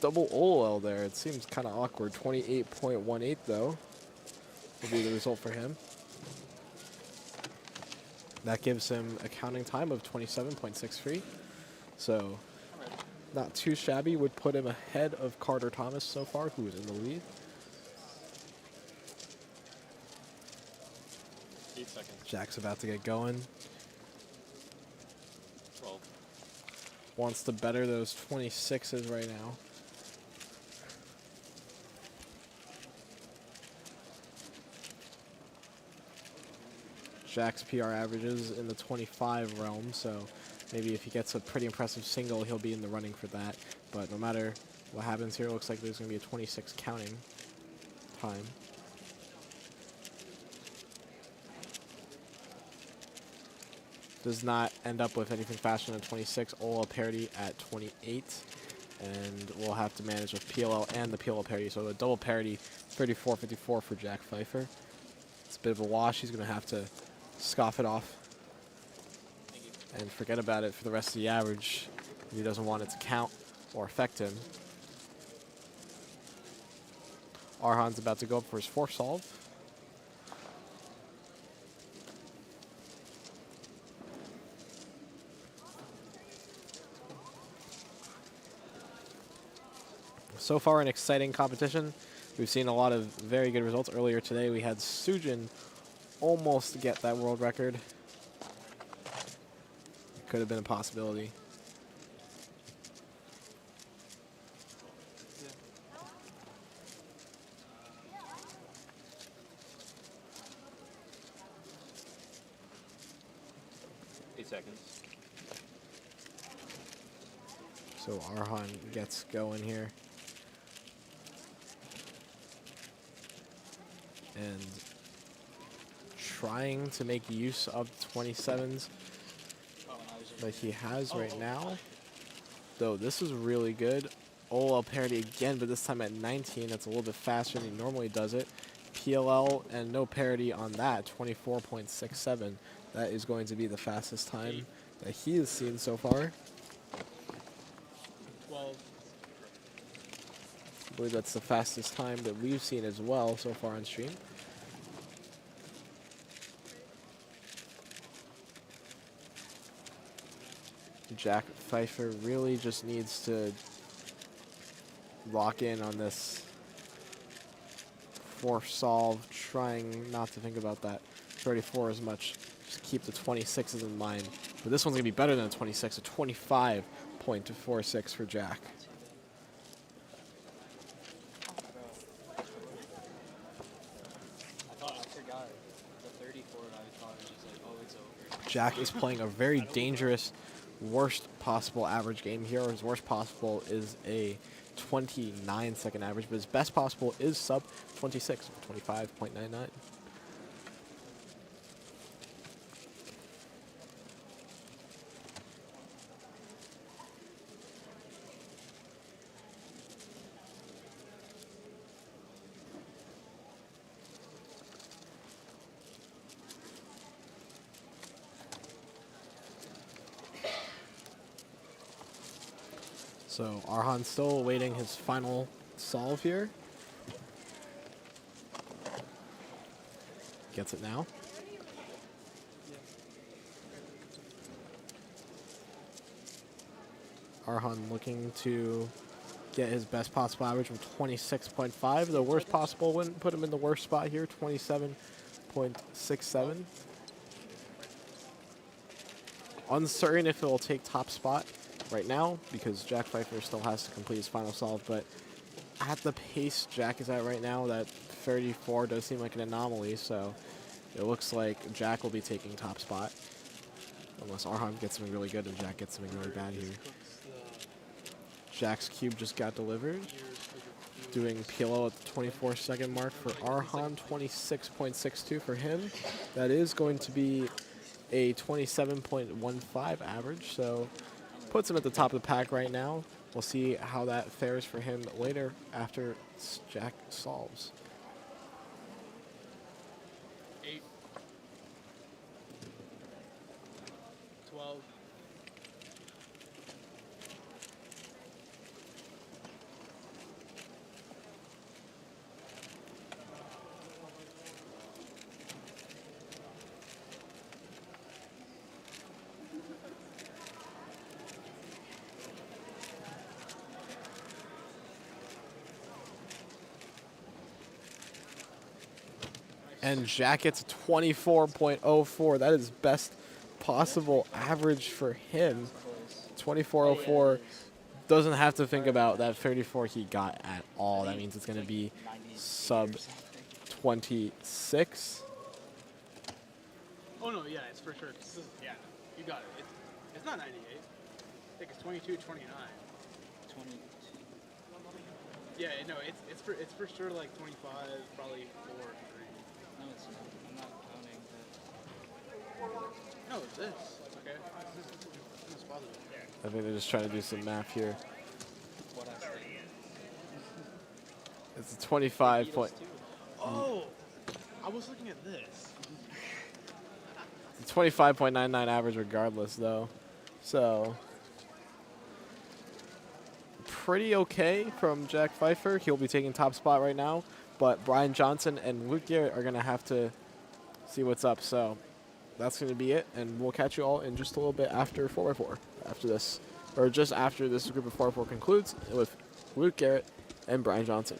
double OL there. It seems kind of awkward. 28.18 though will be the result for him. That gives him a counting time of 27.63. So not too shabby. Would put him ahead of Carter Thomas so far, who is in the lead. 8 seconds. Jack's about to get going. 12. Wants to better those 26s right now. Jack's PR averages in the 25 realm, so maybe if he gets a pretty impressive single, he'll be in the running for that. But no matter what happens here, it looks like there's going to be a 26 counting time. Does not end up with anything faster than 26. OL parity at 28. And we'll have to manage with PLL and the PLL parity. So a double parity, 34-54 for Jack Pfeiffer. It's a bit of a wash. He's going to have to scoff it off and forget about it for the rest of the average. He doesn't want it to count or affect him. Arhan's about to go up for his fourth solve. So far, an exciting competition. We've seen a lot of very good results. Earlier today, we had Sujin almost get that world record. It could have been a possibility. So Arhan gets going here. And trying to make use of 27s that he has right now. Though this is really good. OL parity again, but this time at 19. That's a little bit faster than he normally does it. PLL and no parity on that, 24.67. That is going to be the fastest time that he has seen so far. 12. I believe that's the fastest time that we've seen as well so far on stream. Jack Pfeiffer really just needs to lock in on this fourth solve, trying not to think about that 34 as much. Just keep the 26s in mind. But this one's going to be better than a 26, a 25.46 for Jack. Jack is playing a very dangerous, worst possible average game here. His worst possible is a 29-second average, but his best possible is sub 26, 25.99. So Arhan's still awaiting his final solve here. Gets it now. Arhan looking to get his best possible average from 26.5. The worst possible wouldn't put him in the worst spot here, 27.67. Uncertain if it will take top spot right now because Jack Pfeiffer still has to complete his final solve, but at the pace Jack is at right now, that 34 does seem like an anomaly, so it looks like Jack will be taking top spot. Unless Arhan gets something really good and Jack gets something really bad here. Jack's cube just got delivered. Doing PLO at the 24-second mark for Arhan, 26.62 for him. That is going to be a 27.15 average, so puts him at the top of the pack right now. We'll see how that fares for him later after Jack solves. 8. 12. And Jack gets 24.04. That is best possible average for him. 24.04. Doesn't have to think about that 34 he got at all. That means it's going to be sub 26. Oh no, yeah, it's for sure. This is, yeah, you got it. It's not 98. I think it's 22, 29. 22. Yeah, no, it's for sure like 25, probably 4, 3. No, it's not. I'm not counting that. No, it's this. Okay. It's positive. I think they're just trying to do some math here. What I said. It's a 25 point. Oh, I was looking at this. 25.99 average regardless, though. So, pretty okay from Jack Pfeiffer. He'll be taking top spot right now. But Brian Johnson and Luke Garrett are going to have to see what's up. So, that's going to be it. And we'll catch you all in just a little bit after 4x4, after this. Or just after this group of 4x4 concludes with Luke Garrett and Brian Johnson.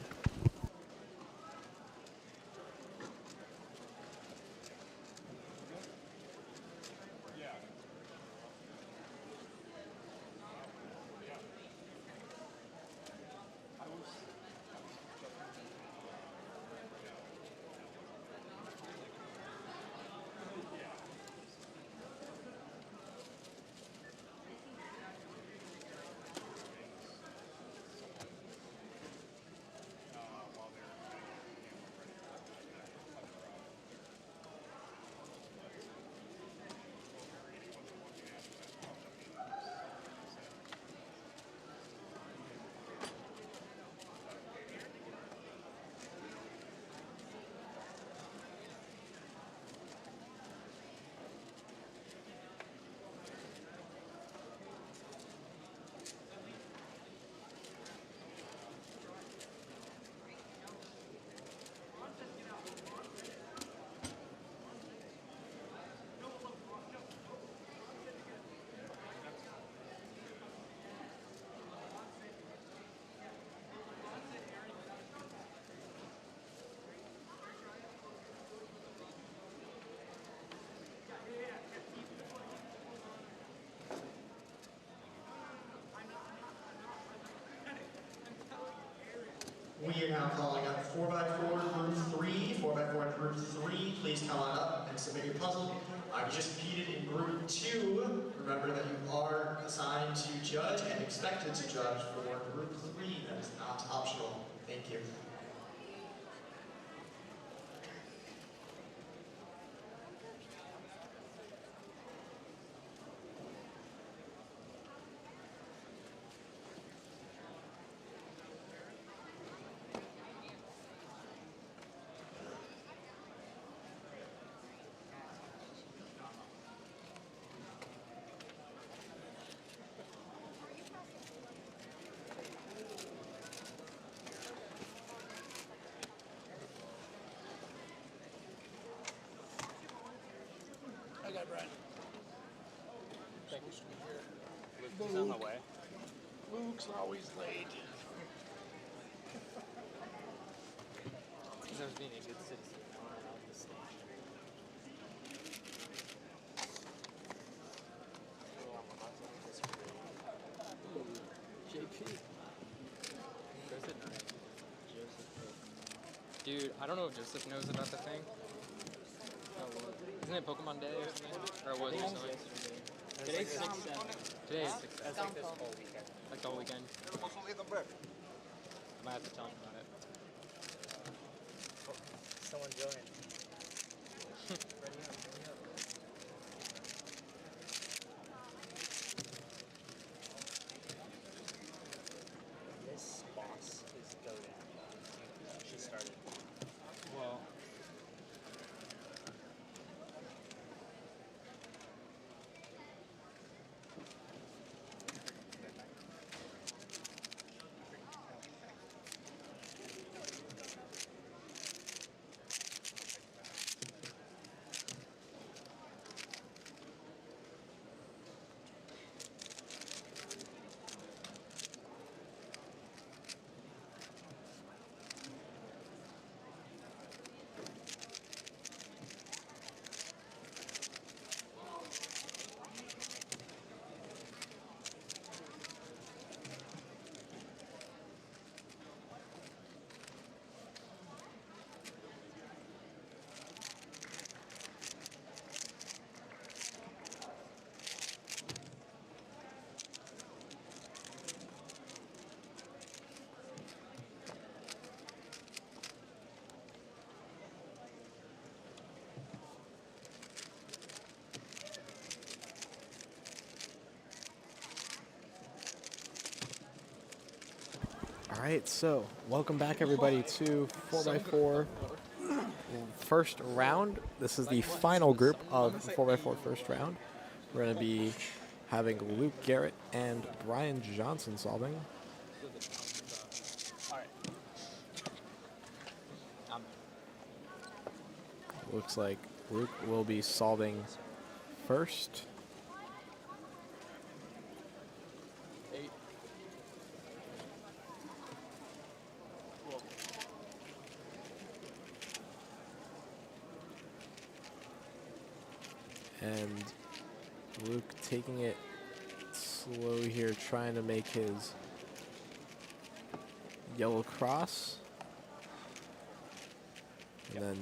We are now calling up 4x4 Group 3. 4x4 Group 3, please come on up and submit your puzzle. I just competed in Group 2. Remember that you are assigned to judge and expected to judge for Group 3. That is not optional. Thank you. I got Brian. He's on the way. Luke's always late. Because I was being a good citizen. I went out the stage. JP. Dude, I don't know if Joseph knows about the thing. Isn't it Pokemon Day or something? Or was it something? Today's 6-7. Today is 6-7. That's like this whole weekend. Like the whole weekend. I might have to tell him about it. Someone joined. This boss is goated. She started. Well, All right, so welcome back, everybody, to 4x4 first round. This is the final group of 4x4 first round. We're going to be having Luke Garrett and Brian Johnson solving. Looks like Luke will be solving first. And Luke taking it slow here, trying to make his yellow cross. And then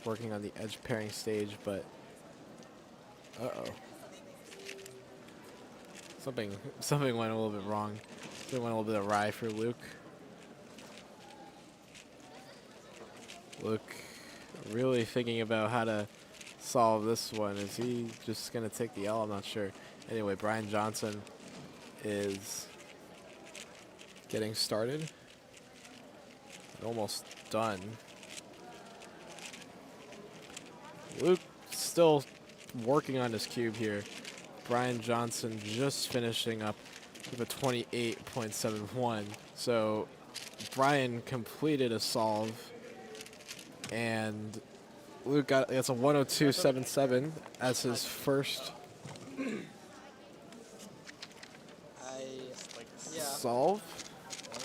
working on the edge pairing stage, but uh-oh. Something went a little bit wrong. Something went a little bit awry for Luke. Luke really thinking about how to solve this one. Is he just going to take the L? I'm not sure. Anyway, Brian Johnson is getting started. Almost done. Luke still working on his cube here. Brian Johnson just finishing up with a 28.71. So Brian completed a solve, and Luke gets a 102.77 as his first solve.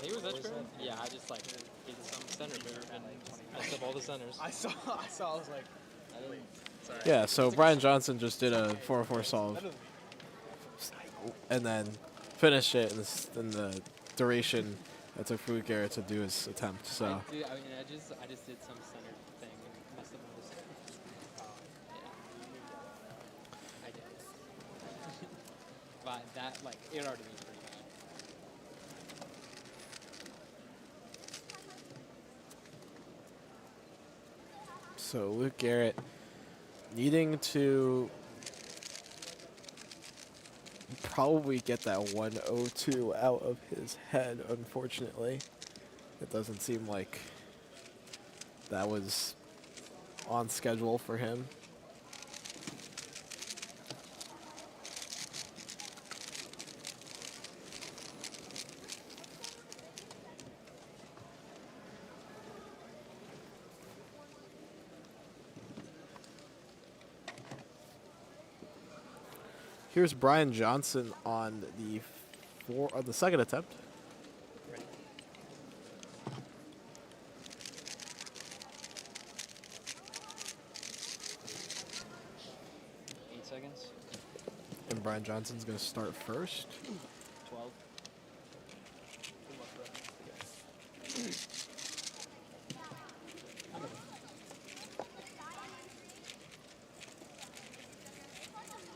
He was edge pairing? Yeah, I just like did some center move and messed up all the centers. I saw, I was like, sorry. Yeah, so Brian Johnson just did a 4-4 solve and then finished it in the duration that took Luke Garrett to do his attempt. So I just did some center thing and messed up all the centers. Yeah. I did. But that, like, it already means pretty bad. So Luke Garrett needing to probably get that 102 out of his head, unfortunately. It doesn't seem like that was on schedule for him. Here's Brian Johnson on the second attempt. Right. 8 seconds. And Brian Johnson's going to start first. 12.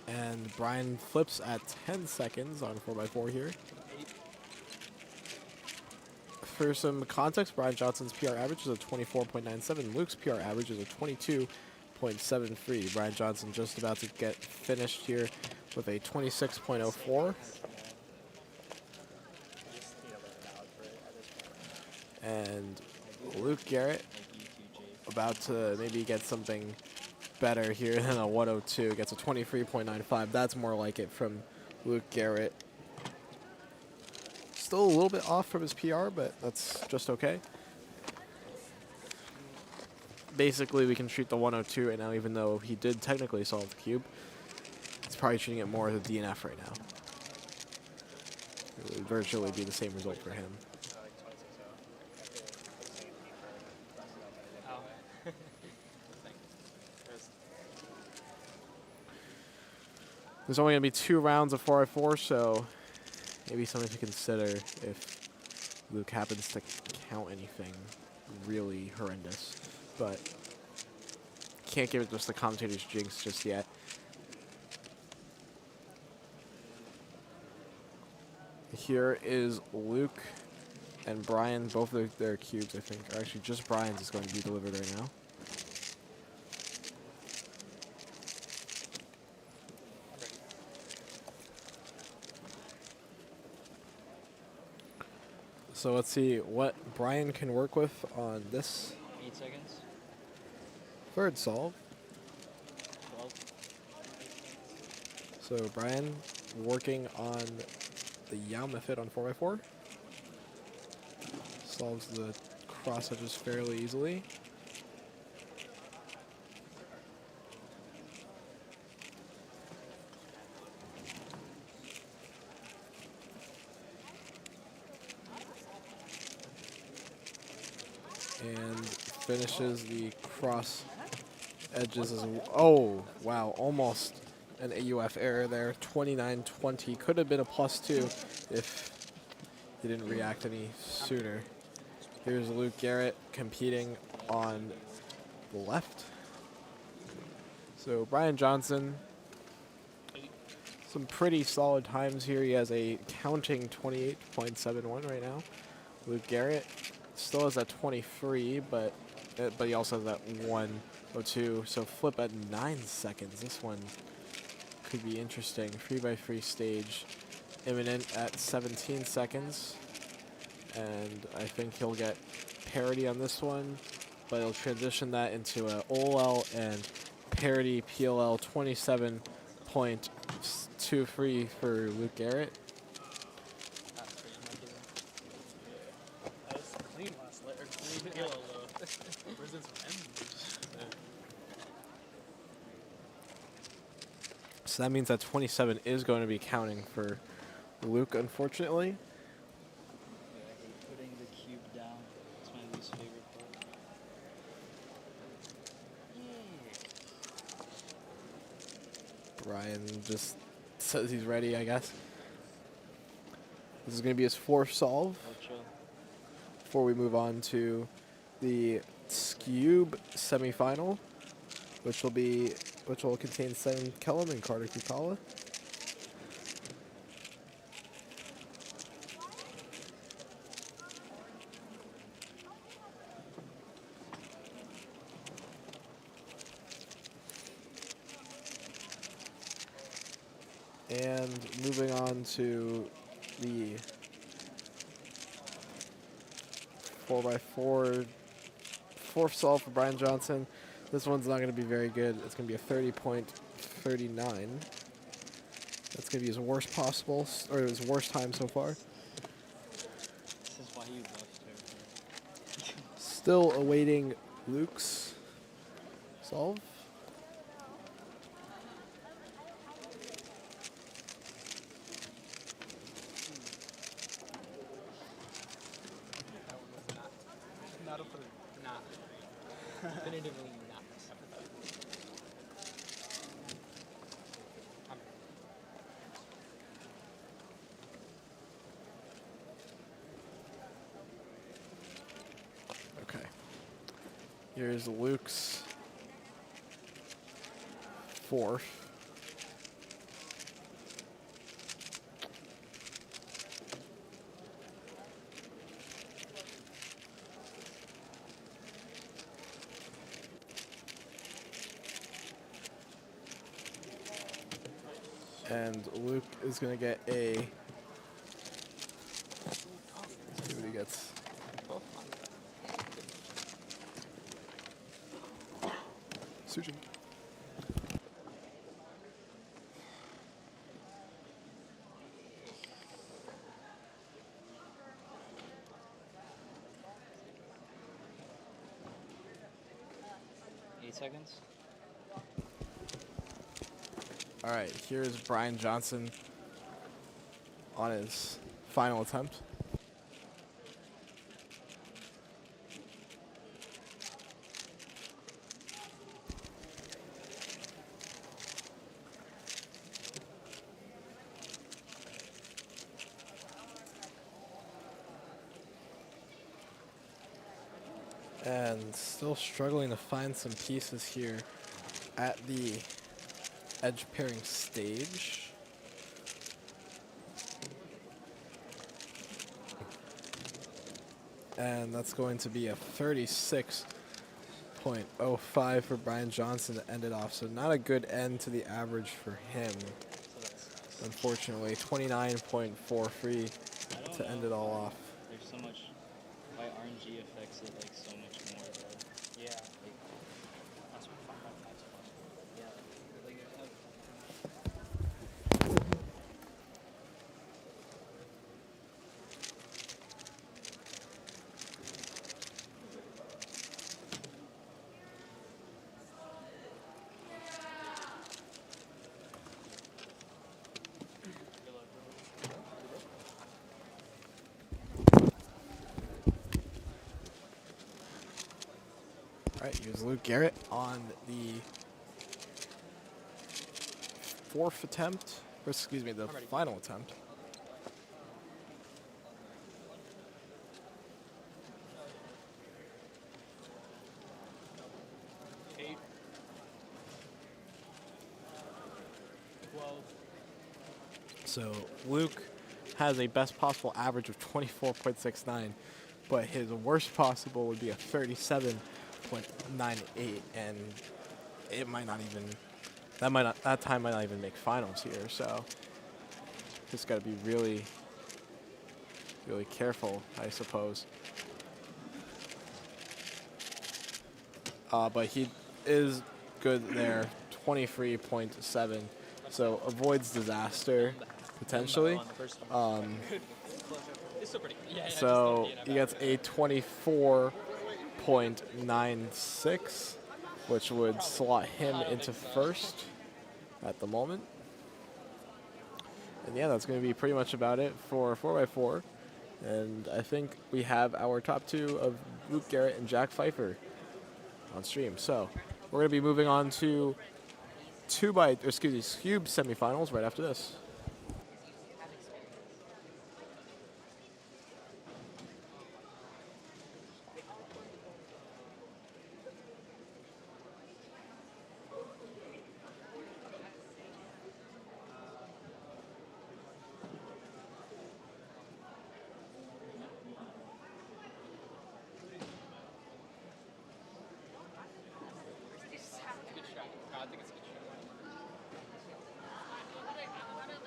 And Brian flips at 10 seconds on 4x4 here. For some context, Brian Johnson's PR average is a 24.97. Luke's PR average is a 22.73. Brian Johnson just about to get finished here with a 26.04. And Luke Garrett about to maybe get something better here than a 102. Gets a 23.95. That's more like it from Luke Garrett. Still a little bit off from his PR, but that's just okay. Basically, we can treat the 102 right now, even though he did technically solve the cube. It's probably treating it more as a DNF right now. It would virtually be the same result for him. There's only going to be 2 rounds of 4x4, so maybe something to consider if Luke happens to count anything really horrendous. But can't give it just the commentator's jinx just yet. Here is Luke and Brian. Both of their cubes, I think, or actually just Brian's is going to be delivered right now. So let's see what Brian can work with on this 8 seconds. Third solve. 12. So Brian working on the Yao method on 4x4. Solves the cross edges fairly easily. And finishes the cross edges as well. Oh, wow, almost an AUF error there. 29-20. Could have been a +2 if he didn't react any sooner. Here's Luke Garrett competing on the left. So Brian Johnson, some pretty solid times here. He has a counting 28.71 right now. Luke Garrett still has that 23, but he also has that 102. So flip at 9 seconds. This one could be interesting. 3x3 stage imminent at 17 seconds. And I think he'll get parity on this one, but he'll transition that into a OL and parity PLL 27.23 for Luke Garrett. That was clean last layer. Clean kill though. Where's this So that means that 27 is going to be counting for Luke, unfortunately. Putting the cube down. It's my least favorite part. Ryan just says he's ready, I guess. This is going to be his fourth solve before we move on to the Cube semifinal, which will contain Soun Kellum and Carter Kukala. And moving on to the 4x4 fourth solve for Brian Johnson. This one's not going to be very good. It's going to be a 30.39. That's going to be his worst possible, or his worst time so far. This is why you left her. Still awaiting Luke's solve. Not a for not. Definitively not. Okay. Here's Luke's fourth. And Luke is going to get a... Let's see what he gets. Sujin. Seconds. All right, here's Brian Johnson on his final attempt. And still struggling to find some pieces here at the edge pairing stage. And that's going to be a 36.05 for Brian Johnson to end it off. So not a good end to the average for him. Unfortunately, 29.43 to end it all off. There's so much, why RNG affects it like so much more, bro. Yeah. Like, that's All right, here's Luke Garrett on the fourth attempt, or excuse me, the final attempt. So Luke has a best possible average of 24.69, but his worst possible would be a 37.98, and it might not even, that time might not even make finals here. So just got to be really, really careful, I suppose. But he is good there, 23.7, so avoids disaster potentially. So he gets a 24.96, which would slot him into first at the moment. And yeah, that's going to be pretty much about it for 4x4. And I think we have our top two of Luke Garrett and Jack Pfeiffer on stream. So we're going to be moving on to cube semifinals right after this. I think it's a good shot.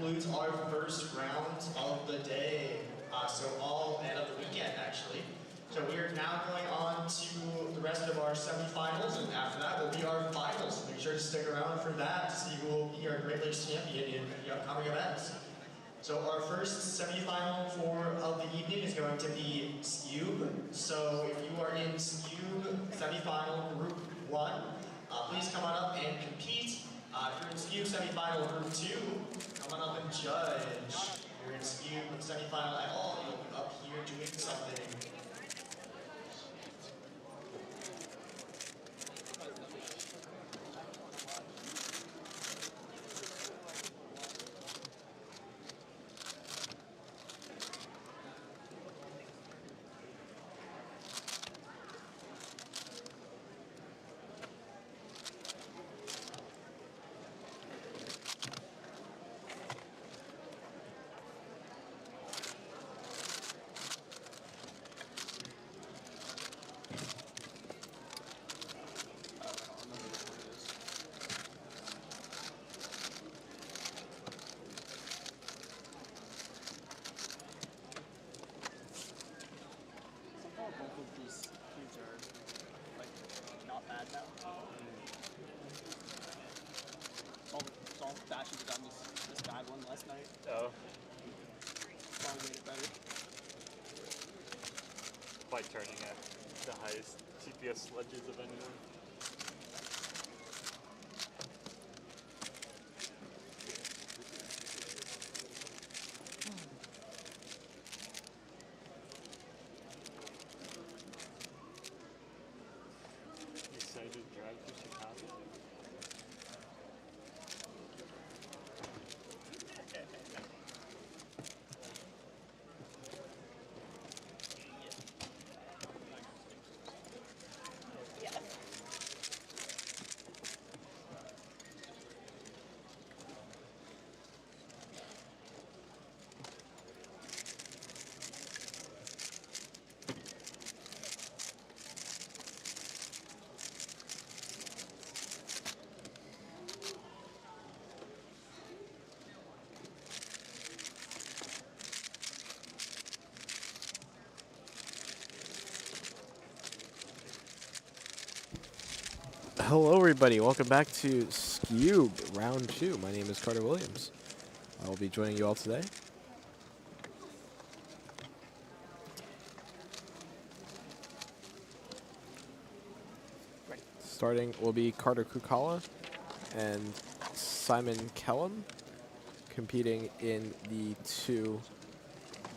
concludes our first round of the day. And of the weekend, actually. So we are now going on to the rest of our semifinals, and after that will be our finals. Make sure to stick around for that to see who will be our Great Lakes champion in the upcoming events. So our first semifinal of the evening is going to be Scube. So if you are in Scube semifinal group 1, please come on up and compete. If you're in Scube semifinal group 2, come on up and judge. If you're in Scube semifinal at all, you'll be up here doing something. Both of these cubes are like not bad now. All bashes have done this bad one last night. Oh. Probably made it better. By turning at the highest CPS sledges of anyone. Excited to drive to Chicago. Hello, everybody. Welcome back to Scube Round 2. My name is Carter Williams. I will be joining you all today. Starting will be Carter Kukala and Simon Kellum competing in the 2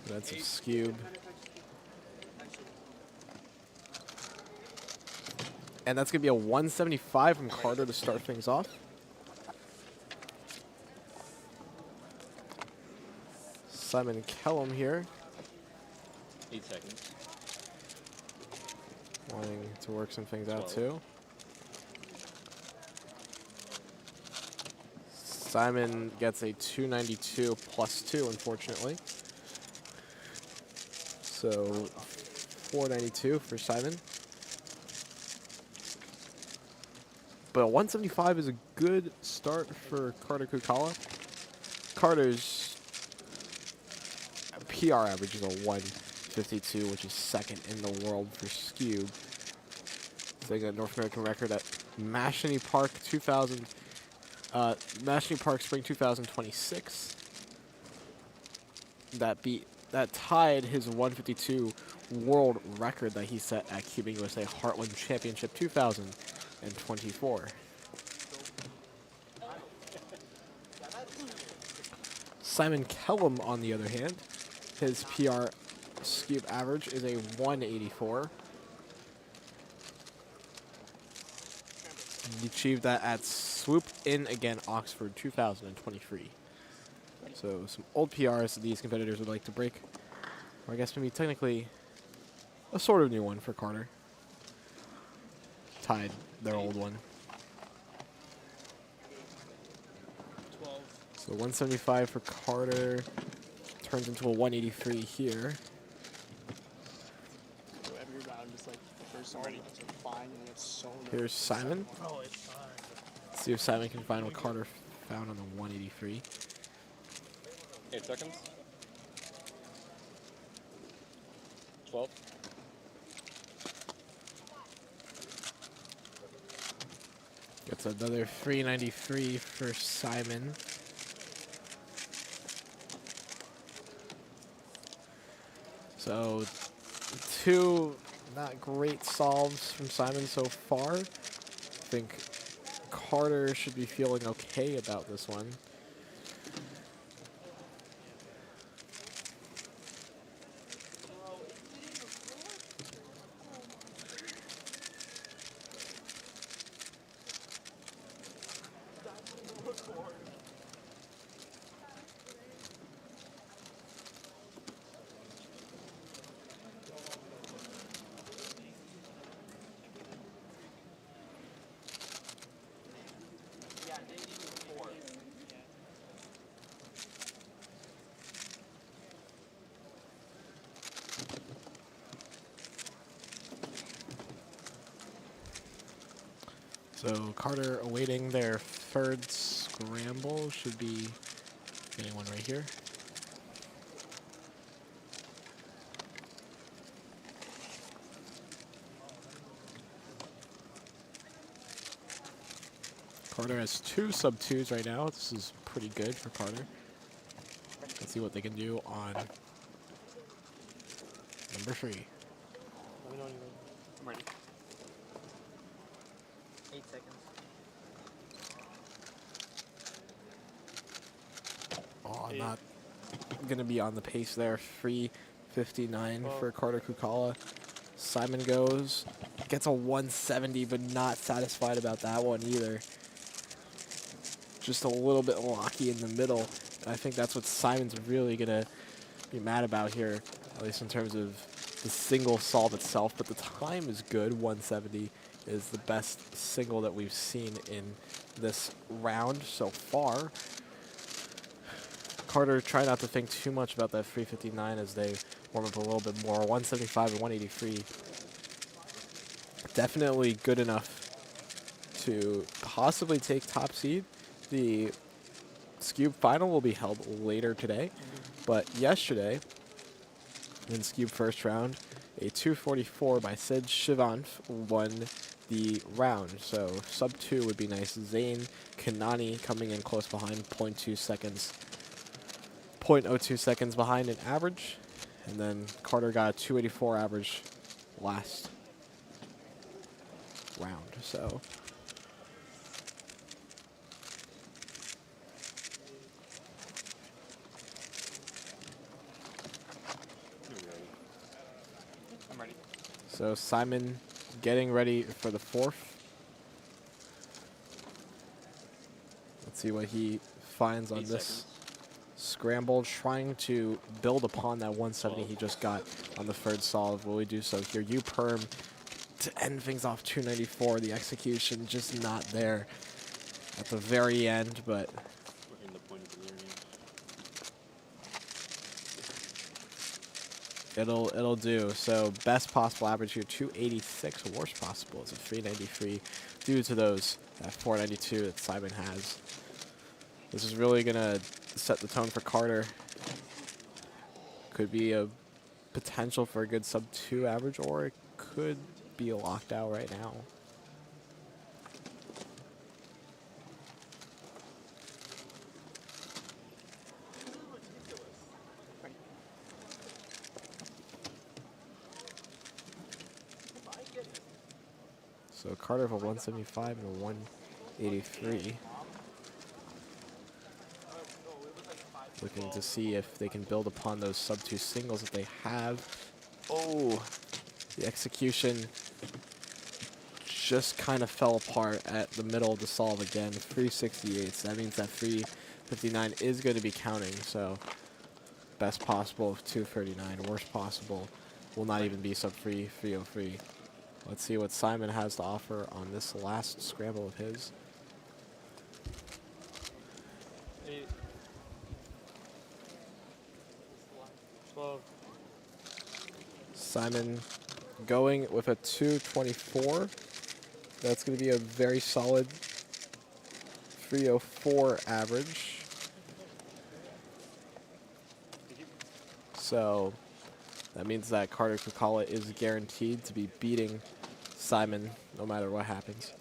events of Scube. And that's going to be a 175 from Carter to start things off. Simon Kellum here. 8 seconds. Wanting to work some things out too. Simon gets a 292 plus 2, unfortunately. So 492 for Simon. But a 175 is a good start for Carter Kukala. Carter's PR average is a 152, which is second in the world for Scube. Setting a North American record at Mashpee Park 2000, Mashpee Park Spring 2026. That tied his 152 world record that he set at CubingUSA Heartland Championship 2024. Simon Kellum, on the other hand, his PR Scube average is a 184. He achieved that at Swoop In Again Oxford 2023. So some old PRs that these competitors would like to break. Or I guess maybe technically a sort of new one for Carter. Tied their old one. 12. So 175 for Carter. Turns into a 183 here. So every round is like the first one is fine and it's so Here's Simon. Oh, it's fine. Let's see if Simon can find what Carter found on the 183. 8 seconds. 12. Gets another 393 for Simon. So 2 not great solves from Simon so far. I think Carter should be feeling okay about this one. So Carter awaiting their third scramble. Should be getting one right here. Carter has 2 sub-2s right now. This is pretty good for Carter. Let's see what they can do on number 3. Let me know when you're ready. I'm ready. 8 seconds. Oh, not going to be on the pace there. 359 for Carter Kukala. Simon goes, gets a 170, but not satisfied about that one either. Just a little bit locky in the middle. And I think that's what Simon's really going to be mad about here, at least in terms of the single solve itself. But the time is good. 170 is the best single that we've seen in this round so far. Carter, try not to think too much about that 359 as they warm up a little bit more. 175 and 183. Definitely good enough to possibly take top seed. The Scube final will be held later today, but yesterday in Scube first round, a 244 by Sid Shivanth won the round. So sub 2 would be nice. Zane Kanani coming in close behind, 0.2 seconds. 0.02 seconds behind in average, and then Carter got a 284 average last round. So I'm ready. So Simon getting ready for the 4th. Let's see what he finds on 8 this seconds. scramble, trying to build upon that 170 he just got on the third solve. Will we do so here? U-perm to end things off 294. The execution just not there at the very end, but We're in the point of delirium. it'll do. So best possible average here, 286. Worst possible is a 393 due to those that 492 that Simon has. This is really gonna set the tone for Carter. Could be a potential for a good sub 2 average, or it could be locked out right now. So Carter for 175 and a 183. Looking to see if they can build upon those sub 2 singles that they have. Oh, the execution just kind of fell apart at the middle of the solve again. 368. So that means that 359 is going to be counting. So best possible of 239. Worst possible will not even be sub 303. Let's see what Simon has to offer on this last scramble of his. 8. 12. Simon going with a 224. That's going to be a very solid 304 average. So that means that Carter Kukala is guaranteed to be beating Simon no matter what happens.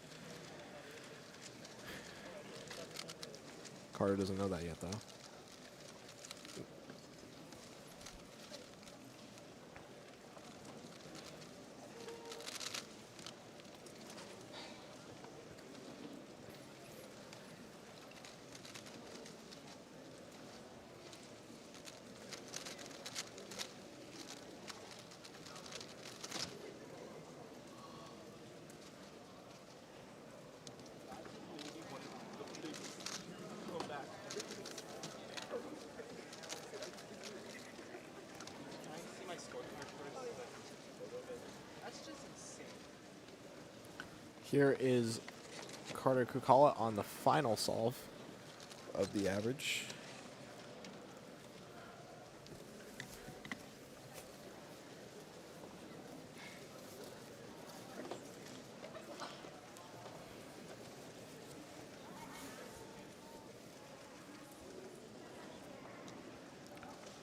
Carter doesn't know that yet, though. Here is Carter Kukala on the final solve of the average.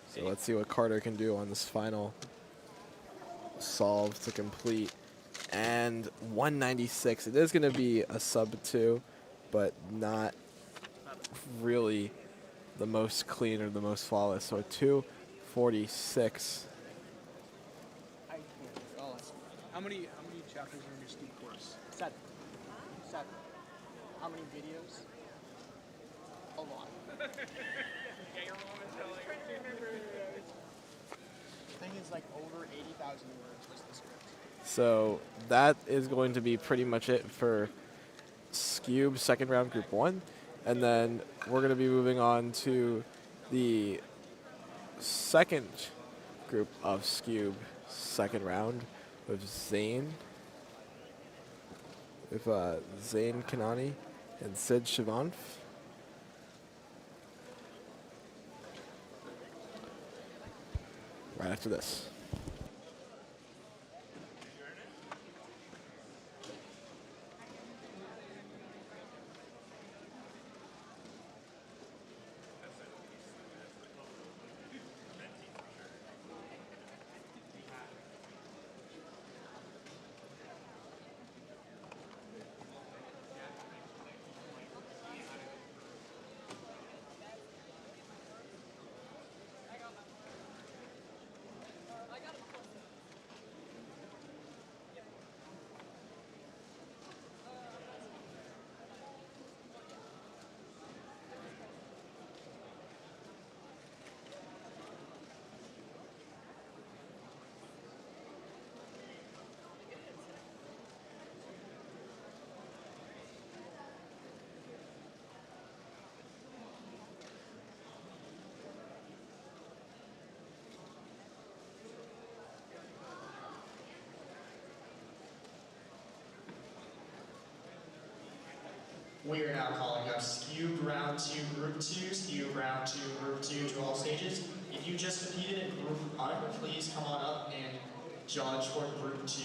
So let's see what Carter can do on this final solve to complete. And 196. It is going to be a sub 2, but not really the most clean or the most flawless. So a 246. How many chapters are in your steep course? 7. 7. How many videos? A lot. I think it's like over 80,000 words was the script. So that is going to be pretty much it for Scube second round group 1. And then we're going to be moving on to the second group of Scube second round with Zane. With Zane Kanani and Sid Shivanth. Right after this. We are now calling up Scube Round 2 Group 2, Scube Round 2 Group 2 to all stages. If you just competed in Group 1, please come on up and judge for Group 2.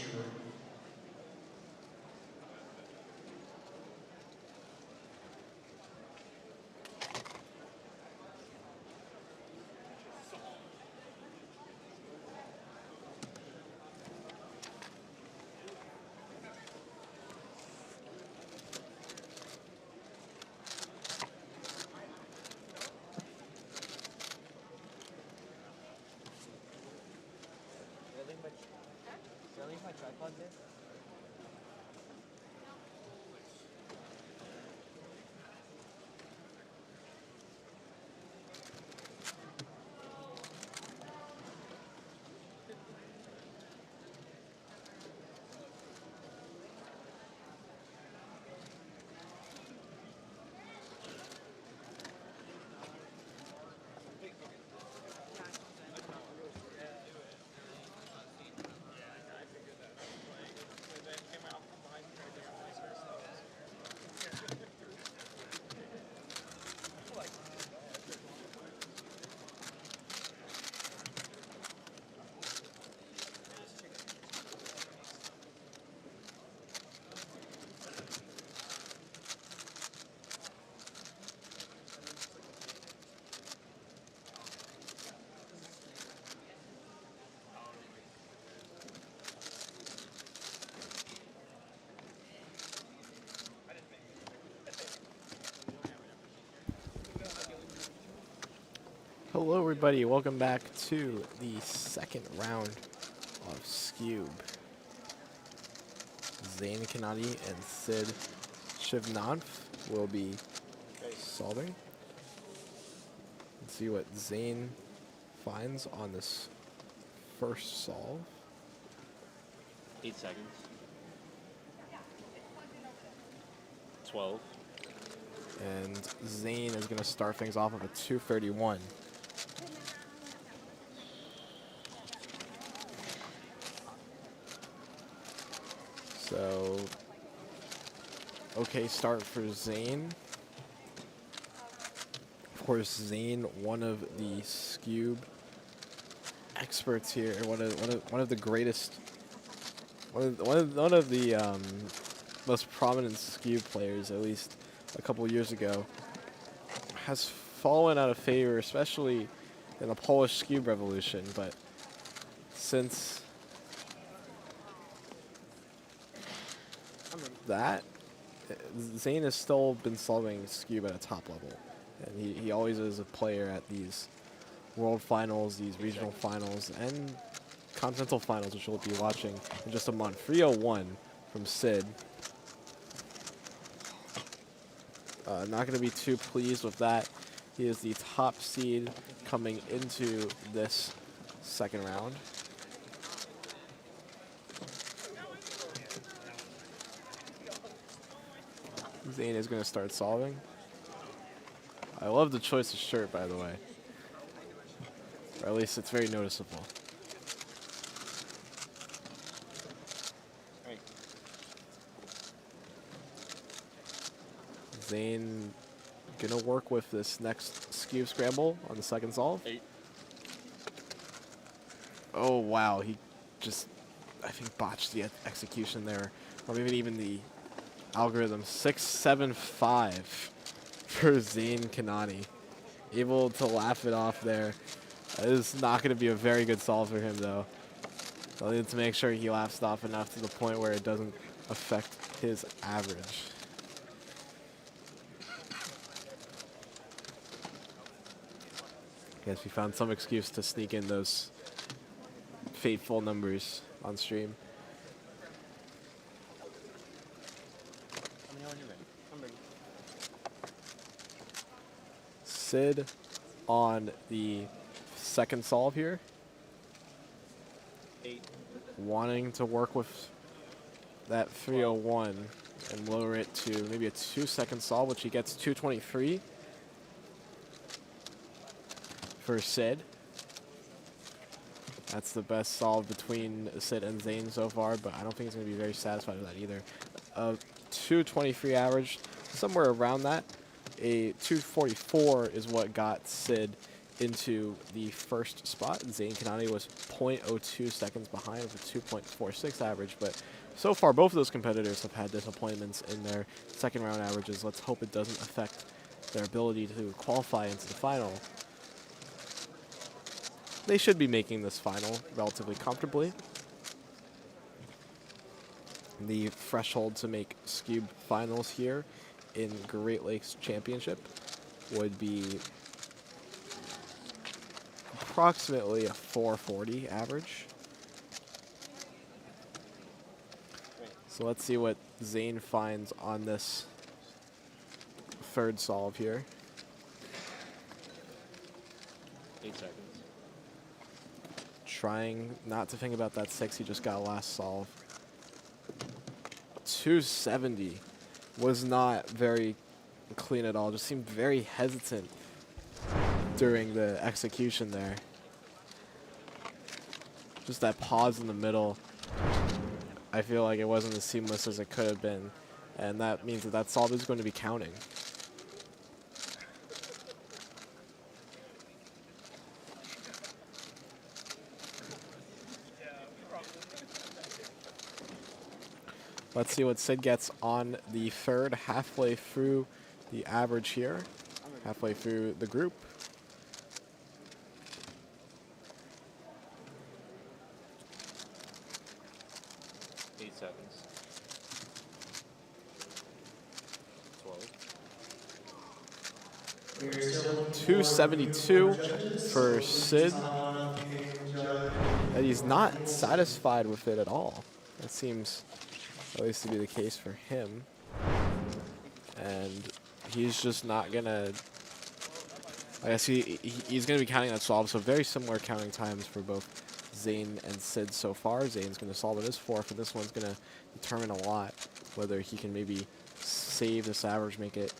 Did I leave my tripod there? Hello, everybody. Welcome back to the second round of Scube. Zain Kanadi and Sid Shivnanth will be solving. Let's see what Zain finds on this first solve. 8 seconds. 12. And Zain is going to start things off with a 231. So, okay start for Zain. Of course, Zain, one of the Scube experts here, one of the greatest, one of the most prominent Scube players, at least a couple years ago, has fallen out of favor, especially in the Polish Scube revolution. But since that, Zain has still been solving Scube at a top level. And he always is a player at these World Finals, these regional finals, and Continental Finals, which we'll be watching in just a month. 301 from Sid. Not going to be too pleased with that. He is the top seed coming into this second round. Zain is going to start solving. I love the choice of shirt, by the way. Or at least it's very noticeable. Right. Zain gonna work with this next Scube scramble on the second solve. 8. Oh wow, he just, I think, botched the execution there, or maybe even the algorithm. 675 for Zain Kanani. Able to laugh it off there. That is not going to be a very good solve for him, though. I'll need to make sure he laughs it off enough to the point where it doesn't affect his average. Guess we found some excuse to sneak in those fateful numbers on stream. Sid on the second solve here. 8. Wanting to work with that 301 and lower it to maybe a 2-second solve, which he gets 223 for Sid. That's the best solve between Sid and Zain so far, but I don't think he's going to be very satisfied with that either. 223 average, somewhere around that. A 244 is what got Sid into the first spot. Zain Kanani was 0.02 seconds behind with a 2.46 average, but so far both of those competitors have had disappointments in their second round averages. Let's hope it doesn't affect their ability to qualify into the final. They should be making this final relatively comfortably. The threshold to make Scube finals here in Great Lakes Championship would be approximately a 440 average. So let's see what Zain finds on this third solve here. 8 seconds. Trying not to think about that 6 he just got last solve. 270 was not very clean at all. Just seemed very hesitant during the execution there. Just that pause in the middle. I feel like it wasn't as seamless as it could have been. And that means that that solve is going to be counting. Let's see what Sid gets on the third, halfway through the average here, halfway through the group. Seconds. 12. We're still 272 for Sid. And he's not satisfied with it at all. That seems at least to be the case for him. And he's just not gonna, I guess he's gonna be counting that solve, so very similar counting times for both Zane and Sid so far. Zane's gonna solve it his fourth, and this one's gonna determine a lot whether he can maybe save this average, make it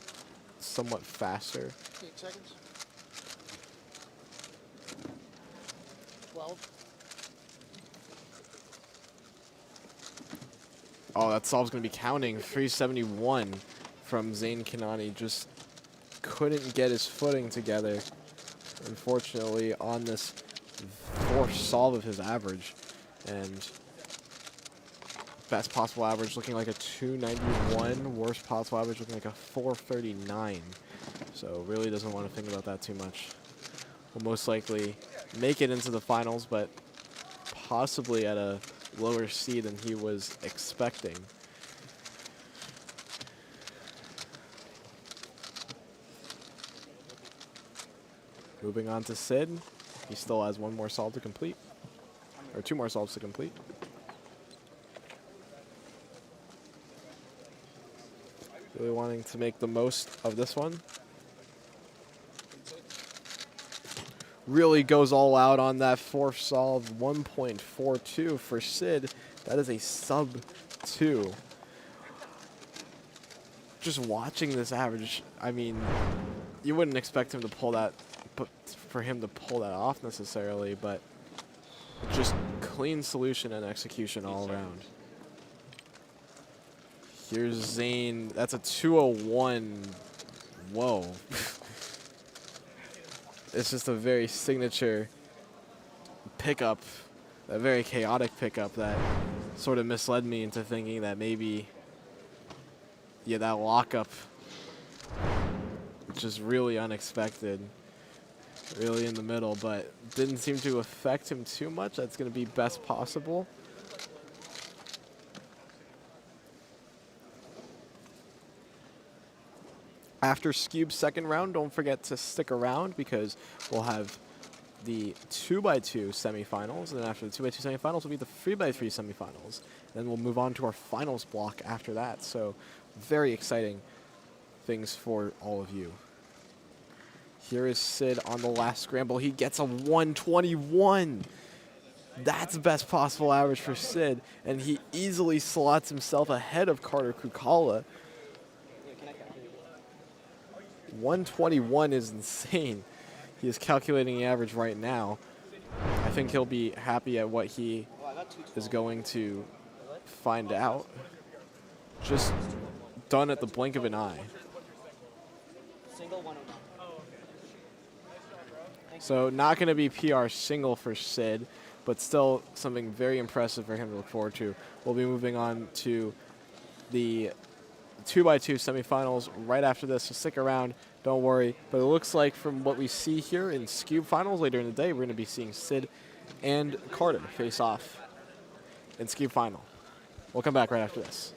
somewhat faster. 8 seconds. 12. Oh, that solve's going to be counting. 371 from Zane Kanani. Just couldn't get his footing together, unfortunately, on this fourth solve of his average. And best possible average looking like a 291. Worst possible average looking like a 439. So really doesn't want to think about that too much. Will most likely make it into the finals, but possibly at a lower seed than he was expecting. Moving on to Sid. He still has one more solve to complete, or two more solves to complete. Really wanting to make the most of this one. Really goes all out on that fourth solve. 1.42 for Sid. That is a sub 2. Just watching this average, I mean, you wouldn't expect him to pull that, but for him to pull that off necessarily, but just clean solution and execution all around. Here's Zane. That's a 201. Whoa. It's just a very signature pickup, a very chaotic pickup that sort of misled me into thinking that maybe, yeah, that lockup, just really unexpected, really in the middle, but didn't seem to affect him too much. That's going to be best possible. After Scube's second round, don't forget to stick around because we'll have the 2x2 semifinals, and then after the 2x2 semifinals will be the 3x3 semifinals. Then we'll move on to our finals block after that. So very exciting things for all of you. Here is Sid on the last scramble. He gets a 121. That's best possible average for Sid, and he easily slots himself ahead of Carter Kukala. 121 is insane. He is calculating the average right now. I think he'll be happy at what he is going to find out. Just done at the blink of an eye. So not going to be PR single for Sid, but still something very impressive for him to look forward to. We'll be moving on to the 2x2 semifinals right after this, so stick around, don't worry. But it looks like from what we see here in Cube finals later in the day, we're going to be seeing Sid and Carter face off in Cube final. We'll come back right after this.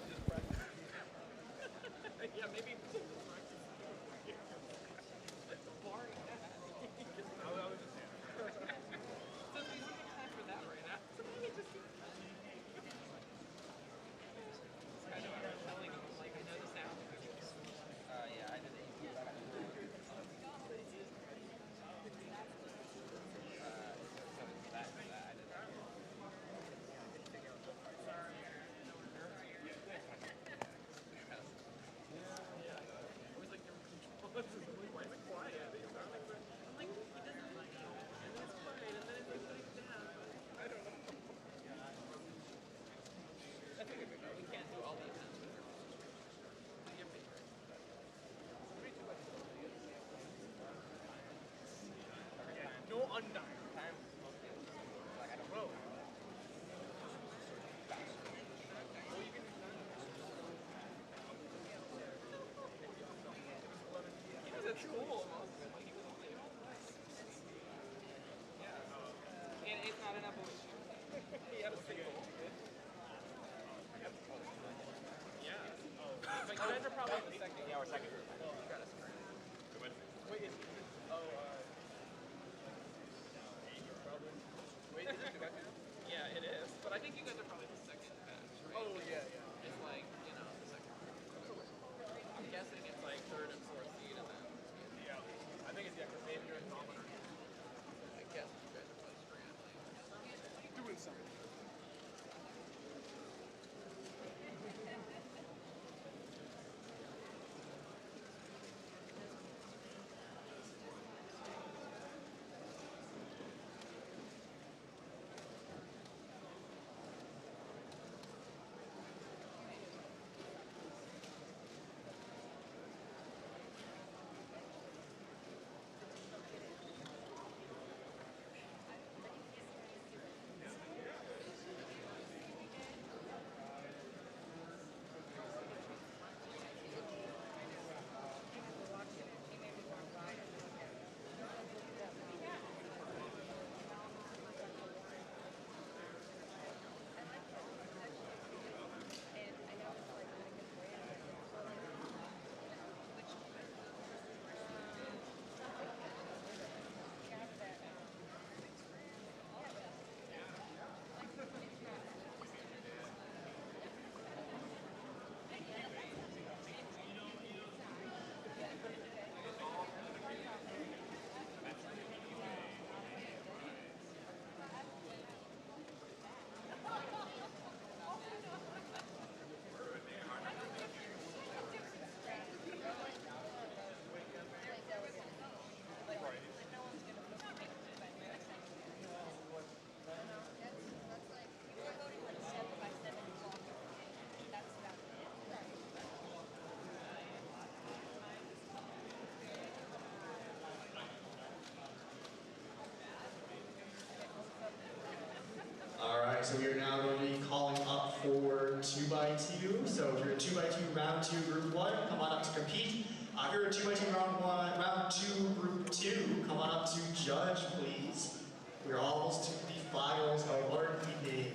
so we are now going to be calling up for 2x2. So if you're a 2x2 round 2 group 1, come on up to compete. If you're a 2x2 round 2 group 2, come on up to judge, please. We're almost to the finals of our evening.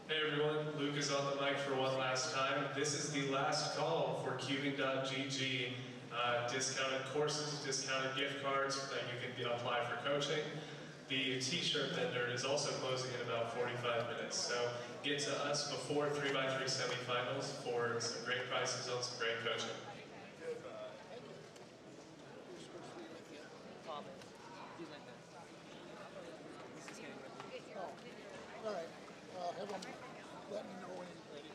Hey everyone, Luke is on the mic for one last time. This is the last call for Cubing.gg. Discounted courses, discounted gift cards that you can apply for coaching. The t-shirt vendor is also closing in about 45 minutes, so get to us before 3x3 semifinals for some great prices on some great coaching. All right, have them let me know when he's ready.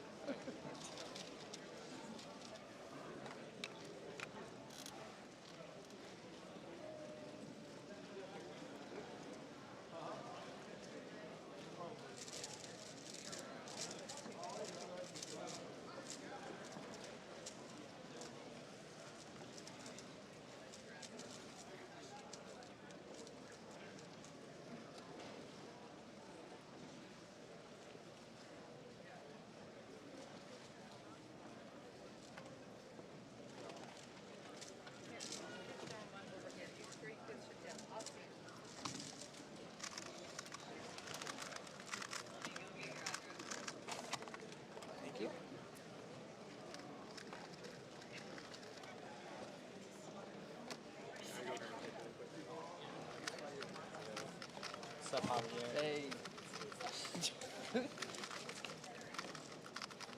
What's up, Javier? Hey.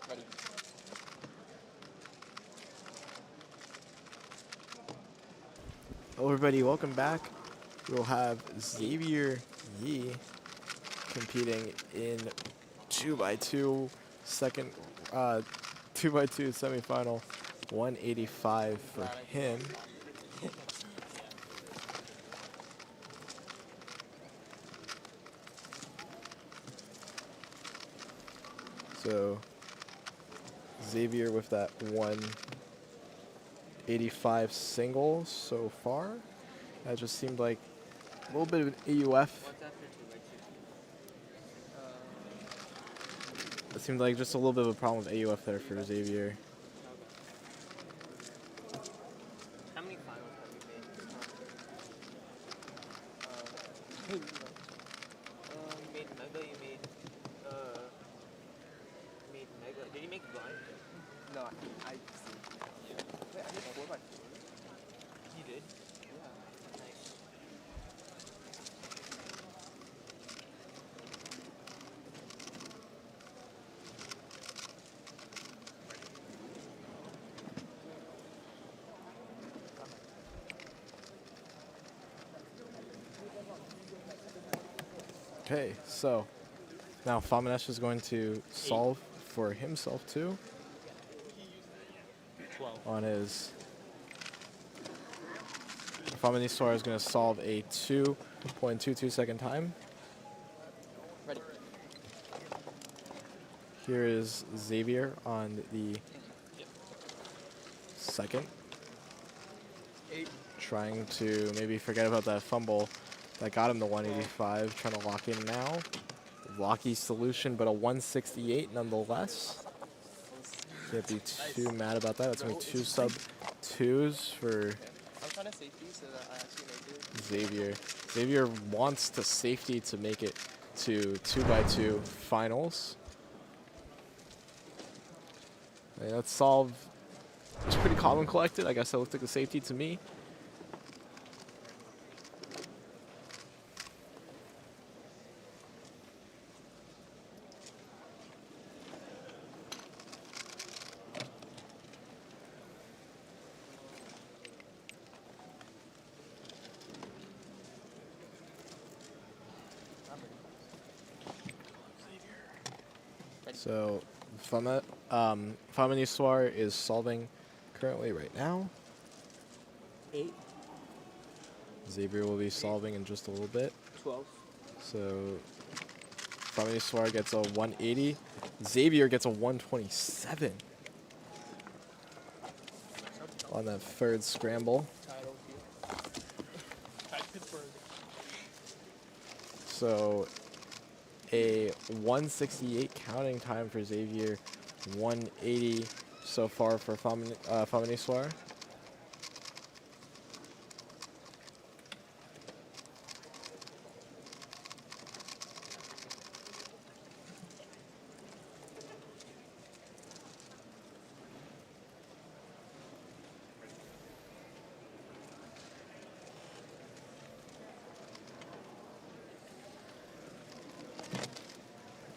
Ready. Hello everybody, welcome back. We'll have Xavier Yi competing in 2x2 second 2x2 semifinal 185 for him. So Xavier with that 185 single so far. That just seemed like a little bit of an AUF. It seemed like just a little bit of a problem with AUF there for Xavier. How many finals have you made? You made Mega, you made Mega. Did you make Blind? No, I see. Yeah. Wait, I did 4x4. You did? Yeah. Nice. Okay, so now Famanesh is going to solve for himself too. 12. On his Famanesh is going to solve a 2.22 second time. Ready. Here is Xavier on the second. 8. Trying to maybe forget about that fumble that got him the 185. Trying to lock in now. Locky solution, but a 168 nonetheless. Can't be too mad about that. That's only 2 sub 2s for I'm trying to safety so that I actually make it. Xavier. Xavier wants to safety to make it to 2x2 finals. And that solve was pretty calm and collected. I guess that looked like a safety to me. So Famaniswar is solving currently right now. 8. Xavier will be solving in just a little bit. 12. So Famaniswar gets a 180. Xavier gets a 127 on that third scramble. So a 168 counting time for Xavier, 180 so far for Famaniswar.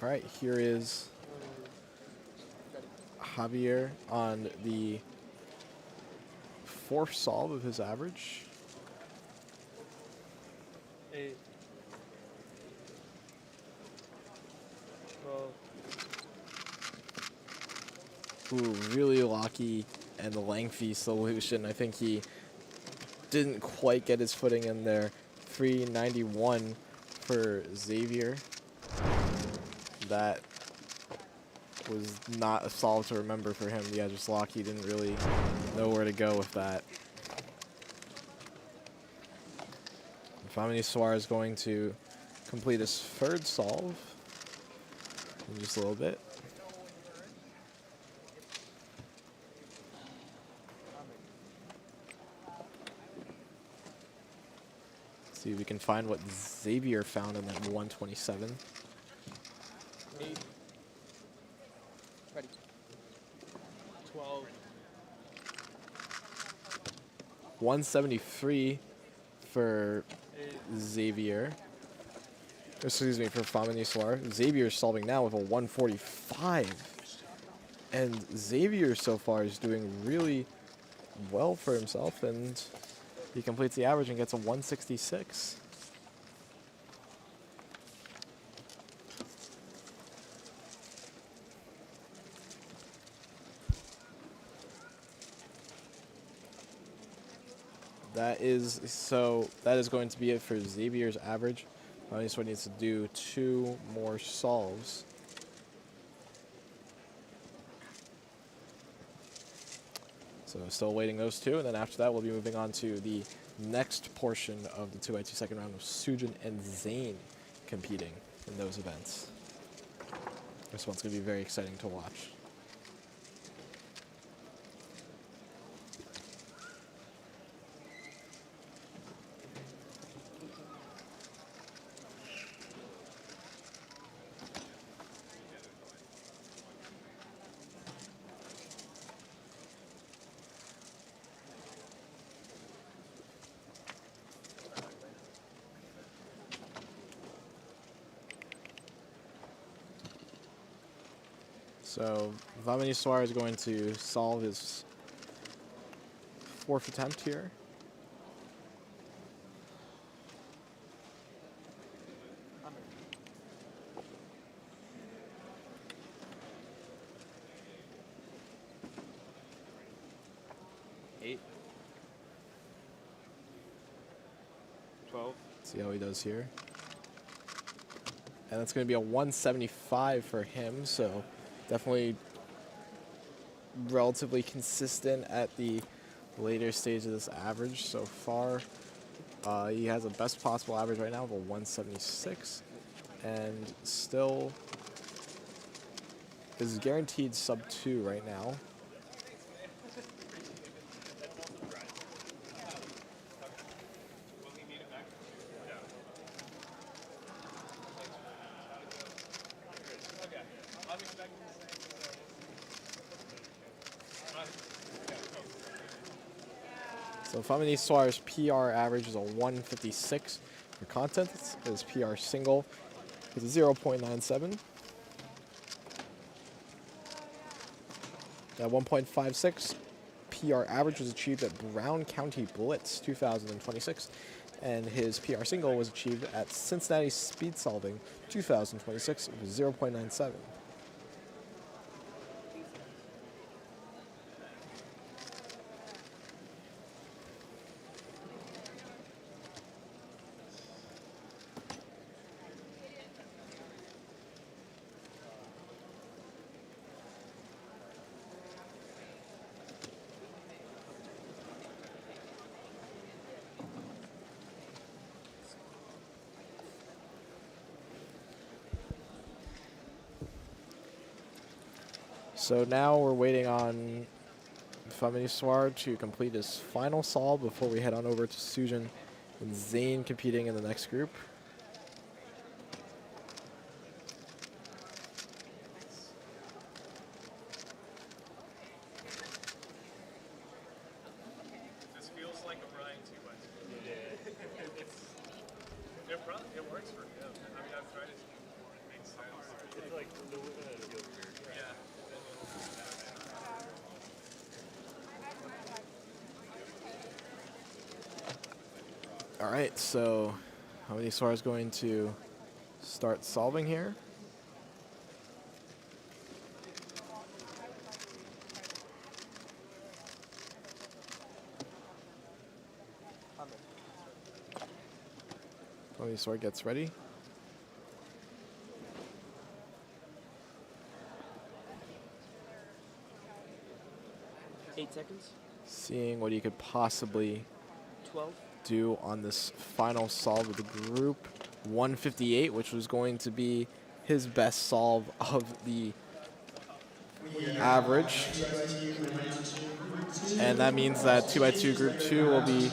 All right, here is Javier on the fourth solve of his average. 8, 12. Ooh, really lucky and lengthy solution. I think he didn't quite get his footing in there. 391 for Xavier. That was not a solve to remember for him. Yeah, just lucky. Didn't really know where to go with that. Famini Suarez is going to complete his third solve in just a little bit. See if we can find what Xavier found in that 127. 8. Ready. 12. 173 for Xavier. Excuse me, for Famaniswar. Xavier is solving now with a 145. And Xavier so far is doing really well for himself, and he completes the average and gets a 166. That is going to be it for Xavier's average. Famaniswar needs to do 2 more solves. So still awaiting those 2, and then after that we'll be moving on to the next portion of the 2x2 second round of Sujin and Zane competing in those events. This one's going to be very exciting to watch. So Famaniswar is going to solve his 4th attempt here. Eight. 12. See how he does here. And that's going to be a 175 for him, so definitely relatively consistent at the later stage of this average so far. He has the best possible average right now of a 176, and still is guaranteed sub 2 right now. So Famaniswar's PR average is a 156 for content. His PR single is a 0.97. That 1.56 PR average was achieved at Brown County Blitz 2026, and his PR single was achieved at Cincinnati Speed Solving 2026 with 0.97. So now we're waiting on Faminiswar to complete his final solve before we head on over to Sujin and Zane competing in the next group. This feels like a Brian too much. It works for him. I mean, I've tried it before. It makes sense. It's like the way that it feels weird. Yeah. All right, so Faminiswar is going to start solving here. Faminiswar gets ready. Seeing what he could possibly 12. do on this final solve of the group. 158, which was going to be his best solve of the average. And that means that 2x2 group 2 will be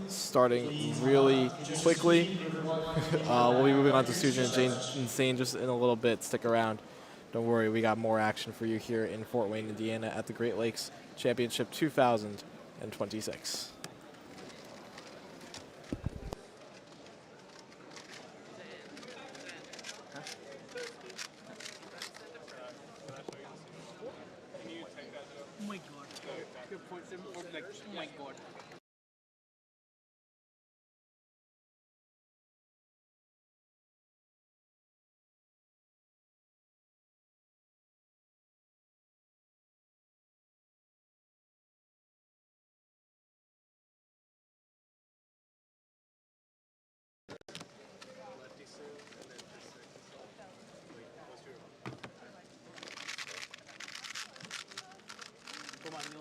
starting really quickly. We'll be moving on to Sujin and Zane just in a little bit. Stick around. Don't worry, we got more action for you here in Fort Wayne, Indiana at the Great Lakes Championship 2026. Oh my god. Good point. 7 like, oh my god. Come on, no,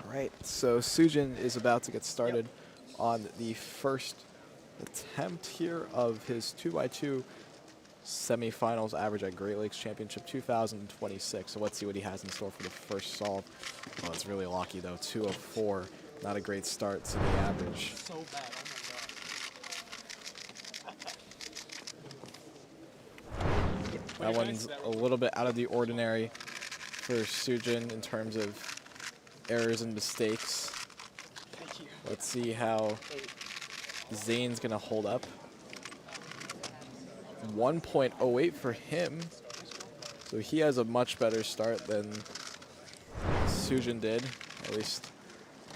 All right, so Sujin is about to get started on the first attempt here of his 2x2 semifinals average at Great Lakes Championship 2026. So let's see what he has in store for the first solve. Oh, it's really lucky though, 2 of 4. Not a great start to the average. so bad. Oh my god. That one's a little bit out of the ordinary for Sujin in terms of errors and mistakes. Let's see how Zane's gonna hold up. 1.08 for him. So he has a much better start than Sujin did, at least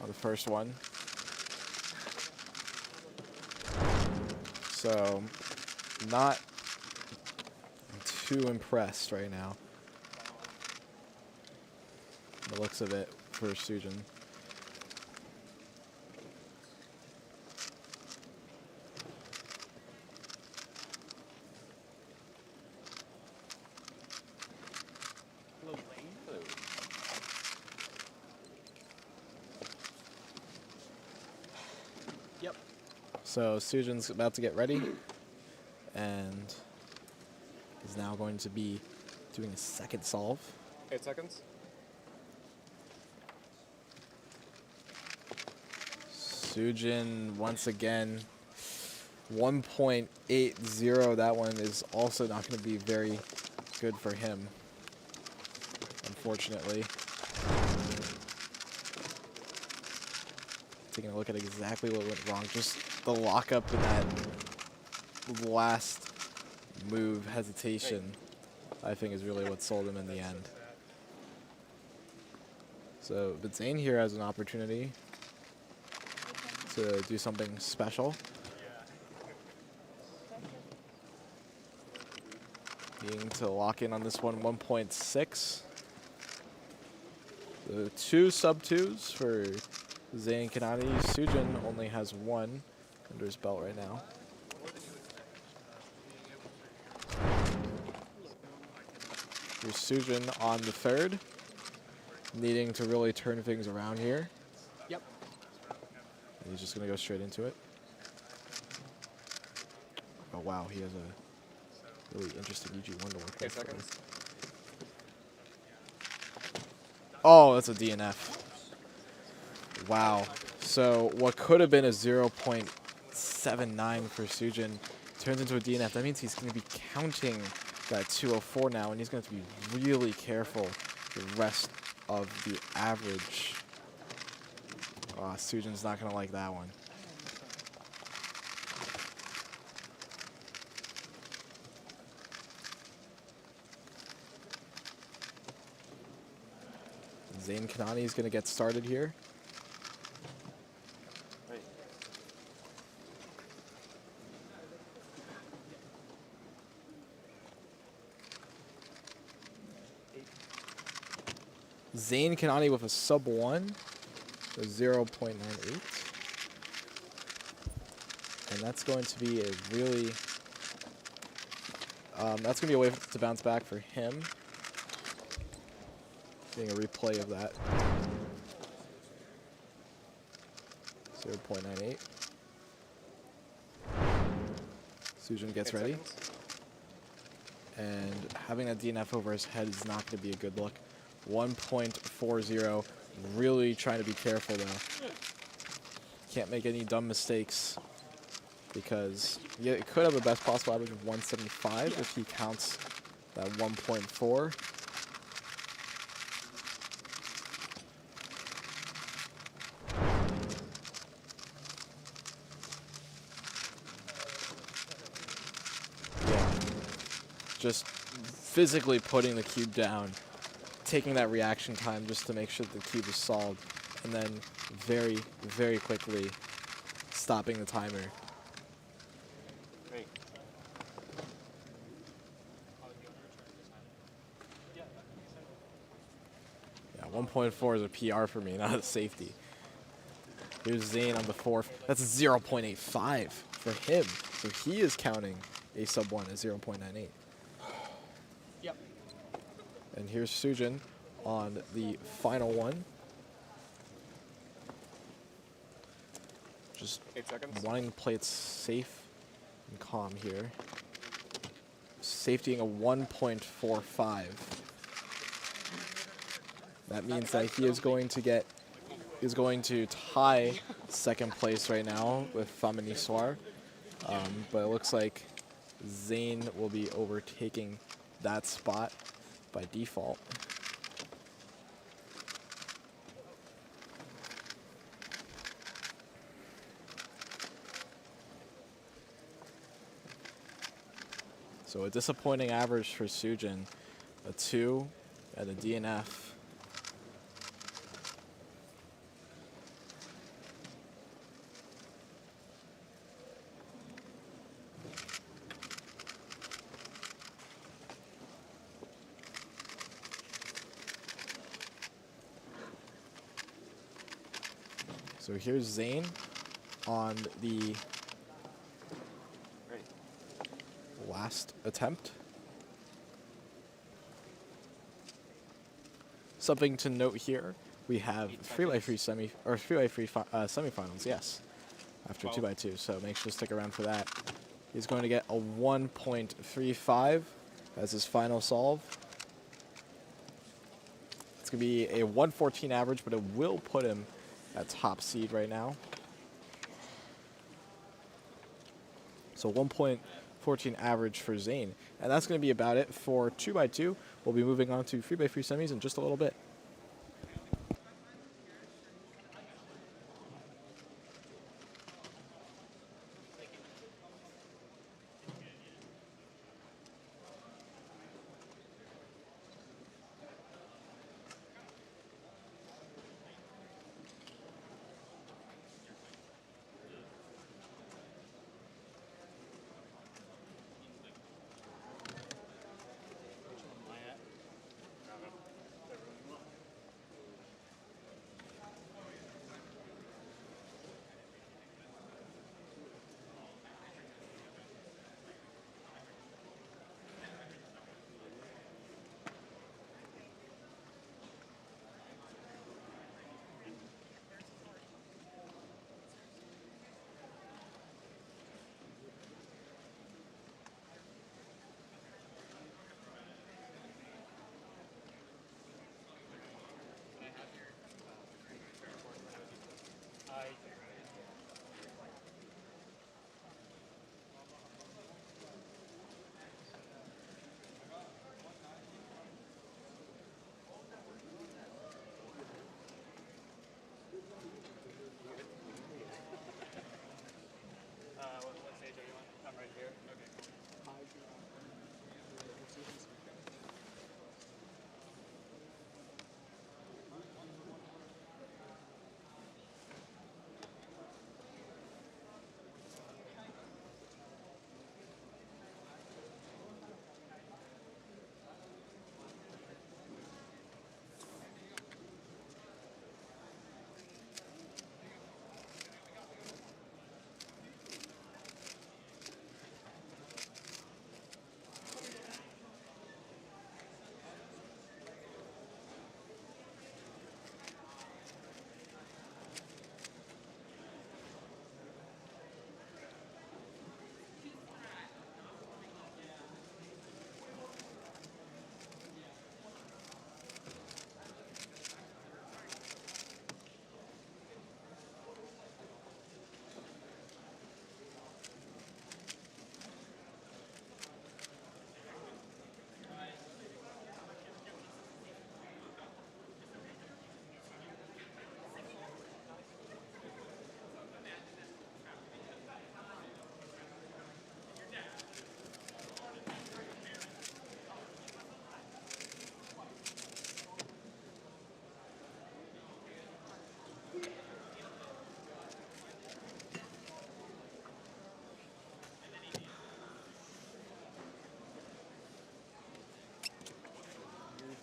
on the first one. So not too impressed right now. The looks of it for Sujin. Yep. So Sujin's about to get ready and is now going to be doing a second solve. 8 seconds. Sujin once again 1.80. That one is also not going to be very good for him. unfortunately. Taking a look at exactly what went wrong. Just the lockup in that last move hesitation, I think, is really what sold him in the end. So, but Zayn here has an opportunity to do something special. Needing to lock in on this one, 1.6. So 2 sub-2s for Zayn Kanani. Sujin only has 1 under his belt right now. Here's Sujin on the 3rd, needing to really turn things around here. Yep. And he's just going to go straight into it. Oh, wow, he has a really interesting UG1 to work with. Oh, that's a DNF. Wow. So what could have been a 0.79 for Sujin turns into a DNF. That means he's going to be counting that 204 now, and he's going to be really careful the rest of the average. Sujin's not going to like that one. Zayn Kanani is going to get started here. Zayn Kanani with a sub-1, so 0.98. And that's going to be a really, that's going to be a way to bounce back for him. Getting a replay of that. 0.98. Sujin gets ready. And having that DNF over his head is not going to be a good look. 1.40. Really trying to be careful though. Can't make any dumb mistakes because it could have the best possible average of 175 if he counts that 1.4. Just physically putting the cube down, taking that reaction time just to make sure that the cube is solved, and then very, very quickly stopping the timer. Yeah, 1.4 is a PR for me, not a safety. Here's Zayn on the 4th. That's a 0.85 for him. So he is counting a sub-1 as 0.98. Yep. And here's Sujin on the final one. Just 8 seconds. wanting to play it safe and calm here. Safetying a 1.45. That means that he is going to tie second place right now with Famini Soir. But it looks like Zayn will be overtaking that spot by default. So a disappointing average for Sujin, a 2 and a DNF. So here's Zayn on the last attempt. Something to note here: we have 3x3 semifinals. Yes, after 2x2. So make sure to stick around for that. He's going to get a 1.35 as his final solve. It's going to be a 114 average, but it will put him at top seed right now. So 14 average for Zane. And that's going to be about it for 2x2. We'll be moving on to 3x3 semis in just a little bit. What stage are you on? I'm right here. Okay, cool.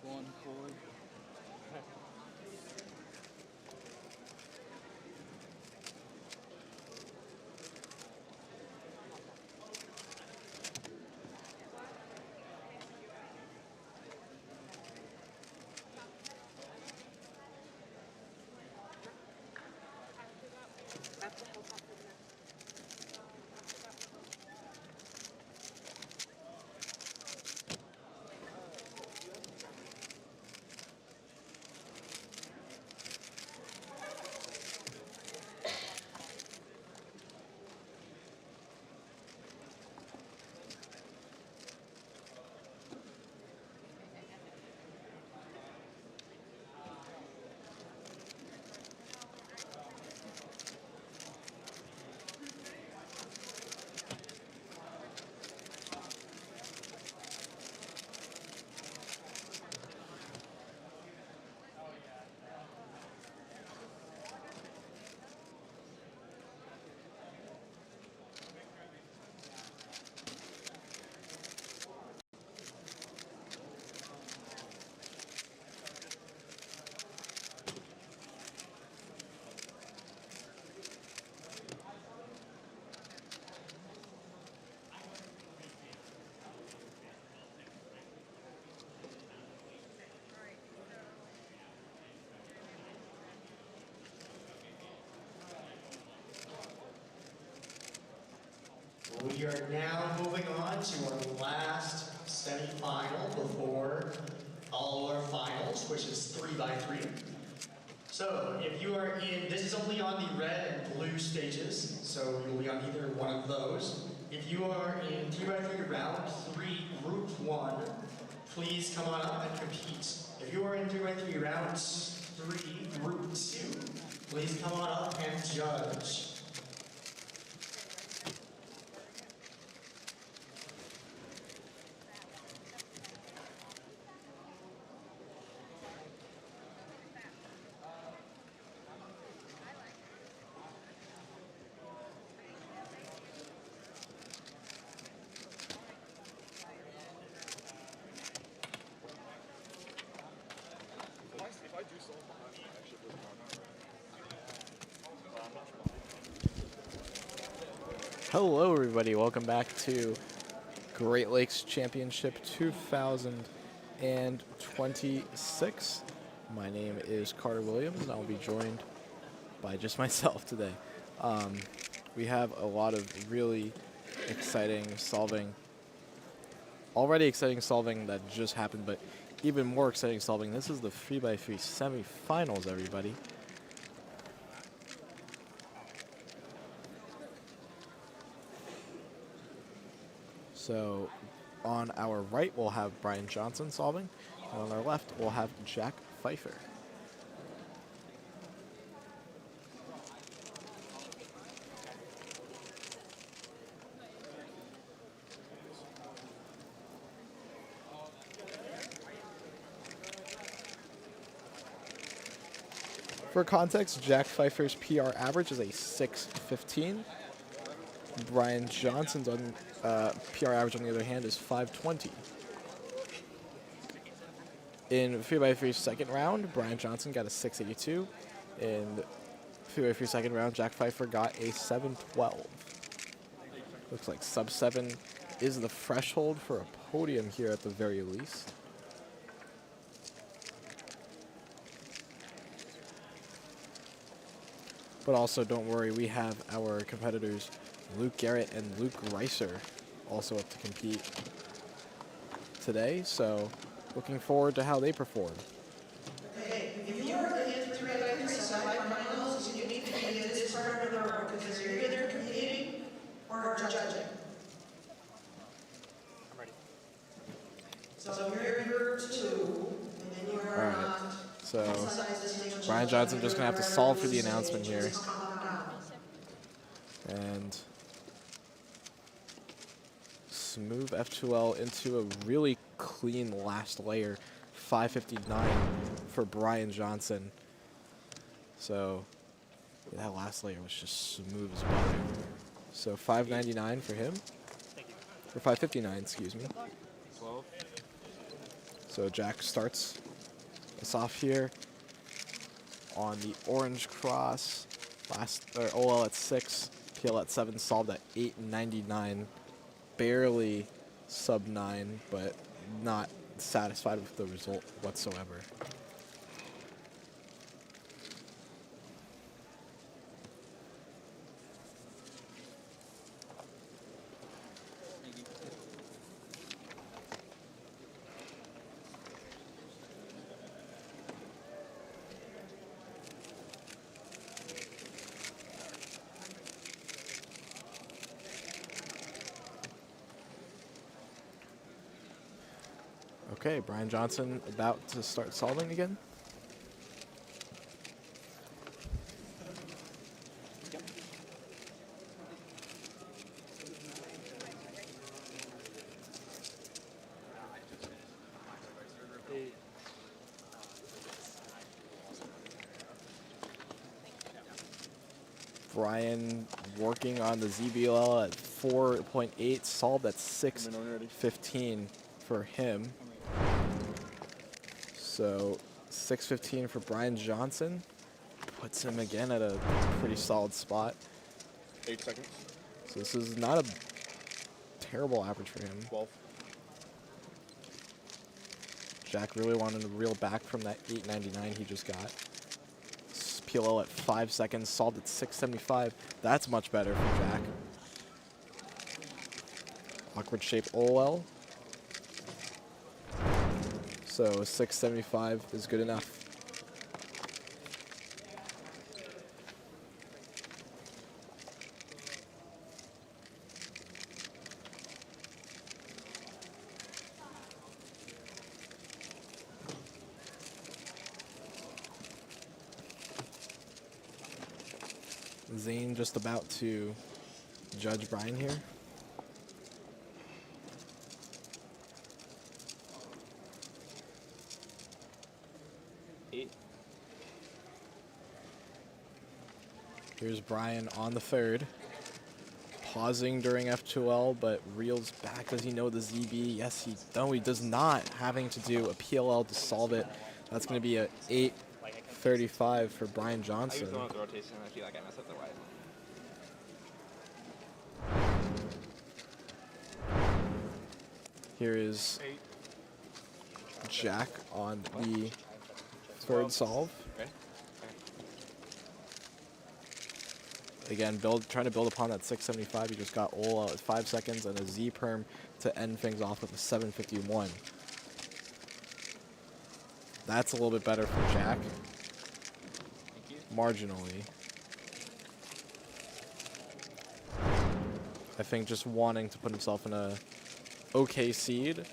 One chord. We are now moving on to our last semi-final before all our finals, which is 3x3. So if you are in, this is only on the red and blue stages, so you'll be on either one of those. If you are in 3x3 round 3, group 1, please come on up and compete. If you are in 3x3 round 3, group 2, please come on up and judge. If I do something behind me, I should look Hello, everybody. Welcome back to Great Lakes Championship 2026. My name is Carter Williams, and I'll be joined by just myself today. We have a lot of really exciting solving, already exciting solving that just happened, but even more exciting solving. This is the 3x3 semifinals, everybody. So on our right, we'll have Brian Johnson solving, and on our left, we'll have Jack Pfeiffer. For context, Jack Pfeiffer's PR average is a 6.15. Brian Johnson's PR average, on the other hand, is 5.20. In 3x3 second round, Brian Johnson got a 6.82. In 3x3 second round, Jack Pfeiffer got a 7.12. Looks like sub 7 is the threshold for a podium here at the very least. But also, don't worry, we have our competitors Luke Garrett and Luke Reiser also up to compete today, so looking forward to how they perform. Okay, if you are in 3x3 semifinals, you need to be in this part of the room because you're either competing or judging. I'm ready. So you're in group 2, and then you are Alright, so Brian Johnson just going to have to solve for the announcement here. And smooth F2L into a really clean last layer, 559 for Brian Johnson. So that last layer was just smooth as butter. So 599 for him, or 559, excuse me. 12. So Jack starts us off here on the orange cross. OL at 6, PL at 7, solved at 899. Barely sub 9, but not satisfied with the result whatsoever. Okay, Brian Johnson about to start solving again. Brian working on the ZBL at 4.8, solved at 6.15 for him. So 6.15 for Brian Johnson puts him again at a pretty solid spot. 8 seconds. So this is not a terrible average for him. 12. Jack really wanted to reel back from that 899 he just got. PLL at 5 seconds, solved at 6.75. That's much better for Jack. Awkward shape OL. So 6.75 is good enough. Zane just about to judge Brian here? Here's Brian on the third. Pausing during F2L, but reels back. Does he know the ZB? Yes, he does not. Having to do a PLL to solve it. That's going to be a 8:35 for Brian Johnson. I use the one with the rotation and I feel like I mess up the Y. Here is Jack on the third solve. Okay. Again, trying to build upon that 675. He just got Ola at 5 seconds and a Z perm to end things off with a 751. That's a little bit better for Jack. Marginally. I think just wanting to put himself in a okay seed.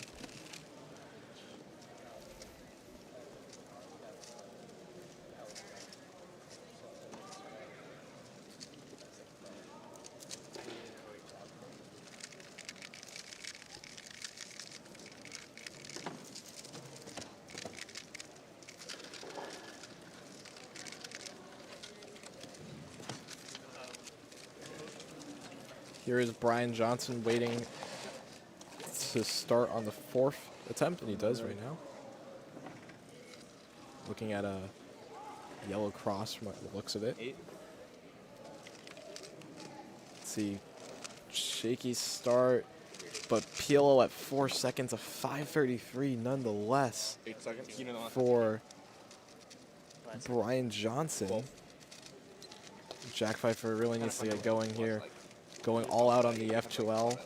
Here is Brian Johnson waiting to start on the fourth attempt, and he does right now. Looking at a yellow cross from the looks of it. Let's see. Shaky start, but PLO at 4 seconds, a 5:33 nonetheless 8 seconds. for Brian Johnson. Jack Pfeiffer really needs to get going here. Going all out on the F2L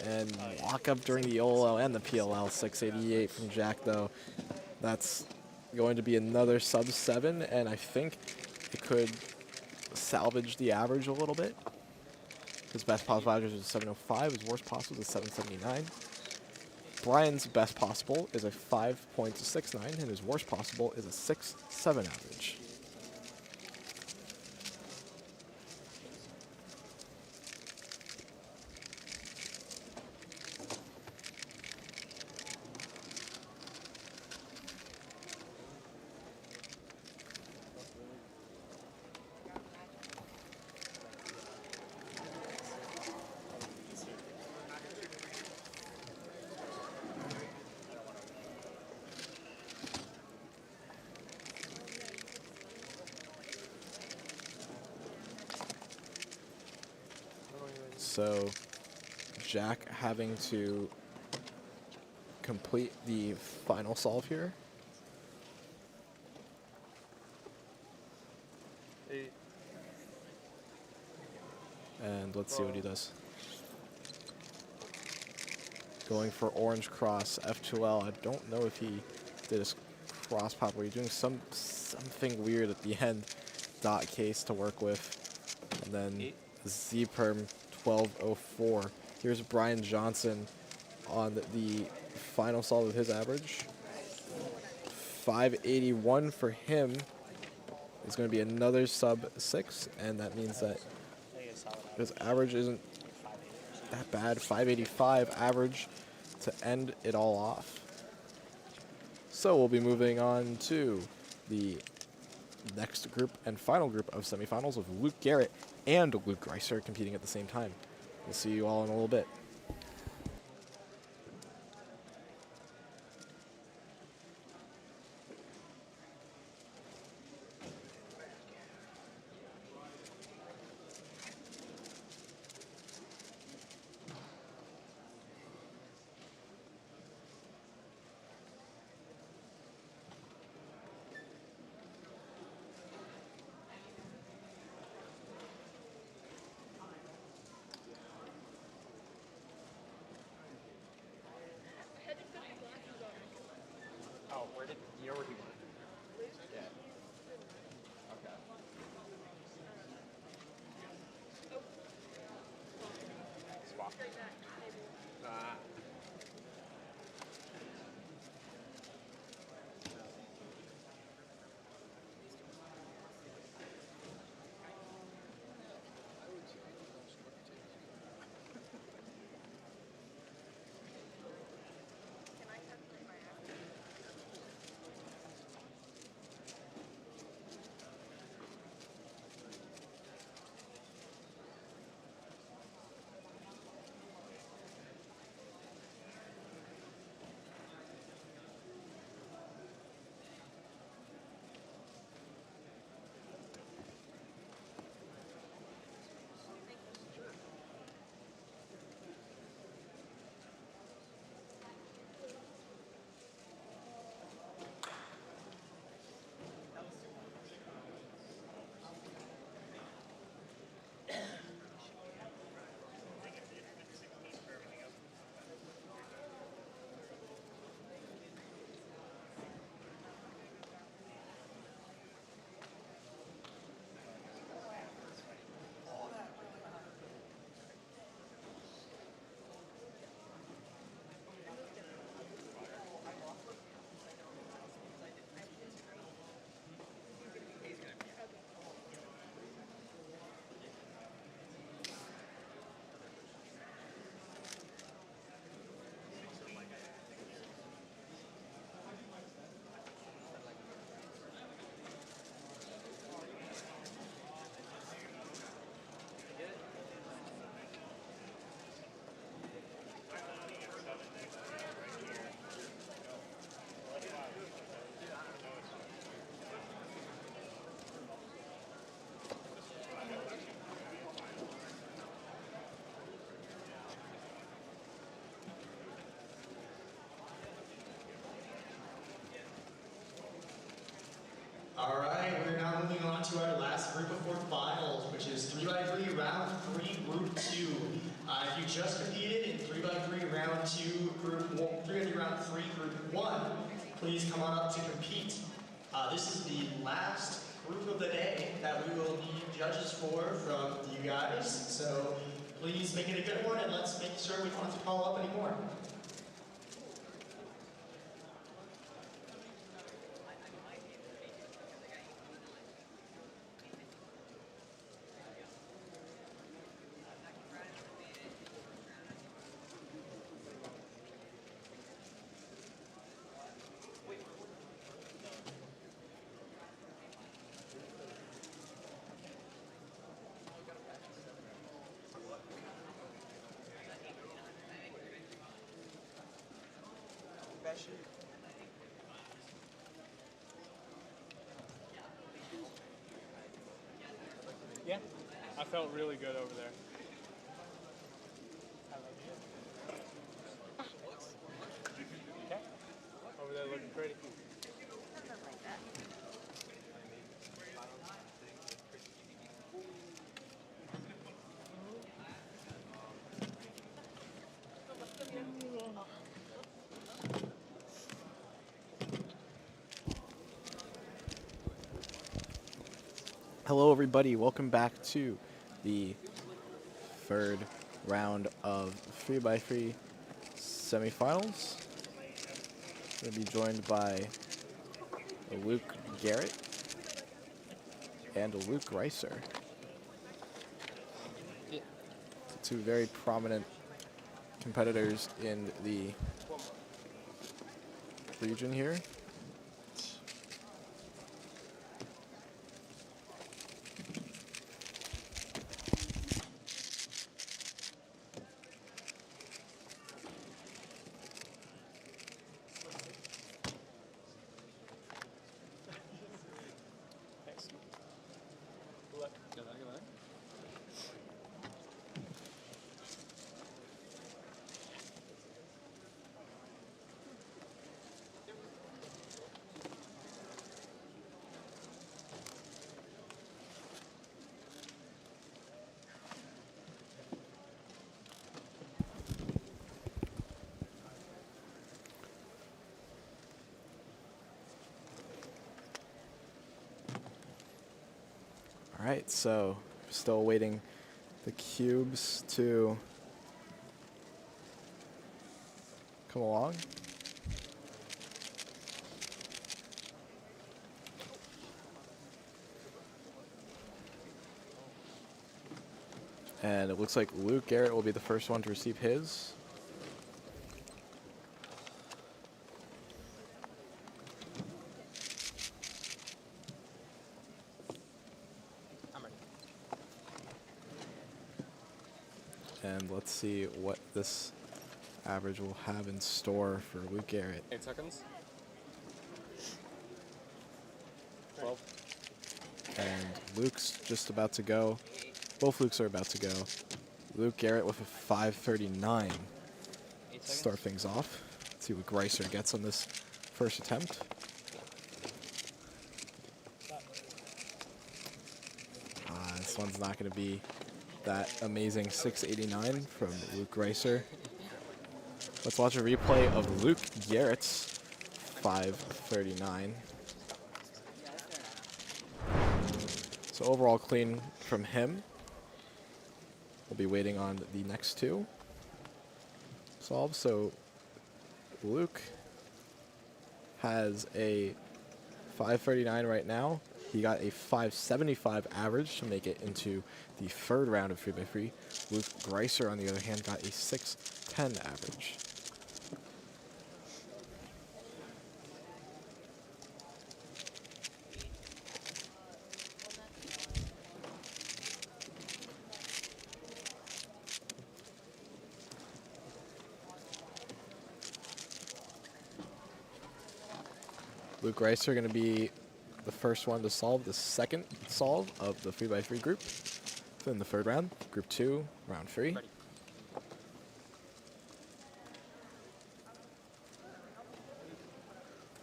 and lock up during the OLL and the PLL. 688 from Jack, though. That's going to be another sub 7, and I think it could salvage the average a little bit. His best possible average is a 705. His worst possible is a 779. Brian's best possible is a 5.69, and his worst possible is a 6.7 average. So Jack having to complete the final solve here. And let's see what he does. Going for orange cross, F2L. I don't know if he did his cross pop where he's doing something weird at the end. Dot case to work with. And then Z perm 1204. Here's Brian Johnson on the final solve of his average. 581 for him. It's going to be another sub 6, and that means that his average isn't that bad. 585 average to end it all off. So we'll be moving on to the next group and final group of semifinals with Luke Garrett and Luke Greiser competing at the same time. We'll see you all in a little bit. you just competed in 3x3 round 2, group 1, 3x3 round 3, group 1, please come on up to compete. This is the last group of the day that we will need judges for from you guys. So please make it a good one, and let's make sure we don't have to call up anymore. Yeah, I felt really good over there. Okay, over there looking pretty. Hello, everybody. Welcome back to the third round of 3x3 semifinals. We're going to be joined by Luke Garrett and Luke Reiser. Two very prominent competitors in the region here. All right, so still waiting the cubes to come along. And it looks like Luke Garrett will be the first one to receive his. And let's see what this average will have in store for Luke Garrett. 8 seconds. 12. And Luke's just about to go. Both Lukes are about to go. Luke Garrett with a 5:39 to start things off. Let's see what Greiser gets on this first attempt. This one's not going to be that amazing 689 from Luke Greiser. Let's watch a replay of Luke Garrett's 5:39. So overall clean from him. We'll be waiting on the next two solves. So Luke has a 5:39 right now. He got a 5:75 average to make it into the third round of 3x3. Luke Greiser, on the other hand, got a 6:10 average. Luke Greiser going to be the first one to solve the second solve of the 3x3 group. So in the third round, group 2, round 3. Ready.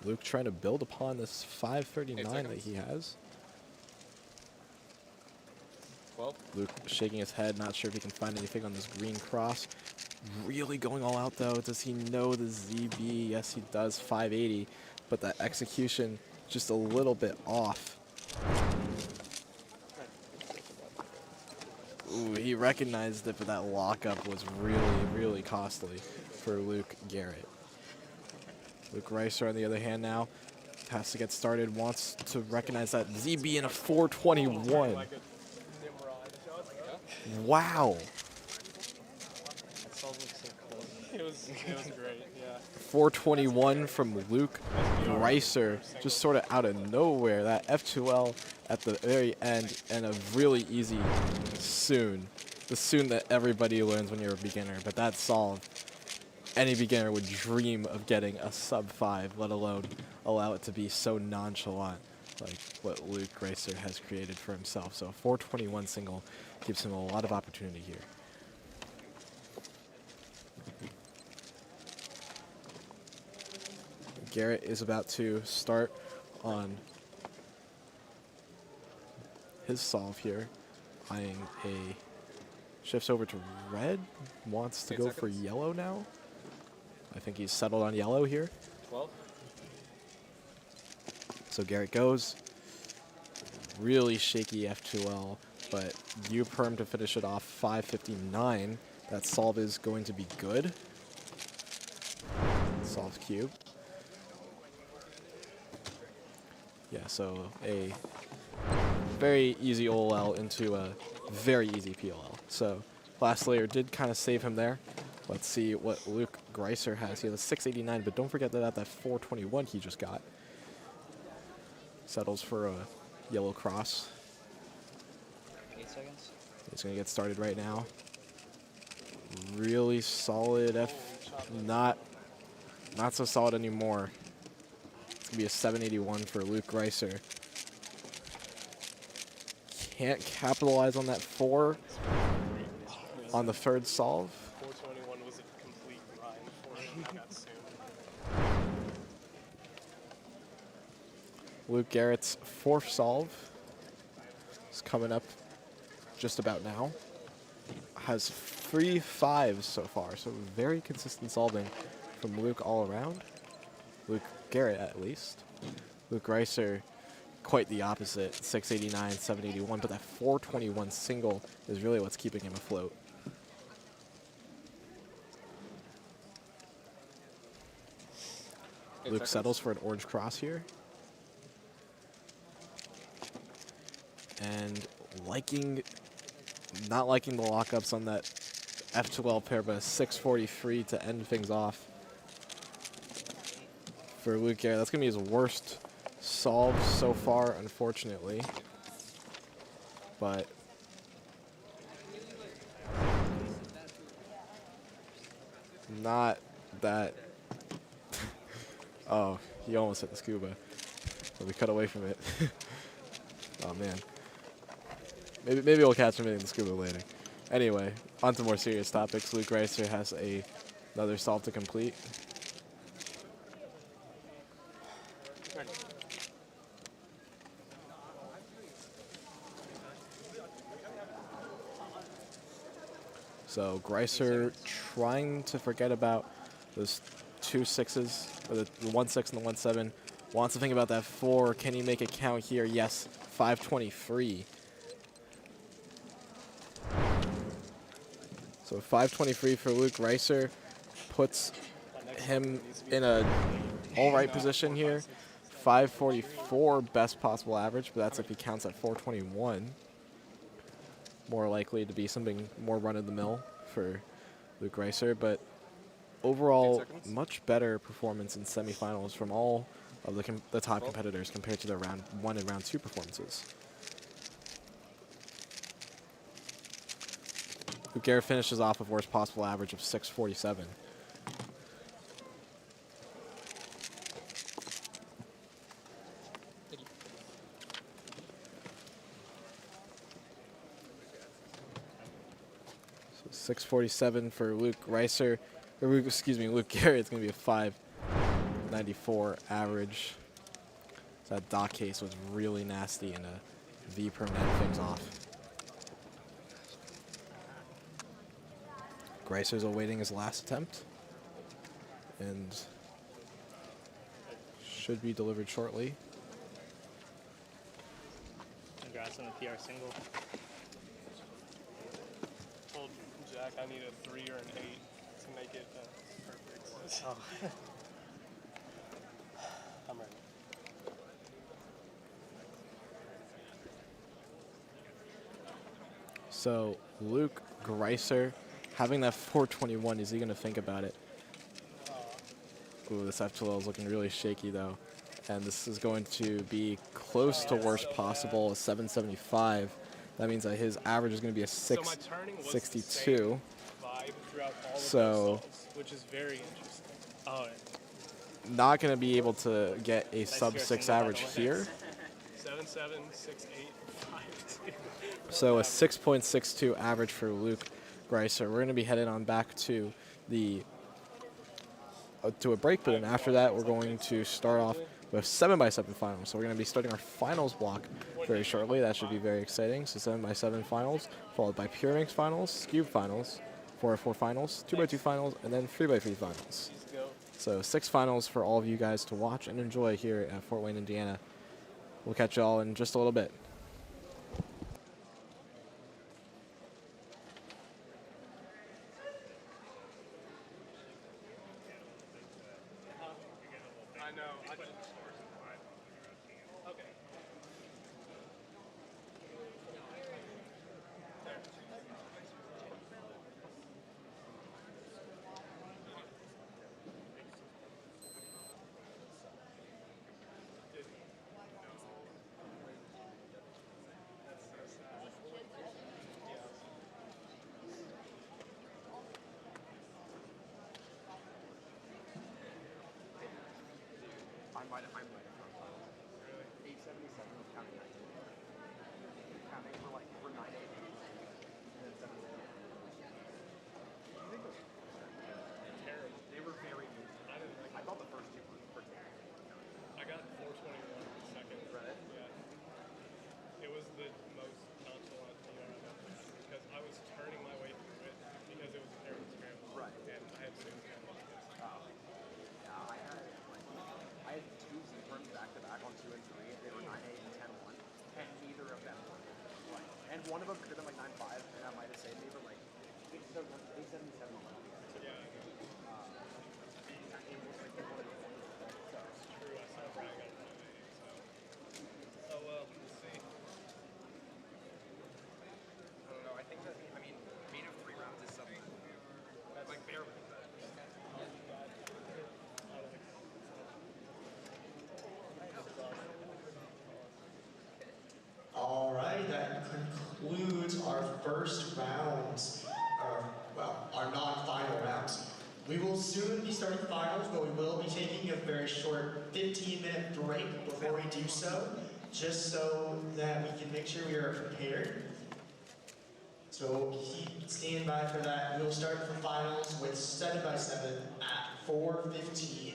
Luke trying to build upon this 5:39 that he has. 12. 12. Luke shaking his head, not sure if he can find anything on this green cross. Really going all out though. Does he know the ZB? Yes, he does. 580, but that execution just a little bit off. Ooh, he recognized it, but that lockup was really, really costly for Luke Garrett. Luke Reiser, on the other hand, now has to get started, wants to recognize that ZB in a 421. Wow. That solve looks so close. It was great, yeah. 421 from Luke Reiser, just sort of out of nowhere. That F2L at the very end, and a really easy Soun. The Soun that everybody learns when you're a beginner, but that solve, any beginner would dream of getting a sub 5, let alone allow it to be so nonchalant like what Luke Reiser has created for himself. So a 421 single gives him a lot of opportunity here. Garrett is about to start on his solve here, eyeing a shifts over to red, wants to 10 go for seconds. yellow now. I think he's settled on yellow here. 12. So Garrett goes. Really shaky F2L, but U-perm to finish it off, 559. That solve is going to be good. Solve cube. Yeah, so a very easy OLL into a very easy PLL. So last layer did kind of save him there. Let's see what Luke Reiser has. He has a 689, but don't forget that at that 421 he just got. Settles for a yellow cross. 8 seconds. He's going to get started right now. Really solid F. Not so solid anymore. It's going to be a 781 for Luke Reiser. Can't capitalize on that 4 on the third solve. 421 was a complete grind for him. He got Soun. Luke Garrett's 4th solve is coming up just about now. Has 3 5s so far, so very consistent solving from Luke all around. Luke Garrett, at least. Luke Reiser, quite the opposite, 689, 781, but that 421 single is really what's keeping him afloat. Luke settles for an orange cross here. And not liking the lockups on that F2L pair, but a 643 to end things off for Luke Garrett. That's going to be his worst solve so far, unfortunately. But not that. Oh, he almost hit the scuba, but we cut away from it. Oh man. Maybe we'll catch him in the scuba later. Anyway, on to more serious topics. Luke Reiser has another solve to complete. So Reiser trying to forget about those 2 6s, or the 1 6 and the 1 7. Wants to think about that 4. Can he make it count here? Yes, 523. So 523 for Luke Reiser puts him in a all right position here. 544 best possible average, but that's if he counts at 421. More likely to be something more run-of-the-mill for Luke Reiser, but overall much better performance in semifinals from all of the top competitors compared to their round 1 and round 2 performances. Luke Garrett finishes off with worst possible average of 647. So 647 for Luke Reiser, or Luke Garrett. It's going to be a 594 average. So that dock case was really nasty, and a V perm ended things off. Greiser's awaiting his last attempt and should be delivered shortly. Congrats on the PR single. Told Jack I need a 3 or an 8 to make it perfect. Oh. I'm ready. So Luke Greiser having that 421, is he going to think about it? Ooh, this F12 is looking really shaky though. And this is going to be close to worst possible, a 775. That means that his average is going to be a 662. So Which is very interesting. Oh, not going to be able to get a sub 6 average here. 7, 7, 6, 8, 5, 2. So a 6.62 average for Luke Greiser. We're going to be headed on back to the to a break, but then after that we're going to start off with 7x7 finals. So we're going to be starting our finals block very shortly. That should be very exciting. So 7x7 finals, followed by Pure Mix finals, Cube finals, 4x4 finals, 2x2 finals, and then 3x3 finals. So 6 finals for all of you guys to watch and enjoy here at Fort Wayne, Indiana. We'll catch y'all in just a little bit. I know. Okay. I might have found 877 counting 19. Counting for 980. And then 7. I think those terrible. They were very good. I thought the first two were pretty good. I got 421 second. Right? Yeah. It was the most nonchalant PR I've ever had because I was turning my way through it because it was a terrible scramble. Right. And I had 6 scrambles. Oh. Yeah, I had 2 Z-terms back-to-back on 2 and 3. They were 9-8 and 10-1. And neither of them were. And one of them could have been 9-5, and I might have saved me, but 877 on that. Yeah. It was like one of the ones. So. True, I saw Brian got 9-8, so. Oh well, we'll see. I don't know. I think that, main of 3 rounds is something. Like, barely. All right, that concludes our first rounds, our non-final rounds. We will soon be starting finals, but we will be taking a very short 15-minute break before we do so, just so that we can make sure we are prepared. So keep standing by for that. We'll start for finals with 7x7 at 4:15.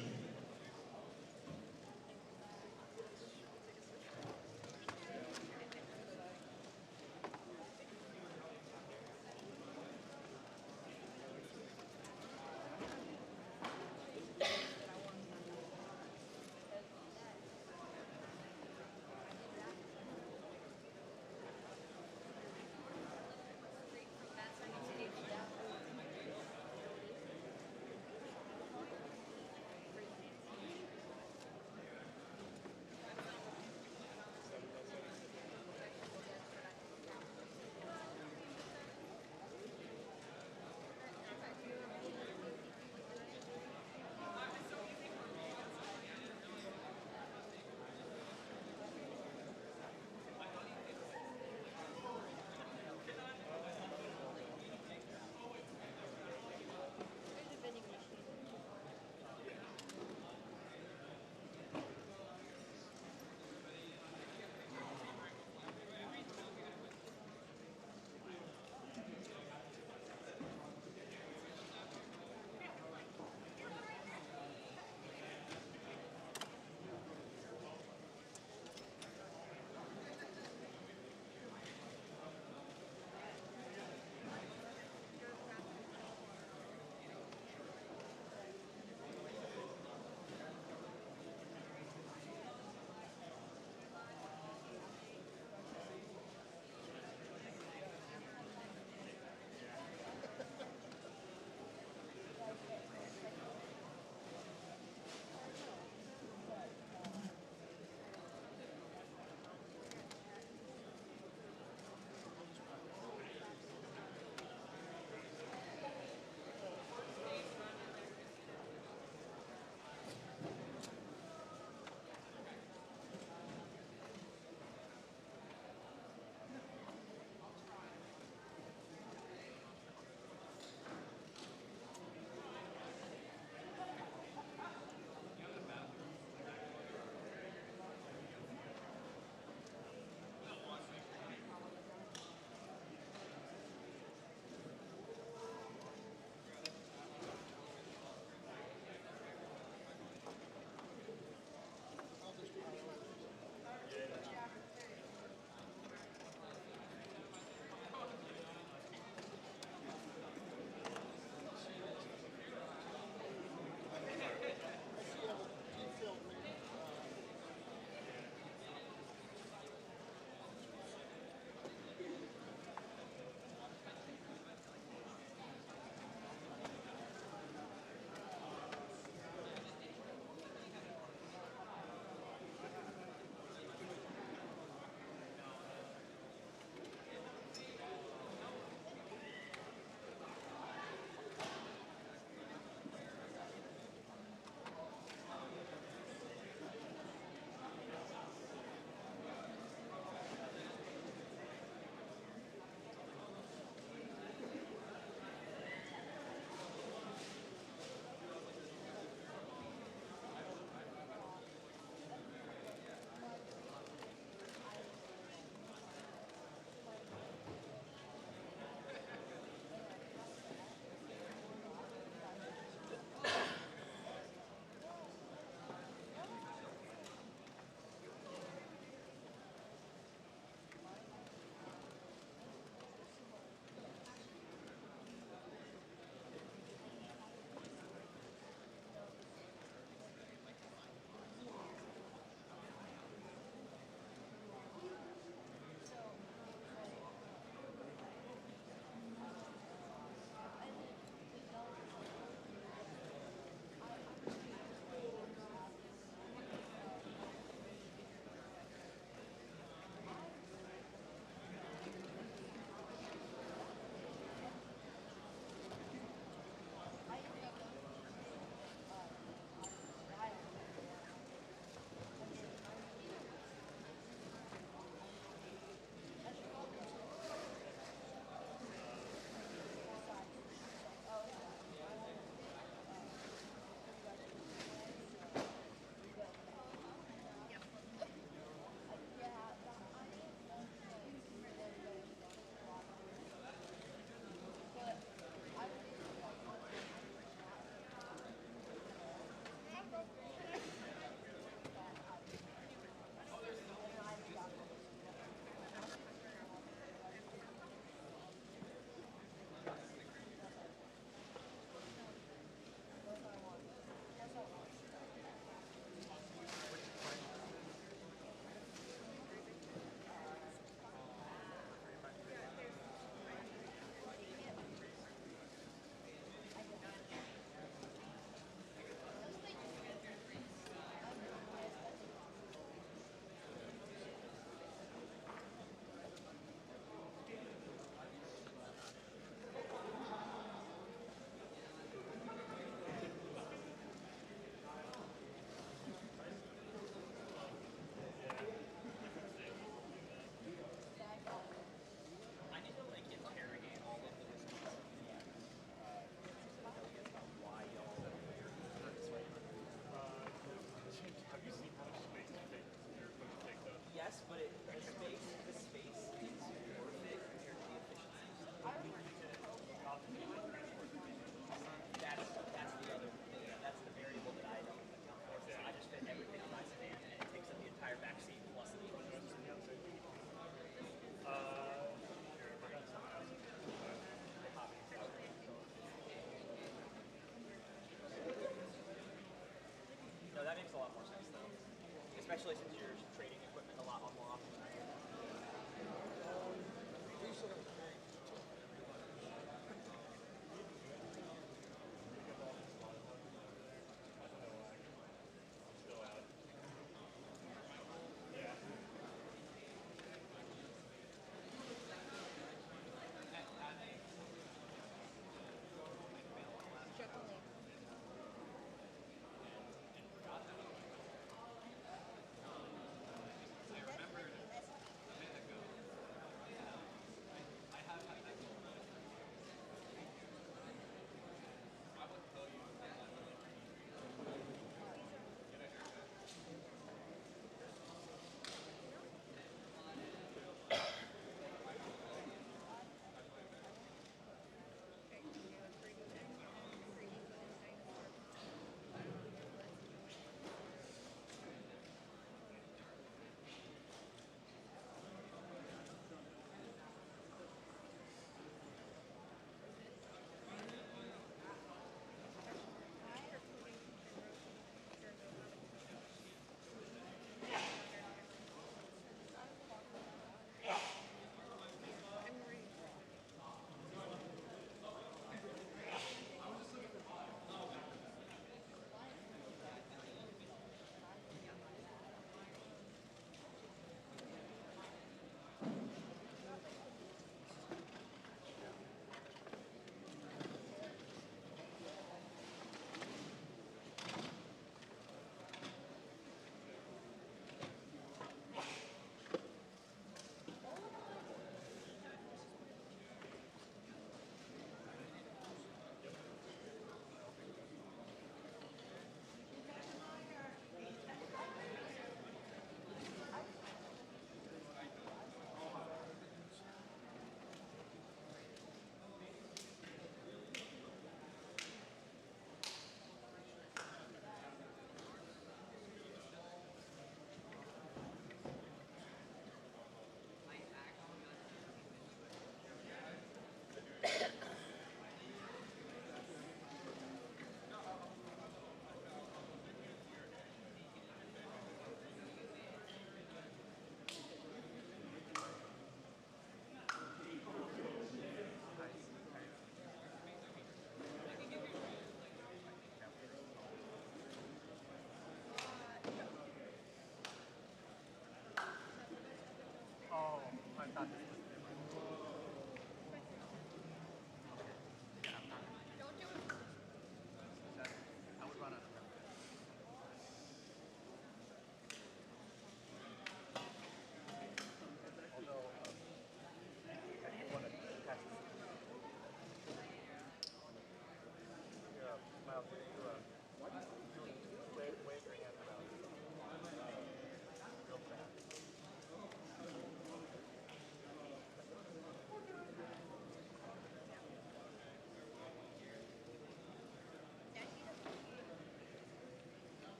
lot more sense though, especially since you're trading equipment a lot more often.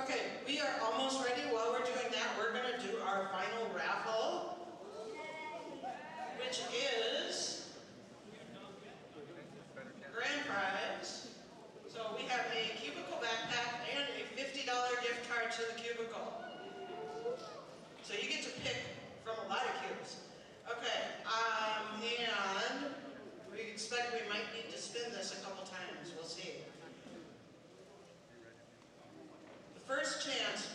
Okay, we are almost ready. While we're doing that, we're going to do our final raffle, which is grand prize. So we have a cubicle backpack and a $50 gift card to the cubicle. So you get to pick from a lot of cubes. Okay, and we expect we might need to spin this a couple times. We'll see. The first chance,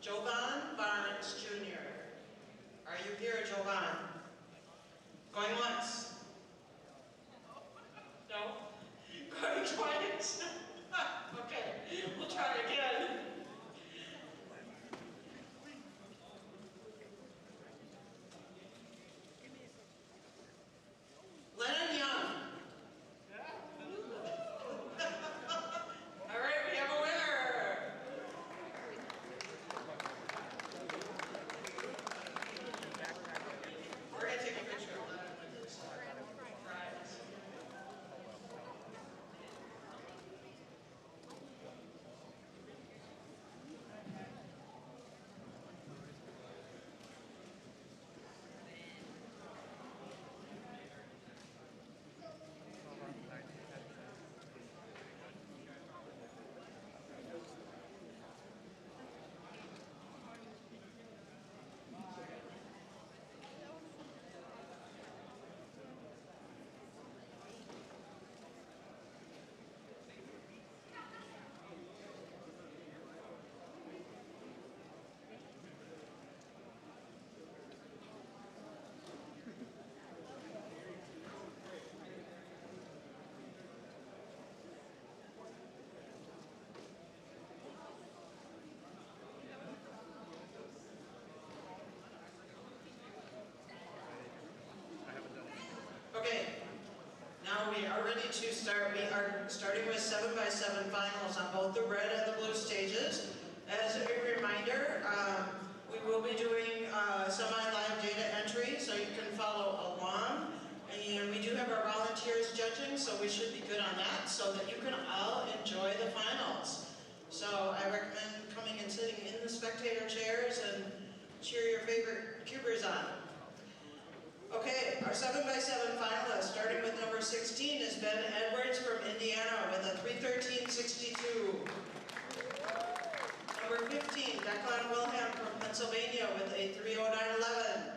Jovan Barnes Jr. Are you here, Jovan? Going once? No? Going twice? Okay, we'll try again. Lennon Young. All right, we have a winner. We're going to take a picture of Lennon with this prize. Okay, now we are ready to start. We are starting with 7x7 finals on both the red and the blue stages. As a reminder, we will be doing semi-live data entry, so you can follow along. And we do have our volunteers judging, so we should be good on that, so that you can all enjoy the finals. So I recommend coming and sitting in the spectator chairs and cheer your favorite cubers on. Okay, our 7x7 finalist, starting with number 16, is Ben Edwards from Indiana with a 313.62. Number 15, Declan Wilhelm from Pennsylvania with a 309.11.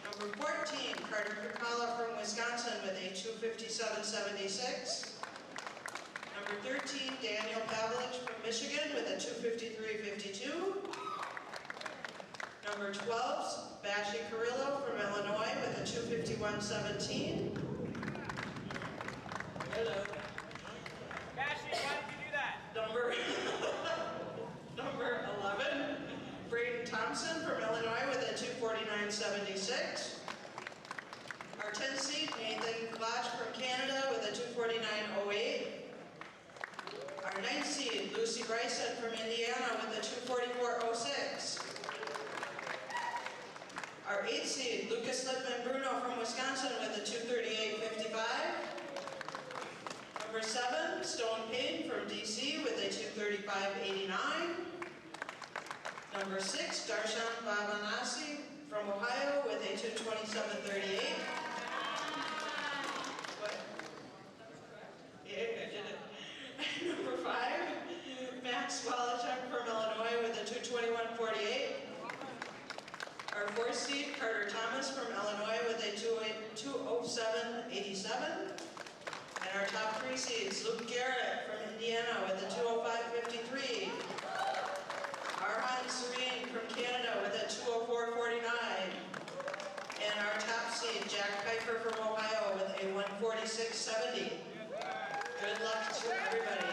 Number 14, Carter Kukala from Wisconsin with a 257.76. Number 13, Daniel Pavlich from Michigan with a 253.52. Number 12, Bashi Carrillo from Illinois with a 251.17. Hello. Bashi, why did you do that? Number 11, Braden Thompson from Illinois with a 249.76. Our 10th seed, Nathan Klotch from Canada with a 249.08. Our 9th seed, Lucy Bryson from Indiana with a 244.06. Our 8th seed, Lucas Lippman Bruno from Wisconsin with a 238.55. Number 7, Stone Payne from DC with a 235.89. Number 6, Darshan Babanasi from Ohio with a 227.38. What? Yeah, I did it. Number 5, Max Wallachuk from Illinois with a 221.48. Our 4th seed, Carter Thomas from Illinois with a 207.87. And our top 3 seeds, Luke Garrett from Indiana with a 205.53. Arhan Serene from Canada with a 204.49. And our top seed, Jack Piper from Ohio with a 146.70. Good luck to everybody.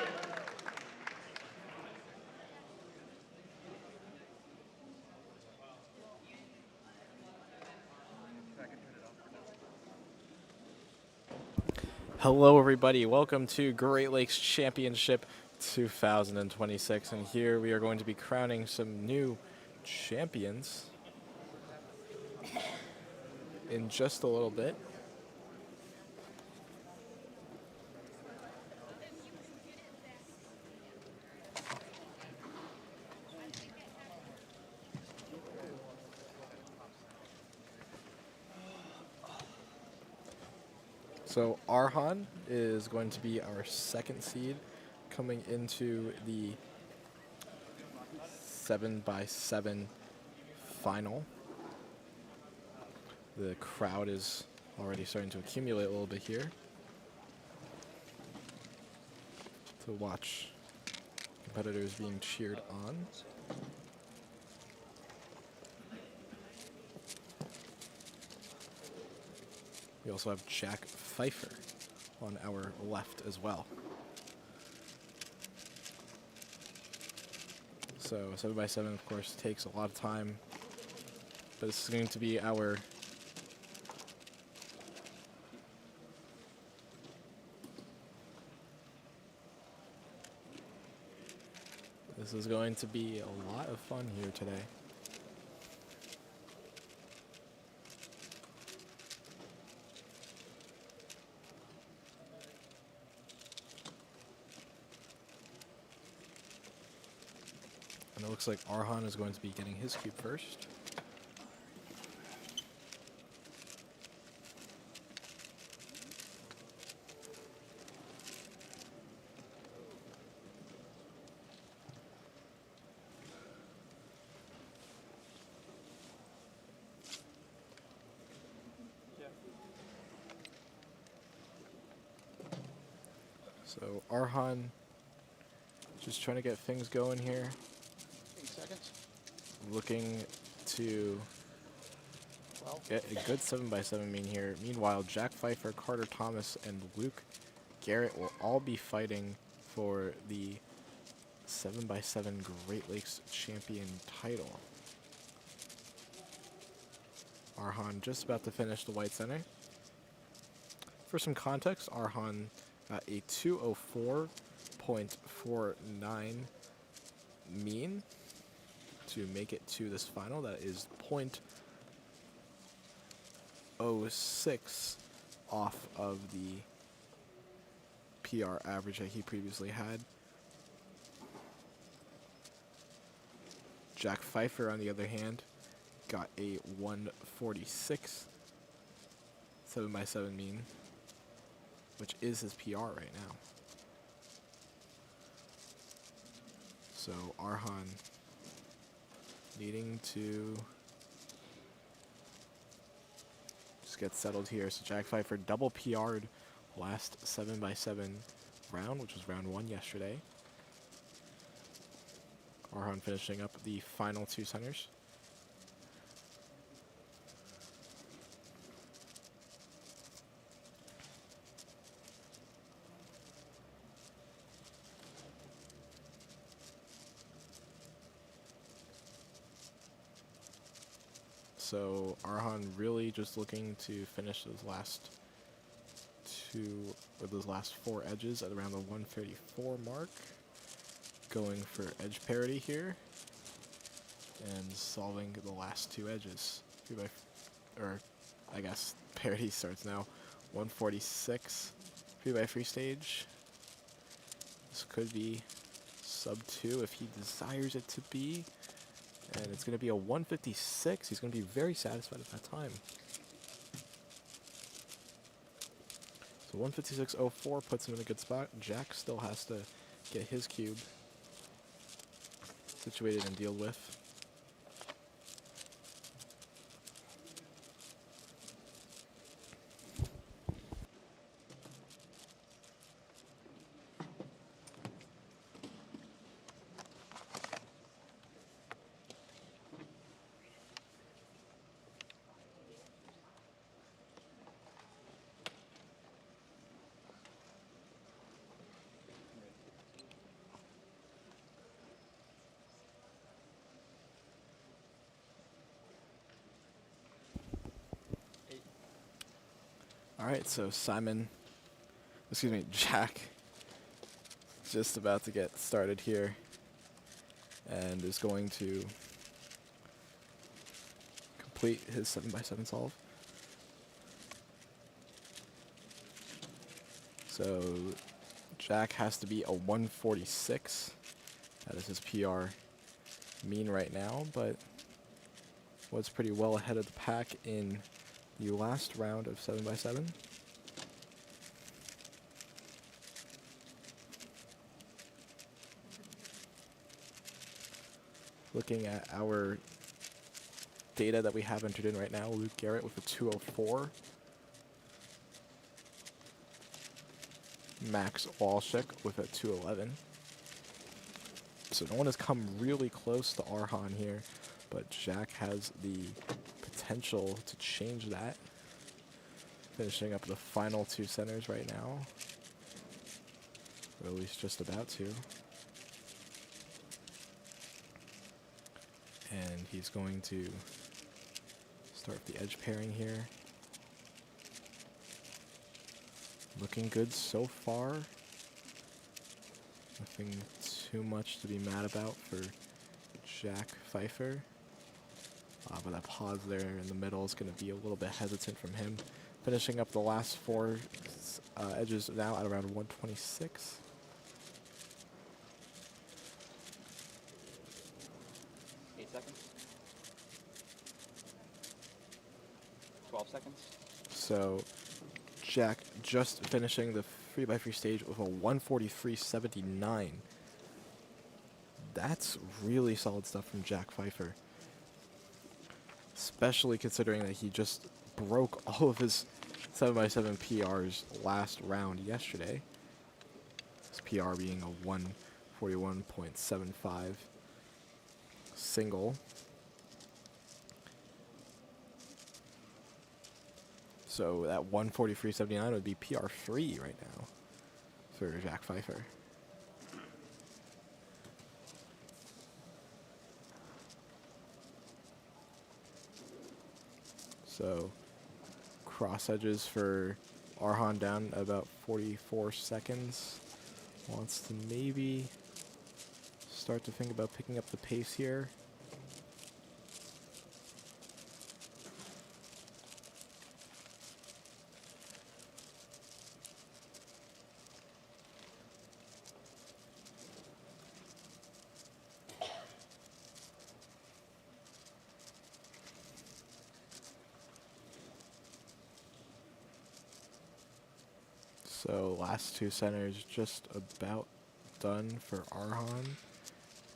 Hello, everybody. Welcome to Great Lakes Championship 2026. And here we are going to be crowning some new champions in just a little bit. So Arhan is going to be our second seed coming into the 7x7 final. The crowd is already starting to accumulate a little bit here to watch competitors being cheered on. We also have Jack Pfeiffer on our left as well. So 7x7, of course, takes a lot of time, but this is going to be our a lot of fun here today. And it looks like Arhan is going to be getting his cube first. So Arhan just trying to get things going here. 8 seconds. Looking to get a good 7x7 mean here. Meanwhile, Jack Pfeiffer, Carter Thomas, and Luke Garrett will all be fighting for the 7x7 Great Lakes Champion title. Arhan just about to finish the white center. For some context, Arhan got a 204.49 mean to make it to this final. That is 0.06 off of the PR average that he previously had. Jack Pfeiffer, on the other hand, got a 146 7x7 mean, which is his PR right now. So Arhan needing to just get settled here. So Jack Pfeiffer double PR'd last 7x7 round, which was round 1 yesterday. Arhan finishing up the final 2 centers. So Arhan really just looking to finish those last 4 edges at around the 134 mark. Going for edge parity here and solving the last 2 edges. I guess parity starts now. 146 free stage. This could be sub 2 if he desires it to be. And it's going to be a 156. He's going to be very satisfied at that time. So 156.04 puts him in a good spot. Jack still has to get his cube situated and deal with. All right, so Jack, just about to get started here and is going to complete his 7x7 solve. So Jack has to be a 146. That is his PR mean right now, but was pretty well ahead of the pack in the last round of 7x7. looking at our data that we have entered in right now, Luke Garrett with a 204. Max Walshik with a 211. So no one has come really close to Arhan here, but Jack has the potential to change that. Finishing up the final two centers right now. Or at least just about to. And he's going to start the edge pairing here. Looking good so far. Nothing too much to be mad about for Jack Pfeiffer. But that pause there in the middle is going to be a little bit hesitant from him. Finishing up the last four edges now at around 126. Seconds. 12 seconds. So Jack just finishing the 3x3 stage with a 143.79. That's really solid stuff from Jack Pfeiffer. Especially considering that he just broke all of his 7x7 PRs last round yesterday. His PR being a 141.75 single. So that 143.79 would be PR3 right now for Jack Pfeiffer. So cross edges for Arhan down about 44 seconds. Wants to maybe start to think about picking up the pace here. So last two centers just about done for Arhan.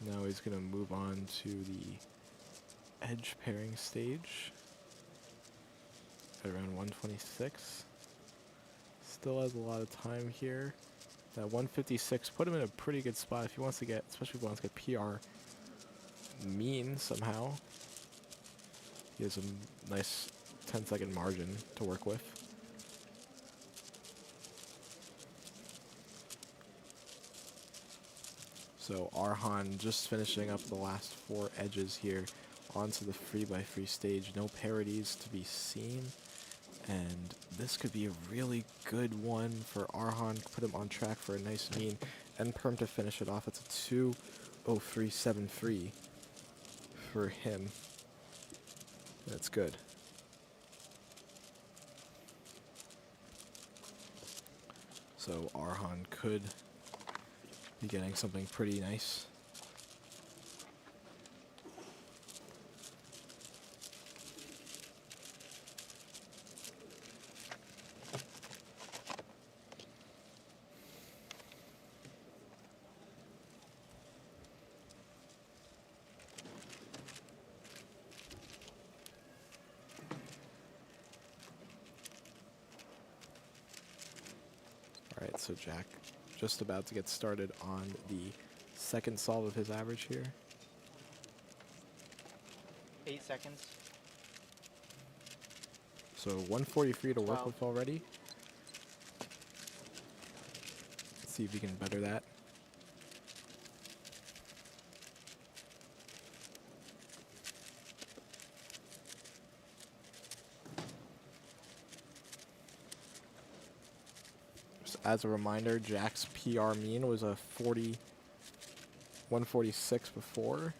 Now he's going to move on to the edge pairing stage at around 126. Still has a lot of time here. That 156 put him in a pretty good spot if he wants to get, especially if he wants to get PR mean somehow. He has a nice 10-second margin to work with. So Arhan just finishing up the last four edges here onto the 3x3 stage. No parodies to be seen. And this could be a really good one for Arhan. Put him on track for a nice mean end perm to finish it off. It's a 2:03.73 for him. That's good. So Arhan could be getting something pretty nice. All right, so Jack just about to get started on the second solve of his average here. 8 seconds. So 143 to work with already. Let's see if he can better that. As a reminder, Jack's PR mean was a 146 before.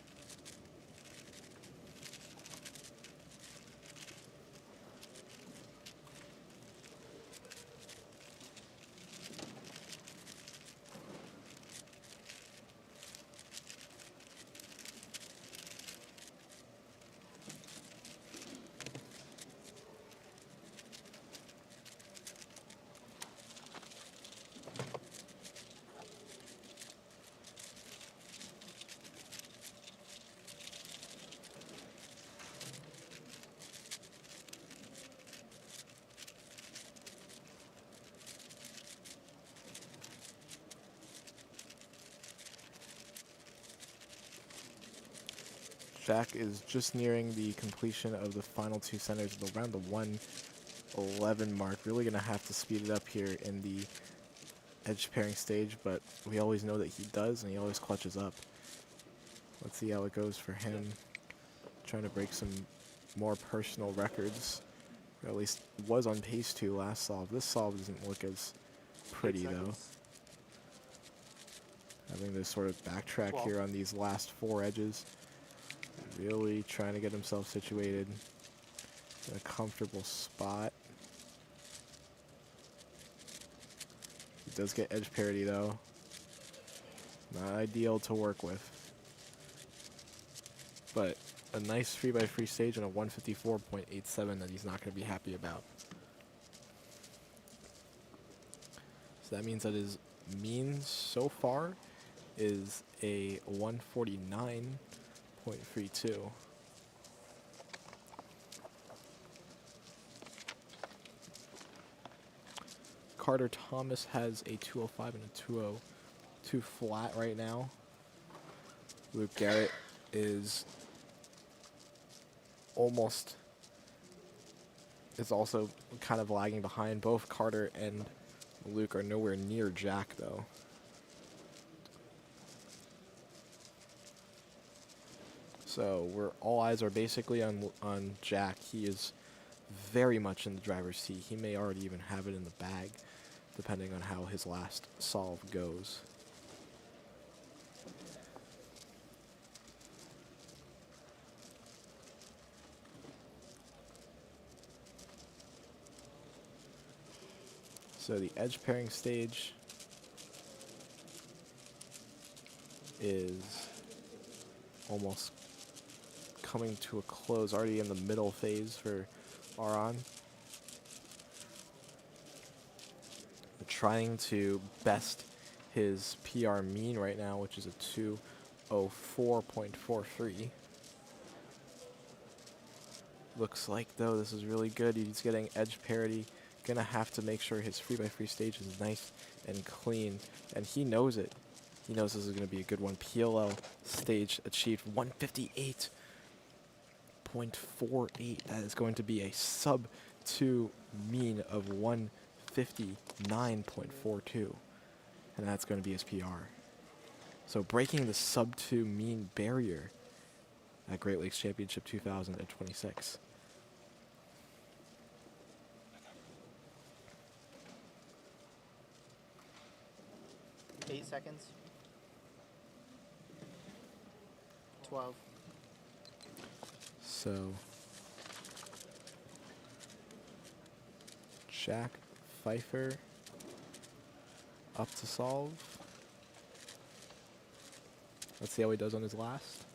Jack is just nearing the completion of the final two centers around the 1:11 mark. Really going to have to speed it up here in the edge pairing stage, but we always know that he does, and he always clutches up. Let's see how it goes for him. Trying to break some more personal records, or at least was on pace to last solve. This solve doesn't look as pretty though. Having to sort of backtrack here on these last four edges. Really trying to get himself situated in a comfortable spot. He does get edge parity though. Not ideal to work with. But a nice 3x3 stage and a 154.87 that he's not going to be happy about. So that means that his mean so far is a 149.32. Carter Thomas has a 205 and a 202 flat right now. Luke Garrett is also kind of lagging behind. Both Carter and Luke are nowhere near Jack though. So all eyes are basically on Jack. He is very much in the driver's seat. He may already even have it in the bag, depending on how his last solve goes. So the edge pairing stage is almost coming to a close, already in the middle phase for Aron. Trying to best his PR mean right now, which is a 204.43. Looks like though this is really good. He's getting edge parity. Gonna have to make sure his 3x3 stage is nice and clean, and he knows it. He knows this is gonna be a good one. PLL stage achieved 158.48. That is going to be a sub 2 mean of 159.42, and that's going to be his PR. So breaking the sub 2 mean barrier at Great Lakes Championship 2026. Eight seconds. 12. So Jack Pfeiffer up to solve. Let's see how he does on his last.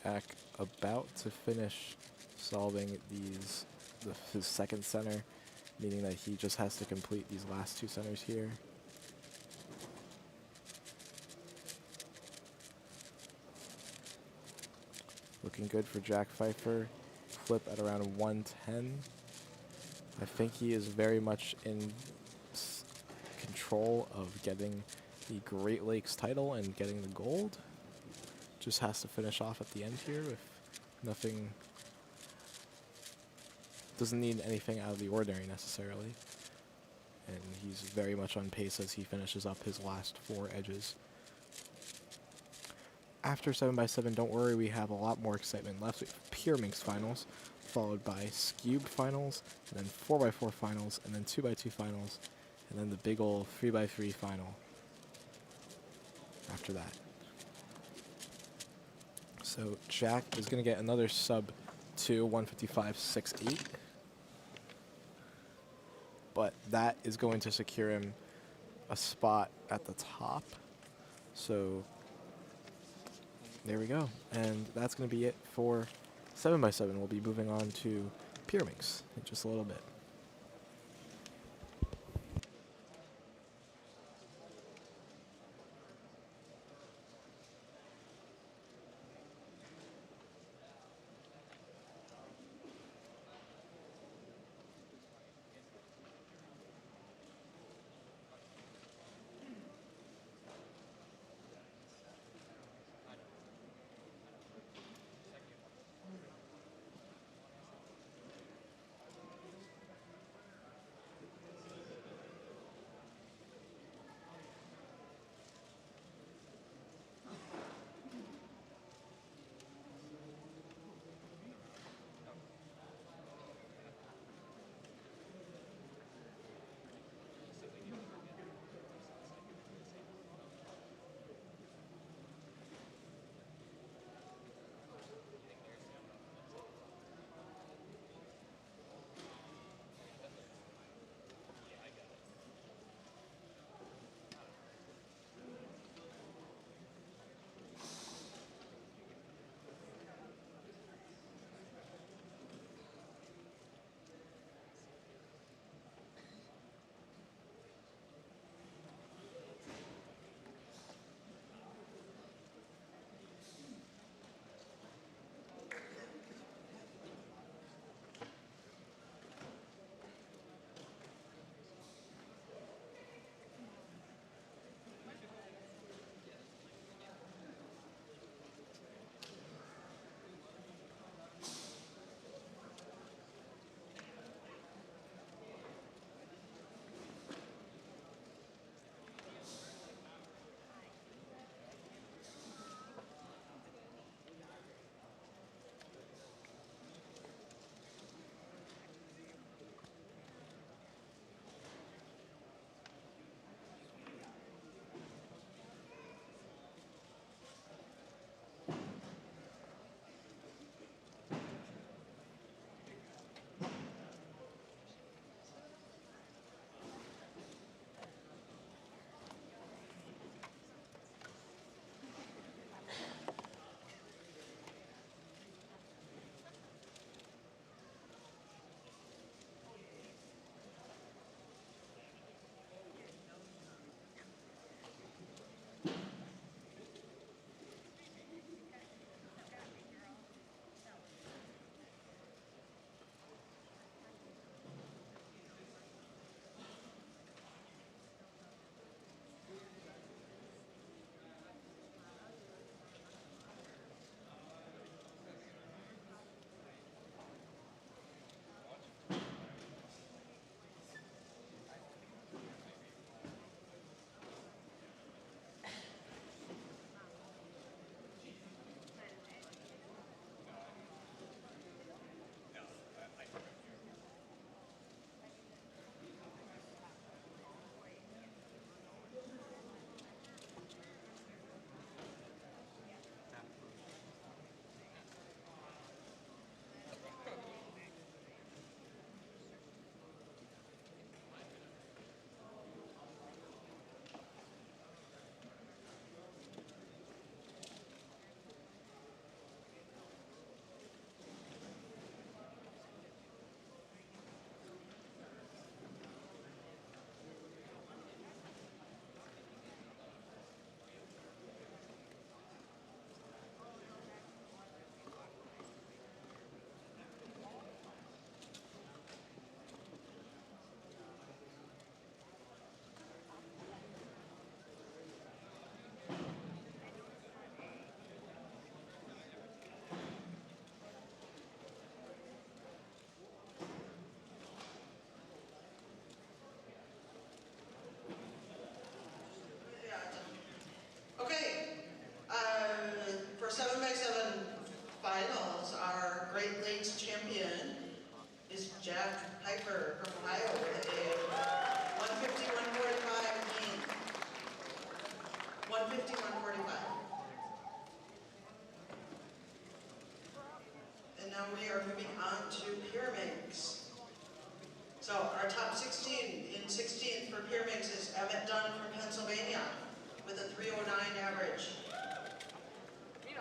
Jack about to finish solving his second center, meaning that he just has to complete these last two centers here. Looking good for Jack Pfeiffer. Flip at around 110. I think he is very much in control of getting the Great Lakes title and getting the gold. Just has to finish off at the end here with nothing. Doesn't need anything out of the ordinary necessarily. And he's very much on pace as he finishes up his last four edges. After 7x7, don't worry, we have a lot more excitement left. We have Pure Minx finals, followed by Skewb finals, and then 4x4 finals, and then 2x2 finals, and then the big ol' 3x3 final after that. So Jack is going to get another sub 2, 155.68. but that is going to secure him a spot at the top. So there we go. And that's going to be it for 7x7. We'll be moving on to Pyraminx in just a little bit.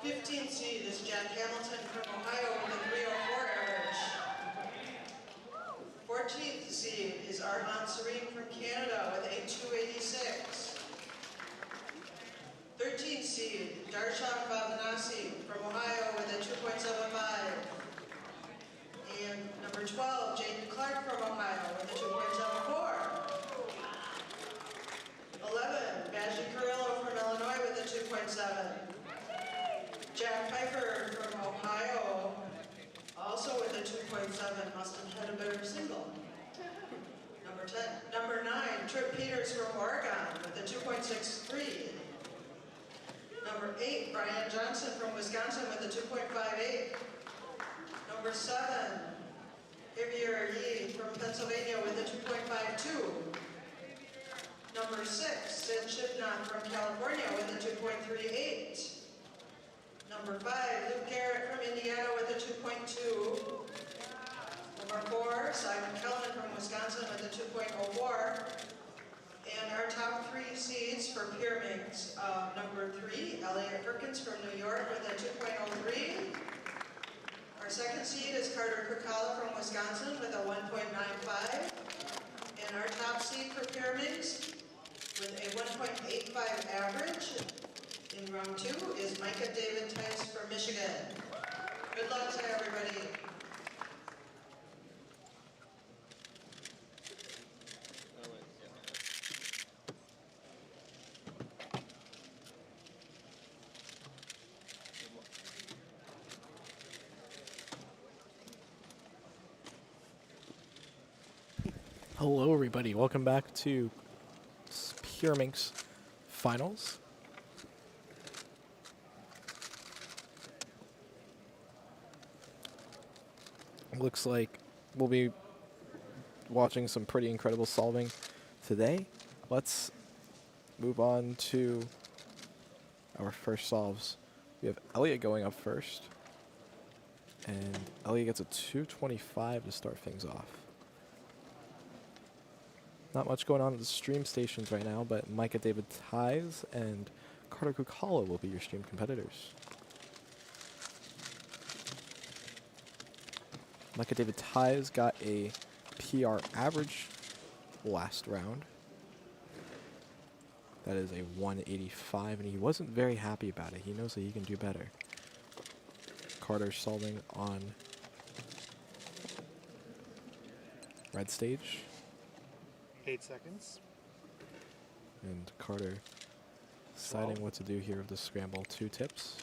15th seed is Jack Hamilton from Ohio with a 304 average. 14th seed is Armand Serene from Canada with a 286. 13th seed, Darshan Vavanasi from Ohio with a 2.75. And number 12, Jaden Clark from Ohio with a 2.74. 11, Baji Carrillo from Illinois with a 2.7. Jack Pfeiffer from Ohio, also with a 2.7, must have had a better single. Number 10. Number 9, Trip Peters from Oregon with a 2.63. Number 8, Brian Johnson from Wisconsin with a 2.58. Number 7, Xavier Yee from Pennsylvania with a 2.52. Number 6, Sid Shipnath from California with a 2.38. Number 5, Luke Garrett from Indiana with a 2.2. Number 4, Simon Kellen from Wisconsin with a 2.04. And our top 3 seeds for Pyraminx. Number 3, Elliot Perkins from New York with a 2.03. Our second seed is Carter Kukala from Wisconsin with a 1.95. And our top seed for Pyraminx with a 1.85 average in round 2 is Micah David Tice from Michigan. Good luck to everybody. Hello, everybody. Welcome back to Pyraminx Finals. Looks like we'll be watching some pretty incredible solving today. Let's move on to our first solves. We have Elliot going up first. And Elliot gets a 225 to start things off. Not much going on at the stream stations right now, but Micah David Ties and Carter Kukala will be your stream competitors. Micah David Ties got a PR average last round. That is a 185, and he wasn't very happy about it. He knows that he can do better. Carter solving on red stage. 8 seconds. And Carter deciding what to do here with the scramble. 2 tips.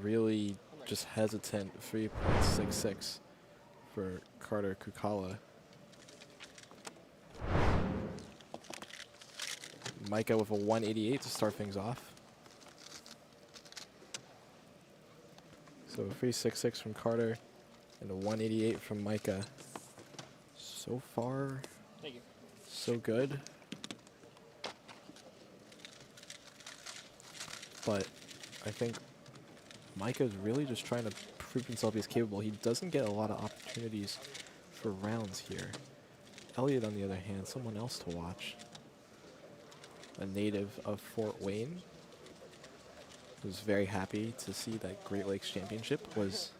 Really just hesitant. 3.66 for Carter Kukala. Micah with a 188 to start things off. So a 366 from Carter and a 188 from Micah. So far, so good. But I think Micah's really just trying to prove himself he's capable. He doesn't get a lot of opportunities for rounds here. Elliot, on the other hand, someone else to watch. A native of Fort Wayne. Was very happy to see that Great Lakes Championship was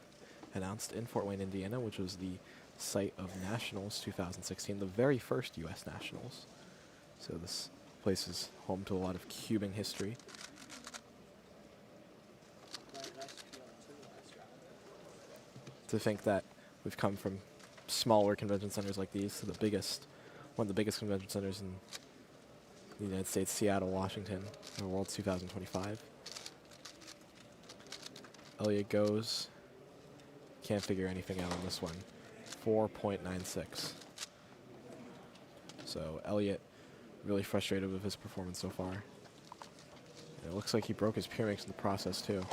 announced in Fort Wayne, Indiana, which was the site of Nationals 2016, the very first U.S. Nationals. So this place is home to a lot of cubing history. To think that we've come from smaller convention centers like these to the biggest, one of the biggest convention centers in the United States, Seattle, Washington, the World 2025. Elliot goes. Can't figure anything out on this one. 4.96. So Elliot really frustrated with his performance so far. And it looks like he broke his Pyraminx in the process too.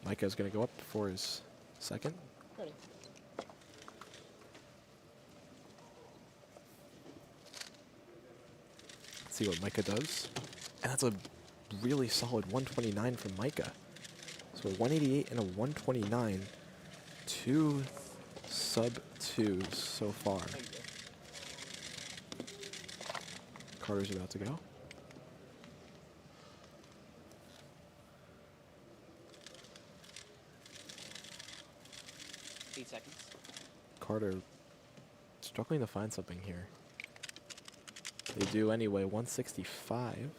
Micah's going to go up for his second. Ready. Let's see what Micah does. And that's a really solid 129 from Micah. So a 188 and a 129. 2 sub-2s so far. Carter's about to go. 8 seconds. Carter struggling to find something here. They do anyway, 165.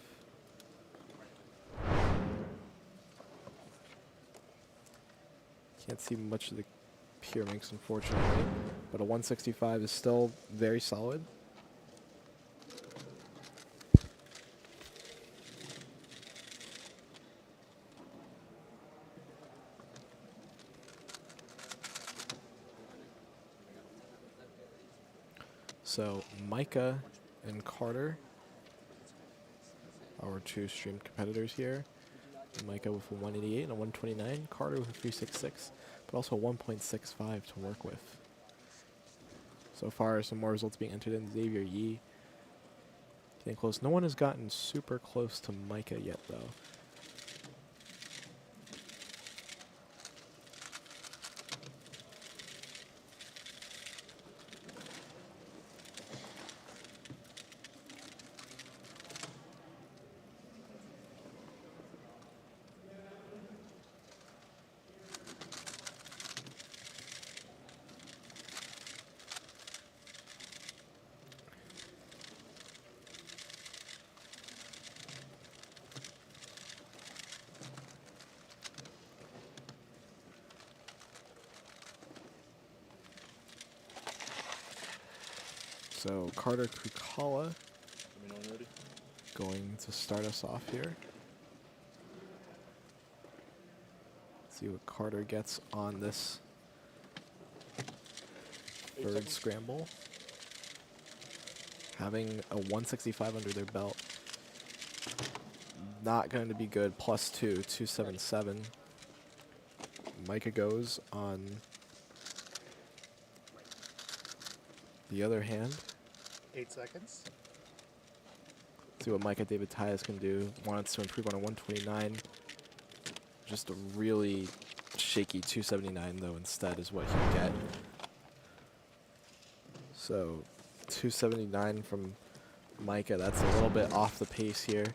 Can't see much of the Pyraminx, unfortunately, but a 165 is still very solid. So Micah and Carter, our two streamed competitors here. Micah with a 188 and a 129, Carter with a 366, but also a 1.65 to work with. So far, some more results being entered in. Xavier Yee getting close. No one has gotten super close to Micah yet, though. So Carter Kukala going to start us off here. See what Carter gets on this third scramble. Having a 165 under their belt. Not going to be good. +2, 277. Micah goes on the other hand. 8 seconds. See what Micah David Tyus can do. Wants to improve on a 129. Just a really shaky 279 though instead is what he'll get. So 279 from Micah. That's a little bit off the pace here.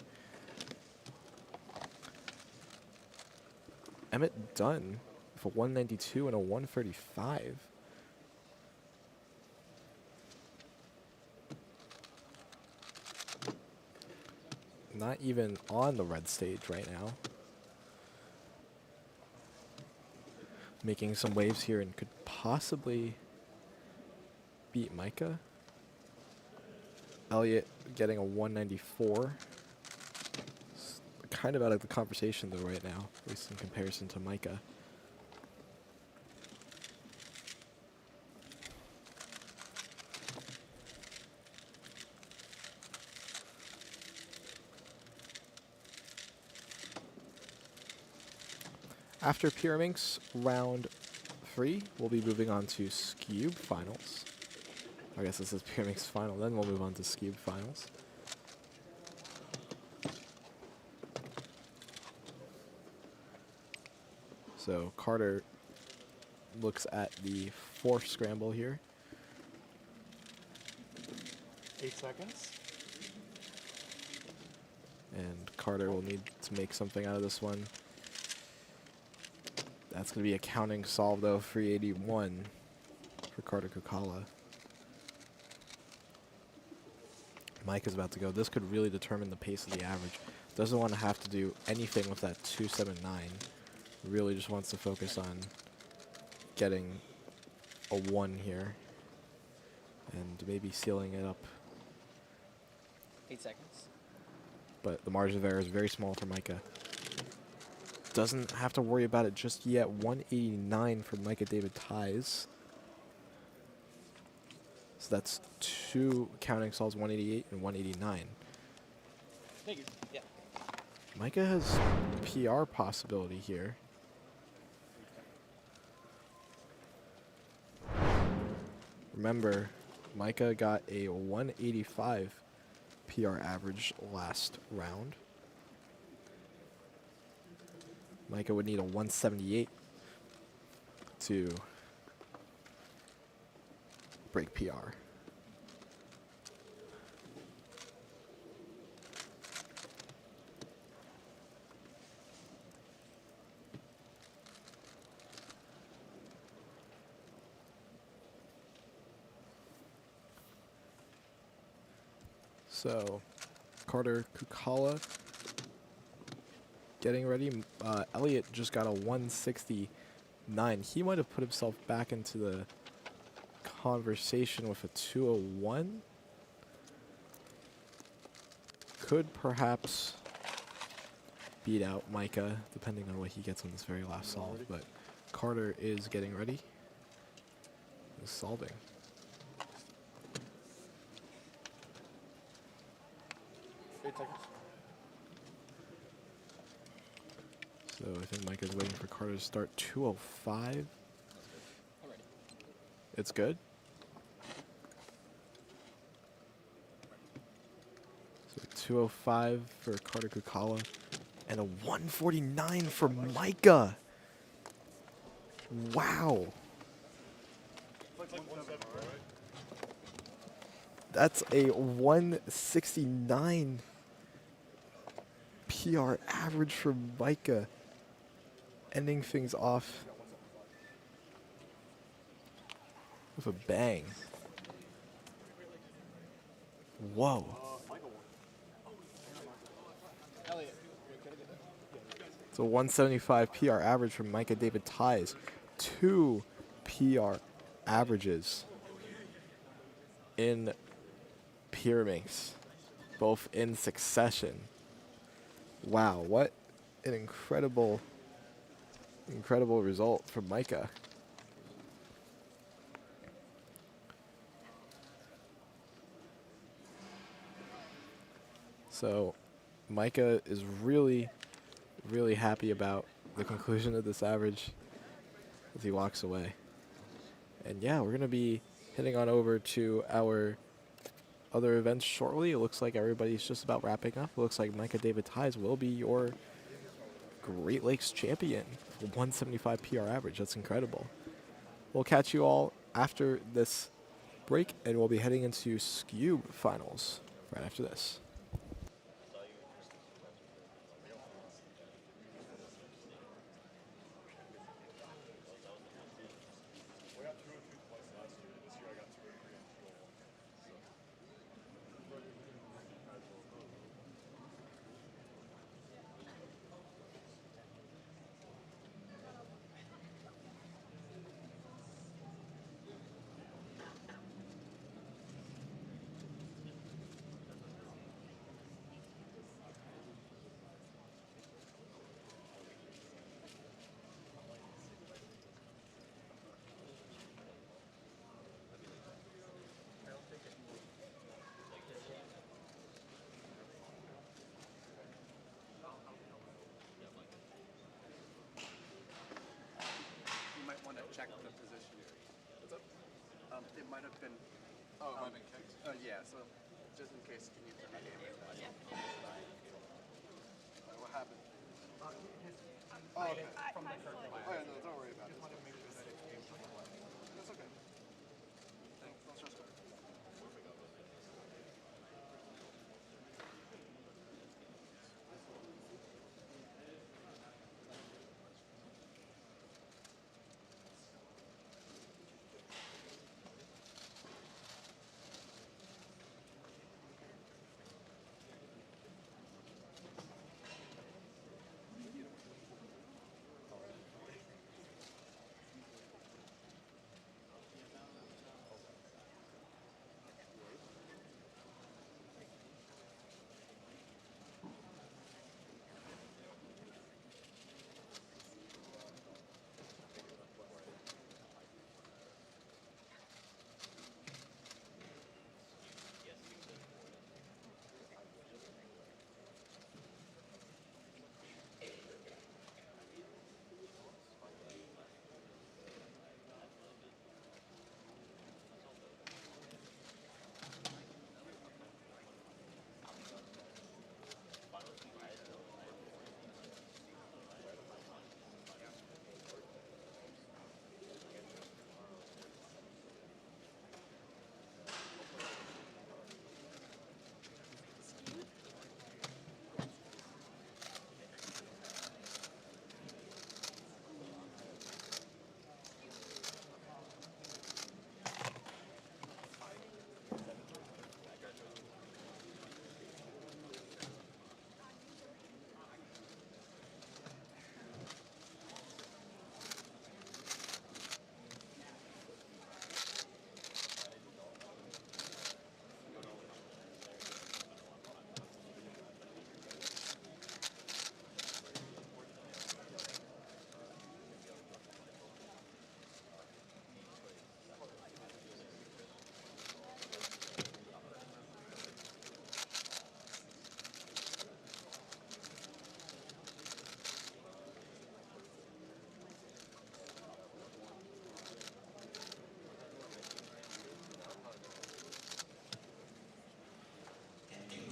Emmett Dunn with a 192 and a 135. Not even on the red stage right now. Making some waves here and could possibly beat Micah. Elliott getting a 194. Kind of out of the conversation though right now, at least in comparison to Micah. After Pyraminx round 3, we'll be moving on to Skewb finals. I guess this is Pyraminx final, then we'll move on to Skewb finals. So Carter looks at the fourth scramble here. 8 seconds. And Carter will need to make something out of this one. That's going to be a counting solve, though, 381 for Carter Kukala. Mike is about to go. This could really determine the pace of the average. Doesn't want to have to do anything with that 279. Really just wants to focus on getting a 1 here and maybe sealing it up. 8 seconds. But the margin of error is very small for Micah. Doesn't have to worry about it just yet. 189 for Micah David Ties. So that's 2 counting solves, 188 and 189. Thank you. Yeah. Micah has PR possibility here. Remember, Micah got a 185 PR average last round. Micah would need a 178 to break PR. So, Carter Kukala getting ready. Elliott just got a 169. He might have put himself back into the conversation with a 201. Could perhaps beat out Micah, depending on what he gets on this very last solve. But Carter is getting ready. Is solving. So I think Micah's waiting for Carter to start 205. It's good. So 205 for Carter Kukala and a 149 for Micah. Wow. That's a 169 PR average for Micah, ending things off with a bang. Whoa. It's a 175 PR average from Micah David ties. 2 PR averages in Pyraminx, both in succession. Wow, what an incredible result from Micah. So Micah is really happy about the conclusion of this average as he walks away. And yeah, we're going to be heading on over to our other events shortly. It looks like everybody's just about wrapping up. It looks like Micah David Ties will be your Great Lakes champion. 175 PR average. That's incredible. We'll catch you all after this break, and we'll be heading into Scube finals right after this. Check the position. What's up? It might have been. Oh, it might have been kicked? Yeah, so just in case, can you turn the game in? What happened? Oh, okay. From the curtain. Oh, yeah, no, don't worry about it. Just wanted to make sure that it's game plan. That's okay. Thanks. No stress.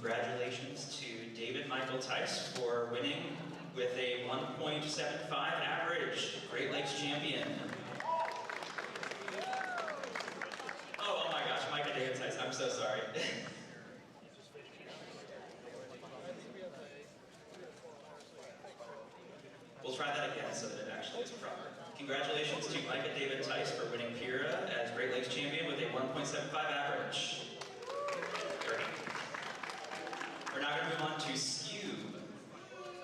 Congratulations to David Michael Tice for winning with a 1.75 average, Great Lakes champion. Oh my gosh, Micah David Tice, I'm so sorry. We'll try that again so that it actually is proper. Congratulations to Micah David Tice for winning Pira as Great Lakes champion with a 1.75 average. We're now going to move on to Scube.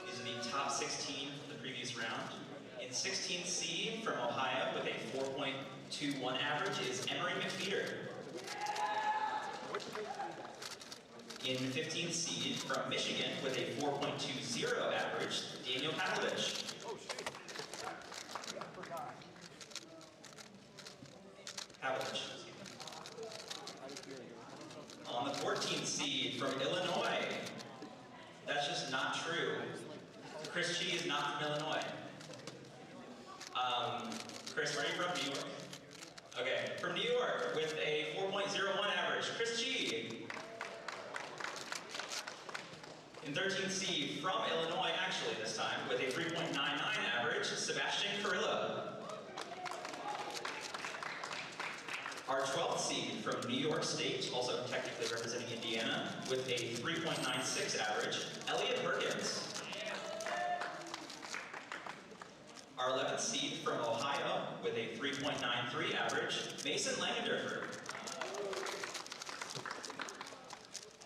These are the top 16 from the previous round. In 16th seed from Ohio with a 4.21 average is Emery McFeeder. In 15th seed from Michigan with a 4.20 average, Daniel Pavlovich. On the 14th seed from Illinois. That's just not true. Chris Chi is not from Illinois. Chris, where are you from? New York? Okay, from New York with a 4.01 average, Chris Chi. In 13th seed from Illinois, actually this time, with a 3.99 average, Sebastian Carrillo. Our 12th seed from New York State, also technically representing Indiana, with a 3.96 average, Elliot Perkins. Our 11th seed from Ohio, with a 3.93 average, Mason Langendorfer.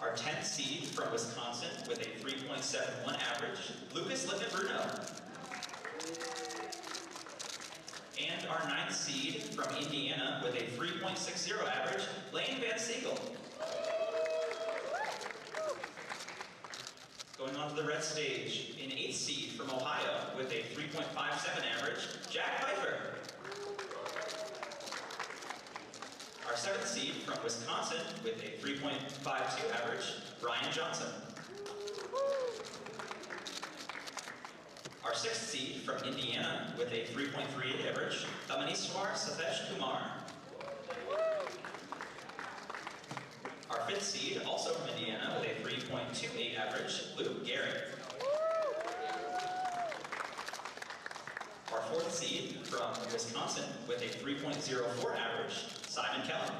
Our 10th seed from Wisconsin, with a 3.71 average, Lucas Lippin-Bruno. And our 9th seed from Indiana with a 3.60 average, Lane Van Siegel. Going on to the red stage, in 8th seed from Ohio with a 3.57 average, Jack Pfeiffer. Our 7th seed from Wisconsin with a 3.52 average, Brian Johnson. Our 6th seed from Indiana with a 3.38 average, Amaniswar Safesh Kumar. Our 5th seed, also from Indiana, with a 3.28 average, Luke Garrett. Our 4th seed from Wisconsin with a 3.04 average, Simon Kelly.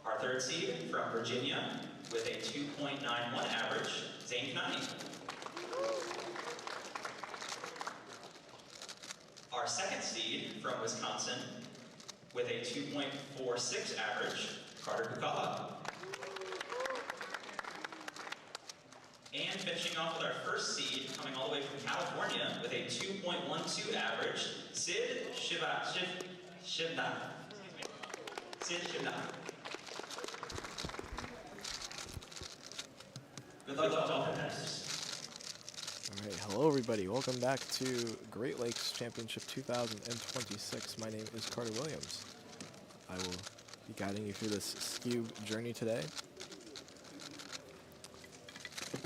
Our 3rd seed from Virginia with a 2.91 average, Zane Knani. Our 2nd seed from Wisconsin with a 2.46 average, Carter Kukala. And finishing off with our 1st seed, coming all the way from California with a 2.12 average, Sid Shivna. Sid Shivna. Good luck to all contestants. All right, hello everybody. Welcome back to Great Lakes Championship 2026. My name is Carter Williams. I will be guiding you through this Scube journey today.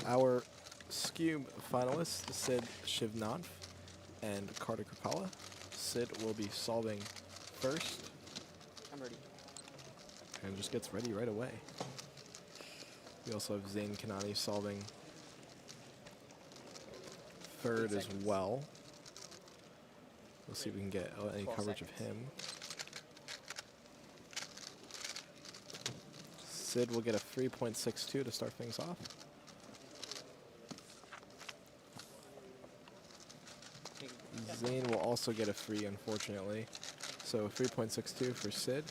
Our Scube finalists, Sid Shivnanth and Carter Kukala. Sid will be solving first. I'm ready. And just gets ready right away. We also have Zane Kanani solving third as well. We'll see if we can get any coverage of him. Sid will get a 3.62 to start things off. Zane will also get a 3, unfortunately. So 3.62 for Sid.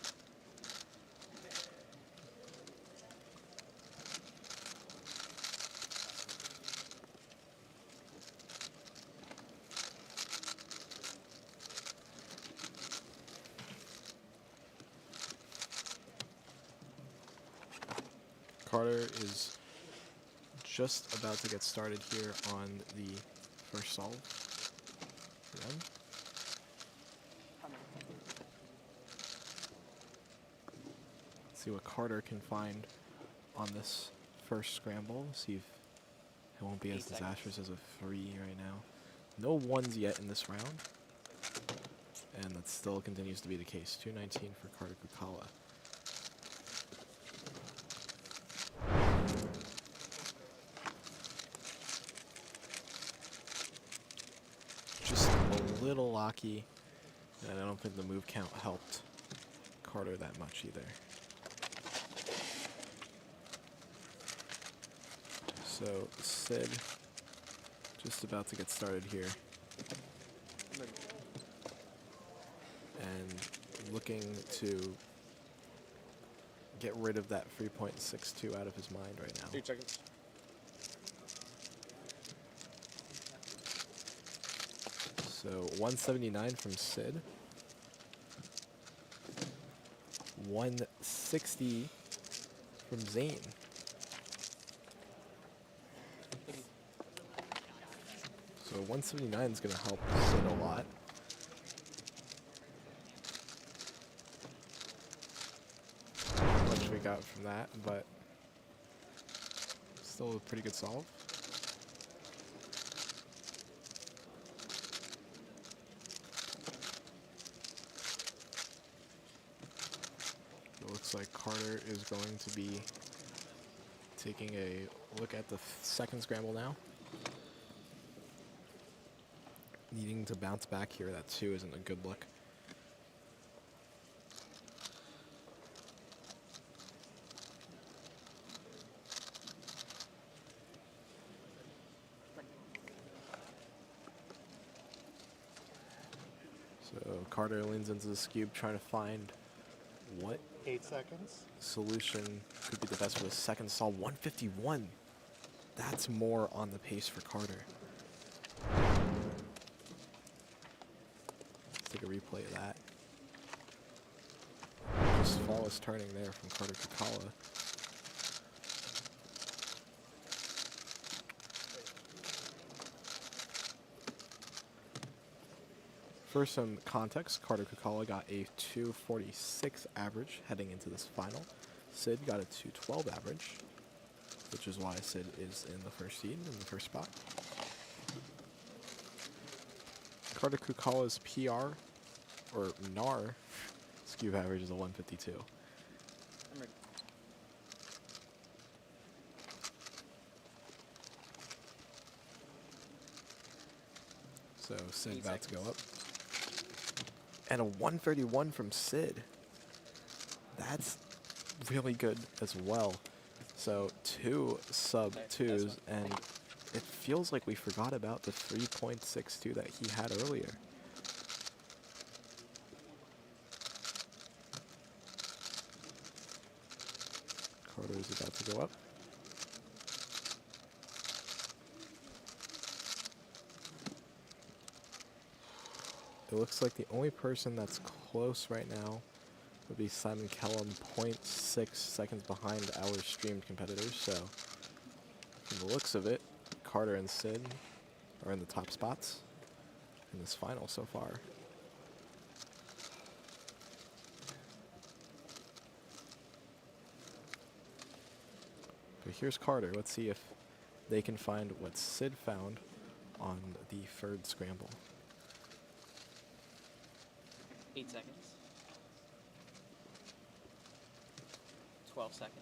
Carter is just about to get started here on the first solve for them. Let's see what Carter can find on this first scramble. See if it won't be as disastrous as a 3 right now. No 1s yet in this round. And that still continues to be the case. 219 for Carter Kukala. little locky, and I don't think the move count helped Carter that much either. So Sid just about to get started here. And looking to get rid of that 3.62 out of his mind right now. 8 seconds. So 179 from Sid. 160 from Zane. So 179 is going to help Sid a lot. Not much we got from that, but still a pretty good solve. It looks like Carter is going to be taking a look at the second scramble now. Needing to bounce back here, that 2 isn't a good look. So Carter leans into the cube trying to find what 8 seconds. solution could be the best for the second solve. 151. That's more on the pace for Carter. Let's take a replay of that. Just flawless turning there from Carter Kukala. For some context, Carter Kukala got a 246 average heading into this final. Sid got a 212 average, which is why Sid is in the first seed, in the first spot. Carter Kukala's PR, or NAR, cube average is a 152. I'm ready. So Sid about to go up. And a 131 from Sid. That's really good as well. So 2 sub 2s, and it feels like we forgot about the 3.62 that he had earlier. Carter is about to go up. It looks like the only person that's close right now would be Simon Kellum, 0.6 seconds behind our streamed competitors. So from the looks of it, Carter and Sid are in the top spots in this final so far. But here's Carter. Let's see if they can find what Sid found on the third scramble. 8 seconds. 12 seconds.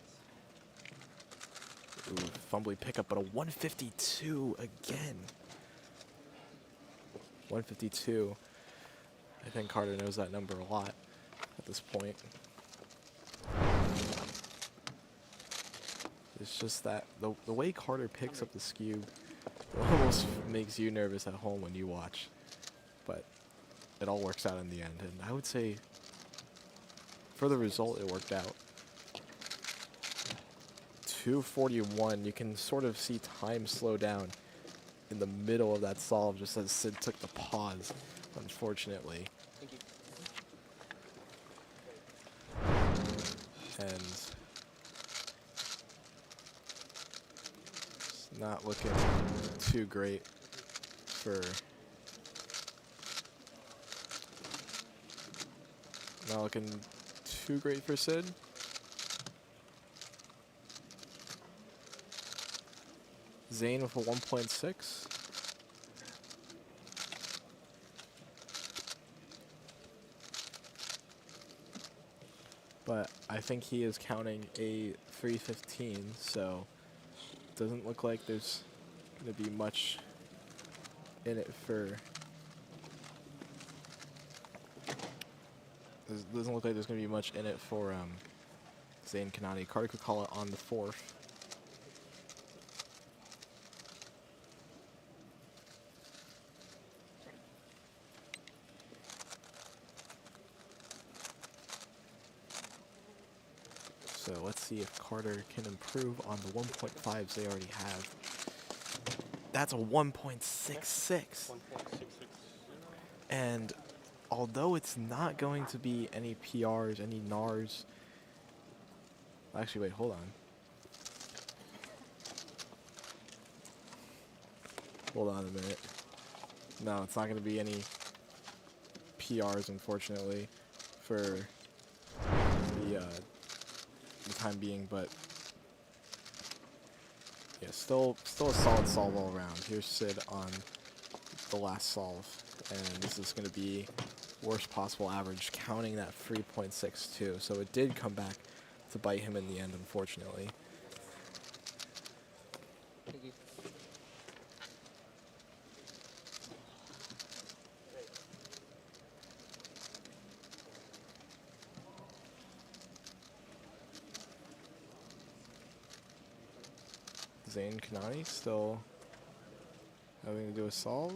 Ooh, fumbly pickup, but a 152 again. 152. I think Carter knows that number a lot at this point. It's just that the way Carter picks up the skew almost makes you nervous at home when you watch. But it all works out in the end, and I would say for the result it worked out. 241, you can sort of see time slow down in the middle of that solve just as Sid took the pause, unfortunately. Thank you. And it's not looking too great for Sid. Zane with a 1.6. But I think he is counting a 315, so it doesn't look like there's going to be much in it for Doesn't look like there's going to be much in it for Zayn Kanani. Carter could call it on the 4th. So let's see if Carter can improve on the 1.5s they already have. That's a 1.66. And although it's not going to be any PRs, any NARs. Actually, wait, hold on. Hold on a minute. No, it's not going to be any PRs, unfortunately, for the time being, but yeah, still a solid solve all around. Here's Sid on the last solve, and this is going to be worst possible average, counting that 3.62. So it did come back to bite him in the end, unfortunately. Zayn Kanani still having to do a solve.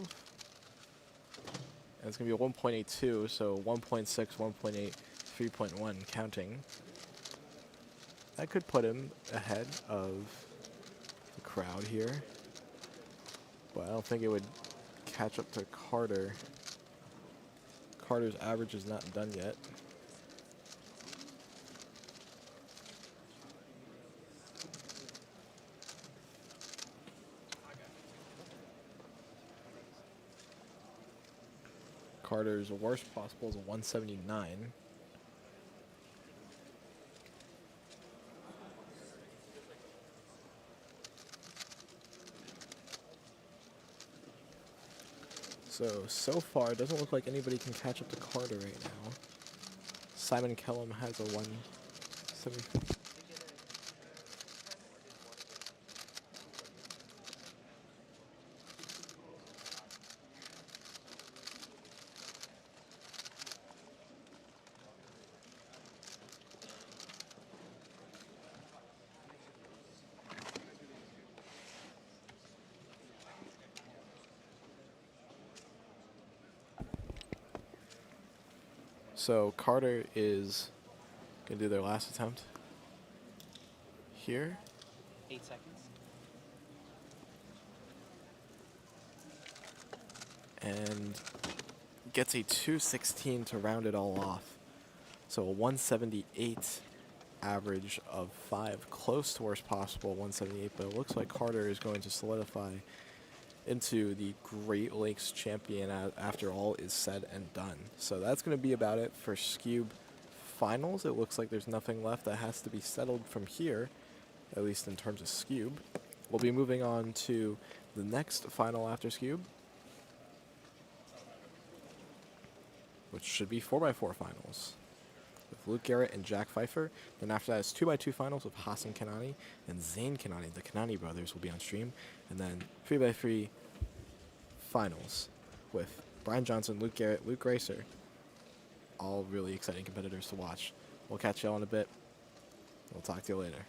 And it's going to be a 1.82, so 1.6, 1.8, 3.1 counting. That could put him ahead of the crowd here. But I don't think it would catch up to Carter. Carter's average is not done yet. Carter's worst possible is a 179. So far, it doesn't look like anybody can catch up to Carter right now. Simon Kellum has a 170. So Carter is going to do their last attempt here. 8 seconds. And gets a 216 to round it all off. So a 178 average of 5, close to worst possible 178, but it looks like Carter is going to solidify into the Great Lakes champion after all is said and done. So that's going to be about it for Scube finals. It looks like there's nothing left that has to be settled from here, at least in terms of Scube. We'll be moving on to the next final after Scube, which should be 4x4 finals with Luke Garrett and Jack Pfeiffer. Then after that is 2x2 finals with Hassan Kanani and Zayn Kanani. The Kanani brothers will be on stream. And then 3x3 finals with Brian Johnson, Luke Garrett, Luke Gracer. All really exciting competitors to watch. We'll catch y'all in a bit. We'll talk to you later.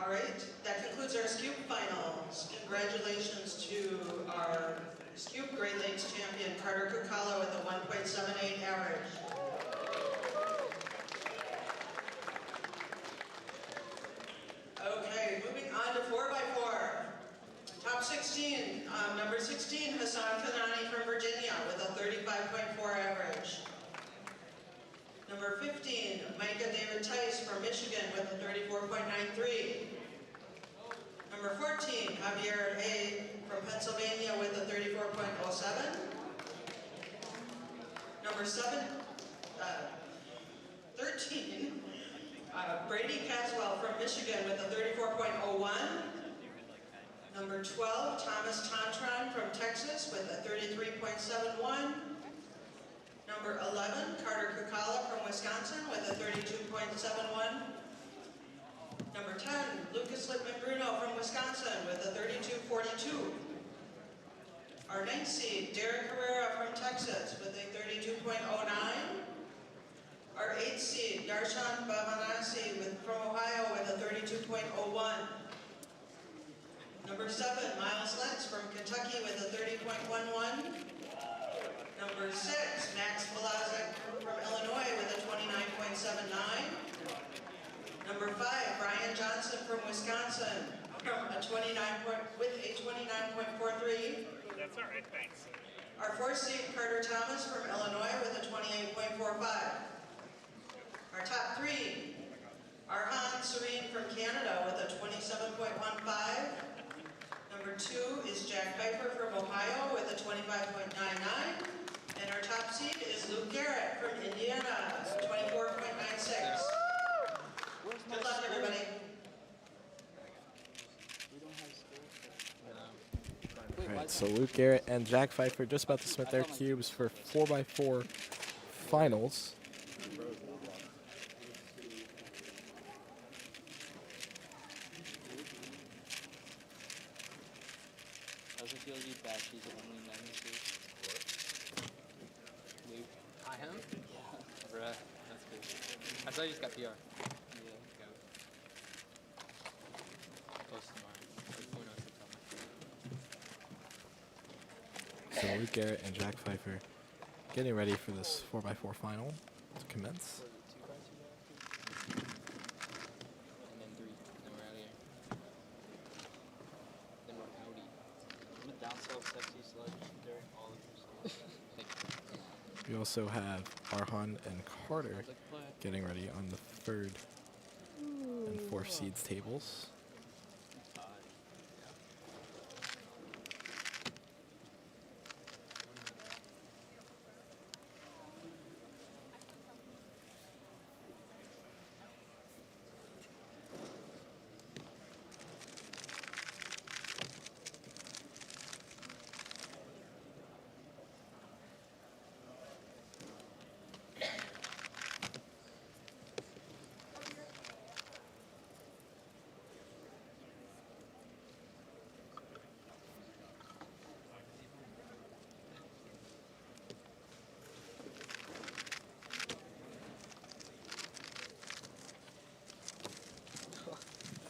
All right, that concludes our Scoop finals. Congratulations to our Scoop Great Lakes champion, Carter Kukala, with a 1.78 average. Okay, moving on to 4x4. Top 16, number 16, Hassan Kanani from Virginia with a 35.4 average. Number 15, Micah David Tice from Michigan with a 34.93. Number 14, Javier A. from Pennsylvania with a 34.07. Number 13, Brady Caswell from Michigan with a 34.01. Number 12, Thomas Tontron from Texas with a 33.71. Number 11, Carter Kukala from Wisconsin with a 32.71. Number 10, Lucas Littman-Bruno from Wisconsin with a 32.42. Our 9th seed, Derek Herrera from Texas with a 32.09. Our 8th seed, Darshan Babanasi from Ohio with a 32.01. Number 7, Miles Lentz from Kentucky with a 30.11. Number 6, Max Velazek from Illinois with a 29.79. Number 5, Brian Johnson from Wisconsin with a 29.43. That's all right, thanks. Our 4th seed, Carter Thomas from Illinois with a 28.45. Our top 3, Arhan Serene from Canada with a 27.15. Number 2 is Jack Piper from Ohio with a 25.99. And our top seed is Luke Garrett from Indiana, 24.96. Good luck, everybody. Alright, so Luke Garrett and Jack Pfeiffer just about to submit their cubes for 4x4 finals. How's it feel to be back? She's only 92. Luke. I am? Yeah. Bruh, that's good. I saw you just got PR. Yeah, go. Close to mine. So Luke Garrett and Jack Pfeiffer getting ready for this 4x4 final to commence. And then 3. Then we're out of here. Then we're outie. I'm a down south sexy sludge during all of this. We also have Arhan and Carter getting ready on the 3rd and 4th seeds tables.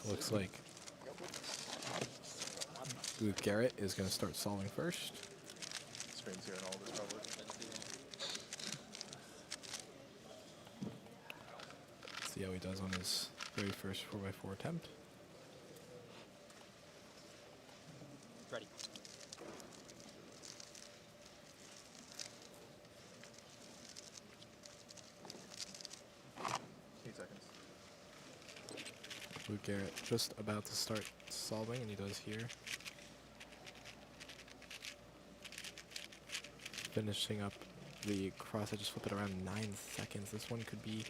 Looks like Luke Garrett is going to start solving first. Screen's here and all this probably. See how he does on his very first 4x4 attempt. Ready. Luke Garrett just about to start solving, and he does here. Finishing up the cross, I just flip it around 9 seconds. This one could be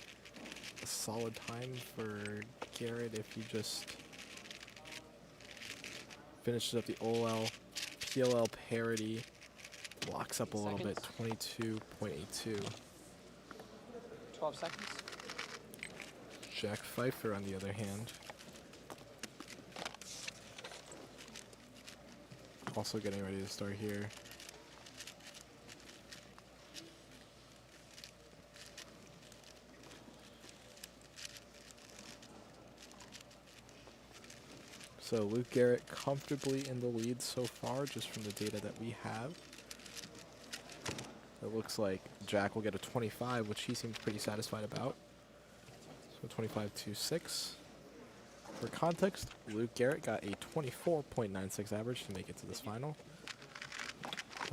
a solid time for Garrett if he just finishes up the OL, PLL parity, locks up a little bit, 22.82. 12 seconds. Jack Pfeiffer, on the other hand, also getting ready to start here. So Luke Garrett comfortably in the lead so far, just from the data that we have. It looks like Jack will get a 25, which he seems pretty satisfied about. So 25.26. For context, Luke Garrett got a 24.96 average to make it to this final.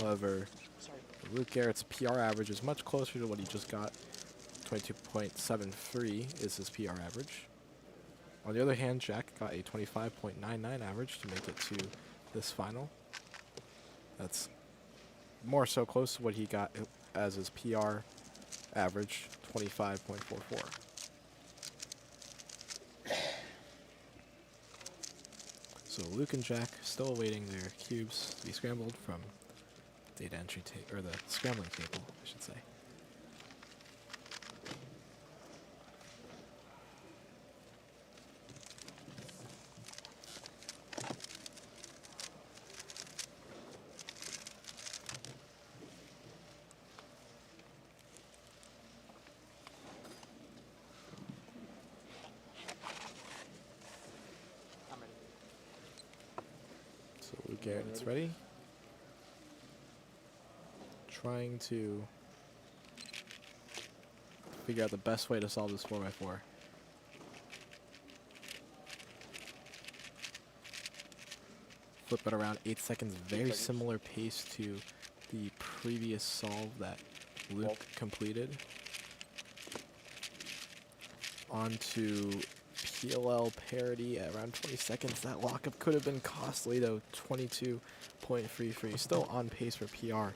However, Luke Garrett's PR average is much closer to what he just got. 22.73 is his PR average. On the other hand, Jack got a 25.99 average to make it to this final. That's more so close to what he got as his PR average, 25.44. So Luke and Jack still awaiting their cubes to be scrambled from data entry or the scrambling table, I should say. So Luke Garrett is ready. Trying to figure out the best way to solve this 4x4. Flip it around 8 seconds, very similar pace to the previous solve that Luke completed. Onto PLL parity at around 20 seconds. That lockup could have been costly though, 22.33. Still on pace for PR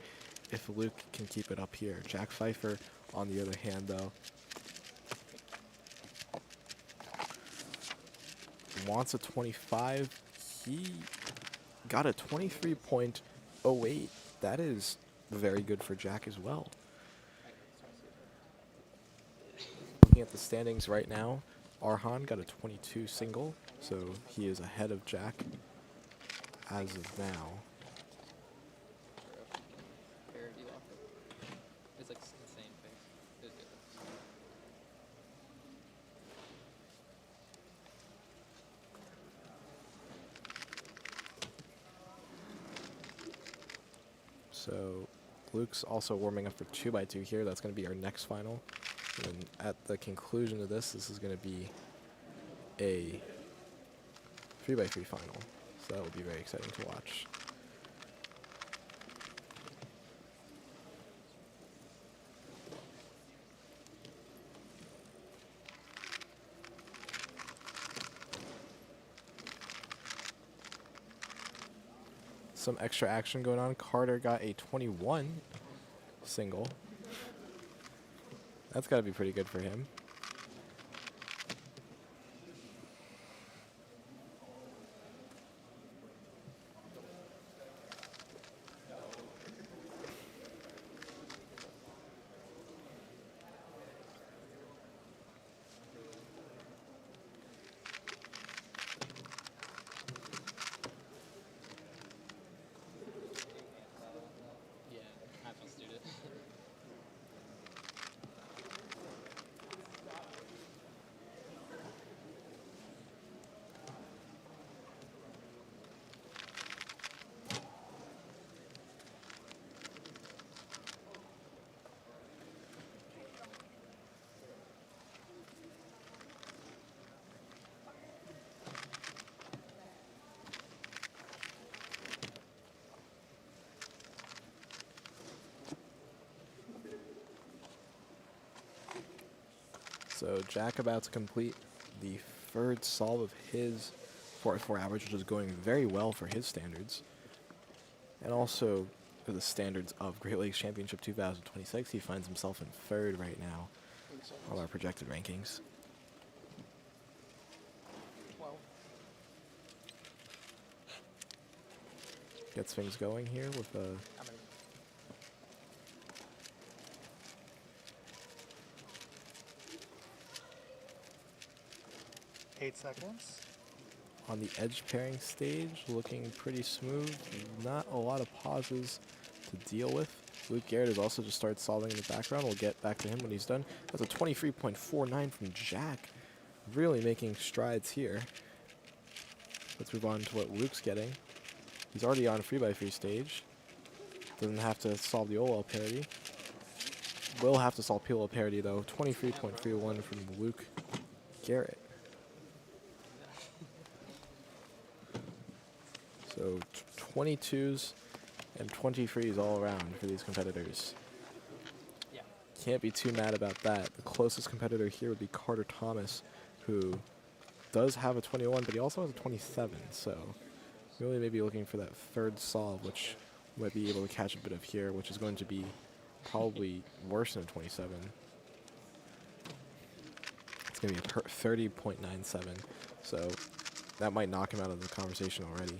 if Luke can keep it up here. Jack Pfeiffer, on the other hand, though, wants a 25. He got a 23.08. That is very good for Jack as well. Looking at the standings right now, Arhan got a 22 single, so he is ahead of Jack as of now. It's like insane pace. It was good. So Luke's also warming up for 2x2 here. That's going to be our next final. And at the conclusion of this is going to be a 3x3 final. So that will be very exciting to watch. Some extra action going on. Carter got a 21 single. That's got to be pretty good for him. Yeah, Anthpo student. So Jack about to complete the third solve of his 4x4 average, which is going very well for his standards. And also for the standards of Great Lakes Championship 2026, he finds himself in third right now on our projected rankings. 12. Gets things going here with a 8 seconds. on the edge pairing stage, looking pretty smooth. Not a lot of pauses to deal with. Luke Garrett has also just started solving in the background. We'll get back to him when he's done. That's a 23.49 from Jack. Really making strides here. Let's move on to what Luke's getting. He's already on 3x3 stage. Doesn't have to solve the OL parity. Will have to solve POL parity though. 23.31 from Luke Garrett. So 22s and 23s all around for these competitors. Can't be too mad about that. The closest competitor here would be Carter Thomas, who does have a 21, but he also has a 27. So really maybe looking for that third solve, which might be able to catch a bit of here, which is going to be probably worse than a 27. It's going to be a 30.97. So that might knock him out of the conversation already.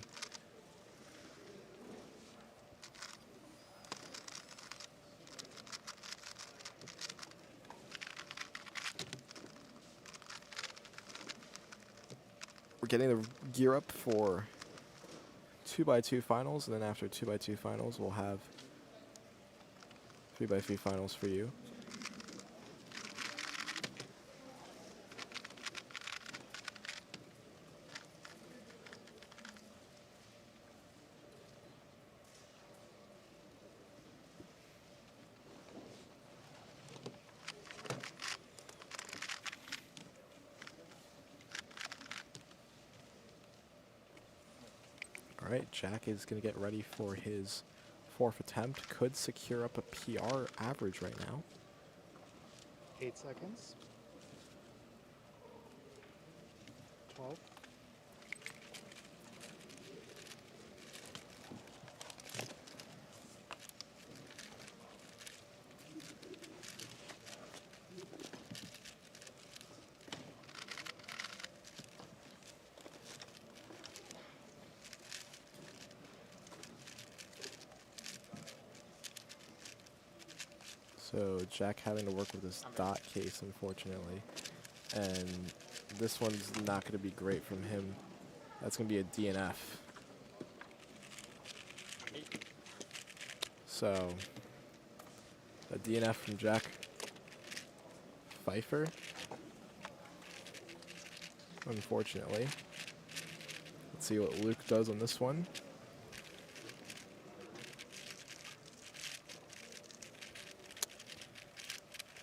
We're getting the gear up for 2x2 finals, and then after 2x2 finals, we'll have 3x3 finals for you. All right, Jack is going to get ready for his fourth attempt. Could secure up a PR average right now. 8 seconds. 12. So Jack having to work with this dot case, unfortunately. And this one's not going to be great from him. That's going to be a DNF. So, a DNF from Jack Pfeiffer, unfortunately. Let's see what Luke does on this one.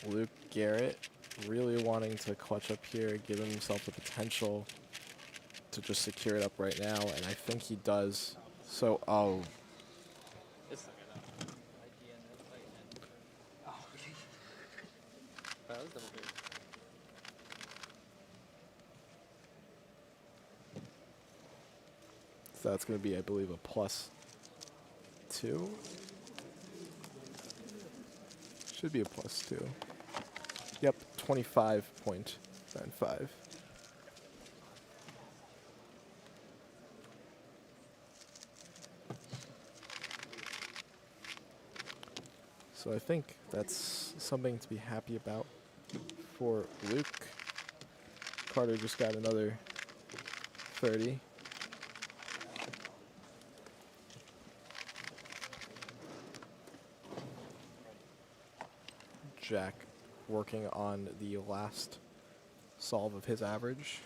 Luke Garrett really wanting to clutch up here, give himself the potential to just secure it up right now, and I think he does. So, oh. So that's going to be, I believe, a +2. Should be a +2. Yep, 25.95. So I think that's something to be happy about for Luke. Carter just got another 30. Jack working on the last solve of his average.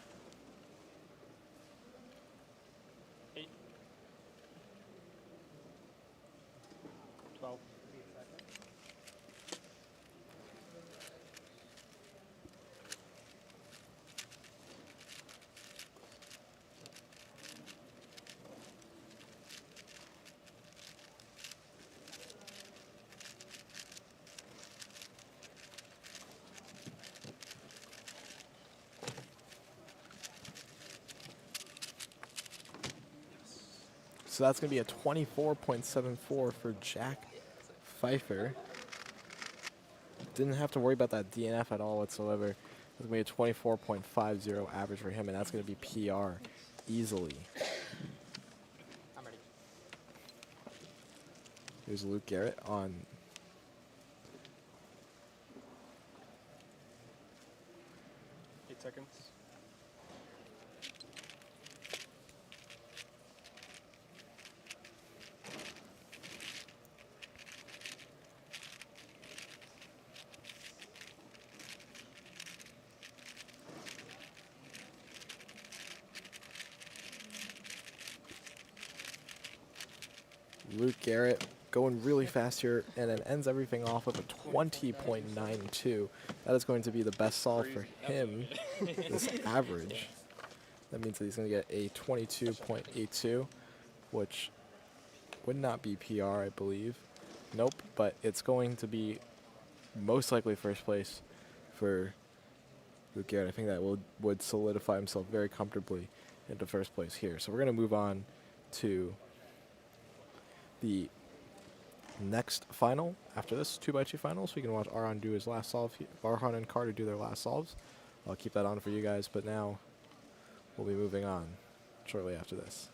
8. 12. So that's going to be a 24.74 for Jack Pfeiffer. Didn't have to worry about that DNF at all whatsoever. It's going to be a 24.50 average for him, and that's going to be PR easily. I'm ready. Here's Luke Garrett on 8 seconds. Luke Garrett going really fast here, and it ends everything off with a 20.92. That is going to be the best solve for him, this average. That means that he's going to get a 22.82, which would not be PR, I believe. Nope, but it's going to be most likely first place for Luke Garrett. I think that would solidify himself very comfortably into first place here. So we're going to move on to the next final after this 2x2 final, so we can watch Arhan do his last solve. Arhan and Carter do their last solves. I'll keep that on for you guys, but now we'll be moving on shortly after this.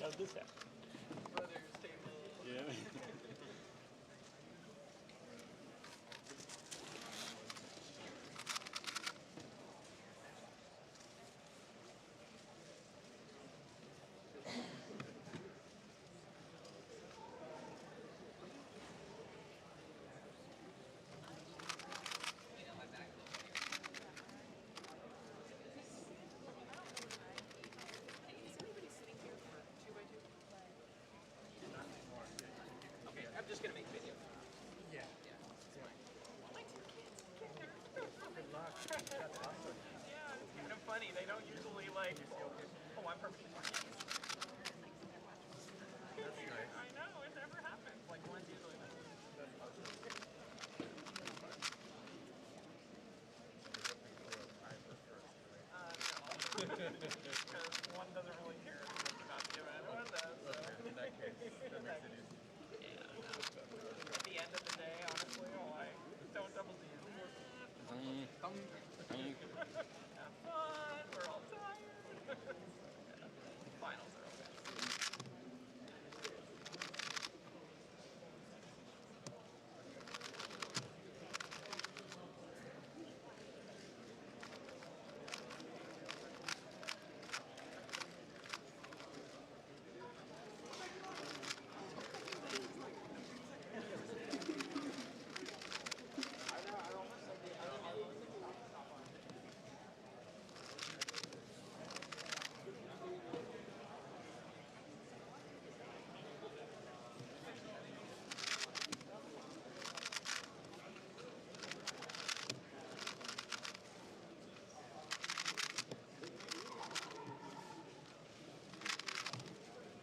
How'd this happen? Yeah. Okay, I'm just gonna make video. Yeah. Good luck. That's awesome. Yeah, it's kind of funny. They don't usually like. Oh, I'm perfectly fine. That's nice. I know. It never happens. Like one's usually. That's awesome. No. Because one doesn't really care about the event. One does. So. Okay, in that case, that makes it easy. At the end of the day, honestly, I don't double D. Have fun. We're all tired. Finals are okay.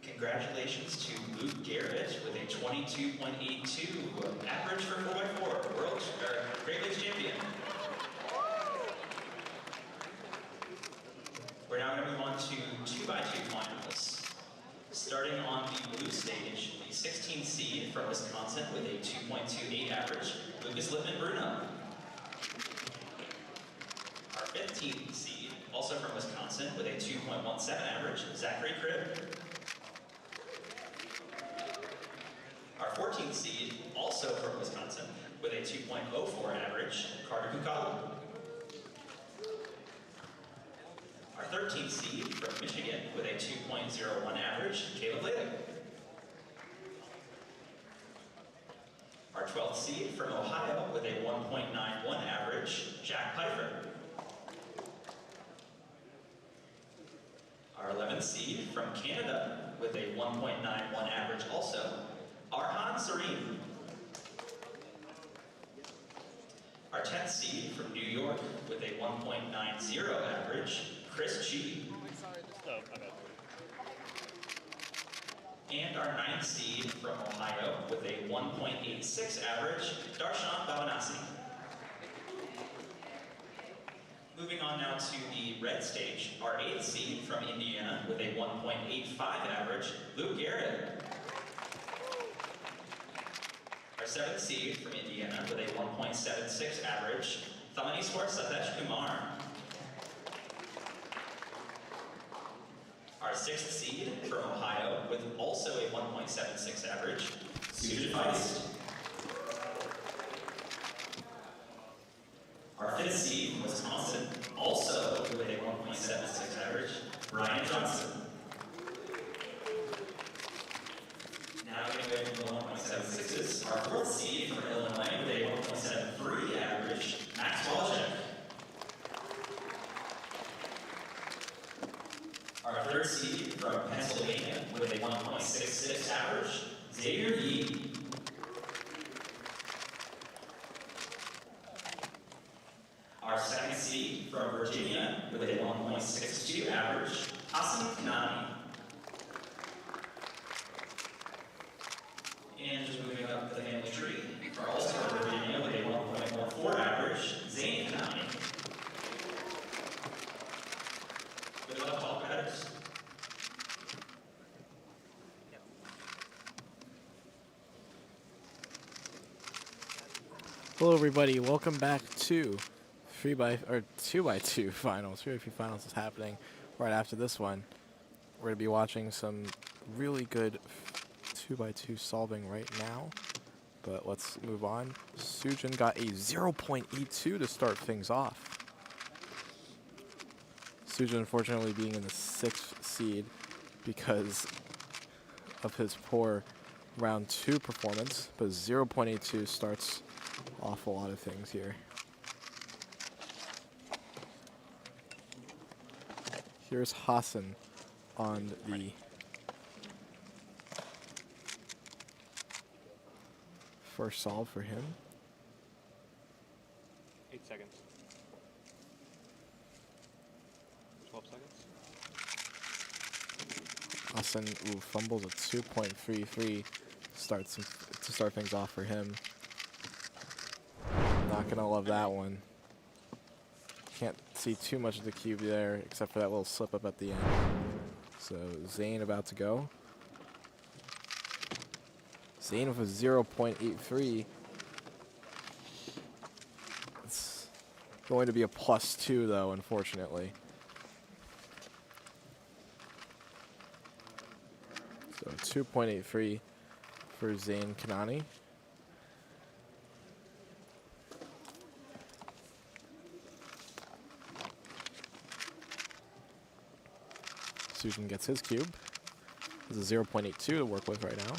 Congratulations to Luke Garrett with a 22.82 average for 4x4, Great Lakes champion. We're now going to move on to 2x2 finals. Starting on the blue stage, the 16th seed from Wisconsin with a 2.28 average, Lucas Lippman-Bruno. Our 5th 15th seed, also from Wisconsin, with a 2.17 average, Zachary Cribb. Our 14th seed, also from Wisconsin, with a 2.04 average, Carter Kukala. Our 13th seed from Michigan with a 2.01 average, Caleb Laylick. Our 12th seed from Ohio with a 1.91 average, Jack Pfeiffer. Our 11th seed from Canada with a 1.91 average also, Arhan Sarim. Our 10th seed from New York with a 1.90 average, Chris Chi. Oh, my bad. And our 9th seed from Ohio with a 1.86 average, Darshan Babanasi. Moving on now to the red stage, our 8th seed from Indiana with a 1.85 average, Luke Garrett. Our 7th seed from Indiana with a 1.76 average, Thamaniswar Satesh Kumar. Our 6th seed from Ohio with also a 1.76 average, Sujan Feist. Our 5th seed from Wisconsin, also with a 1.76 average, Brian Johnson. Now getting away from the 1.76s, our 4th seed from Illinois with a 1.73 average, Max Wojcik. Our 3rd seed from Pennsylvania with a 1.66 average, Xavier Yee. Our 2nd seed from Virginia with a 1.62 average, Hassan Kanani. And just moving up the family tree, for All-Star Virginia with a 1.14 average, Zane Kanani. Good luck to all competitors. Hello, everybody. Welcome back to 2x2 finals. 3x3 finals is happening right after this one. We're going to be watching some really good 2x2 solving right now. But let's move on. Sujan got a 0.82 to start things off. Sujan, unfortunately, being in the 6th seed because of his poor round 2 performance. But 0.82 starts off a lot of things here. Here's Hassan on the first solve for him. 8 seconds. 12 seconds. Hassan fumbles a 2.33 to start things off for him. Not gonna love that one. Can't see too much of the cube there, except for that little slip up at the end. So Zane about to go. Zane with a 0.83. It's going to be a +2 though, unfortunately. So 2.83 for Zane Kanani. Sujan gets his cube. There's a 0.82 to work with right now.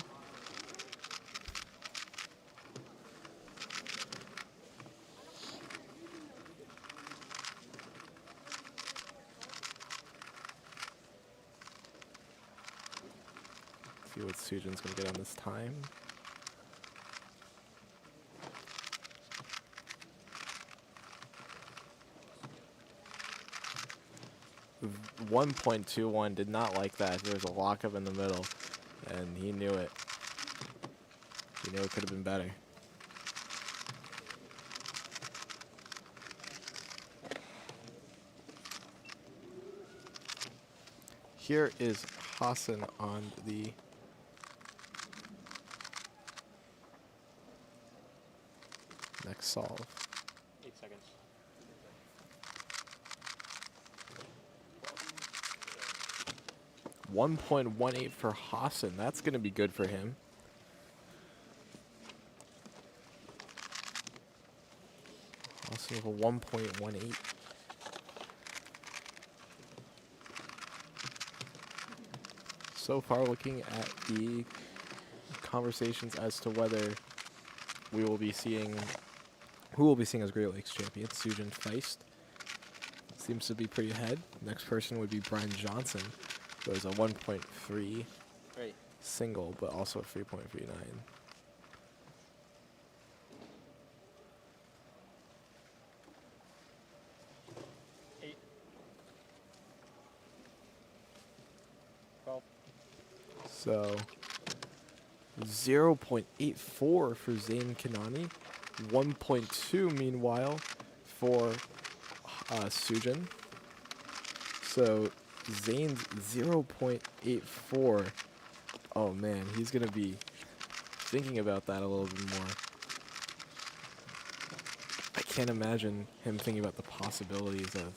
See what Sujan's going to get on this time. 1.21 did not like that. There was a lockup in the middle, and he knew it. He knew it could have been better. Here is Hassan on the next solve. 8 seconds. 1.18 for Hassan. That's going to be good for him. Hassan with a 1.18. So far, looking at the conversations as to whether we will be seeing, who will be seeing as Great Lakes champion, Sujin Feist seems to be pretty ahead. Next person would be Brian Johnson, who has a 1.3 single, but also a 3.39. So 0.84 for Zain Kanani, 1.2 meanwhile for Sujin. So Zain's 0.84. Oh man, he's gonna be thinking about that a little bit more. I can't imagine him thinking about the possibilities of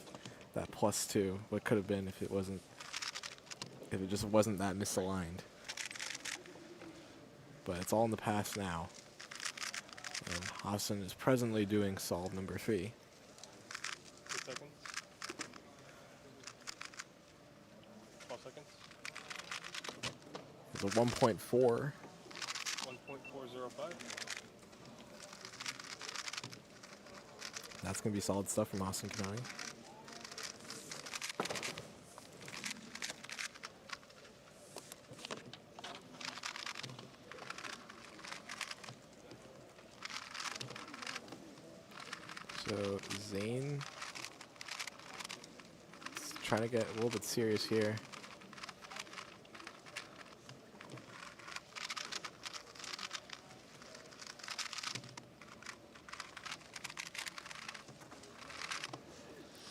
that +2. What could have been if it just wasn't that misaligned. But it's all in the past now. And Hassan is presently doing solve number 3. 8 seconds. 12 seconds. It's a 1.4. 1.405. That's going to be solid stuff from Hassan Kanani. So Zain is trying to get a little bit serious here.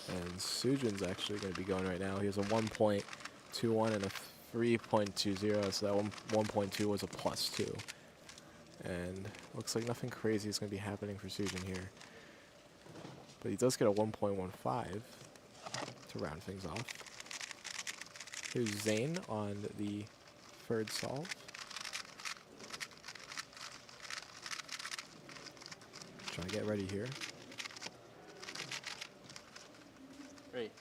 And Sujin's actually going to be going right now. He has a 1.21 and a 3.20, so that 1.2 was a +2. And looks like nothing crazy is going to be happening for Sujin here. But he does get a 1.15 to round things off. Here's Zain on the third solve. Trying to get ready here. Great.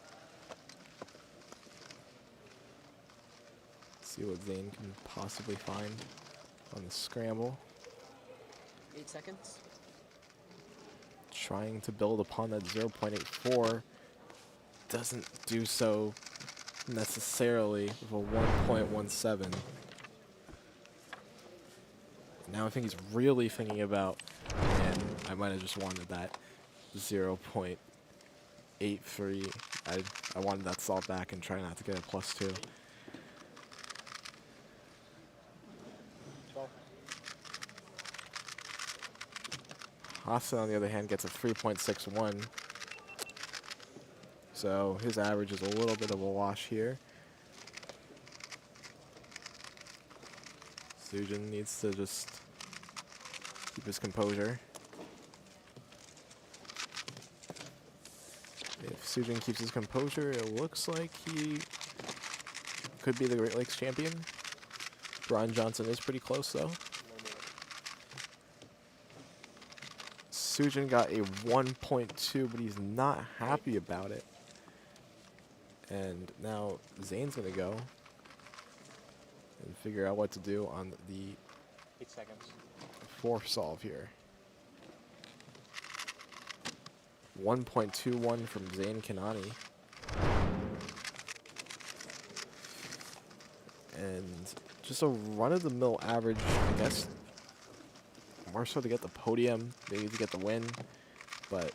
See what Zain can possibly find on the scramble. 8 seconds. Trying to build upon that 0.84. Doesn't do so necessarily with a 1.17. Now I think he's really thinking about, and I might have just wanted that 0.83. I wanted that solved back and try not to get a +2. Hassan, on the other hand, gets a 3.61. So his average is a little bit of a wash here. Sujin needs to just keep his composure. If Sujin keeps his composure, it looks like he could be the Great Lakes champion. Brian Johnson is pretty close, though. Sujin got a 1.2, but he's not happy about it. And now Zain's going to go and figure out what to do on the 8 seconds. fourth solve here. 1.21 from Zain Kanani. And just a run-of-the-mill average, I guess. More so to get the podium, maybe to get the win. But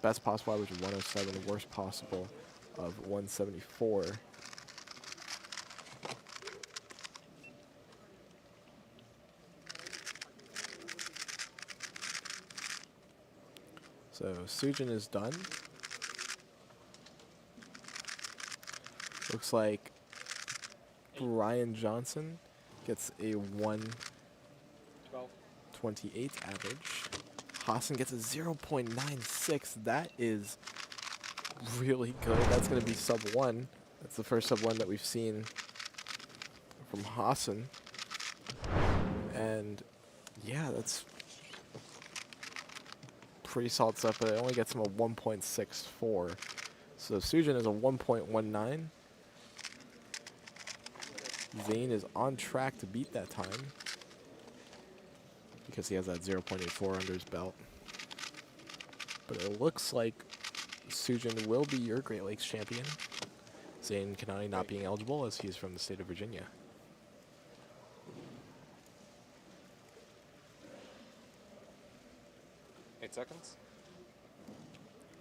best possible average of 107, worst possible of 174. So Sujin is done. Looks like Brian Johnson gets a 128 average. Hassan gets a 0.96. That is really good. That's going to be sub 1. That's the first sub 1 that we've seen from Hassan. And yeah, that's pretty solid stuff, but it only gets him a 1.64. So Sujin is a 1.19. Zane is on track to beat that time because he has that 0.84 under his belt. But it looks like Sujin will be your Great Lakes champion. Zane Kanani not being eligible as he's from the state of Virginia. Seconds.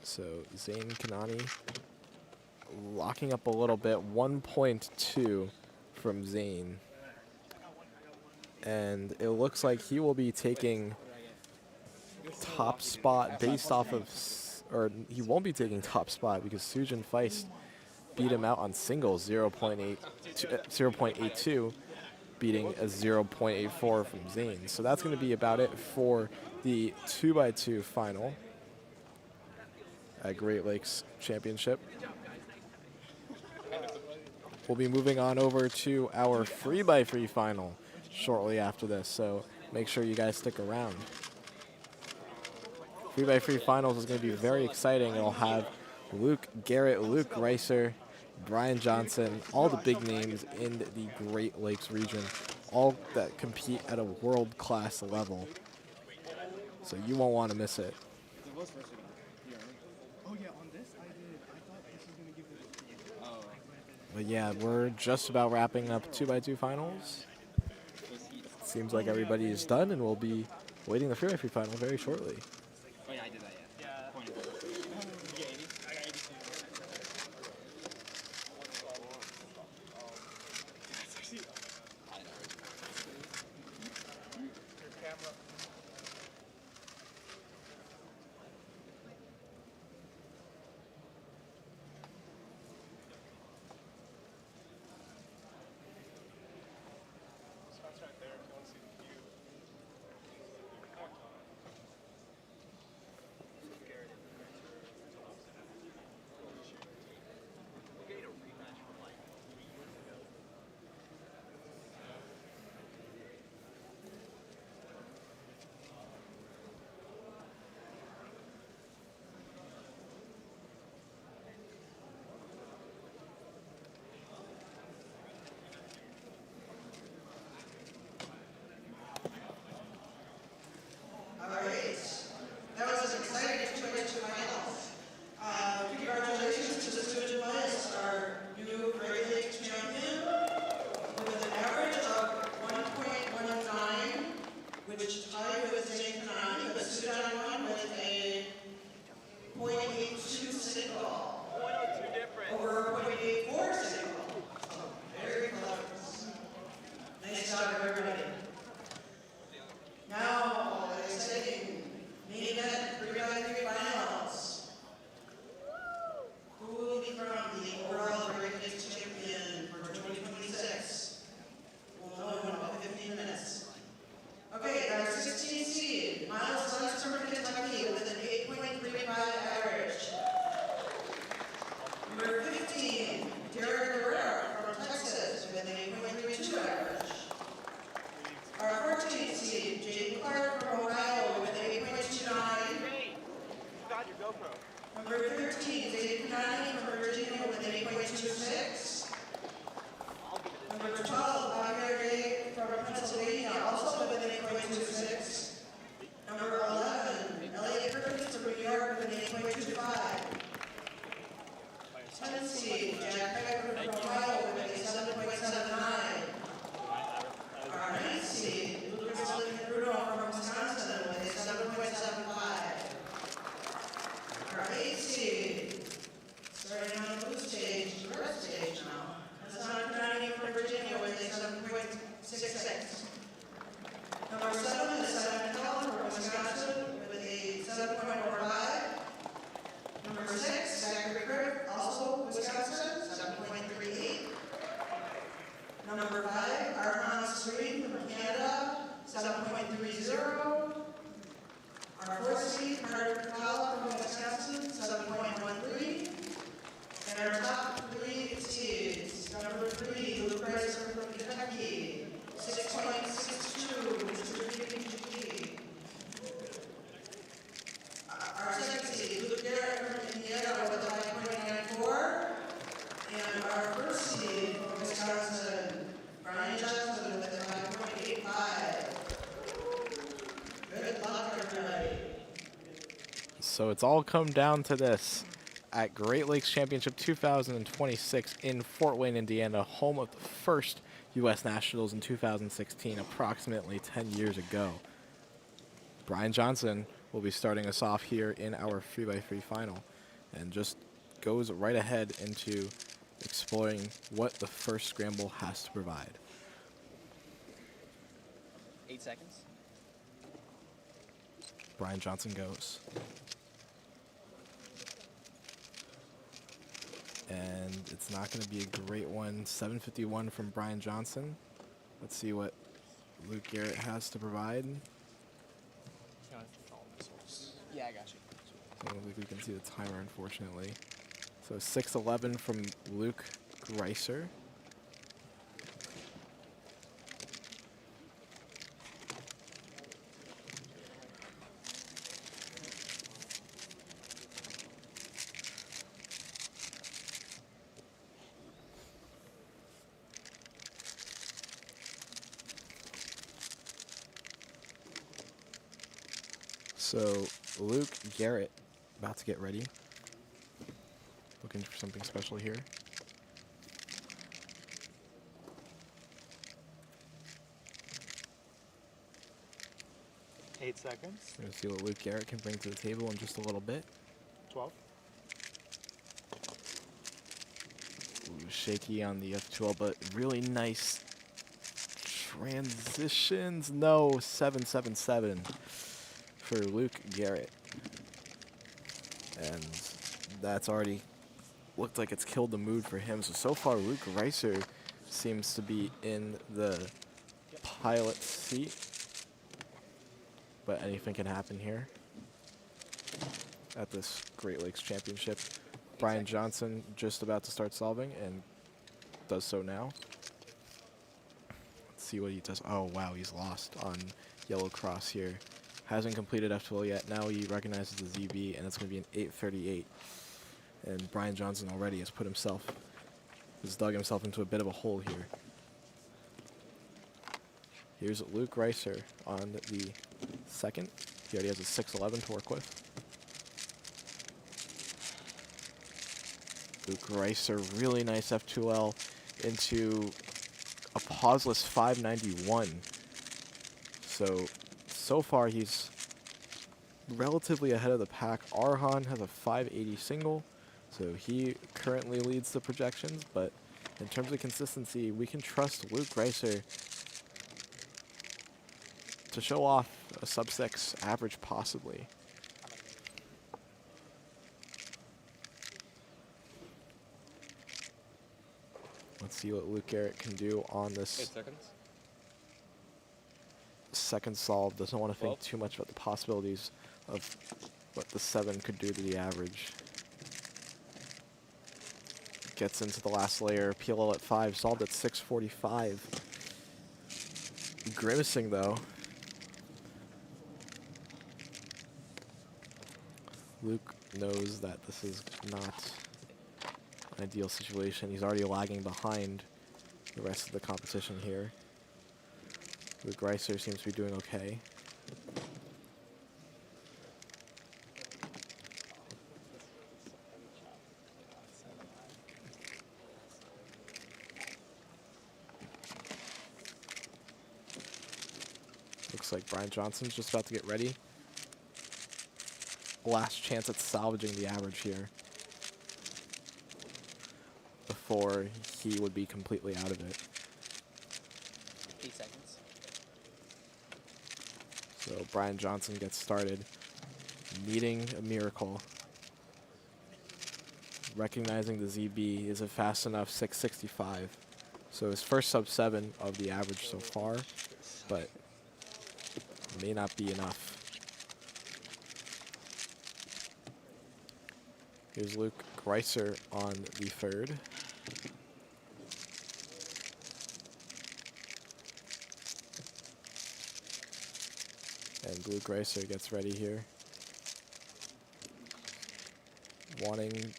So Zane Kanani locking up a little bit, 1.2 from Zane. And it looks like he will be taking top spot based off of, or he won't be taking top spot because Sujin Feist beat him out on singles, 0.82, beating a 0.84 from Zane. So that's going to be about it for the 2x2 final at Great Lakes Championship. We'll be moving on over to our 3x3 final shortly after this, so make sure you guys stick around. 3x3 finals is going to be very exciting. It'll have Luke Garrett, Luke Reiser, Brian Johnson, all the big names in the Great Lakes region, all that compete at a world-class level. So you won't want to miss it. Oh yeah, on this I did. I thought this was gonna give it. Oh. But yeah, we're just about wrapping up 2x2 finals. Seems like everybody is done, and we'll be waiting the 3x3 final very shortly. Oh yeah, I did that. Yeah. You get 80? I got 82. Your camera. Spots right there if you want to see the view. All right. That was an exciting 2x2 finals. Congratulations to the student finalists, our new Great Lakes champion, with an average of 1.19, which tied with Zane Kanani, but Sudan won with a 0.82 single. 0.02 difference. Over a 0.84 single. So very close. Nice job, everybody. Now, exciting main event 3x3 finals. Who will be crowned the overall Great Lakes champion for 2026? We'll know in about 15 minutes. Okay, our 16th seed, Miles Lentz from Kentucky with an 8.35 average. Number 15, Derek Guerrero from Texas with an 8.32 average. Our 14th seed, Jake Clark from Ohio with an 8.29. Got your GoPro. Number 13, Zane Kanani from Virginia with an 8.26. Number 12, Javier Day from Pennsylvania, also with an 8.26. Number 11, Elliot Griffiths from New York with an 8.25. 10th seed, Jack Becker from Ohio with a 7.79. Our 9th seed, Lucas Bruno from Wisconsin with a 7.75. Our 8th seed, starting on the blue stage, the red stage now, Hassan Kanani from Virginia with a 7.66. Number 7 is Simon Keller from Wisconsin with a 7.45. Number 6, Zachary Cribb, also Wisconsin, 7.45. So it's all come down to this. At Great Lakes Championship 2026 in Fort Wayne, Indiana, home of the first U.S. Nationals in 2016, approximately 10 years ago. Brian Johnson will be starting us off here in our 3x3 final and just goes right ahead into exploring what the first scramble has to provide. 8 seconds. Brian Johnson goes. And it's not going to be a great one. 751 from Brian Johnson. Let's see what Luke Garrett has to provide. Yeah, I got you. I don't think we can see the timer, unfortunately. So 611 from Luke Greiser. So Luke Garrett about to get ready. Looking for something special here. Eight seconds. We're going to see what Luke Garrett can bring to the table in just a little bit. 12. Ooh, shaky on the F12, but really nice transitions. No, 777 for Luke Garrett. And that's already looked like it's killed the mood for him. So far, Luke Greiser seems to be in the pilot seat. But anything can happen here at this Great Lakes Championship. Brian Johnson just about to start solving and does so now. Let's see what he does. Oh, wow, he's lost on yellow cross here. Hasn't completed F12 yet. Now he recognizes the ZB, and it's going to be an 838. And Brian Johnson already has dug himself into a bit of a hole here. Here's Luke Greiser on the second. He already has a 611 to work with. Luke Greiser, really nice F2L into a pauseless 591. So far he's relatively ahead of the pack. Arhan has a 580 single, so he currently leads the projections, but in terms of consistency, we can trust Luke Greiser to show off a sub-6 average, possibly. Let's see what Luke Garrett can do on this 8 seconds. second solve. Doesn't want to think too much about the possibilities of what the 7 could do to the average. Gets into the last layer. PLL at 5, solved at 645. Grimacing, though. Luke knows that this is not an ideal situation. He's already lagging behind the rest of the competition here. Luke Greiser seems to be doing okay. Looks like Brian Johnson's just about to get ready. Last chance at salvaging the average here before he would be completely out of it. 8 seconds. So Brian Johnson gets started, needing a miracle. Recognizing the ZB is a fast enough 665. So his first sub-7 of the average so far, but may not be enough. Here's Luke Greiser on the third. And Luke Greiser gets ready here. Wanting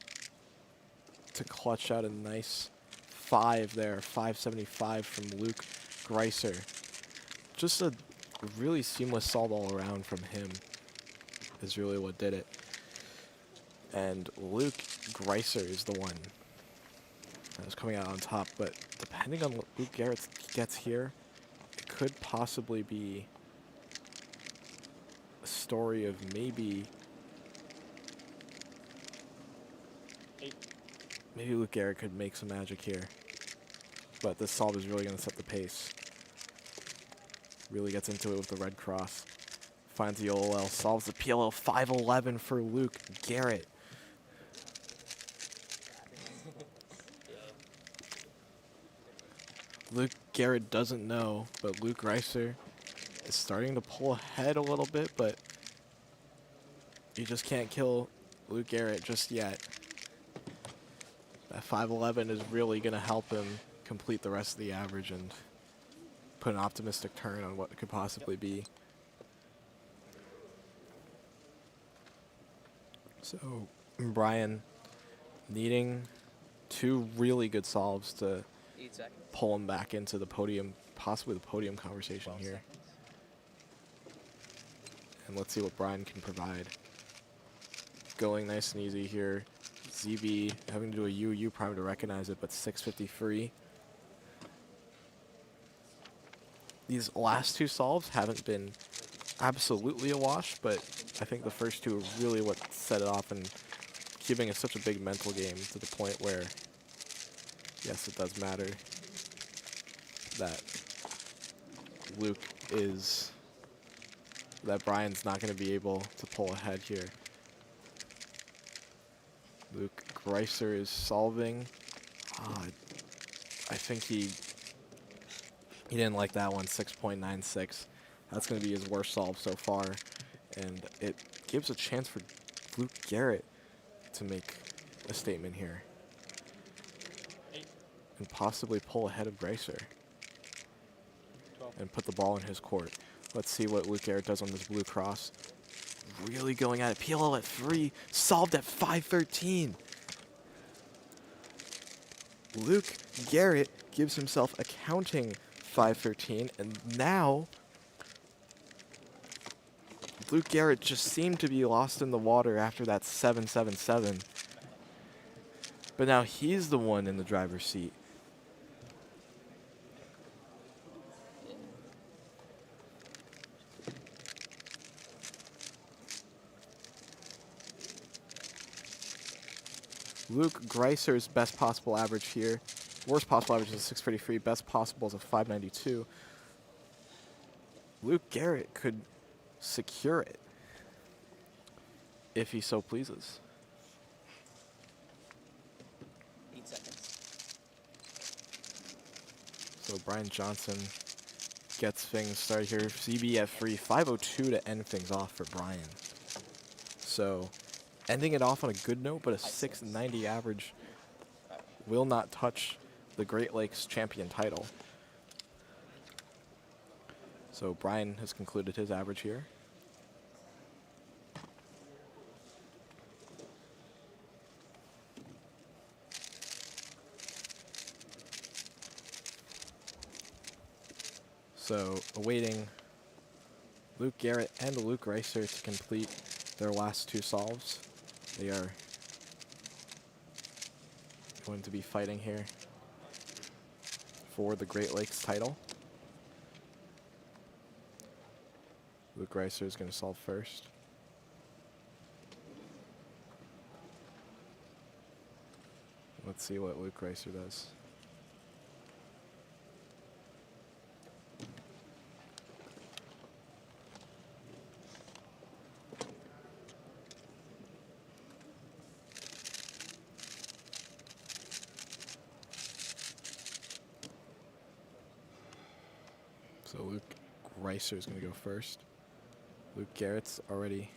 to clutch out a nice 5 there. 575 from Luke Greiser. Just a really seamless solve all around from him is really what did it. And Luke Greiser is the one that is coming out on top. But depending on what Luke Garrett gets here, it could possibly be a story of maybe Luke Garrett could make some magic here. But this solve is really going to set the pace. Really gets into it with the red cross. Finds the OLL, solves the PLL 511 for Luke Garrett. Luke Garrett doesn't know, but Luke Greiser is starting to pull ahead a little bit, but you just can't kill Luke Garrett just yet. That 511 is really going to help him complete the rest of the average and put an optimistic turn on what it could possibly be. So Brian needing 2 really good solves to pull him back into the podium, possibly the podium conversation here. And let's see what Brian can provide. Going nice and easy here. ZB having to do a UU prime to recognize it, but 650 free. These last 2 solves haven't been absolutely a wash, but I think the first 2 are really what set it off, and Cubing is such a big mental game to the point where, yes, it does matter that Brian's not going to be able to pull ahead here. Luke Greiser is solving. I think he didn't like that one, 6.96. That's going to be his worst solve so far. And it gives a chance for Luke Garrett to make a statement here. And possibly pull ahead of Greiser. And put the ball in his court. Let's see what Luke Garrett does on this blue cross. Really going at it. PLL at 3, solved at 513. Luke Garrett gives himself a counting 513, and now Luke Garrett just seemed to be lost in the water after that 777. But now he's the one in the driver's seat. Luke Greiser's best possible average here. Worst possible average is a 633. Best possible is a 592. Luke Garrett could secure it if he so pleases. 8 seconds. So Brian Johnson gets things started here. CB at free, 502 to end things off for Brian. So ending it off on a good note, but a 690 average will not touch the Great Lakes champion title. So Brian has concluded his average here. So awaiting Luke Garrett and Luke Greiser to complete their last 2 solves. They are going to be fighting here for the Great Lakes title. Luke Greiser is going to solve first. Let's see what Luke Greiser does. So Luke Greiser is going to go first. Luke Garrett's already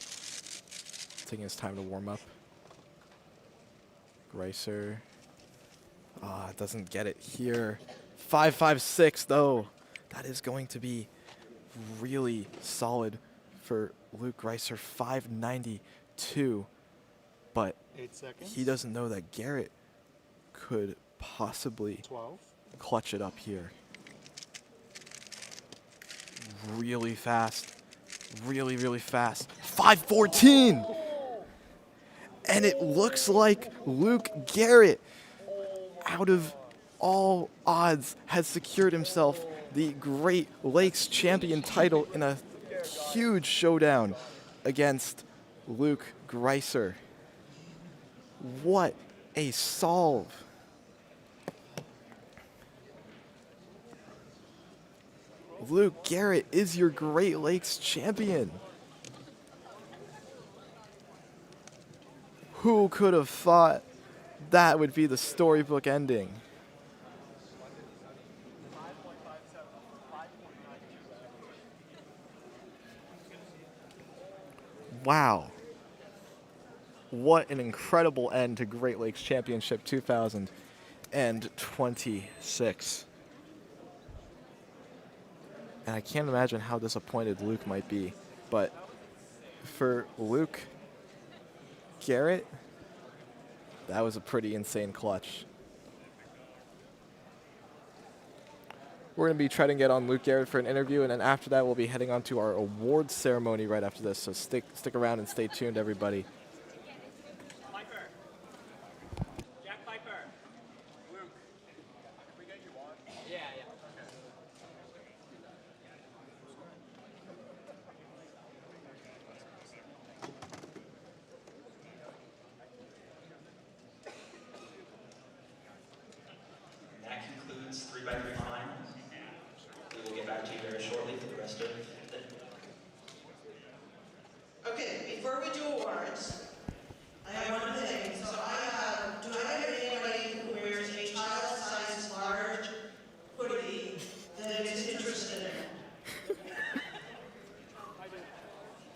taking his time to warm up. Greiser doesn't get it here. 5.56 though. That is going to be really solid for Luke Greiser. 5.92. But 8 seconds. he doesn't know that Garrett could possibly 12. Clutch it up here. Really fast. Really, really fast. 5.14! And it looks like Luke Garrett, out of all odds, has secured himself the Great Lakes champion title in a huge showdown against Luke Greiser. What a solve. Luke Garrett is your Great Lakes champion. Who could have thought that would be the storybook ending? Wow. What an incredible end to Great Lakes Championship 2026. And I can't imagine how disappointed Luke might be. But for Luke Garrett, that was a pretty insane clutch. We're going to be trying to get on Luke Garrett for an interview, and then after that, we'll be heading on to our awards ceremony right after this. So stick around and stay tuned, everybody. That concludes 3x3 finals. We will get back to you very shortly for the rest of the... Okay, before we do awards, I have one thing. So do I have anybody who wears a child-sized large hoodie that is interested in?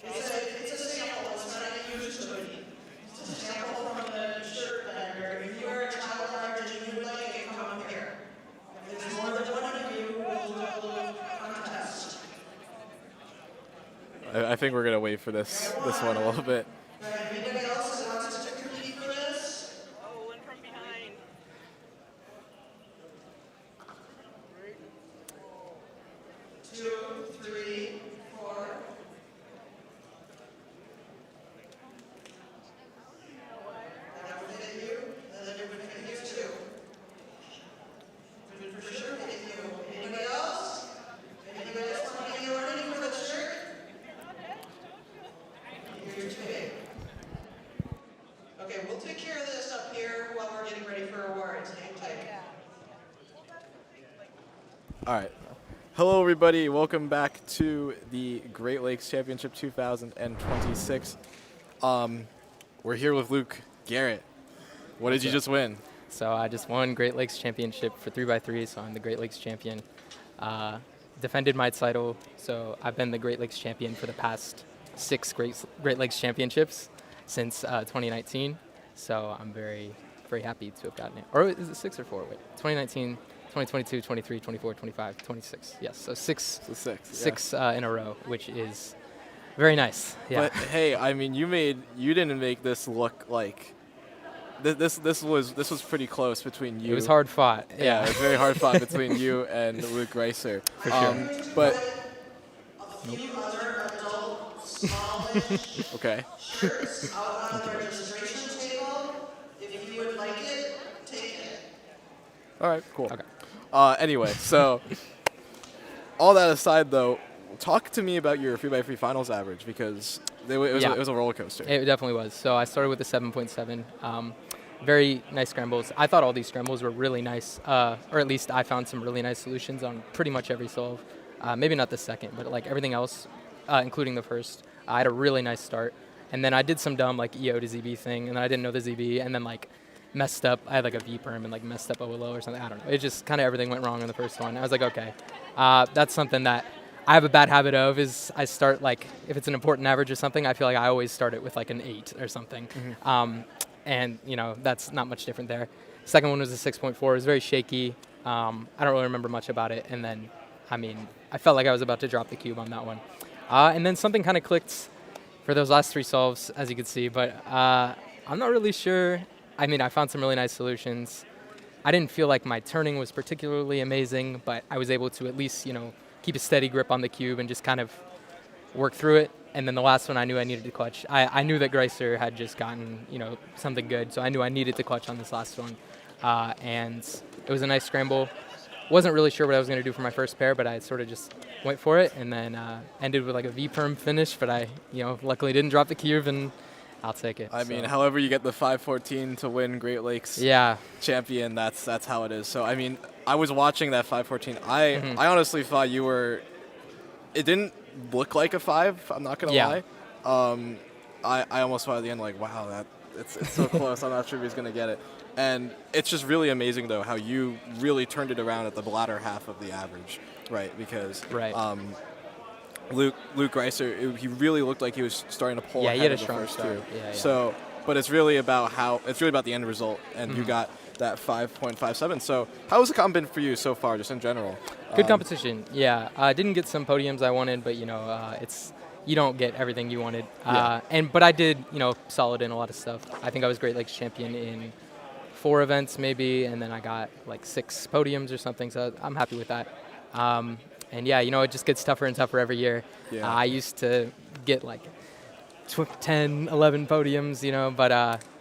It's a sample, it's not a used hoodie. It's a sample from the shirt vendor. If you wear a child large and you would like it, come up here. If there's more than one of you, we'll do a little contest. I think we're going to wait for this one a little bit. Anybody else that wants to compete for this? Oh, one from behind. 2, 3, 4. That would hit you, and then it would hit you too. It would for sure hit you. Anybody else? Anybody else want to get running for the shirt? You're too big. Okay, we'll take care of this up here while we're getting ready for awards. Hang tight. All right. Hello, everybody. Welcome back to the Great Lakes Championship 2026. We're here with Luke Garrett. What did you just win? So I just won Great Lakes Championship for 3x3, so I'm the Great Lakes champion. Defended my title, so I've been the Great Lakes champion for the past 6 Great Lakes Championships since 2019. So I'm very, very happy to have gotten it. Or is it 6 or 4? Wait, 2019, 2022, 23, 24, 25, 26. Yes, so six in a row, which is very nice. Yeah. But hey, I mean, you didn't make this look like this was pretty close between you. It was hard fought. Yeah, it was very hard fought between you and Luke Greiser. For sure. But A few other adult smallish okay. shirts out on the registration table. If you would like it, take it. All right, cool. Okay. Anyway, so all that aside, though, talk to me about your 3x3 finals average, because it was a roller coaster. It definitely was. So I started with a 7.7. Very nice scrambles. I thought all these scrambles were really nice, or at least I found some really nice solutions on pretty much every solve. Maybe not the second, but like everything else, including the first. I had a really nice start. And then I did some dumb like EO to ZB thing, and then I didn't know the ZB, and then like messed up. I had like a V perm and like messed up OLO or something. I don't know. It just kind of everything went wrong on the first one. I was like, okay, that's something that I have a bad habit of, is I start like, if it's an important average or something, I feel like I always start it with like an 8 or something. Mm-hmm. And you know, that's not much different there. Second one was a 6.4. It was very shaky. I don't really remember much about it. And then, I mean, I felt like I was about to drop the cube on that one. And then something kind of clicked for those last 3 solves, as you can see, but I'm not really sure. I mean, I found some really nice solutions. I didn't feel like my turning was particularly amazing, but I was able to at least, you know, keep a steady grip on the cube and just kind of work through it. and then the last one I knew I needed to clutch. I knew that Greiser had just gotten, something good, so I knew I needed to clutch on this last one. And it was a nice scramble. Wasn't really sure what I was going to do for my first pair, but I sort of just went for it, and then ended with like a V-perm finish, but I, luckily didn't drop the cube, and I'll take it. I mean, however you get the 514 to win Great Lakes champion, that's how it is. So, I mean, I was watching that 514. I honestly thought you were – it didn't look like a 5, I'm not going to lie. I almost thought at the end, like, wow, it's so close. I'm not sure if he's going to get it. And it's just really amazing, though, how you really turned it around at the latter half of the average, right? Because Luke Greiser, he really looked like he was starting to pull ahead of the first two. So, but it's really about the end result, and you got that 5.57. So, how has the comp been for you so far, just in general? Good competition, yeah. I didn't get some podiums I wanted, but it's you don't get everything you wanted. But I did, solid in a lot of stuff. I think I was Great Lakes champion in 4 events maybe, and then I got like 6 podiums or something. So I'm happy with that. And yeah, it just gets tougher and tougher every year. I used to get like 10, 11 podiums, but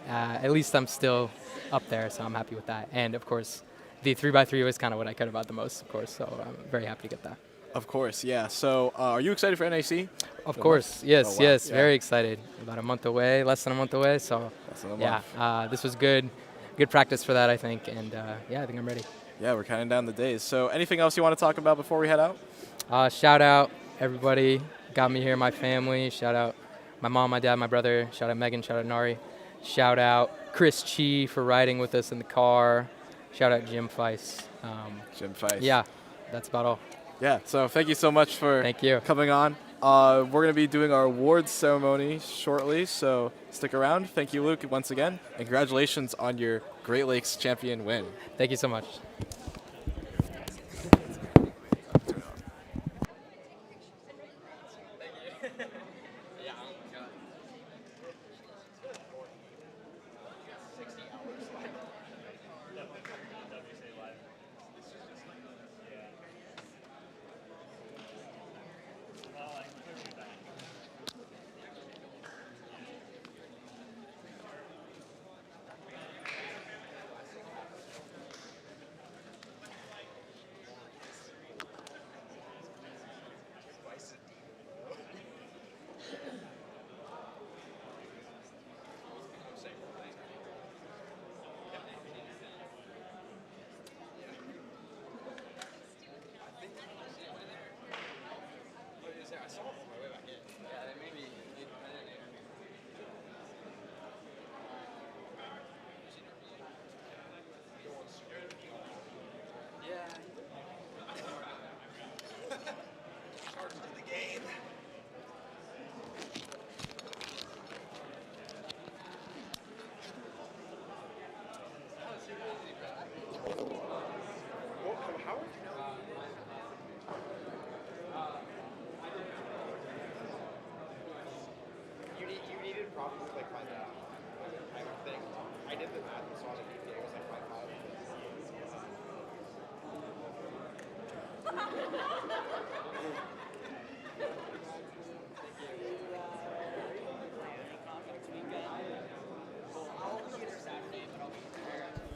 at least I'm still up there, so I'm happy with that. And of course, the 3x3 was kind of what I cared about the most, of course, so I'm very happy to get that. Of course, yeah. So are you excited for NAC? Of course, yes, very excited. About a month away, less than a month away, so this was good practice for that, I think, and I think I'm ready. Yeah, we're counting down the days. So anything else you want to talk about before we head out? Shout out everybody got me here, my family. Shout out my mom, my dad, my brother. Shout out Megan, shout out Nari. Shout out Chris Chi for riding with us in the car. Shout out Jim Feiss. Jim Feiss. Yeah, that's about all. Yeah, so thank you so much for coming on. We're going to be doing our awards ceremony shortly, so stick around. Thank you, Luke, once again, and congratulations on your Great Lakes champion win. Thank you so much.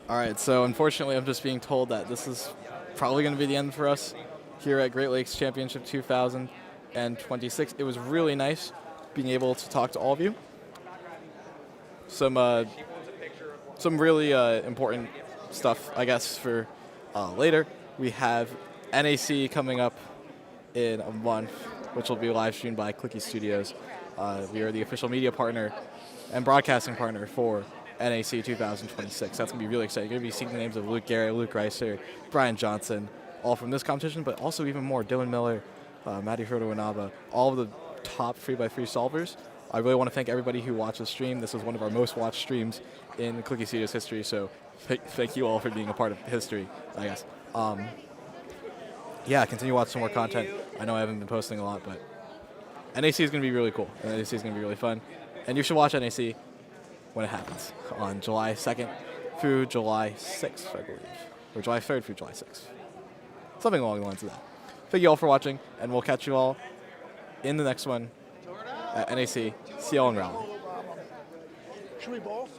All right, so unfortunately I'm just being told that this is probably going to be the end for us here at Great Lakes Championship 2026. It was really nice being able to talk to all of you. Some really important stuff, I guess, for later. We have NAC coming up in a month, which will be live streamed by Clicky Studios. We are the official media partner and broadcasting partner for NAC 2026. That's going to be really exciting. You're going to be seeing the names of Luke Garrett, Luke Greiser, Brian Johnson, all from this competition, but also even more. Dylan Miller, Matty Hurdo-Inaba, all of the top 3x3 solvers. I really want to thank everybody who watched the stream. This was one of our most watched streams in Clicky Studios history, so thank you all for being a part of history, I guess. Continue watching some more content. I know I haven't been posting a lot, but NAC is going to be really cool, and NAC is going to be really fun. And you should watch NAC when it happens on July 2nd through July 6th, I believe, or July 3rd through July 6th. Something along the lines of that. Thank you all for watching, and we'll catch you all in the next one. at NAC, CL and Raleigh. Should we both?